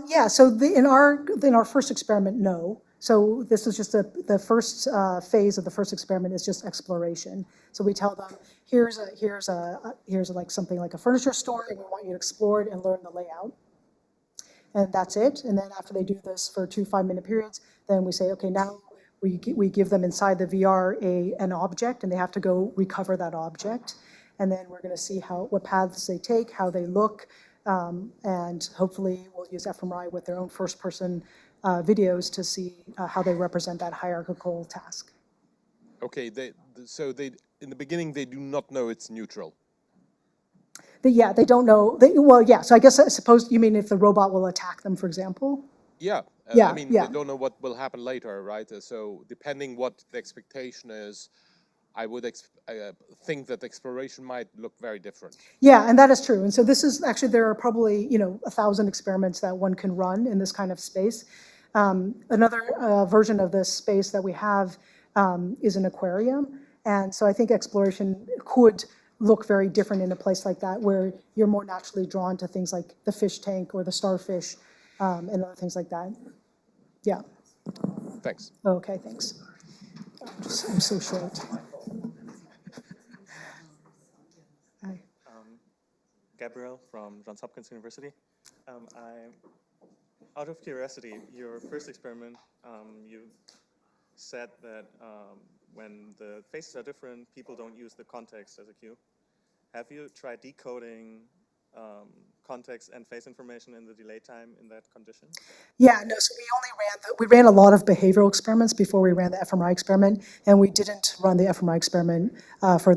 Yeah, so in our first experiment, no. So this is just the first phase of the first experiment is just exploration. So we tell them, here's like something like a furniture store, and we want you to explore it and learn the layout. And that's it. And then after they do this for 2 5-minute periods, then we say, okay, now we give them inside the VR an object, and they have to go recover that object. And then we're going to see what paths they take, how they look, and hopefully we'll use fMRI with their own first-person videos to see how they represent that hierarchical task. Okay, so in the beginning they do not know it's neutral. Yeah, they don't know. Well, yeah. So I suppose you mean if the robot will attack them, for example. Yeah. Yeah. I mean, yeah. they don't know what will happen later, right? So depending what the expectation is, I would think that exploration might look very different. Yeah, and that is true. And so this is actually, there are probably 1,000 experiments that one can run in this kind of space. Another version of this space that we have is an aquarium. And so I think exploration could look very different in a place like that, where you're more naturally drawn to things like the fish tank or the starfish and other things like that. Yeah. Thanks. Okay, thanks. I'm so short. Hi. Gabriel from Johns Hopkins University. Out of curiosity, your first experiment, you said that when the faces are different, people don't use the context as a cue. Have you tried decoding context and face information in the delay time in that condition? Yeah, no, so we ran a lot of behavioral experiments before we ran the fMRI experiment, and we didn't run the fMRI experiment for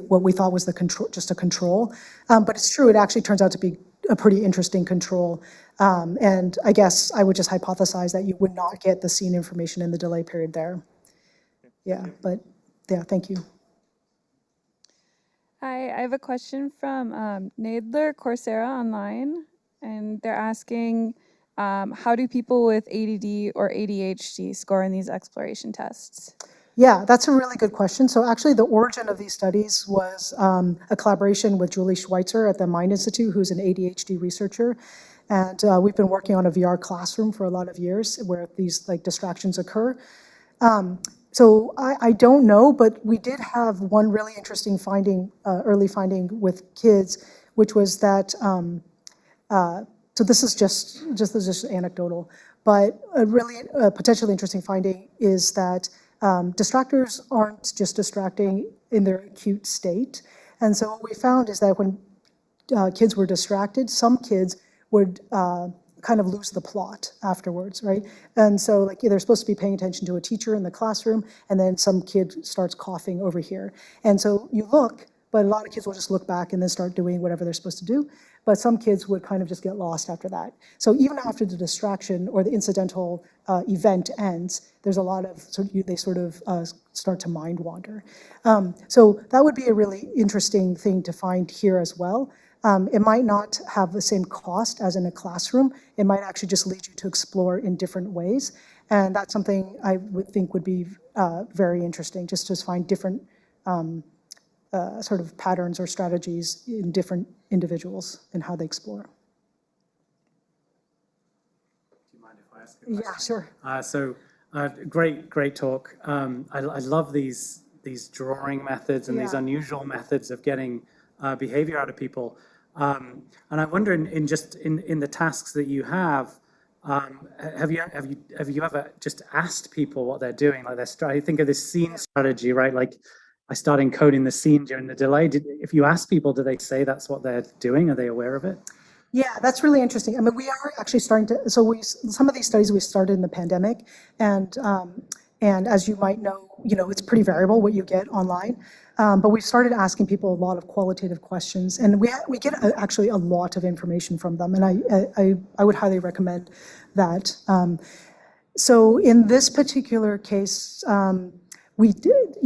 what we thought was just a control. But it's true, it actually turns out to be a pretty interesting control. And I guess I would just hypothesize that you would not get the scene information in the delay period there. Yeah, but yeah, thank you. Hi, I have a question from Nadler Coursera online, and they're asking, how do people with ADD or ADHD score in these exploration tests? Yeah, that's a really good question. So actually the origin of these studies was a collaboration with Julie Schweitzer at the Mind Institute, who's an ADHD researcher. And we've been working on a VR classroom for a lot of years where these distractions occur. So I don't know, but we did have one really interesting finding, early finding with kids, which was that, so this is just anecdotal, but a really potentially interesting finding is that distractors aren't just distracting in their acute state. And so what we found is that when kids were distracted, some kids would kind of lose the plot afterwards, right? And so they're supposed to be paying attention to a teacher in the classroom, and then some kid starts coughing over here. And so you look, but a lot of kids will just look back and then start doing whatever they're supposed to do. But some kids would kind of just get lost after that. So even after the distraction or the incidental event ends, there's a lot of, they sort of start to mind wander. So that would be a really interesting thing to find here as well. It might not have the same cost as in a classroom. It might actually just lead you to explore in different ways. And that's something I would think would be very interesting, just to find different sort of patterns or strategies in different individuals and how they explore. Do you mind if I ask a question? Yeah, sure. Great talk. I love these drawing methods and these unusual methods of getting behavior out of people. And I wonder, in the tasks that you have you ever just asked people what they're doing? Like I think of this scene strategy, right? Like I start encoding the scene during the delay. If you ask people, do they say that's what they're doing? Are they aware of it? Yeah, that's really interesting. I mean, we are actually starting to. So some of these studies we started in the pandemic, and as you might know, it's pretty variable what you get online. But we've started asking people a lot of qualitative questions, and we get actually a lot of information from them, and I would highly recommend that. So in this particular case, we did,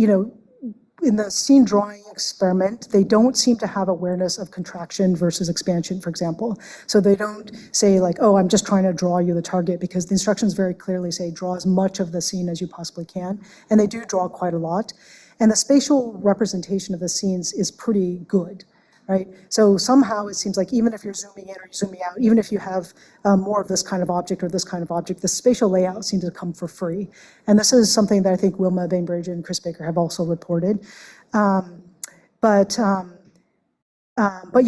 in the scene drawing experiment, they don't seem to have awareness of contraction versus expansion, for example. So they don't say like, oh, I'm just trying to draw you the target, because the instructions very clearly say draw as much of the scene as you possibly can. And they do draw quite a lot. And the spatial representation of the scenes is pretty good, right? So somehow it seems like even if you're zooming in or zooming out, even if you have more of this kind of object or this kind of object, the spatial layout seems to come for free. And this is something that I think Wilma Bainbridge and Chris Baker have also reported. But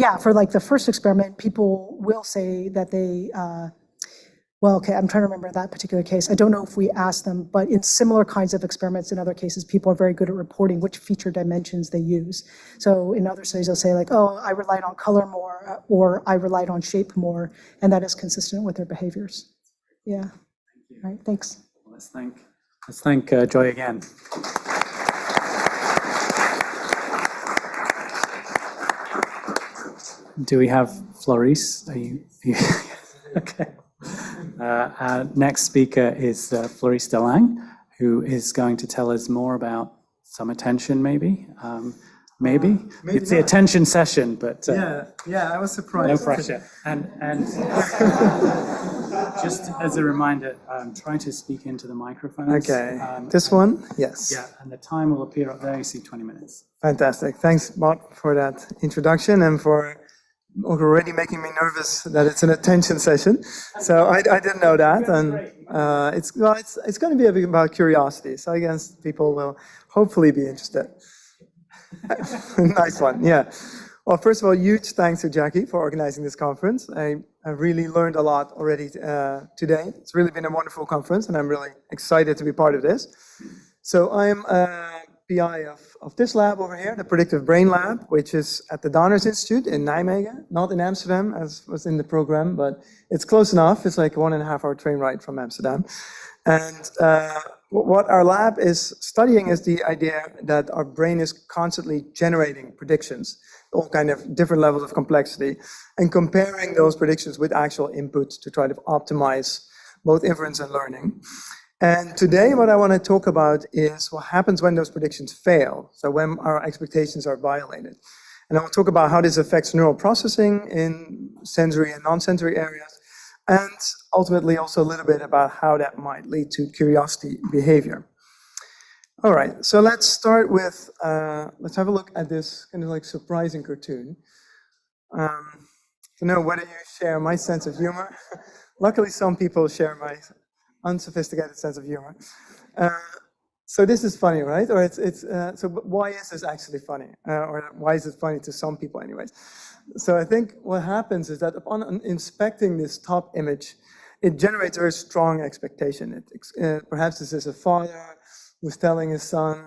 yeah, for like the first experiment, people will say that they, well, okay, I'm trying to remember that particular case. I don't know if we asked them, but in similar kinds of experiments in other cases, people are very good at reporting which feature dimensions they use. So in other studies, they'll say like, oh, I relied on color more, or I relied on shape more, and that is consistent with their behaviors. Yeah. All right, thanks. Well, let's thank Joy again. Do we have Floris? Are you okay. Our next speaker is Floris Delang, who is going to tell us more about some attention, maybe. Maybe it's the attention session, but yeah, I was surprised. No pressure. And just as a reminder, try to speak into the microphones. Okay, this one, yes. Yeah, and the time will appear up there. You see 20 minutes. Fantastic. Thanks, Bob, for that introduction and for already making me nervous that it's an attention session. So I didn't know that, and it's going to be a bit about curiosity. So I guess people will hopefully be interested. Nice one, yeah. Well, first of all, huge thanks to Jackie for organizing this conference. I really learned a lot already today. It's really been a wonderful conference, and I'm really excited to be part of this. So I'm PI of this lab over here, the Predictive Brain Lab, which is at the Donors Institute in Nijmegen, not in Amsterdam as was in the program, but it's close enough. It's like a 1.5-hour train ride from Amsterdam. And what our lab is studying is the idea that our brain is constantly generating predictions, all kind of different levels of complexity, and comparing those predictions with actual inputs to try to optimize both inference and learning. And today what I want to talk about is what happens when those predictions fail, so when our expectations are violated. And I will talk about how this affects neural processing in sensory and non-sensory areas, and ultimately also a little bit about how that might lead to curiosity behavior. All right, so let's start with, let's have a look at this kind of like surprising cartoon. To know whether you share my sense of humor. Luckily, some people share my unsophisticated sense of humor. So this is funny, right? Or so why is this actually funny? Or why is it funny to some people anyways? So I think what happens is that upon inspecting this top image, it generates a very strong expectation. Perhaps this is a father who's telling his son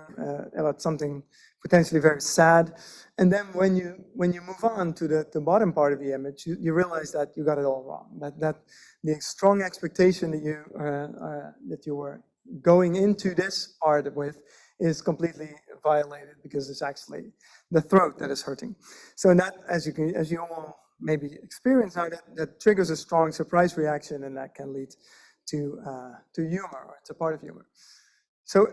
about something potentially very sad. And then when you move on to the bottom part of the image, you realize that you got it all wrong. That the strong expectation that you were going into this part with is completely violated because it's actually the throat that is hurting. So that, as you all maybe experience now, that triggers a strong surprise reaction, and that can lead to humor, or it's a part of humor. So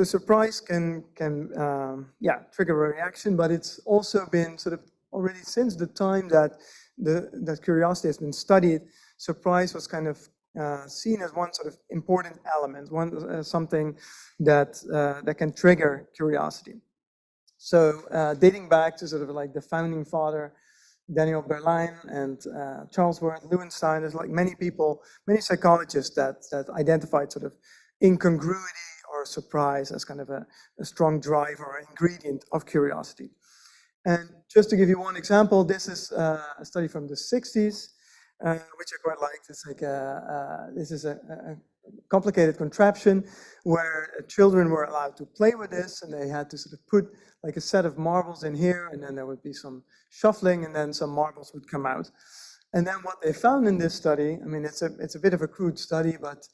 surprise can trigger a reaction, but it's also been sort of already since the time that that curiosity has been studied. Surprise was kind of seen as one sort of important element, something that can trigger curiosity. So dating back to sort of like the founding father, Daniel Berline and Charles Worth, Lewinstein, there's like many people, many psychologists that identified sort of incongruity or surprise as kind of a strong driver or ingredient of curiosity. And just to give you one example, this is a study from the 60s, which I quite liked. It's like this is a complicated contraption where children were allowed to play with this, and they had to sort of put like a set of marbles in here, and then there would be some shuffling, and then some marbles would come out. And then what they found in this study, I mean, it's a bit of a crude study, but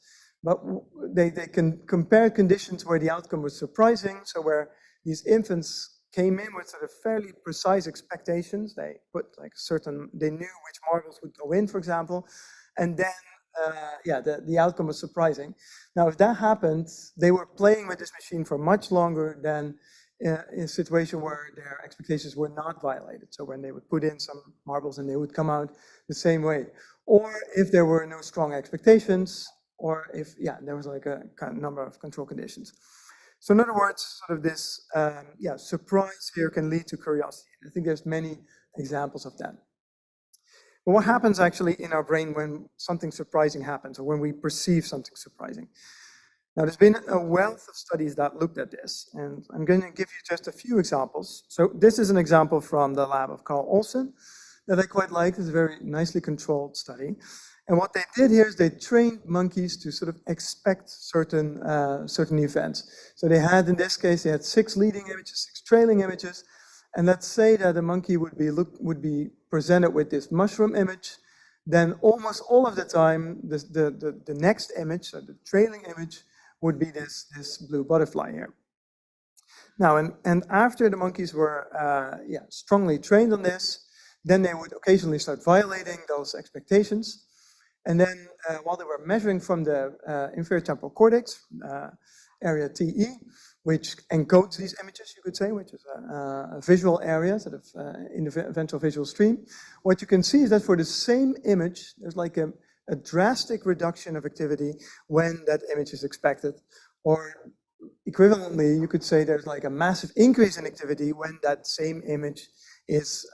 they can compare conditions where the outcome was surprising. So where these infants came in with sort of fairly precise expectations. They put like they knew which marbles would go in, for example, and then the outcome was surprising. Now, if that happened, they were playing with this machine for much longer than in a situation where their expectations were not violated. So when they would put in some marbles and they would come out the same way, or if there were no strong expectations, or if there was like a kind of number of control conditions. So in other words, sort of this surprise here can lead to curiosity. I think there's many examples of that. But what happens actually in our brain when something surprising happens, or when we perceive something surprising? Now, there's been a wealth of studies that looked at this, and I'm going to give you just a few examples. So this is an example from the lab of Carl Olsen that I quite like. It's a very nicely controlled study. And what they did here is they trained monkeys to sort of expect certain events. So they had, in this case, they had 6 leading images, 6 trailing images. And let's say that the monkey would be presented with this mushroom image. Then almost all of the time, the next image, so the trailing image, would be this blue butterfly here. Now, and after the monkeys were strongly trained on this, then they would occasionally start violating those expectations. And then while they were measuring from the inferior temporal cortex, area TE, which encodes these images, you could say, which is a visual area, sort of in the ventral visual stream, what you can see is that for the same image, there's like a drastic reduction of activity when that image is expected. Or equivalently, you could say there's like a massive increase in activity when that same image is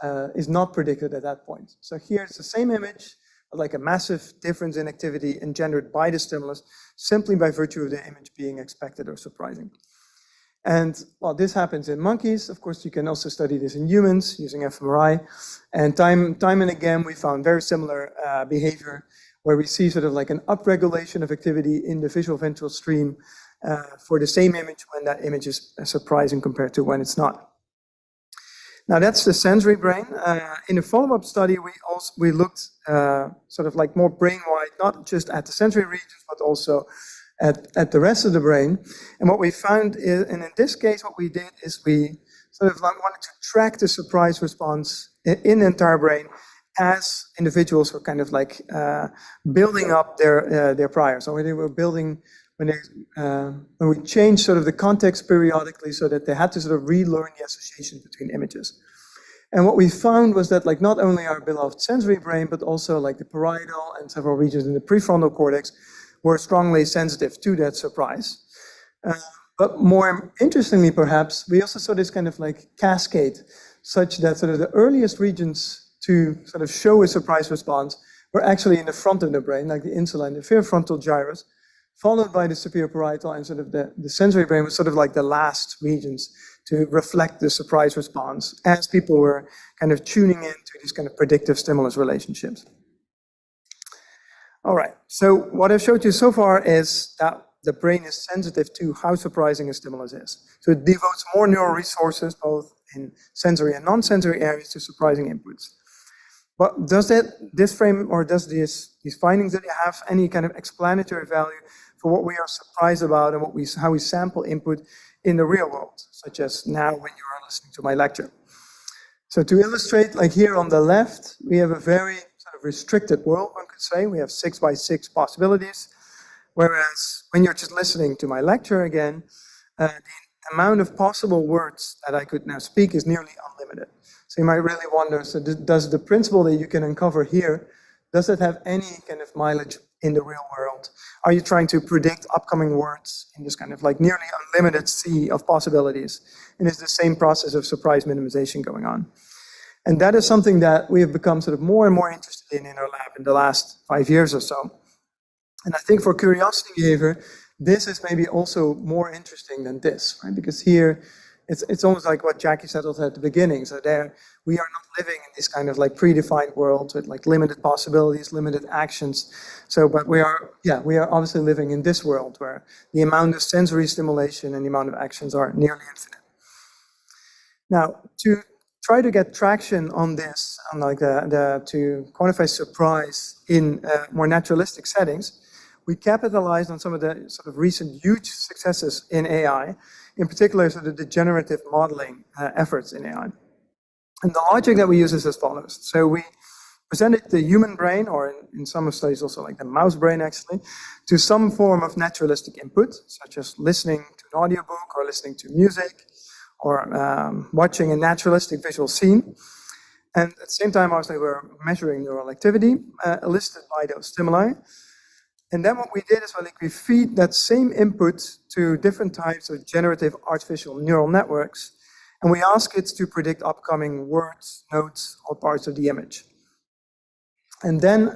not predicted at that point. So here it's the same image, like a massive difference in activity engendered by the stimulus, simply by virtue of the image being expected or surprising. And while this happens in monkeys, of course, you can also study this in humans using fMRI. And time and again, we found very similar behavior, where we see sort of like an upregulation of activity in the visual ventral stream for the same image when that image is surprising compared to when it's not. Now that's the sensory brain. In a follow-up study, we looked sort of like more brain-wide, not just at the sensory regions, but also at the rest of the brain. And what we found is, and in this case, what we did is we sort of wanted to track the surprise response in the entire brain as individuals were kind of like building up their prior. So when they were building, when we changed sort of the context periodically so that they had to sort of relearn the association between images. And what we found was that like not only our beloved sensory brain, but also like the parietal and several regions in the prefrontal cortex were strongly sensitive to that surprise. But more interestingly, perhaps, we also saw this kind of like cascade, such that sort of the earliest regions to sort of show a surprise response were actually in the front of the brain, like the insula and the inferior frontal gyrus, followed by the superior parietal, and sort of the sensory brain was sort of like the last regions to reflect the surprise response as people were kind of tuning into these kind of predictive stimulus relationships. All right, so what I've showed you so far is that the brain is sensitive to how surprising a stimulus is. So it devotes more neural resources, both in sensory and non-sensory areas, to surprising inputs. But does this frame, or does these findings, that have any kind of explanatory value for what we are surprised about and how we sample input in the real world, such as now when you are listening to my lecture. So to illustrate, like here on the left, we have a very sort of restricted world, one could say. We have 6 by 6 possibilities, whereas when you're just listening to my lecture again, the amount of possible words that I could now speak is nearly unlimited. So you might really wonder, so does the principle that you can uncover here, does it have any kind of mileage in the real world? Are you trying to predict upcoming words in this kind of like nearly unlimited sea of possibilities? And is the same process of surprise minimization going on? And that is something that we have become sort of more and more interested in our lab in the last 5 years or so. And I think for curiosity behavior, this is maybe also more interesting than this, right? Because here, it's almost like what Jackie said also at the beginning. So there, we are not living in this kind of like predefined world with like limited possibilities, limited actions. So, but we are obviously living in this world where the amount of sensory stimulation and the amount of actions are nearly infinite. Now, to try to get traction on this, on like to quantify surprise in more naturalistic settings, we capitalized on some of the sort of recent huge successes in AI, in particular sort of the generative modeling efforts in AI. And the logic that we use is as follows. So we presented the human brain, or in some studies also like the mouse brain actually, to some form of naturalistic input, such as listening to an audiobook or listening to music, or watching a naturalistic visual scene. And at the same time, obviously, we're measuring neural activity elicited by those stimuli. And then what we did is we feed that same input to different types of generative artificial neural networks, and we ask it to predict upcoming words, notes, or parts of the image. And then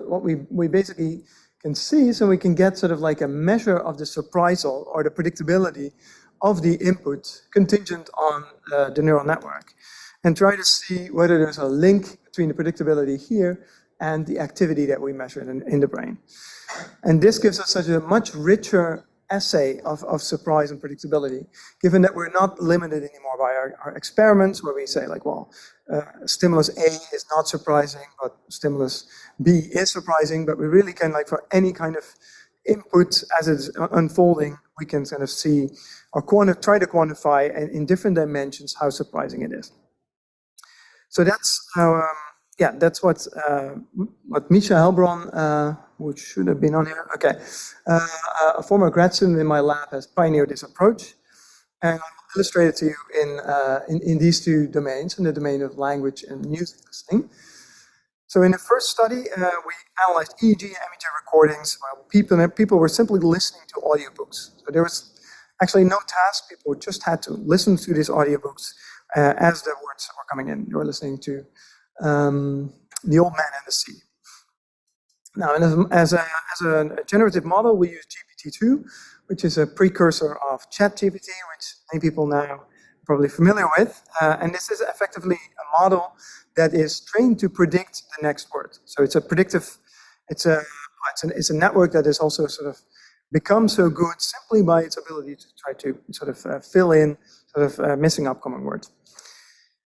what we basically can see, so we can get sort of like a measure of the surprisal or the predictability of the input contingent on the neural network, and try to see whether there's a link between the predictability here and the activity that we measure in the brain. And this gives us such a much richer assay of surprise and predictability, given that we're not limited anymore by our experiments where we say like, well, stimulus A is not surprising, but stimulus B is surprising, but we really can, like for any kind of input as it's unfolding, we can kind of see or try to quantify in different dimensions how surprising it is. So that's how, that's what Misha Helbron, which should have been on here, okay, a former grad student in my lab has pioneered this approach, and I'll illustrate it to you in these two domains, in the domain of language and music listening. So in the first study, we analyzed EEG and MEG recordings while people were simply listening to audiobooks. So there was actually no task, people just had to listen to these audiobooks as the words were coming in. They were listening to The Old Man and the Sea. Now, as a generative model, we use GPT-2, which is a precursor of ChatGPT, which many people now are probably familiar with. And this is effectively a model that is trained to predict the next word. So it's a predictive, it's a network that is also sort of become so good simply by its ability to try to sort of fill in sort of missing upcoming words.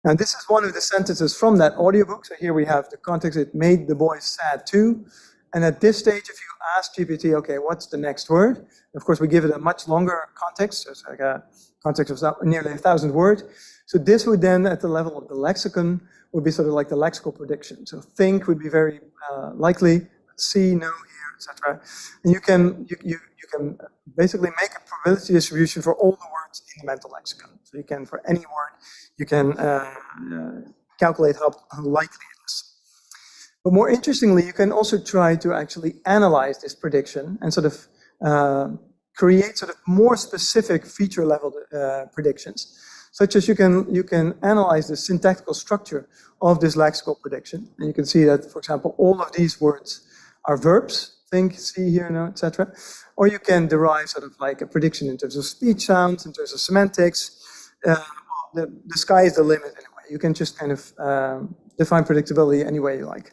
Now, this is one of the sentences from that audiobook. So here we have the context, it made the boys sad too. And at this stage, if you ask GPT, okay, what's the next word? Of course, we give it a much longer context. So it's like a context of nearly 1,000 words. So this would then, at the level of the lexicon, would be sort of like the lexical prediction. So think would be very likely, see, know, hear, etc. And you can basically make a probability distribution for all the words in the mental lexicon. So you can, for any word, you can calculate how likely it is. But more interestingly, you can also try to actually analyze this prediction and sort of create sort of more specific feature level predictions, such as you can analyze the syntactical structure of this lexical prediction. And you can see that, for example, all of these words are verbs, think, see, hear, know, etc. Or you can derive sort of like a prediction in terms of speech sounds, in terms of semantics. The sky is the limit anyway. You can just kind of define predictability any way you like.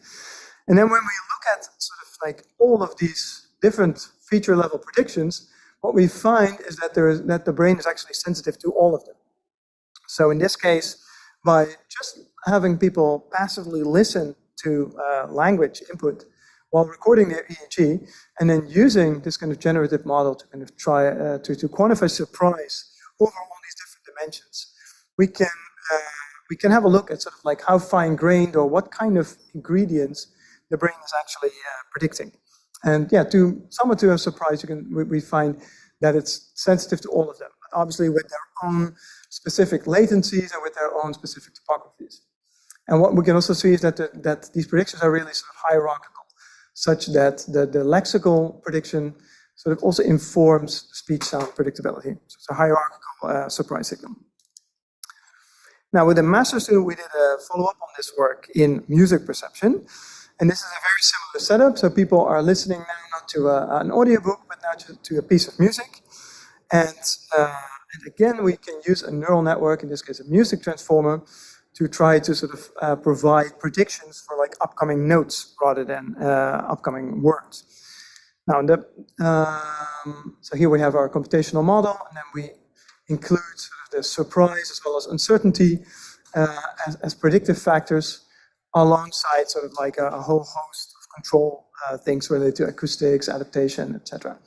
And then when we look at sort of like all of these different feature level predictions, what we find is that that the brain is actually sensitive to all of them. So in this case, by just having people passively listen to language input while recording their EEG, and then using this kind of generative model to kind of try to quantify surprise over all these different dimensions, we can have a look at sort of like how fine-grained or what kind of ingredients the brain is actually predicting. And yeah, somewhat to our surprise, we find that it's sensitive to all of them, but obviously with their own specific latencies and with their own specific topographies. And what we can also see is that these predictions are really sort of hierarchical, such that the lexical prediction sort of also informs speech sound predictability. So it's a hierarchical surprise signal. Now, with the master's student, we did a follow-up on this work in music perception. And this is a very similar setup. So people are listening now not to an audiobook, but now to a piece of music. And again, we can use a neural network, in this case a music transformer, to try to sort of provide predictions for like upcoming notes rather than upcoming words. Now, so here we have our computational model, and then we include sort of the surprise as well as uncertainty as predictive factors, alongside sort of like a whole host of control things related to acoustics, adaptation, etc.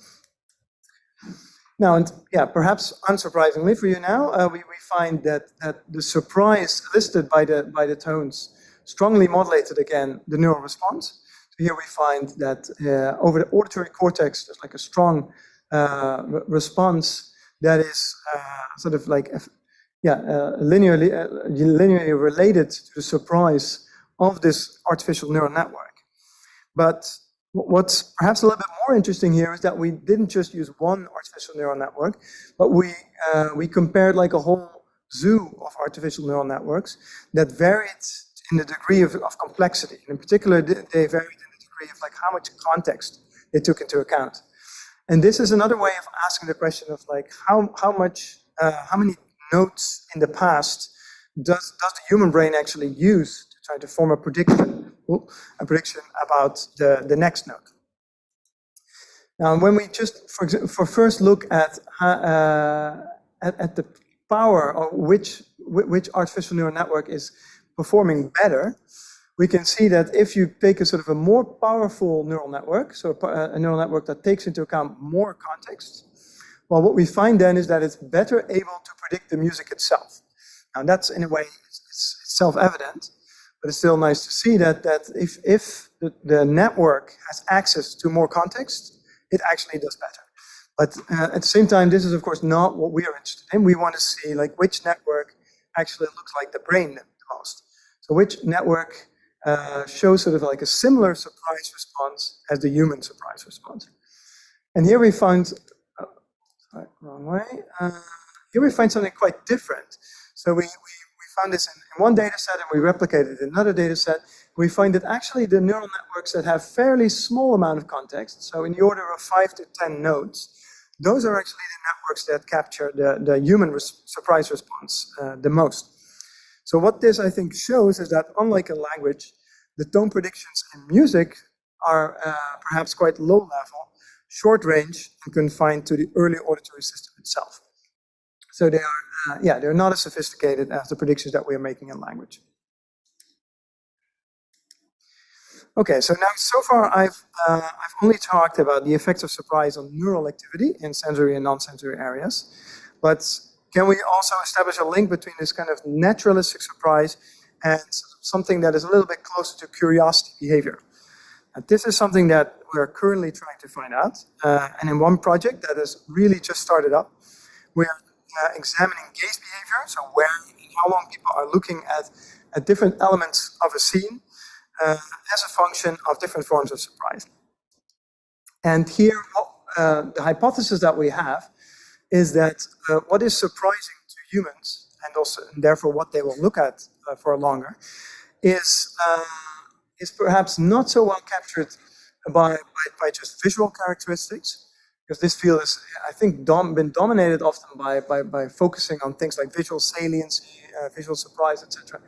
Now, and yeah, perhaps unsurprisingly for you now, we find that the surprise elicited by the tones strongly modulated again the neural response. So here we find that over the auditory cortex, there's like a strong response that is sort of like linearly related to the surprise of this artificial neural network. But what's perhaps a little bit more interesting here is that we didn't just use one artificial neural network, but we compared like a whole zoo of artificial neural networks that varied in the degree of complexity. And in particular, they varied in the degree of like how much context they took into account. And this is another way of asking the question of like how many notes in the past does the human brain actually use to try to form a prediction about the next note. Now, when we just for first look at the power of which artificial neural network is performing better, we can see that if you take a sort of a more powerful neural network, so a neural network that takes into account more context, well, what we find then is that it's better able to predict the music itself. Now, that's in a way it's self-evident, but it's still nice to see that if the network has access to more context, it actually does better. But at the same time, this is of course not what we are interested in. We want to see like which network actually looks like the brain the most. So which network shows sort of like a similar surprise response as the human surprise response. And here we find, wrong way. Here we find something quite different. So we found this in one data set and we replicated it in another data set. We find that actually the neural networks that have fairly small amount of context, so in the order of 5 to 10 nodes, those are actually the networks that capture the human surprise response the most. So what this, I think, shows is that unlike a language, the tone predictions in music are perhaps quite low level, short range, and confined to the early auditory system itself. So they are, they're not as sophisticated as the predictions that we are making in language. Okay, so now so far I've only talked about the effects of surprise on neural activity in sensory and non-sensory areas, but can we also establish a link between this kind of naturalistic surprise and something that is a little bit closer to curiosity behavior? And this is something that we're currently trying to find out, and in one project that has really just started up, we're examining gaze behavior, so where and how long people are looking at different elements of a scene as a function of different forms of surprise. And here, the hypothesis that we have is that what is surprising to humans, and also and therefore what they will look at for longer, is perhaps not so well captured by just visual characteristics, because this field is, I think, been dominated often by focusing on things like visual saliency, visual surprise, etc.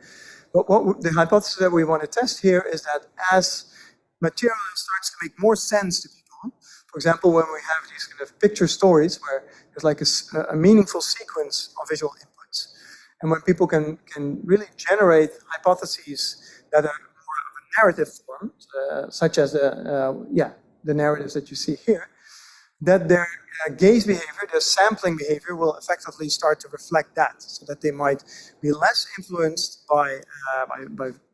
But the hypothesis that we want to test here is that as material starts to make more sense to people, for example, when we have these kind of picture stories where there's like a meaningful sequence of visual inputs, and when people can really generate hypotheses that are more of a narrative form, such as the narratives that you see here, that their gaze behavior, their sampling behavior, will effectively start to reflect that, so that they might be less influenced by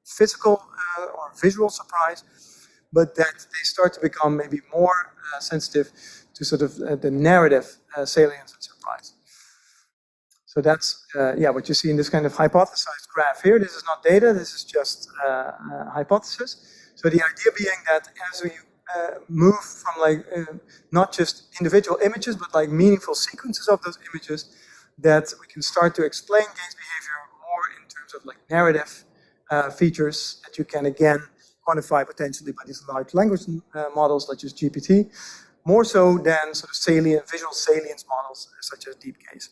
physical or visual surprise, but that they start to become maybe more sensitive to sort of the narrative salience and surprise. So that's what you see in this kind of hypothesized graph here. This is not data, this is just hypothesis. So the idea being that as we move from like not just individual images, but like meaningful sequences of those images, that we can start to explain gaze behavior more in terms of like narrative features that you can again quantify potentially by these large language models such as GPT, more so than sort of visual salience models such as deep gaze.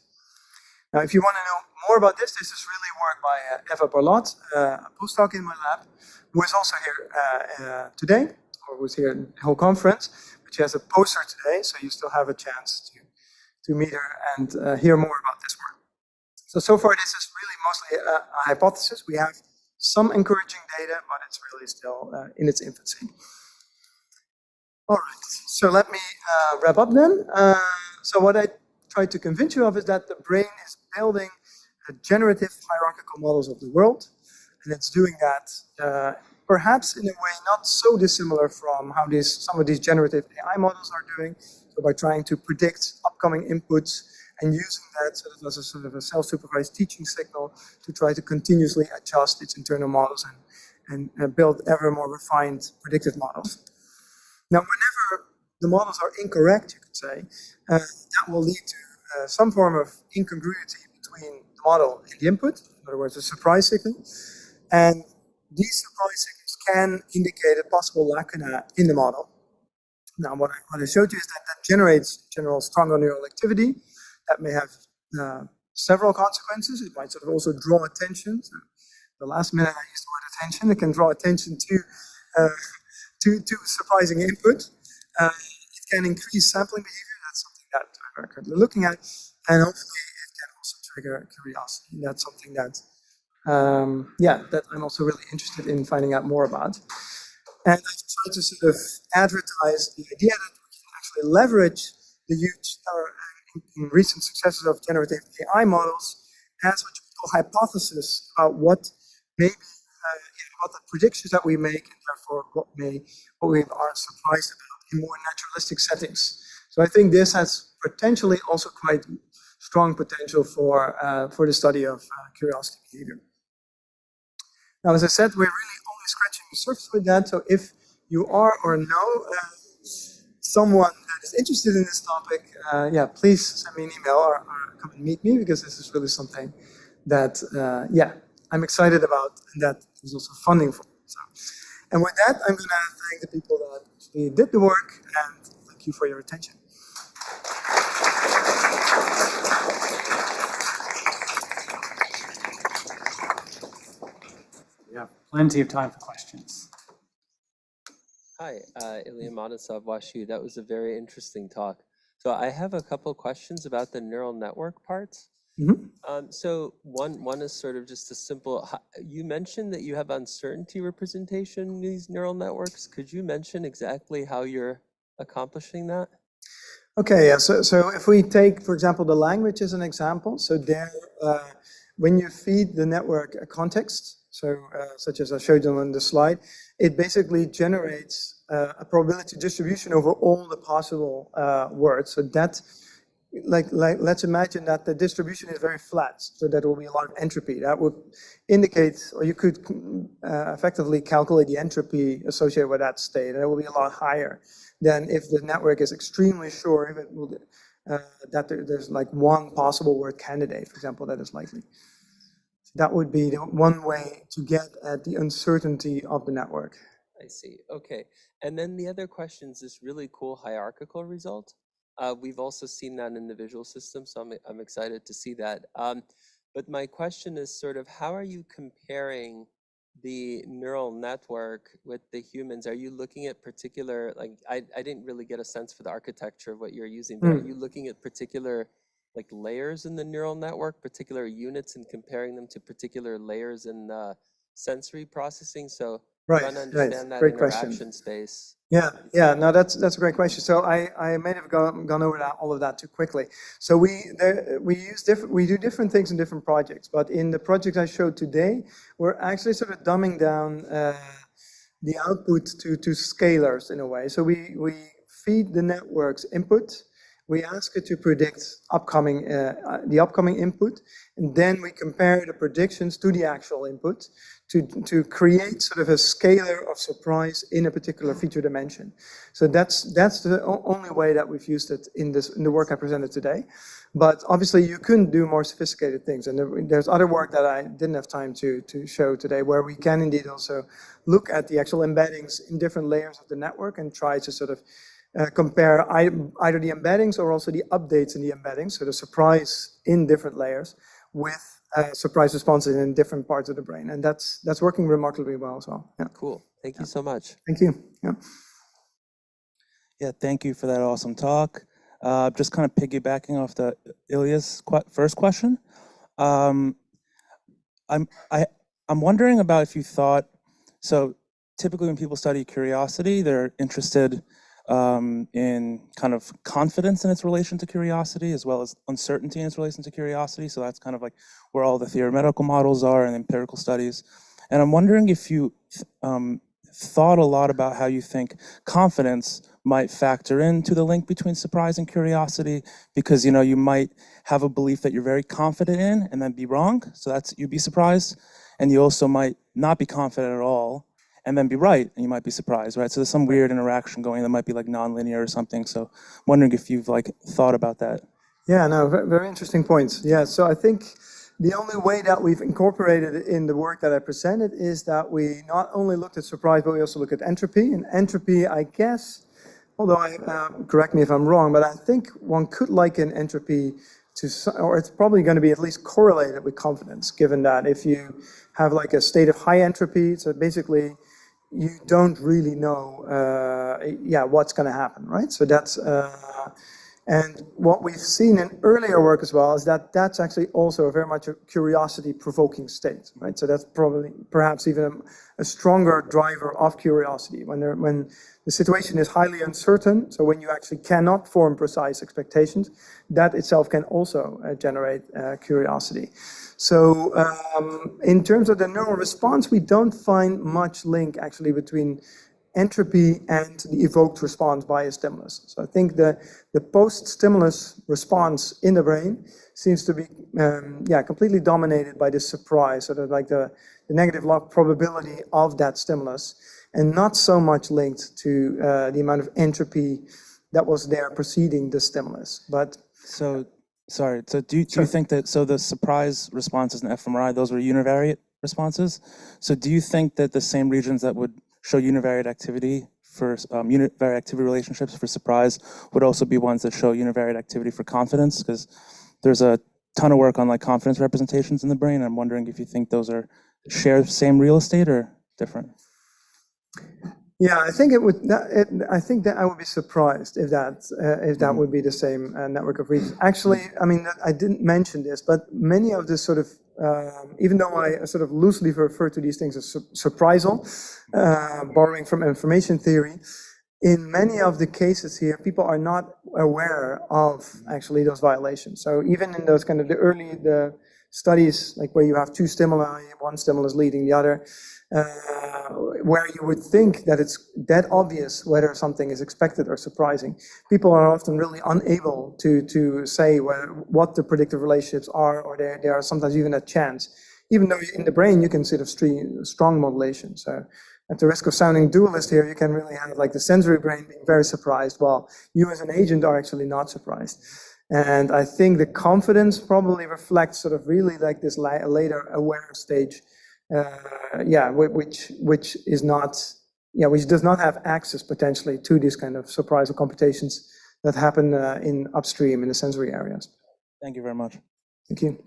Now, if you want to know more about this is really work by Eva Barlot, a postdoc in my lab, who is also here today, or who's here in the whole conference, but she has a poster today, so you still have a chance to meet her and hear more about this work. So far, this is really mostly a hypothesis. We have some encouraging data, but it's really still in its infancy. All right, so let me wrap up then. So what I tried to convince you of is that the brain is building generative hierarchical models of the world, and it's doing that perhaps in a way not so dissimilar from how some of these generative AI models are doing. So by trying to predict upcoming inputs and using that sort of as a sort of a self-supervised teaching signal to try to continuously adjust its internal models and build ever more refined predictive models. Now, whenever the models are incorrect, you could say, that will lead to some form of incongruity between the model and the input, in other words, a surprise signal. And these surprise signals can indicate a possible lacuna in the model. Now, what I showed you is that generates, in general, stronger neural activity. That may have several consequences. It might sort of also draw attention. So the last minute I used the word attention. It can draw attention to surprising input. It can increase sampling behavior. That's something that we're currently looking at. And hopefully it can also trigger curiosity. That's something that, that I'm also really interested in finding out more about. And I've tried to sort of advertise the idea that we can actually leverage the huge in recent successes of generative AI models as what you call hypothesis about what maybe about the predictions that we make, and therefore what we are surprised about in more naturalistic settings. So I think this has potentially also quite strong potential for the study of curiosity behavior. Now, as I said, we're really only scratching the surface with that. So if you are or know someone that is interested in this topic, please send me an email or come and meet me, because this is really something that, I'm excited about and that there's also funding for. So, and with that, I'm going to thank the people that actually did the work, and thank you for your attention. We have plenty of time for questions. Hi, Ilya Matasov, WashU. That was a very interesting talk. So I have a couple questions about the neural network parts. So one is sort of just a simple, you mentioned that you have uncertainty representation in these neural networks. Could you mention exactly how you're accomplishing that? Okay, yeah, so if we take, for example, the language as an example, so there, when you feed the network a context, so such as I showed you on the slide, it basically generates a probability distribution over all the possible words. So that, like let's imagine that the distribution is very flat, so that will be a lot of entropy. That would indicate, or you could effectively calculate the entropy associated with that state, and it will be a lot higher than if the network is extremely sure if it will, that there's like one possible word candidate, for example, that is likely. So that would be the one way to get at the uncertainty of the network. I see. Okay. And then the other question is this really cool hierarchical result. We've also seen that in the visual system, so I'm excited to see that. But my question is sort of, how are you comparing the neural network with the humans? Are you looking at particular, like, I didn't really get a sense for the architecture of what you're using, but are you looking at particular like layers in the neural network, particular units, and comparing them to particular layers in sensory processing? So Right, trying to right. understand that Great question. interaction space. Yeah, no, that's a great question. So I may have gone over all of that too quickly. So we do different things in different projects, but in the projects I showed today, we're actually sort of dumbing down the output to scalars in a way. So we feed the network's input. We ask it to predict the upcoming input, and then we compare the predictions to the actual input to create sort of a scalar of surprise in a particular feature dimension. So that's the only way that we've used it in the work I presented today. But obviously you couldn't do more sophisticated things, and there's other work that I didn't have time to show today where we can indeed also look at the actual embeddings in different layers of the network and try to sort of compare either the embeddings or also the updates in the embeddings, so the surprise in different layers with surprise responses in different parts of the brain. And that's working remarkably well as well. Yeah. Cool. Thank you so much. Thank you. Yeah. Yeah, thank you for that awesome talk. Just kind of piggybacking off the Ilya's first question. I'm wondering about if you thought, so typically when people study curiosity, they're interested in kind of confidence in its relation to curiosity, as well as uncertainty in its relation to curiosity. So that's kind of like where all the theoretical models are and empirical studies. And I'm wondering if you thought a lot about how you think confidence might factor into the link between surprise and curiosity, because you might have a belief that you're very confident in and then be wrong. So that's, you'd be surprised. And you also might not be confident at all and then be right, and you might be surprised, right? So there's some weird interaction going that might be like nonlinear or something. So I'm wondering if you've like thought about that. Yeah, no, very interesting points. Yeah, so I think the only way that we've incorporated it in the work that I presented is that we not only looked at surprise, but we also look at entropy. And entropy, I guess, although correct me if I'm wrong, but I think one could liken entropy to, or it's probably going to be at least correlated with confidence, given that if you have like a state of high entropy, so basically you don't really know, what's going to happen, right? So that's, and what we've seen in earlier work as well is that that's actually also very much a curiosity-provoking state, right? So that's probably, perhaps even a stronger driver of curiosity when the situation is highly uncertain. So when you actually cannot form precise expectations, that itself can also generate curiosity. So in terms of the neural response, we don't find much link actually between entropy and the evoked response by a stimulus. So I think the post-stimulus response in the brain seems to be completely dominated by this surprise, sort of like the negative log probability of that stimulus, and not so much linked to the amount of entropy that was there preceding the stimulus. But so do you think that, so the surprise responses in fMRI, those were univariate responses? So do you think that the same regions that would show univariate activity for univariate activity relationships for surprise would also be ones that show univariate activity for confidence? Because there's a ton of work on like confidence representations in the brain. I'm wondering if you think those are share the same real estate or different. Yeah, I think it would. I think that I would be surprised if that would be the same network of regions. Actually, I mean, I didn't mention this, but many of this sort of, even though I sort of loosely refer to these things as surprisal, borrowing from information theory, in many of the cases here, people are not aware of actually those violations. So even in those kind of the studies, like where you have two stimuli, one stimulus leading the other, where you would think that it's that obvious whether something is expected or surprising, people are often really unable to say what the predictive relationships are, or there are sometimes even a chance, even though in the brain you can sort of strong modulation. So at the risk of sounding dualist here, you can really have like the sensory brain being very surprised, while you as an agent are actually not surprised. And I think the confidence probably reflects sort of really like this later aware stage, which is not, which does not have access potentially to these kind of surprise computations that happen in upstream in the sensory areas. Thank you very much. Thank you.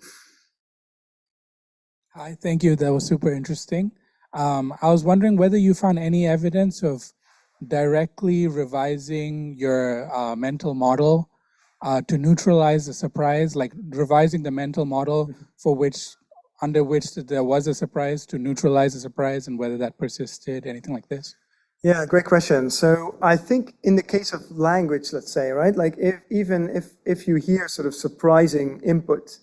Hi, thank you. That was super interesting. I was wondering whether you found any evidence of directly revising your mental model to neutralize the surprise, like revising the mental model for which under which there was a surprise to neutralize the surprise, and whether that persisted, anything like this? Yeah, great question. So I think in the case of language, let's say, right, like if you hear sort of surprising input,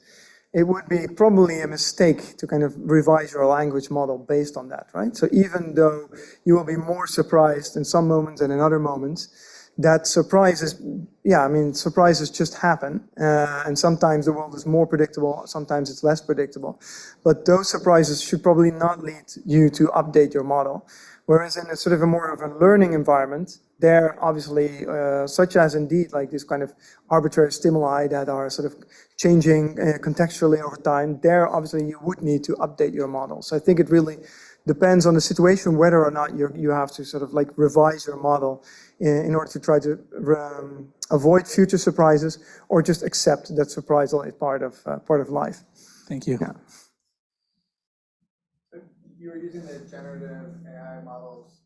it would be probably a mistake to kind of revise your language model based on that, right? So even though you will be more surprised in some moments than in other moments, that surprises, yeah, I mean, surprises just happen. And sometimes the world is more predictable, sometimes it's less predictable. But those surprises should probably not lead you to update your model. Whereas in a sort of a more of a learning environment, there obviously, such as indeed like this kind of arbitrary stimuli that are sort of changing contextually over time, there obviously you would need to update your model. So I think it really depends on the situation whether or not you have to sort of like revise your model in order to try to avoid future surprises, or just accept that surprisal is part of life. Thank you. Yeah. You were using the generative AI models.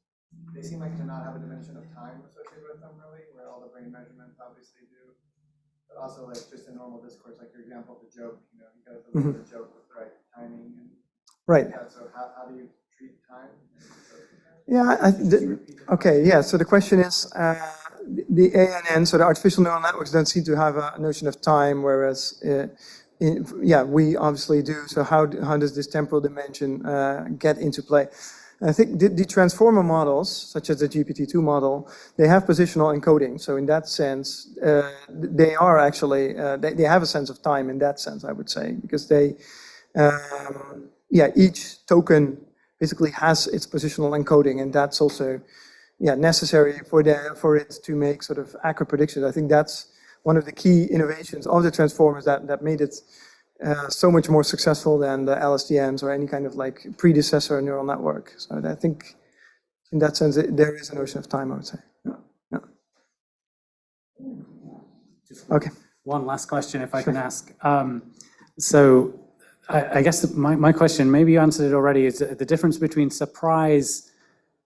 They seem like to not have a dimension of time associated with them, really, where all the brain measurements obviously do. But also, like just in normal discourse, like your example of the joke, you guys deliver the joke with the right timing. And right. So how do you treat time? Yeah. Okay. Yeah. So the question is, the ANN, so the artificial neural networks, don't seem to have a notion of time, whereas we obviously do. So how does this temporal dimension get into play? And I think the transformer models, such as the GPT-2 model, they have positional encoding. So in that sense, they are actually, they have a sense of time in that sense, I would say, because they, each token basically has its positional encoding, and that's also necessary for it to make sort of accurate predictions. I think that's one of the key innovations of the transformers that made it so much more successful than the LSTMs or any kind of like predecessor neural network. So I think in that sense, there is a notion of time, I would say. Yeah. Okay. One last question, if I can ask. So I guess my question, maybe you answered it already, is the difference between surprise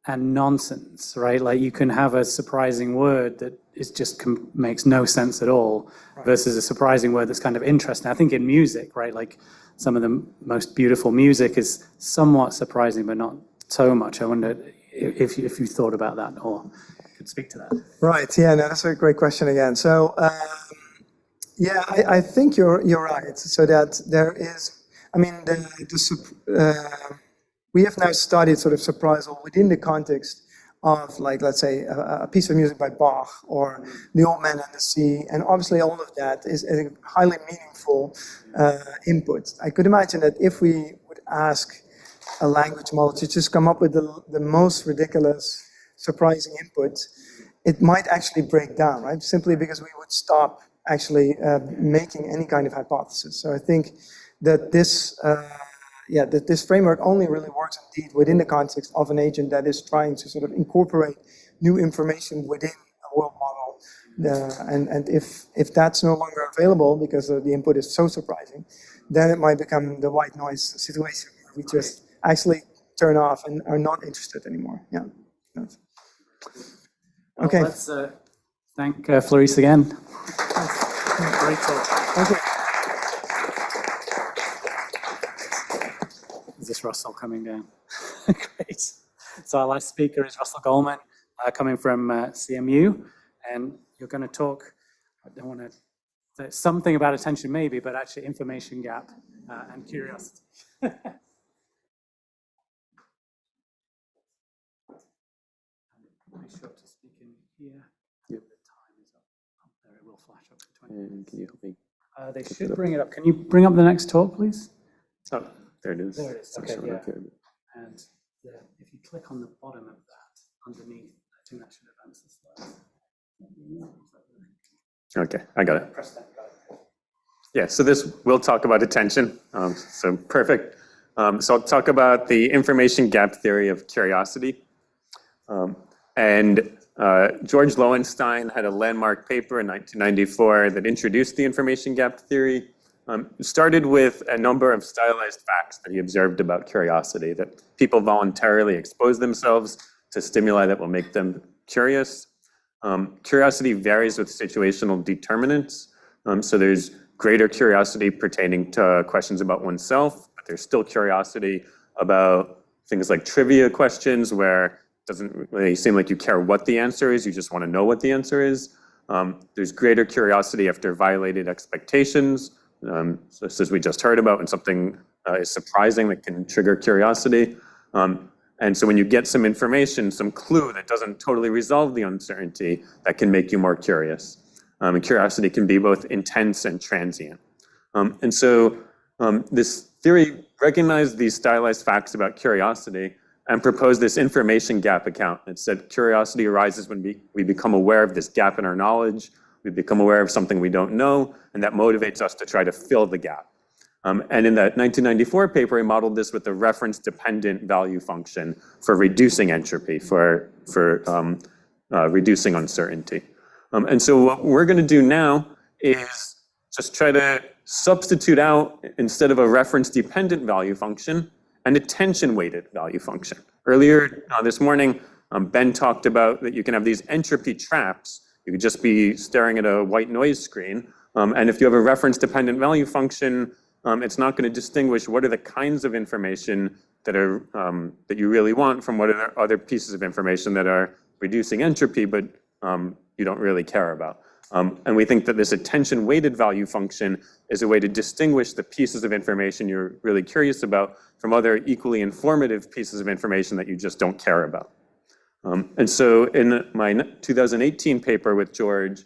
and nonsense, right? Like you can have a surprising word that is just makes no sense at all, versus a surprising word that's kind of interesting. I think in music, right? Like some of the most beautiful music is somewhat surprising, but not so much. I wonder if you thought about that or could speak to that. Right. Yeah. No, that's a great question again. So I think you're right. So that there is, I mean, we have now studied sort of surprisal within the context of, like, let's say, a piece of music by Bach or The Old Man and the Sea, and obviously all of that is a highly meaningful input. I could imagine that if we would ask a language model to just come up with the most ridiculous, surprising input, it might actually break down, right? Simply because we would stop actually making any kind of hypothesis. So I think that this framework only really works indeed within the context of an agent that is trying to sort of incorporate new information within a world model. And if that's no longer available because the input is so surprising, then it might become the white noise situation where we just actually turn off and are not interested anymore. Yeah. Okay. Well, let's thank Florice again. Great talk. Thank you. Is this Russell coming down? Great. So our last speaker is Russell Goldman, coming from CMU, and you're going to talk, I don't want to say something about attention maybe, but actually information gap and curiosity. Be sure to speak in here. Yep. The time is up. Oh, there it will flash up to 20 minutes. Can you help me? They should bring it up. Can you bring up the next talk, please? Oh, there it is. There it is. Okay, Sorry, yeah. okay. And if you click on the bottom of that, underneath, I think that should advance the slides. Okay, I got it. Press that. Yeah, so this will talk about attention. So perfect. So I'll talk about the information gap theory of curiosity. George Lowenstein had a landmark paper in 1994 that introduced the information gap theory. It started with a number of stylized facts that he observed about curiosity, that people voluntarily expose themselves to stimuli that will make them curious. Curiosity varies with situational determinants. So there's greater curiosity pertaining to questions about oneself, but There's still curiosity about things like trivia questions where it doesn't really seem like you care what the answer is, you just want to know what the answer is. There's greater curiosity after violated expectations, just as we just heard about, when something is surprising that can trigger curiosity. And so when you get some information, some clue that doesn't totally resolve the uncertainty, that can make you more curious. And curiosity can be both intense and transient. And so this theory recognized these stylized facts about curiosity and proposed this information gap account. It said curiosity arises when we become aware of this gap in our knowledge, we become aware of something we don't know, and that motivates us to try to fill the gap. And in that 1994 paper, he modeled this with the reference-dependent value function for reducing entropy, for reducing uncertainty. And so what we're going to do now is just try to substitute out, instead of a reference-dependent value function, an attention-weighted value function. Earlier this morning, Ben talked about that you can have these entropy traps. You could just be staring at a white noise screen. And if you have a reference-dependent value function, it's not going to distinguish what are the kinds of information that are that you really want from what are other pieces of information that are reducing entropy, but you don't really care about. And we think that this attention-weighted value function is a way to distinguish the pieces of information you're really curious about from other equally informative pieces of information that you just don't care about. And so in my 2018 paper with George,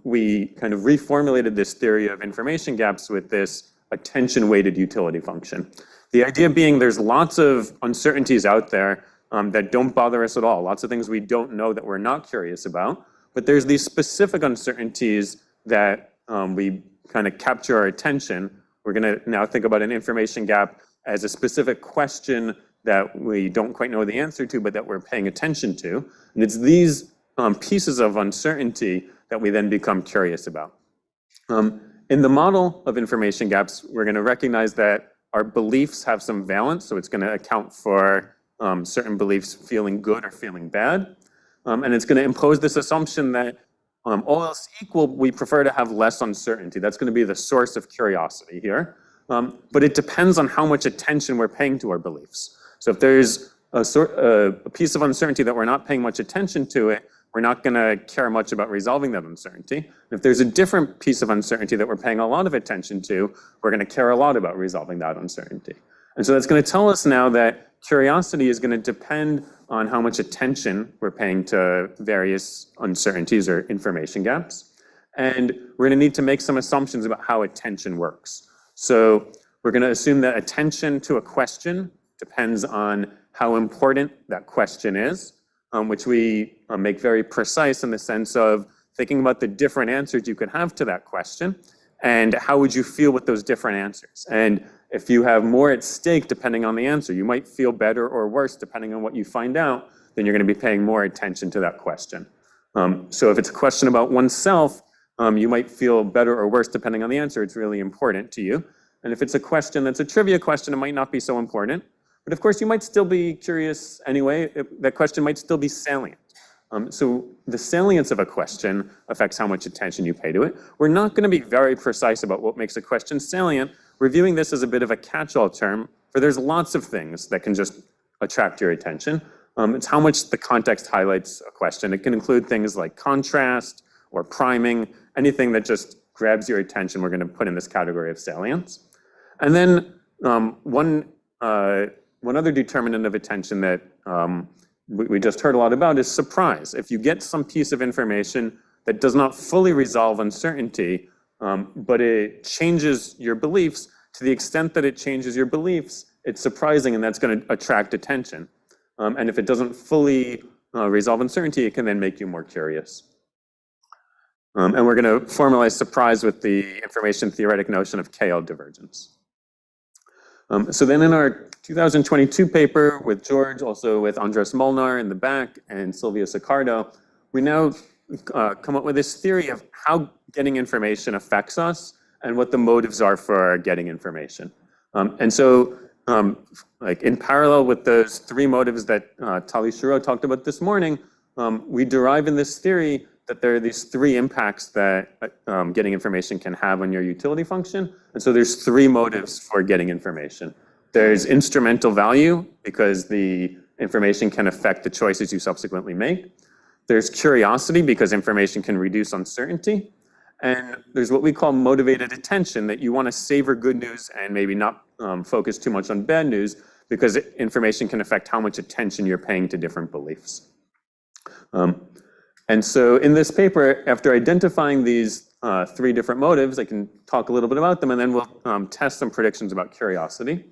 we kind of reformulated this theory of information gaps with this attention-weighted utility function. The idea being there's lots of uncertainties out there that don't bother us at all, lots of things we don't know that we're not curious about, but there's these specific uncertainties that we kind of capture our attention. We're going to now think about an information gap as a specific question that we don't quite know the answer to, but that we're paying attention to. And it's these pieces of uncertainty that we then become curious about. In the model of information gaps, we're going to recognize that our beliefs have some valence, so it's going to account for certain beliefs feeling good or feeling bad. And it's going to impose this assumption that all else equal, we prefer to have less uncertainty. That's going to be the source of curiosity here. But it depends on how much attention we're paying to our beliefs. So if there's a piece of uncertainty that we're not paying much attention to it, we're not going to care much about resolving that uncertainty. And if there's a different piece of uncertainty that we're paying a lot of attention to, we're going to care a lot about resolving that uncertainty. And so that's going to tell us now that curiosity is going to depend on how much attention we're paying to various uncertainties or information gaps. And we're going to need to make some assumptions about how attention works. So we're going to assume that attention to a question depends on how important that question is, which we make very precise in the sense of thinking about the different answers you could have to that question and how would you feel with those different answers. And if you have more at stake depending on the answer, you might feel better or worse depending on what you find out, then you're going to be paying more attention to that question. So if it's a question about oneself, you might feel better or worse depending on the answer. It's really important to you. And if it's a question that's a trivia question, it might not be so important. But of course, you might still be curious anyway. That question might still be salient. So the salience of a question affects how much attention you pay to it. We're not going to be very precise about what makes a question salient. We're viewing this as a bit of a catch-all term, for there's lots of things that can just attract your attention. It's how much the context highlights a question. It can include things like contrast or priming, anything that just grabs your attention, we're going to put in this category of salience. And then one other determinant of attention that we just heard a lot about is surprise. If you get some piece of information that does not fully resolve uncertainty, but it changes your beliefs, to the extent that it changes your beliefs, it's surprising and that's going to attract attention. And if it doesn't fully resolve uncertainty, it can then make you more curious. And we're going to formalize surprise with the information theoretic notion of KL divergence. So then in our 2022 paper with George, also with Andres Molnar in the back and Silvia Sicardo, we now come up with this theory of how getting information affects us and what the motives are for getting information. And so like in parallel with those three motives that Tali Shiro talked about this morning, we derive in this theory that there are these three impacts that getting information can have on your utility function. And so there's three motives for getting information. There's instrumental value, because the information can affect the choices you subsequently make. There's curiosity, because information can reduce uncertainty. And there's what we call motivated attention, that you want to savor good news and maybe not focus too much on bad news, because information can affect how much attention you're paying to different beliefs. And so in this paper, after identifying these three different motives, I can talk a little bit about them, and then we'll test some predictions about curiosity.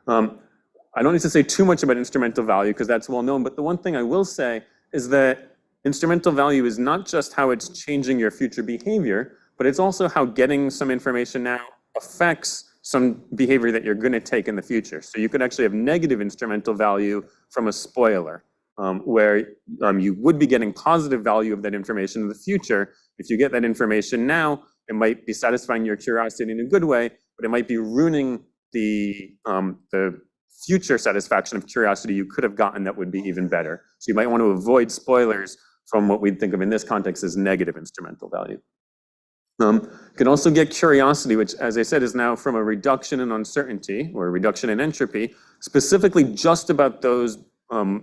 I don't need to say too much about instrumental value, because that's well known, but the one thing I will say is that instrumental value is not just how it's changing your future behavior, but it's also how getting some information now affects some behavior that you're going to take in the future. So you could actually have negative instrumental value from a spoiler, where you would be getting positive value of that information in the future. If you get that information now, it might be satisfying your curiosity in a good way, but it might be ruining the future satisfaction of curiosity you could have gotten that would be even better. So you might want to avoid spoilers from what we'd think of in this context as negative instrumental value. You can also get curiosity, which, as I said, is now from a reduction in uncertainty or a reduction in entropy, specifically just about those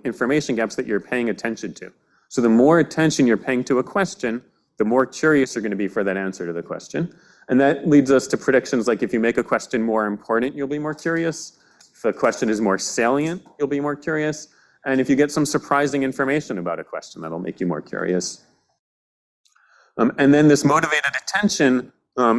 information gaps that you're paying attention to. So the more attention you're paying to a question, the more curious you're going to be for that answer to the question. And that leads us to predictions like, if you make a question more important, you'll be more curious. If a question is more salient, you'll be more curious. And if you get some surprising information about a question, that'll make you more curious. And then this motivated attention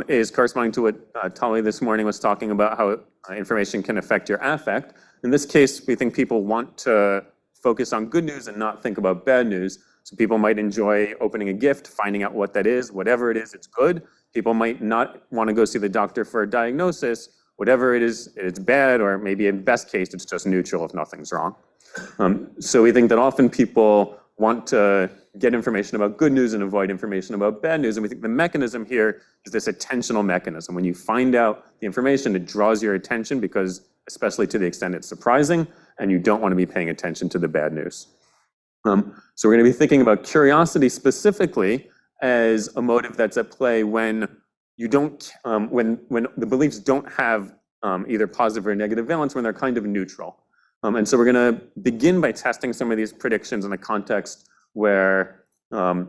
is corresponding to what Tali this morning was talking about, how information can affect your affect. In this case, we think people want to focus on good news and not think about bad news. So people might enjoy opening a gift, finding out what that is. Whatever it is, it's good. People might not want to go see the doctor for a diagnosis. Whatever it is, it's bad, or maybe in best case, it's just neutral if nothing's wrong. So we think that often people want to get information about good news and avoid information about bad news. And we think the mechanism here is this attentional mechanism. When you find out the information, it draws your attention, because especially to the extent it's surprising, and you don't want to be paying attention to the bad news. So we're going to be thinking about curiosity specifically as a motive that's at play when you don't, when the beliefs don't have either positive or negative valence, when they're kind of neutral. And so we're going to begin by testing some of these predictions in a context where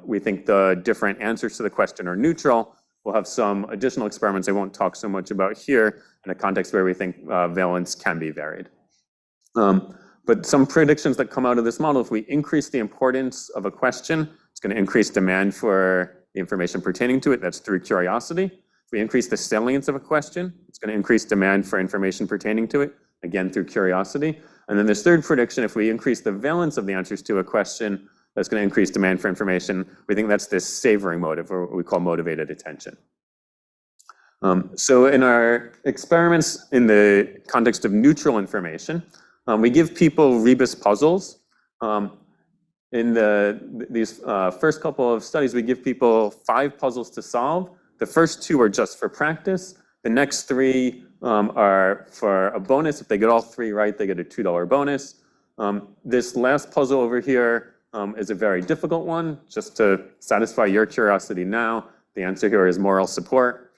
we think the different answers to the question are neutral. We'll have some additional experiments I won't talk so much about here, in a context where we think valence can be varied. But some predictions that come out of this model: if we increase the importance of a question, it's going to increase demand for the information pertaining to it. That's through curiosity. If we increase the salience of a question, it's going to increase demand for information pertaining to it, again through curiosity. And then this third prediction: if we increase the valence of the answers to a question, that's going to increase demand for information. We think that's this savoring motive, or what we call motivated attention. So in our experiments in the context of neutral information, we give people rebus puzzles. In these first couple of studies, we give people 5 puzzles to solve. The first 2 are just for practice. The next 3 are for a bonus. If they get all 3 right, they get a $2 bonus. This last puzzle over here is a very difficult one. Just to satisfy your curiosity now, the answer here is moral support.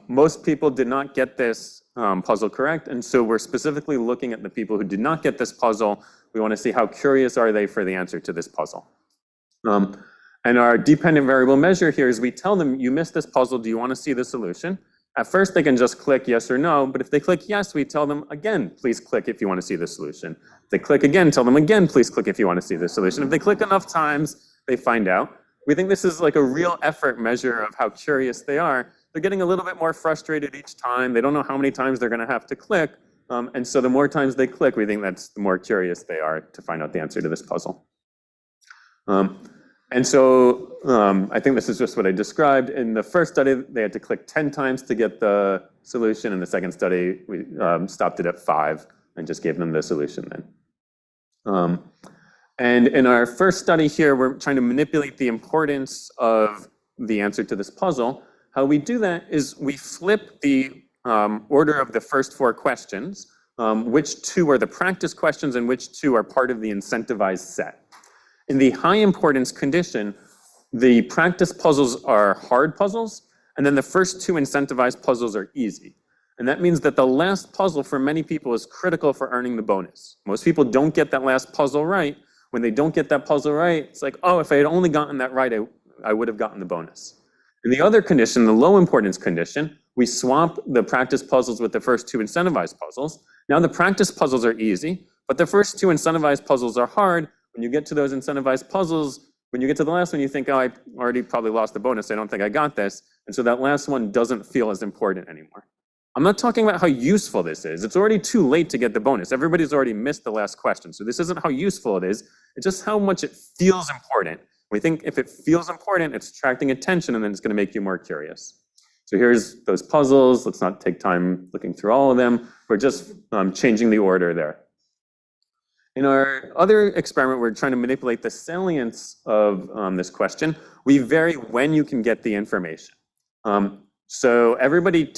Most people did not get this puzzle correct, and so we're specifically looking at the people who did not get this puzzle. We want to see how curious are they for the answer to this puzzle. And our dependent variable measure here is we tell them, you missed this puzzle, do you want to see the solution? At first, they can just click yes or no, but if they click yes, we tell them again, please click if you want to see the solution. If they click again, tell them again, please click if you want to see the solution. If they click enough times, they find out. We think this is like a real effort measure of how curious they are. They're getting a little bit more frustrated each time. They don't know how many times they're going to have to click. And so the more times they click, we think that's the more curious they are to find out the answer to this puzzle. And so I think this is just what I described. In the first study, they had to click 10 times to get the solution. In the second study, we stopped it at 5 and just gave them the solution then. And in our first study here, we're trying to manipulate the importance of the answer to this puzzle. How we do that is we flip the order of the first 4 questions, which 2 are the practice questions and which 2 are part of the incentivized set. In the high importance condition, The practice puzzles are hard puzzles, and then the first two incentivized puzzles are easy. And that means that the last puzzle for many people is critical for earning the bonus. Most people don't get that last puzzle right. When they don't get that puzzle right, it's like, oh, if I had only gotten that right, I would have gotten the bonus. In the other condition, the low importance condition, we swap the practice puzzles with the first two incentivized puzzles. Now the practice puzzles are easy, but the first two incentivized puzzles are hard. When you get to those incentivized puzzles, when you get to the last one, you think, oh, I already probably lost the bonus. I don't think I got this. And so that last one doesn't feel as important anymore. I'm not talking about how useful this is. It's already too late to get the bonus. Everybody's already missed the last question. So this isn't how useful it is. It's just how much it feels important. We think if it feels important, it's attracting attention, and then it's going to make you more curious. So here's those puzzles. Let's not take time looking through all of them. We're just changing the order there. In our other experiment, we're trying to manipulate the salience of this question. We vary when you can get the information. So everybody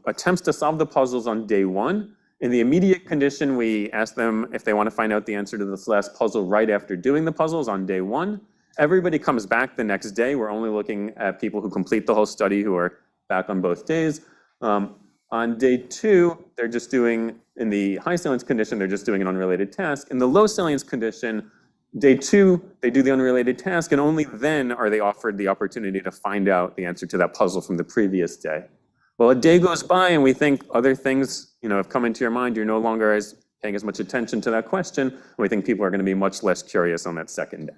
attempts to solve the puzzles on day one. In the immediate condition, we ask them if they want to find out the answer to this last puzzle right after doing the puzzles on day one. Everybody comes back the next day. We're only looking at people who complete the whole study who are back on both days. On day two, they're just doing, in the high salience condition, they're just doing an unrelated task. In the low salience condition, day two, they do the unrelated task, and only then are they offered the opportunity to find out the answer to that puzzle from the previous day. Well, a day goes by and we think other things have come into your mind. You're no longer paying as much attention to that question. And we think people are going to be much less curious on that second day.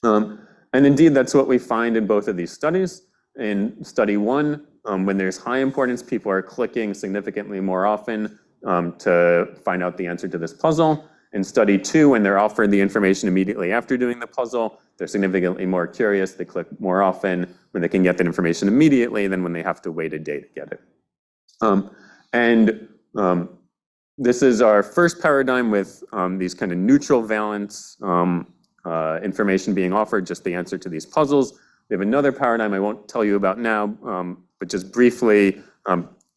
And indeed, that's what we find in both of these studies. In study one, when there's high importance, people are clicking significantly more often to find out the answer to this puzzle. In study two, when they're offered the information immediately after doing the puzzle, they're significantly more curious. They click more often when they can get that information immediately than when they have to wait a day to get it. This is our first paradigm with these kind of neutral valence information being offered, just the answer to these puzzles. We have another paradigm I won't tell you about now, but just briefly,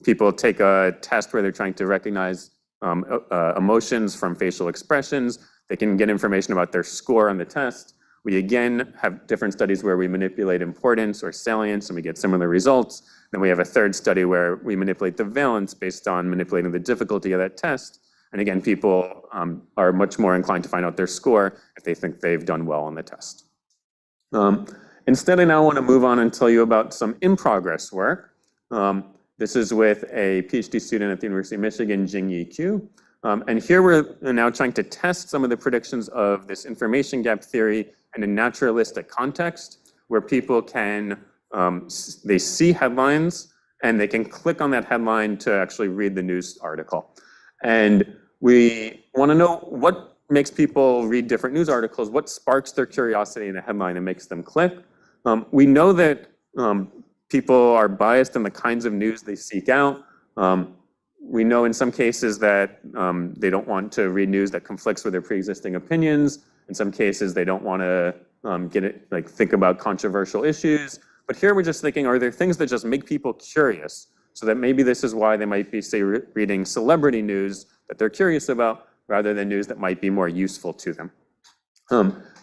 people take a test where they're trying to recognize emotions from facial expressions. They can get information about their score on the test. We again have different studies where we manipulate importance or salience and we get similar results. Then we have a third study where we manipulate the valence based on manipulating the difficulty of that test. And again, people are much more inclined to find out their score if they think they've done well on the test. Instead, I now want to move on and tell you about some in-progress work. This is with a PhD student at the University of Michigan, Jingyi Qiu. And here we're now trying to test some of the predictions of this information gap theory in a naturalistic context where people can, they see headlines and they can click on that headline to actually read the news article. And we want to know what makes people read different news articles, what sparks their curiosity in a headline and makes them click. We know that people are biased in the kinds of news they seek out. We know in some cases that they don't want to read news that conflicts with their pre-existing opinions. In some cases, they don't want to think about controversial issues. But here we're just thinking, are there things that just make people curious? So that maybe this is why they might be, say, reading celebrity news that they're curious about rather than news that might be more useful to them.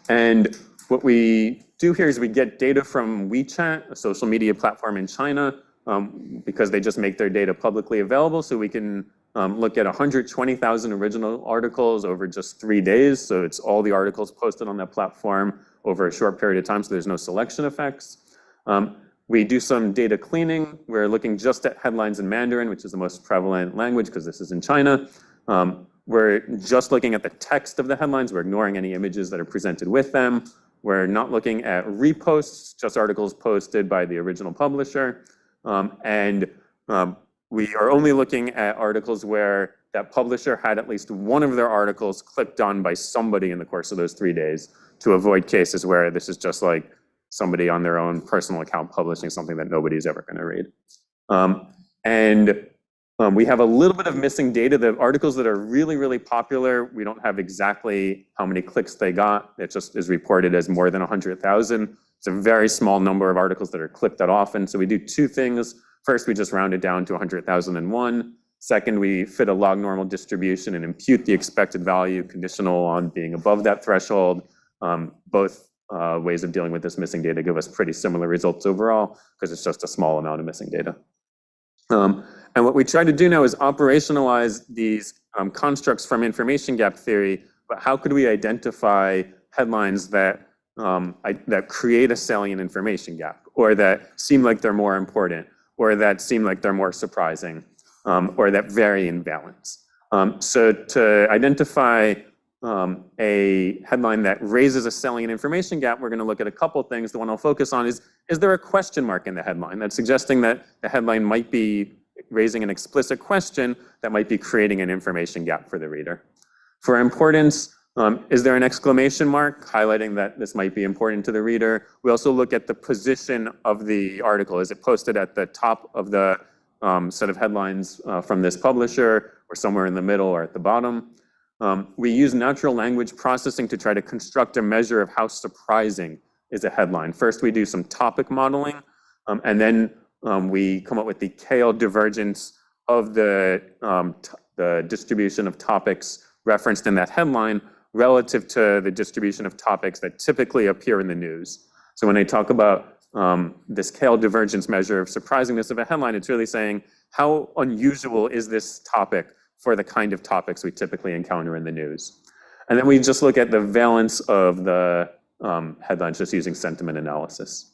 And what we do here is we get data from WeChat, a social media platform in China, because they just make their data publicly available. So we can look at 120,000 original articles over just 3 days. So it's all the articles posted on that platform over a short period of time, so there's no selection effects. We do some data cleaning. We're looking just at headlines in Mandarin, which is the most prevalent language because this is in China. We're just looking at the text of the headlines. We're ignoring any images that are presented with them. We're not looking at reposts, just articles posted by the original publisher. We are only looking at articles where that publisher had at least one of their articles clicked on by somebody in the course of those 3 days to avoid cases where this is just like somebody on their own personal account publishing something that nobody's ever going to read. We have a little bit of missing data. The articles that are really, really popular, we don't have exactly how many clicks they got. It just is reported as more than 100,000. It's a very small number of articles that are clicked that often. So we do two things. First, we just round it down to 100,001. Second, we fit a log normal distribution and impute the expected value conditional on being above that threshold. Both ways of dealing with this missing data give us pretty similar results overall, because it's just a small amount of missing data. And what we try to do now is operationalize these constructs from information gap theory, but how could we identify headlines that that create a salient information gap, or that seem like they're more important, or that seem like they're more surprising, or that vary in balance. So to identify a headline that raises a salient information gap, we're going to look at a couple things. The one I'll focus on is there a question mark in the headline that's suggesting that the headline might be raising an explicit question that might be creating an information gap for the reader? For importance, is there an exclamation mark highlighting that this might be important to the reader? We also look at the position of the article. Is it posted at the top of the set of headlines from this publisher, or somewhere in the middle, or at the bottom? We use natural language processing to try to construct a measure of how surprising is a headline. First, we do some topic modeling, and then we come up with the KL divergence of the distribution of topics referenced in that headline relative to the distribution of topics that typically appear in the news. So when I talk about this KL divergence measure of surprisingness of a headline, it's really saying how unusual is this topic for the kind of topics we typically encounter in the news. And then we just look at the valence of the headlines just using sentiment analysis.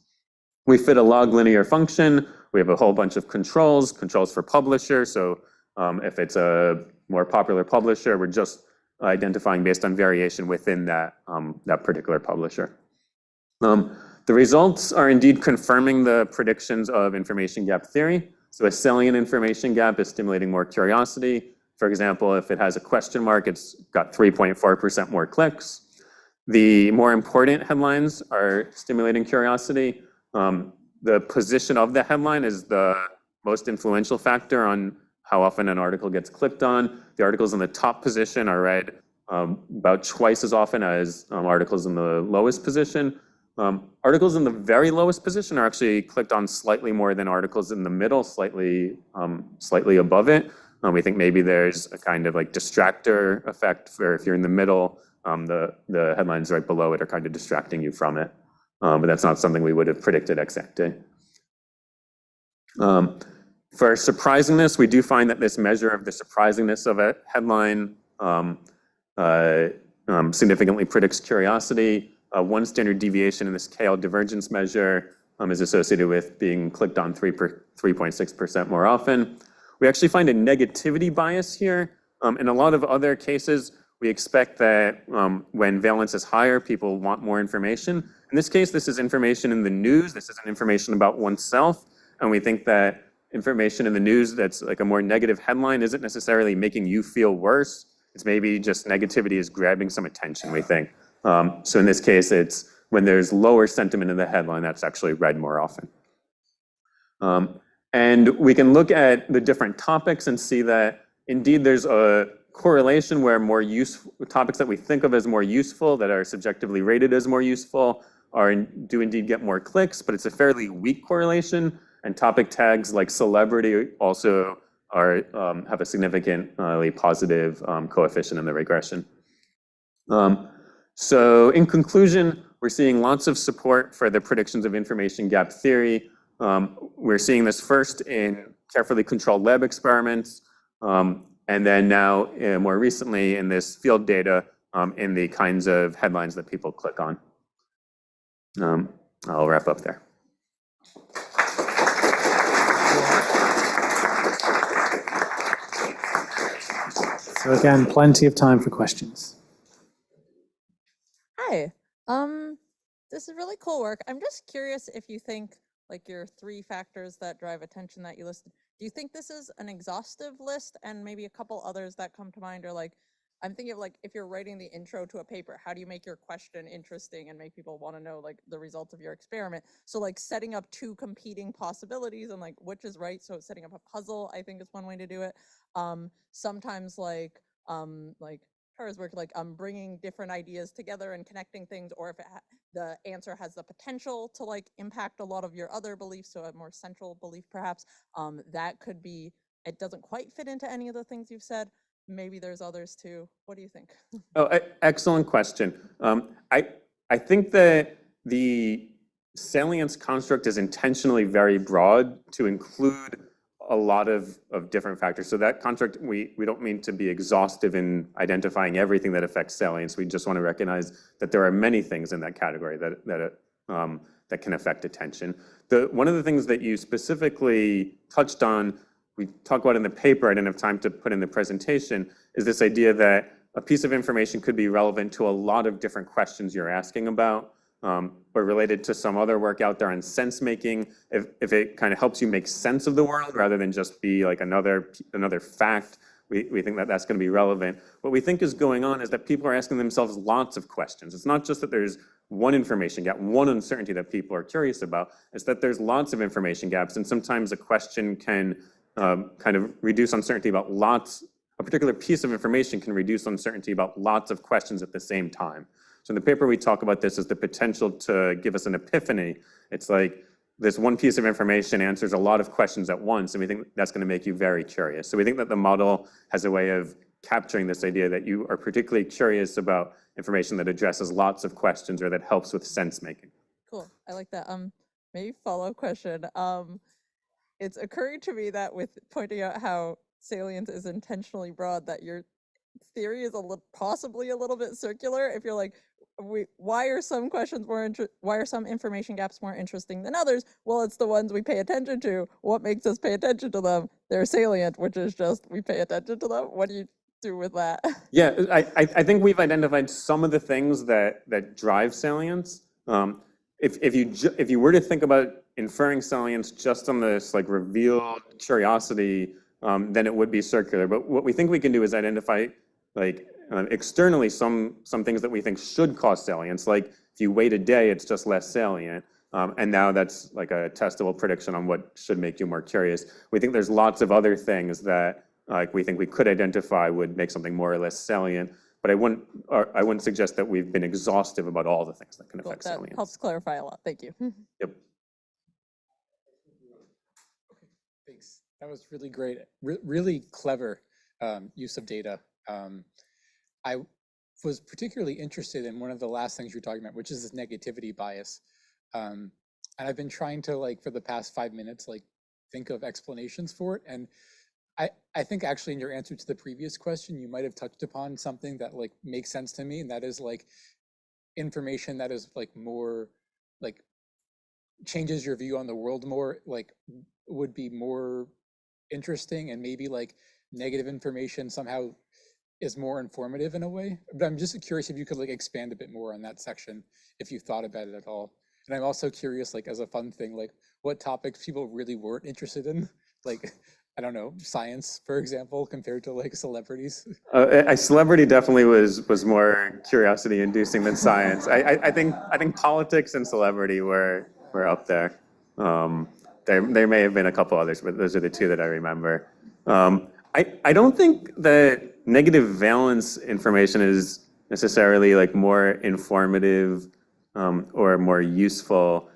We fit a log linear function. We have a whole bunch of controls for publisher. So if it's a more popular publisher, we're just identifying based on variation within that, that particular publisher. The results are indeed confirming the predictions of information gap theory. So a salient information gap is stimulating more curiosity. For example, if it has a question mark, it's got 3.4% more clicks. The more important headlines are stimulating curiosity. The position of the headline is the most influential factor on how often an article gets clicked on. The articles in the top position are read about twice as often as articles in the lowest position. Articles in the very lowest position are actually clicked on slightly more than articles in the middle, slightly above it. We think maybe there's a kind of like distractor effect where if you're in the middle, the headlines right below it are kind of distracting you from it. But that's not something we would have predicted ex ante. For surprisingness, we do find that this measure of the surprisingness of a headline significantly predicts curiosity. One standard deviation in this KL divergence measure is associated with being clicked on 3.6% more often. We actually find a negativity bias here. In a lot of other cases, we expect that when valence is higher, people want more information. In this case, this is information in the news. This isn't information about oneself. And we think that information in the news that's like a more negative headline isn't necessarily making you feel worse. It's maybe just negativity is grabbing some attention, we think. So in this case, it's when there's lower sentiment in the headline, that's actually read more often. And we can look at the different topics and see that indeed there's a correlation where more useful topics that we think of as more useful, that are subjectively rated as more useful, do indeed get more clicks, but it's a fairly weak correlation. And topic tags like celebrity also have a significantly positive coefficient in the regression. So in conclusion, we're seeing lots of support for the predictions of information gap theory. We're seeing this first in carefully controlled lab experiments, and then now more recently in this field data in the kinds of headlines that people click on. I'll wrap up there. So again, plenty of time for questions. Hi. This is really cool work. I'm just curious if you think like your 3 factors that drive attention that you listed, do you think this is an exhaustive list, and maybe a couple others that come to mind are like, I'm thinking of like, if you're writing the intro to a paper, how do you make your question interesting and make people want to know like the results of your experiment? So like setting up 2 competing possibilities and like which is right. So setting up a puzzle, I think is one way to do it. Sometimes like Tara's work, like bringing different ideas together and connecting things, or if the answer has the potential to like impact a lot of your other beliefs, so a more central belief perhaps, that could be, it doesn't quite fit into any of the things you've said. Maybe there's others too. What do you think? Oh, excellent question. I think that the salience construct is intentionally very broad to include a lot of different factors. So that construct, we don't mean to be exhaustive in identifying everything that affects salience. We just want to recognize that there are many things in that category that can affect attention. One of the things that you specifically touched on, we talk about in the paper, I didn't have time to put in the presentation, is this idea that a piece of information could be relevant to a lot of different questions you're asking about, or related to some other work out there on sense making. If it kind of helps you make sense of the world rather than just be like another fact, we think that that's going to be relevant. What we think is going on is that people are asking themselves lots of questions. It's not just that there's one information gap, one uncertainty that people are curious about. It's that there's lots of information gaps, and sometimes a question can kind of reduce uncertainty about a particular piece of information can reduce uncertainty about lots of questions at the same time. So in the paper, we talk about this as the potential to give us an epiphany. It's like this one piece of information answers a lot of questions at once, and we think that's going to make you very curious. So we think that the model has a way of capturing this idea that you are particularly curious about information that addresses lots of questions or that helps with sense making. Cool. I like that. Maybe follow-up question. It's occurring to me that with pointing out how salience is intentionally broad, that your theory is possibly a little bit circular. If you're like, why are some questions why are some information gaps more interesting than others? Well, it's the ones we pay attention to. What makes us pay attention to them? They're salient, which is just we pay attention to them. What do you do with that? Yeah, I think we've identified some of the things that drive salience. If you were to think about inferring salience just on this like revealed curiosity, then it would be circular. But what we think we can do is identify like externally some things that we think should cause salience. Like if you wait a day, it's just less salient. And now that's like a testable prediction on what should make you more curious. We think there's lots of other things that we think we could identify would make something more or less salient. But I wouldn't suggest that we've been exhaustive about all the things that can affect That salience. helps clarify a lot. Thank you. Yep. Thanks. That was really great. Really clever use of data. I was particularly interested in one of the last things you're talking about, which is this negativity bias. And I've been trying to, like, for the past 5 minutes, like, think of explanations for it. And I think actually in your answer to the previous question, you might have touched upon something that like makes sense to me. And that is like information that is like more like changes your view on the world more, like would be more interesting, and maybe like negative information somehow is more informative in a way. But I'm just curious if you could like expand a bit more on that section, if you thought about it at all. And I'm also curious, like as a fun thing, like what topics people really weren't interested in, like, I don't know, science, for example, compared to like celebrities. A celebrity definitely was more curiosity inducing than science. I think politics and celebrity were up there. There may have been a couple others, but those are the two that I remember. I don't think that negative valence information is necessarily like more informative or more useful.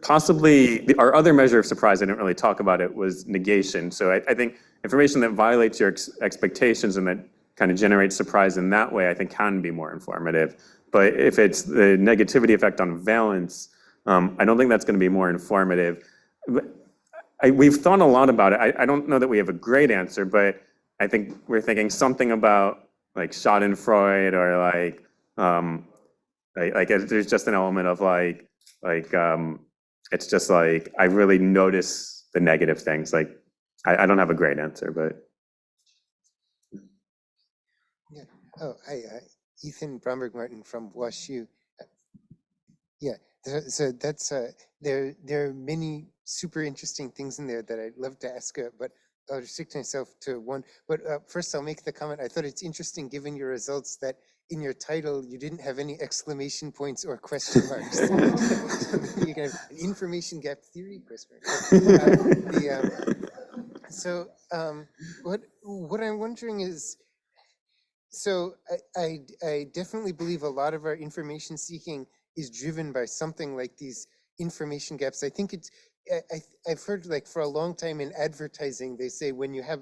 Possibly, our other measure of surprise, I didn't really talk about it, was negation. So I think information that violates your expectations and that kind of generates surprise in that way, I think can be more informative. But if it's the negativity effect on valence, I don't think that's going to be more informative. We've thought a lot about it. I don't know that we have a great answer, but I think we're thinking something about like Schadenfreude, or like there's just an element of like it's just like I really notice the negative things. Like I don't have a great answer, but yeah. Oh, hi, Ethan Bromberg Martin from WashU. Yeah, so that's there are many super interesting things in there that I'd love to ask, but I'll restrict myself to one. But first, I'll make the comment. I thought it's interesting, given your results, that in your title you didn't have any exclamation points or question marks. You can have an information gap theory question mark. What I'm wondering is, so I definitely believe a lot of our information seeking is driven by something like these information gaps. I think I've heard, like, for a long time in advertising, they say when you have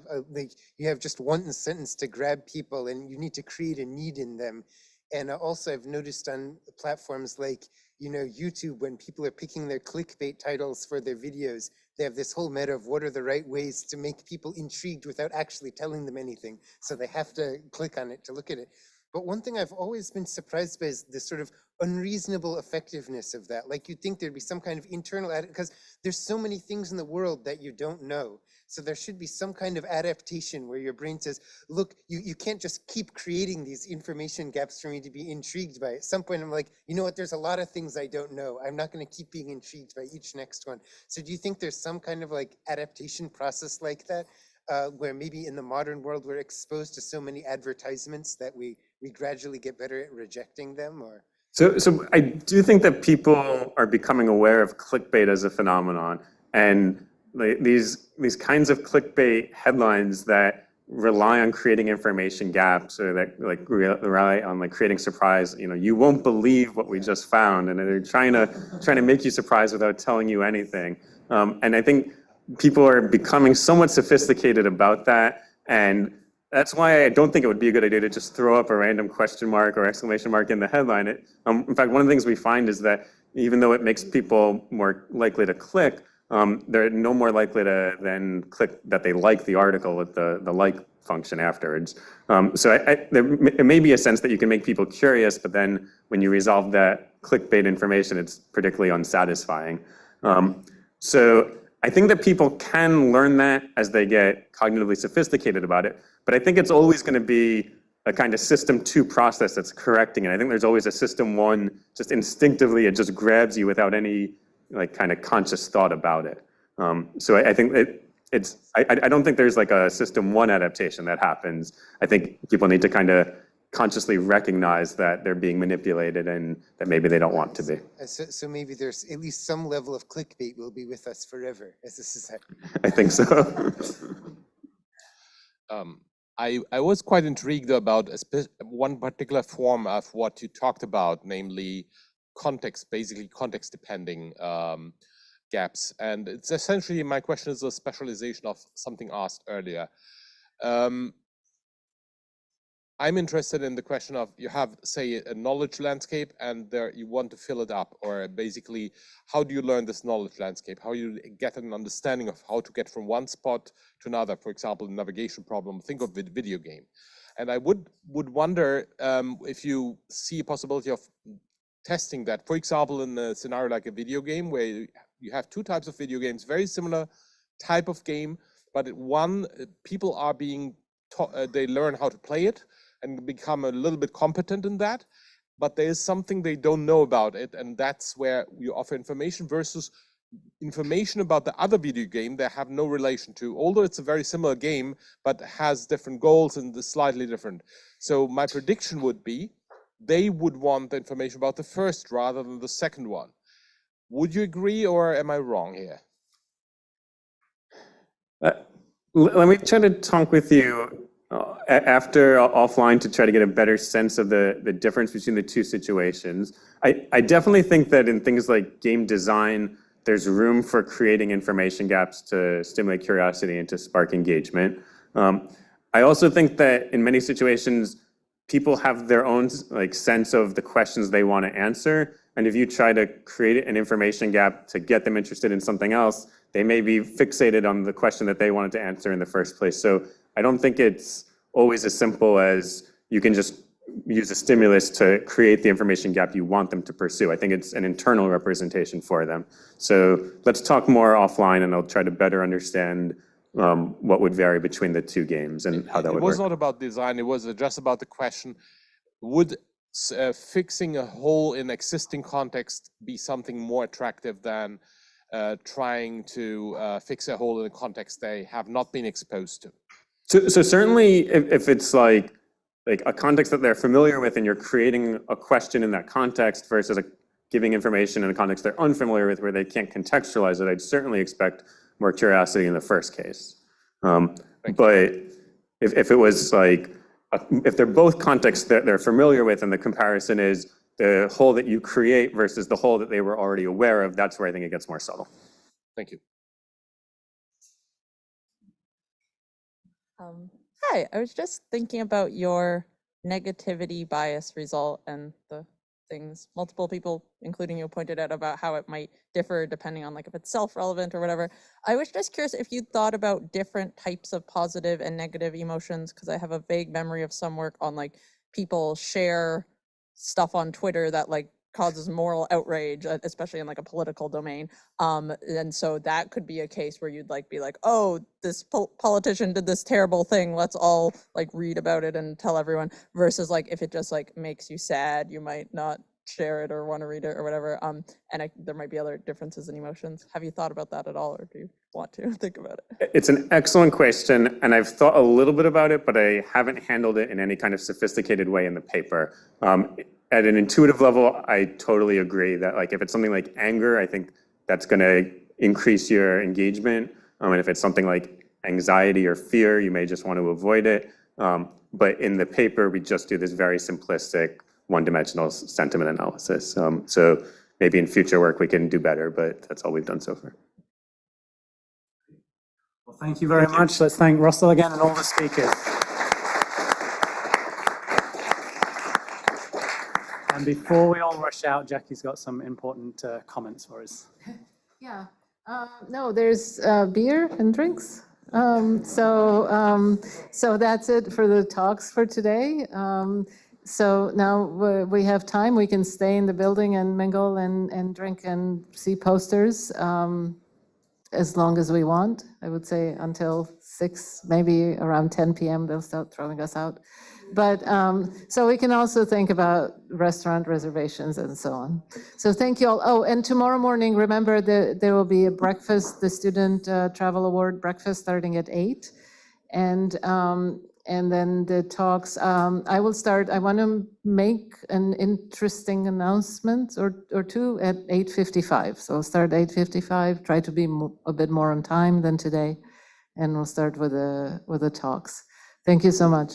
you have just one sentence to grab people and you need to create a need in them. And also I've noticed on platforms like, YouTube, when people are picking their clickbait titles for their videos, they have this whole meta of what are the right ways to make people intrigued without actually telling them anything. So they have to click on it to look at it. But one thing I've always been surprised by is the sort of unreasonable effectiveness of that. Like you'd think there'd be some kind of internal, because there's so many things in the world that you don't know. So there should be some kind of adaptation where your brain says, look, you can't just keep creating these information gaps for me to be intrigued by. At some point, I'm like, you know what, there's a lot of things I don't know. I'm not going to keep being intrigued by each next one. So do you think there's some kind of like adaptation process like that, where maybe in the modern world, we're exposed to so many advertisements that we gradually get better at rejecting them? Or So I do think that people are becoming aware of clickbait as a phenomenon, and these kinds of clickbait headlines that rely on creating information gaps, or that rely on creating surprise. You won't believe what we just found, and they're trying to make you surprised without telling you anything. And I think people are becoming somewhat sophisticated about that, and that's why I don't think it would be a good idea to just throw up a random question mark or exclamation mark in the headline. In fact, one of the things we find is that even though it makes people more likely to click, they're no more likely to then click that they like the article with the like function afterwards. So it may be a sense that you can make people curious, but then when you resolve that clickbait information, it's particularly unsatisfying. So I think that people can learn that as they get cognitively sophisticated about it, but I think it's always going to be a kind of system 2 process that's correcting it. I think there's always a system 1, just instinctively, it just grabs you without any kind of conscious thought about it. So I think I don't think there's a system 1 adaptation that happens. I think people need to kind of consciously recognize that they're being manipulated and that maybe they don't want to be. So maybe there's at least some level of clickbait will be with us forever as a society. I think so. I was quite intrigued about one particular form of what you talked about, namely basically context depending gaps. And it's essentially, my question is a specialization of something asked earlier. I'm interested in the question of, you have, say, a knowledge landscape, and there you want to fill it up, or basically, how do you learn this knowledge landscape? How you get an understanding of how to get from one spot to another, for example, a navigation problem, think of the video game. And I would wonder if you see a possibility of testing that, for example, in a scenario like a video game, where you have 2 types of video games, very similar type of game, but one, people are being taught, they learn how to play it, and become a little bit competent in that, but there is something they don't know about it, and that's where you offer information versus information about the other video game they have no relation to, although it's a very similar game, but has different goals and is slightly different. So my prediction would be, they would want the information about the first rather than the second one. Would you agree, or am I wrong here? Let me try to talk with you after offline to try to get a better sense of the difference between the 2 situations. I definitely think that in things like game design, there's room for creating information gaps to stimulate curiosity and to spark engagement. I also think that in many situations, people have their own sense of the questions they want to answer. And if you try to create an information gap to get them interested in something else, they may be fixated on the question that they wanted to answer in the first place. So I don't think it's always as simple as you can just use a stimulus to create the information gap you want them to pursue. I think it's an internal representation for them. So let's talk more offline, and I'll try to better understand what would vary between the 2 games and how that would work. It was not about design, it was just about the question, would fixing a hole in existing context be something more attractive than trying to fix a hole in a context they have not been exposed to? So certainly, if it's like a context that they're familiar with, and you're creating a question in that context versus giving information in a context they're unfamiliar with where they can't contextualize it, I'd certainly expect more curiosity in the first case. But if it was if they're both contexts that they're familiar with, and the comparison is the hole that you create versus the hole that they were already aware of, that's where I think it gets more subtle. Thank you. Hi, I was just thinking about your negativity bias result and the things multiple people, including you, pointed out about how it might differ depending on like if it's self-relevant or whatever. I was just curious if you thought about different types of positive and negative emotions, because I have a vague memory of some work on like people share stuff on Twitter that like causes moral outrage, especially in like a political domain. And so that could be a case where you'd like be like, oh, this politician did this terrible thing. Let's all like read about it and tell everyone. Versus like if it just like makes you sad, you might not share it or want to read it or whatever. There might be other differences in emotions. Have you thought about that at all, or do you want to think about it? It's an excellent question, and I've thought a little bit about it, but I haven't handled it in any kind of sophisticated way in the paper. At an intuitive level, I totally agree that like if it's something like anger, I think that's going to increase your engagement. And if it's something like anxiety or fear, you may just want to avoid it. But in the paper, we just do this very simplistic one-dimensional sentiment analysis. So maybe in future work we can do better, but that's all we've done so far. Well, thank you very much. Let's thank Russell again and all the speakers. And before we all rush out, Jackie's got some important comments for us. Yeah. No, there's beer and drinks. So that's it for the talks for today. So now we have time. We can stay in the building and mingle and drink and see posters as long as we want. I would say until 6, maybe around 10 p.m. they'll start throwing us out. But so we can also think about restaurant reservations and so on. So thank you all. Oh, and tomorrow morning, remember that there will be a breakfast, the Student Travel Award breakfast starting at 8. And then the talks, I will start, I want to make an interesting announcement or two at 8:55. So I'll start at 8:55, try to be a bit more on time than today. And we'll start with the talks. Thank you so much.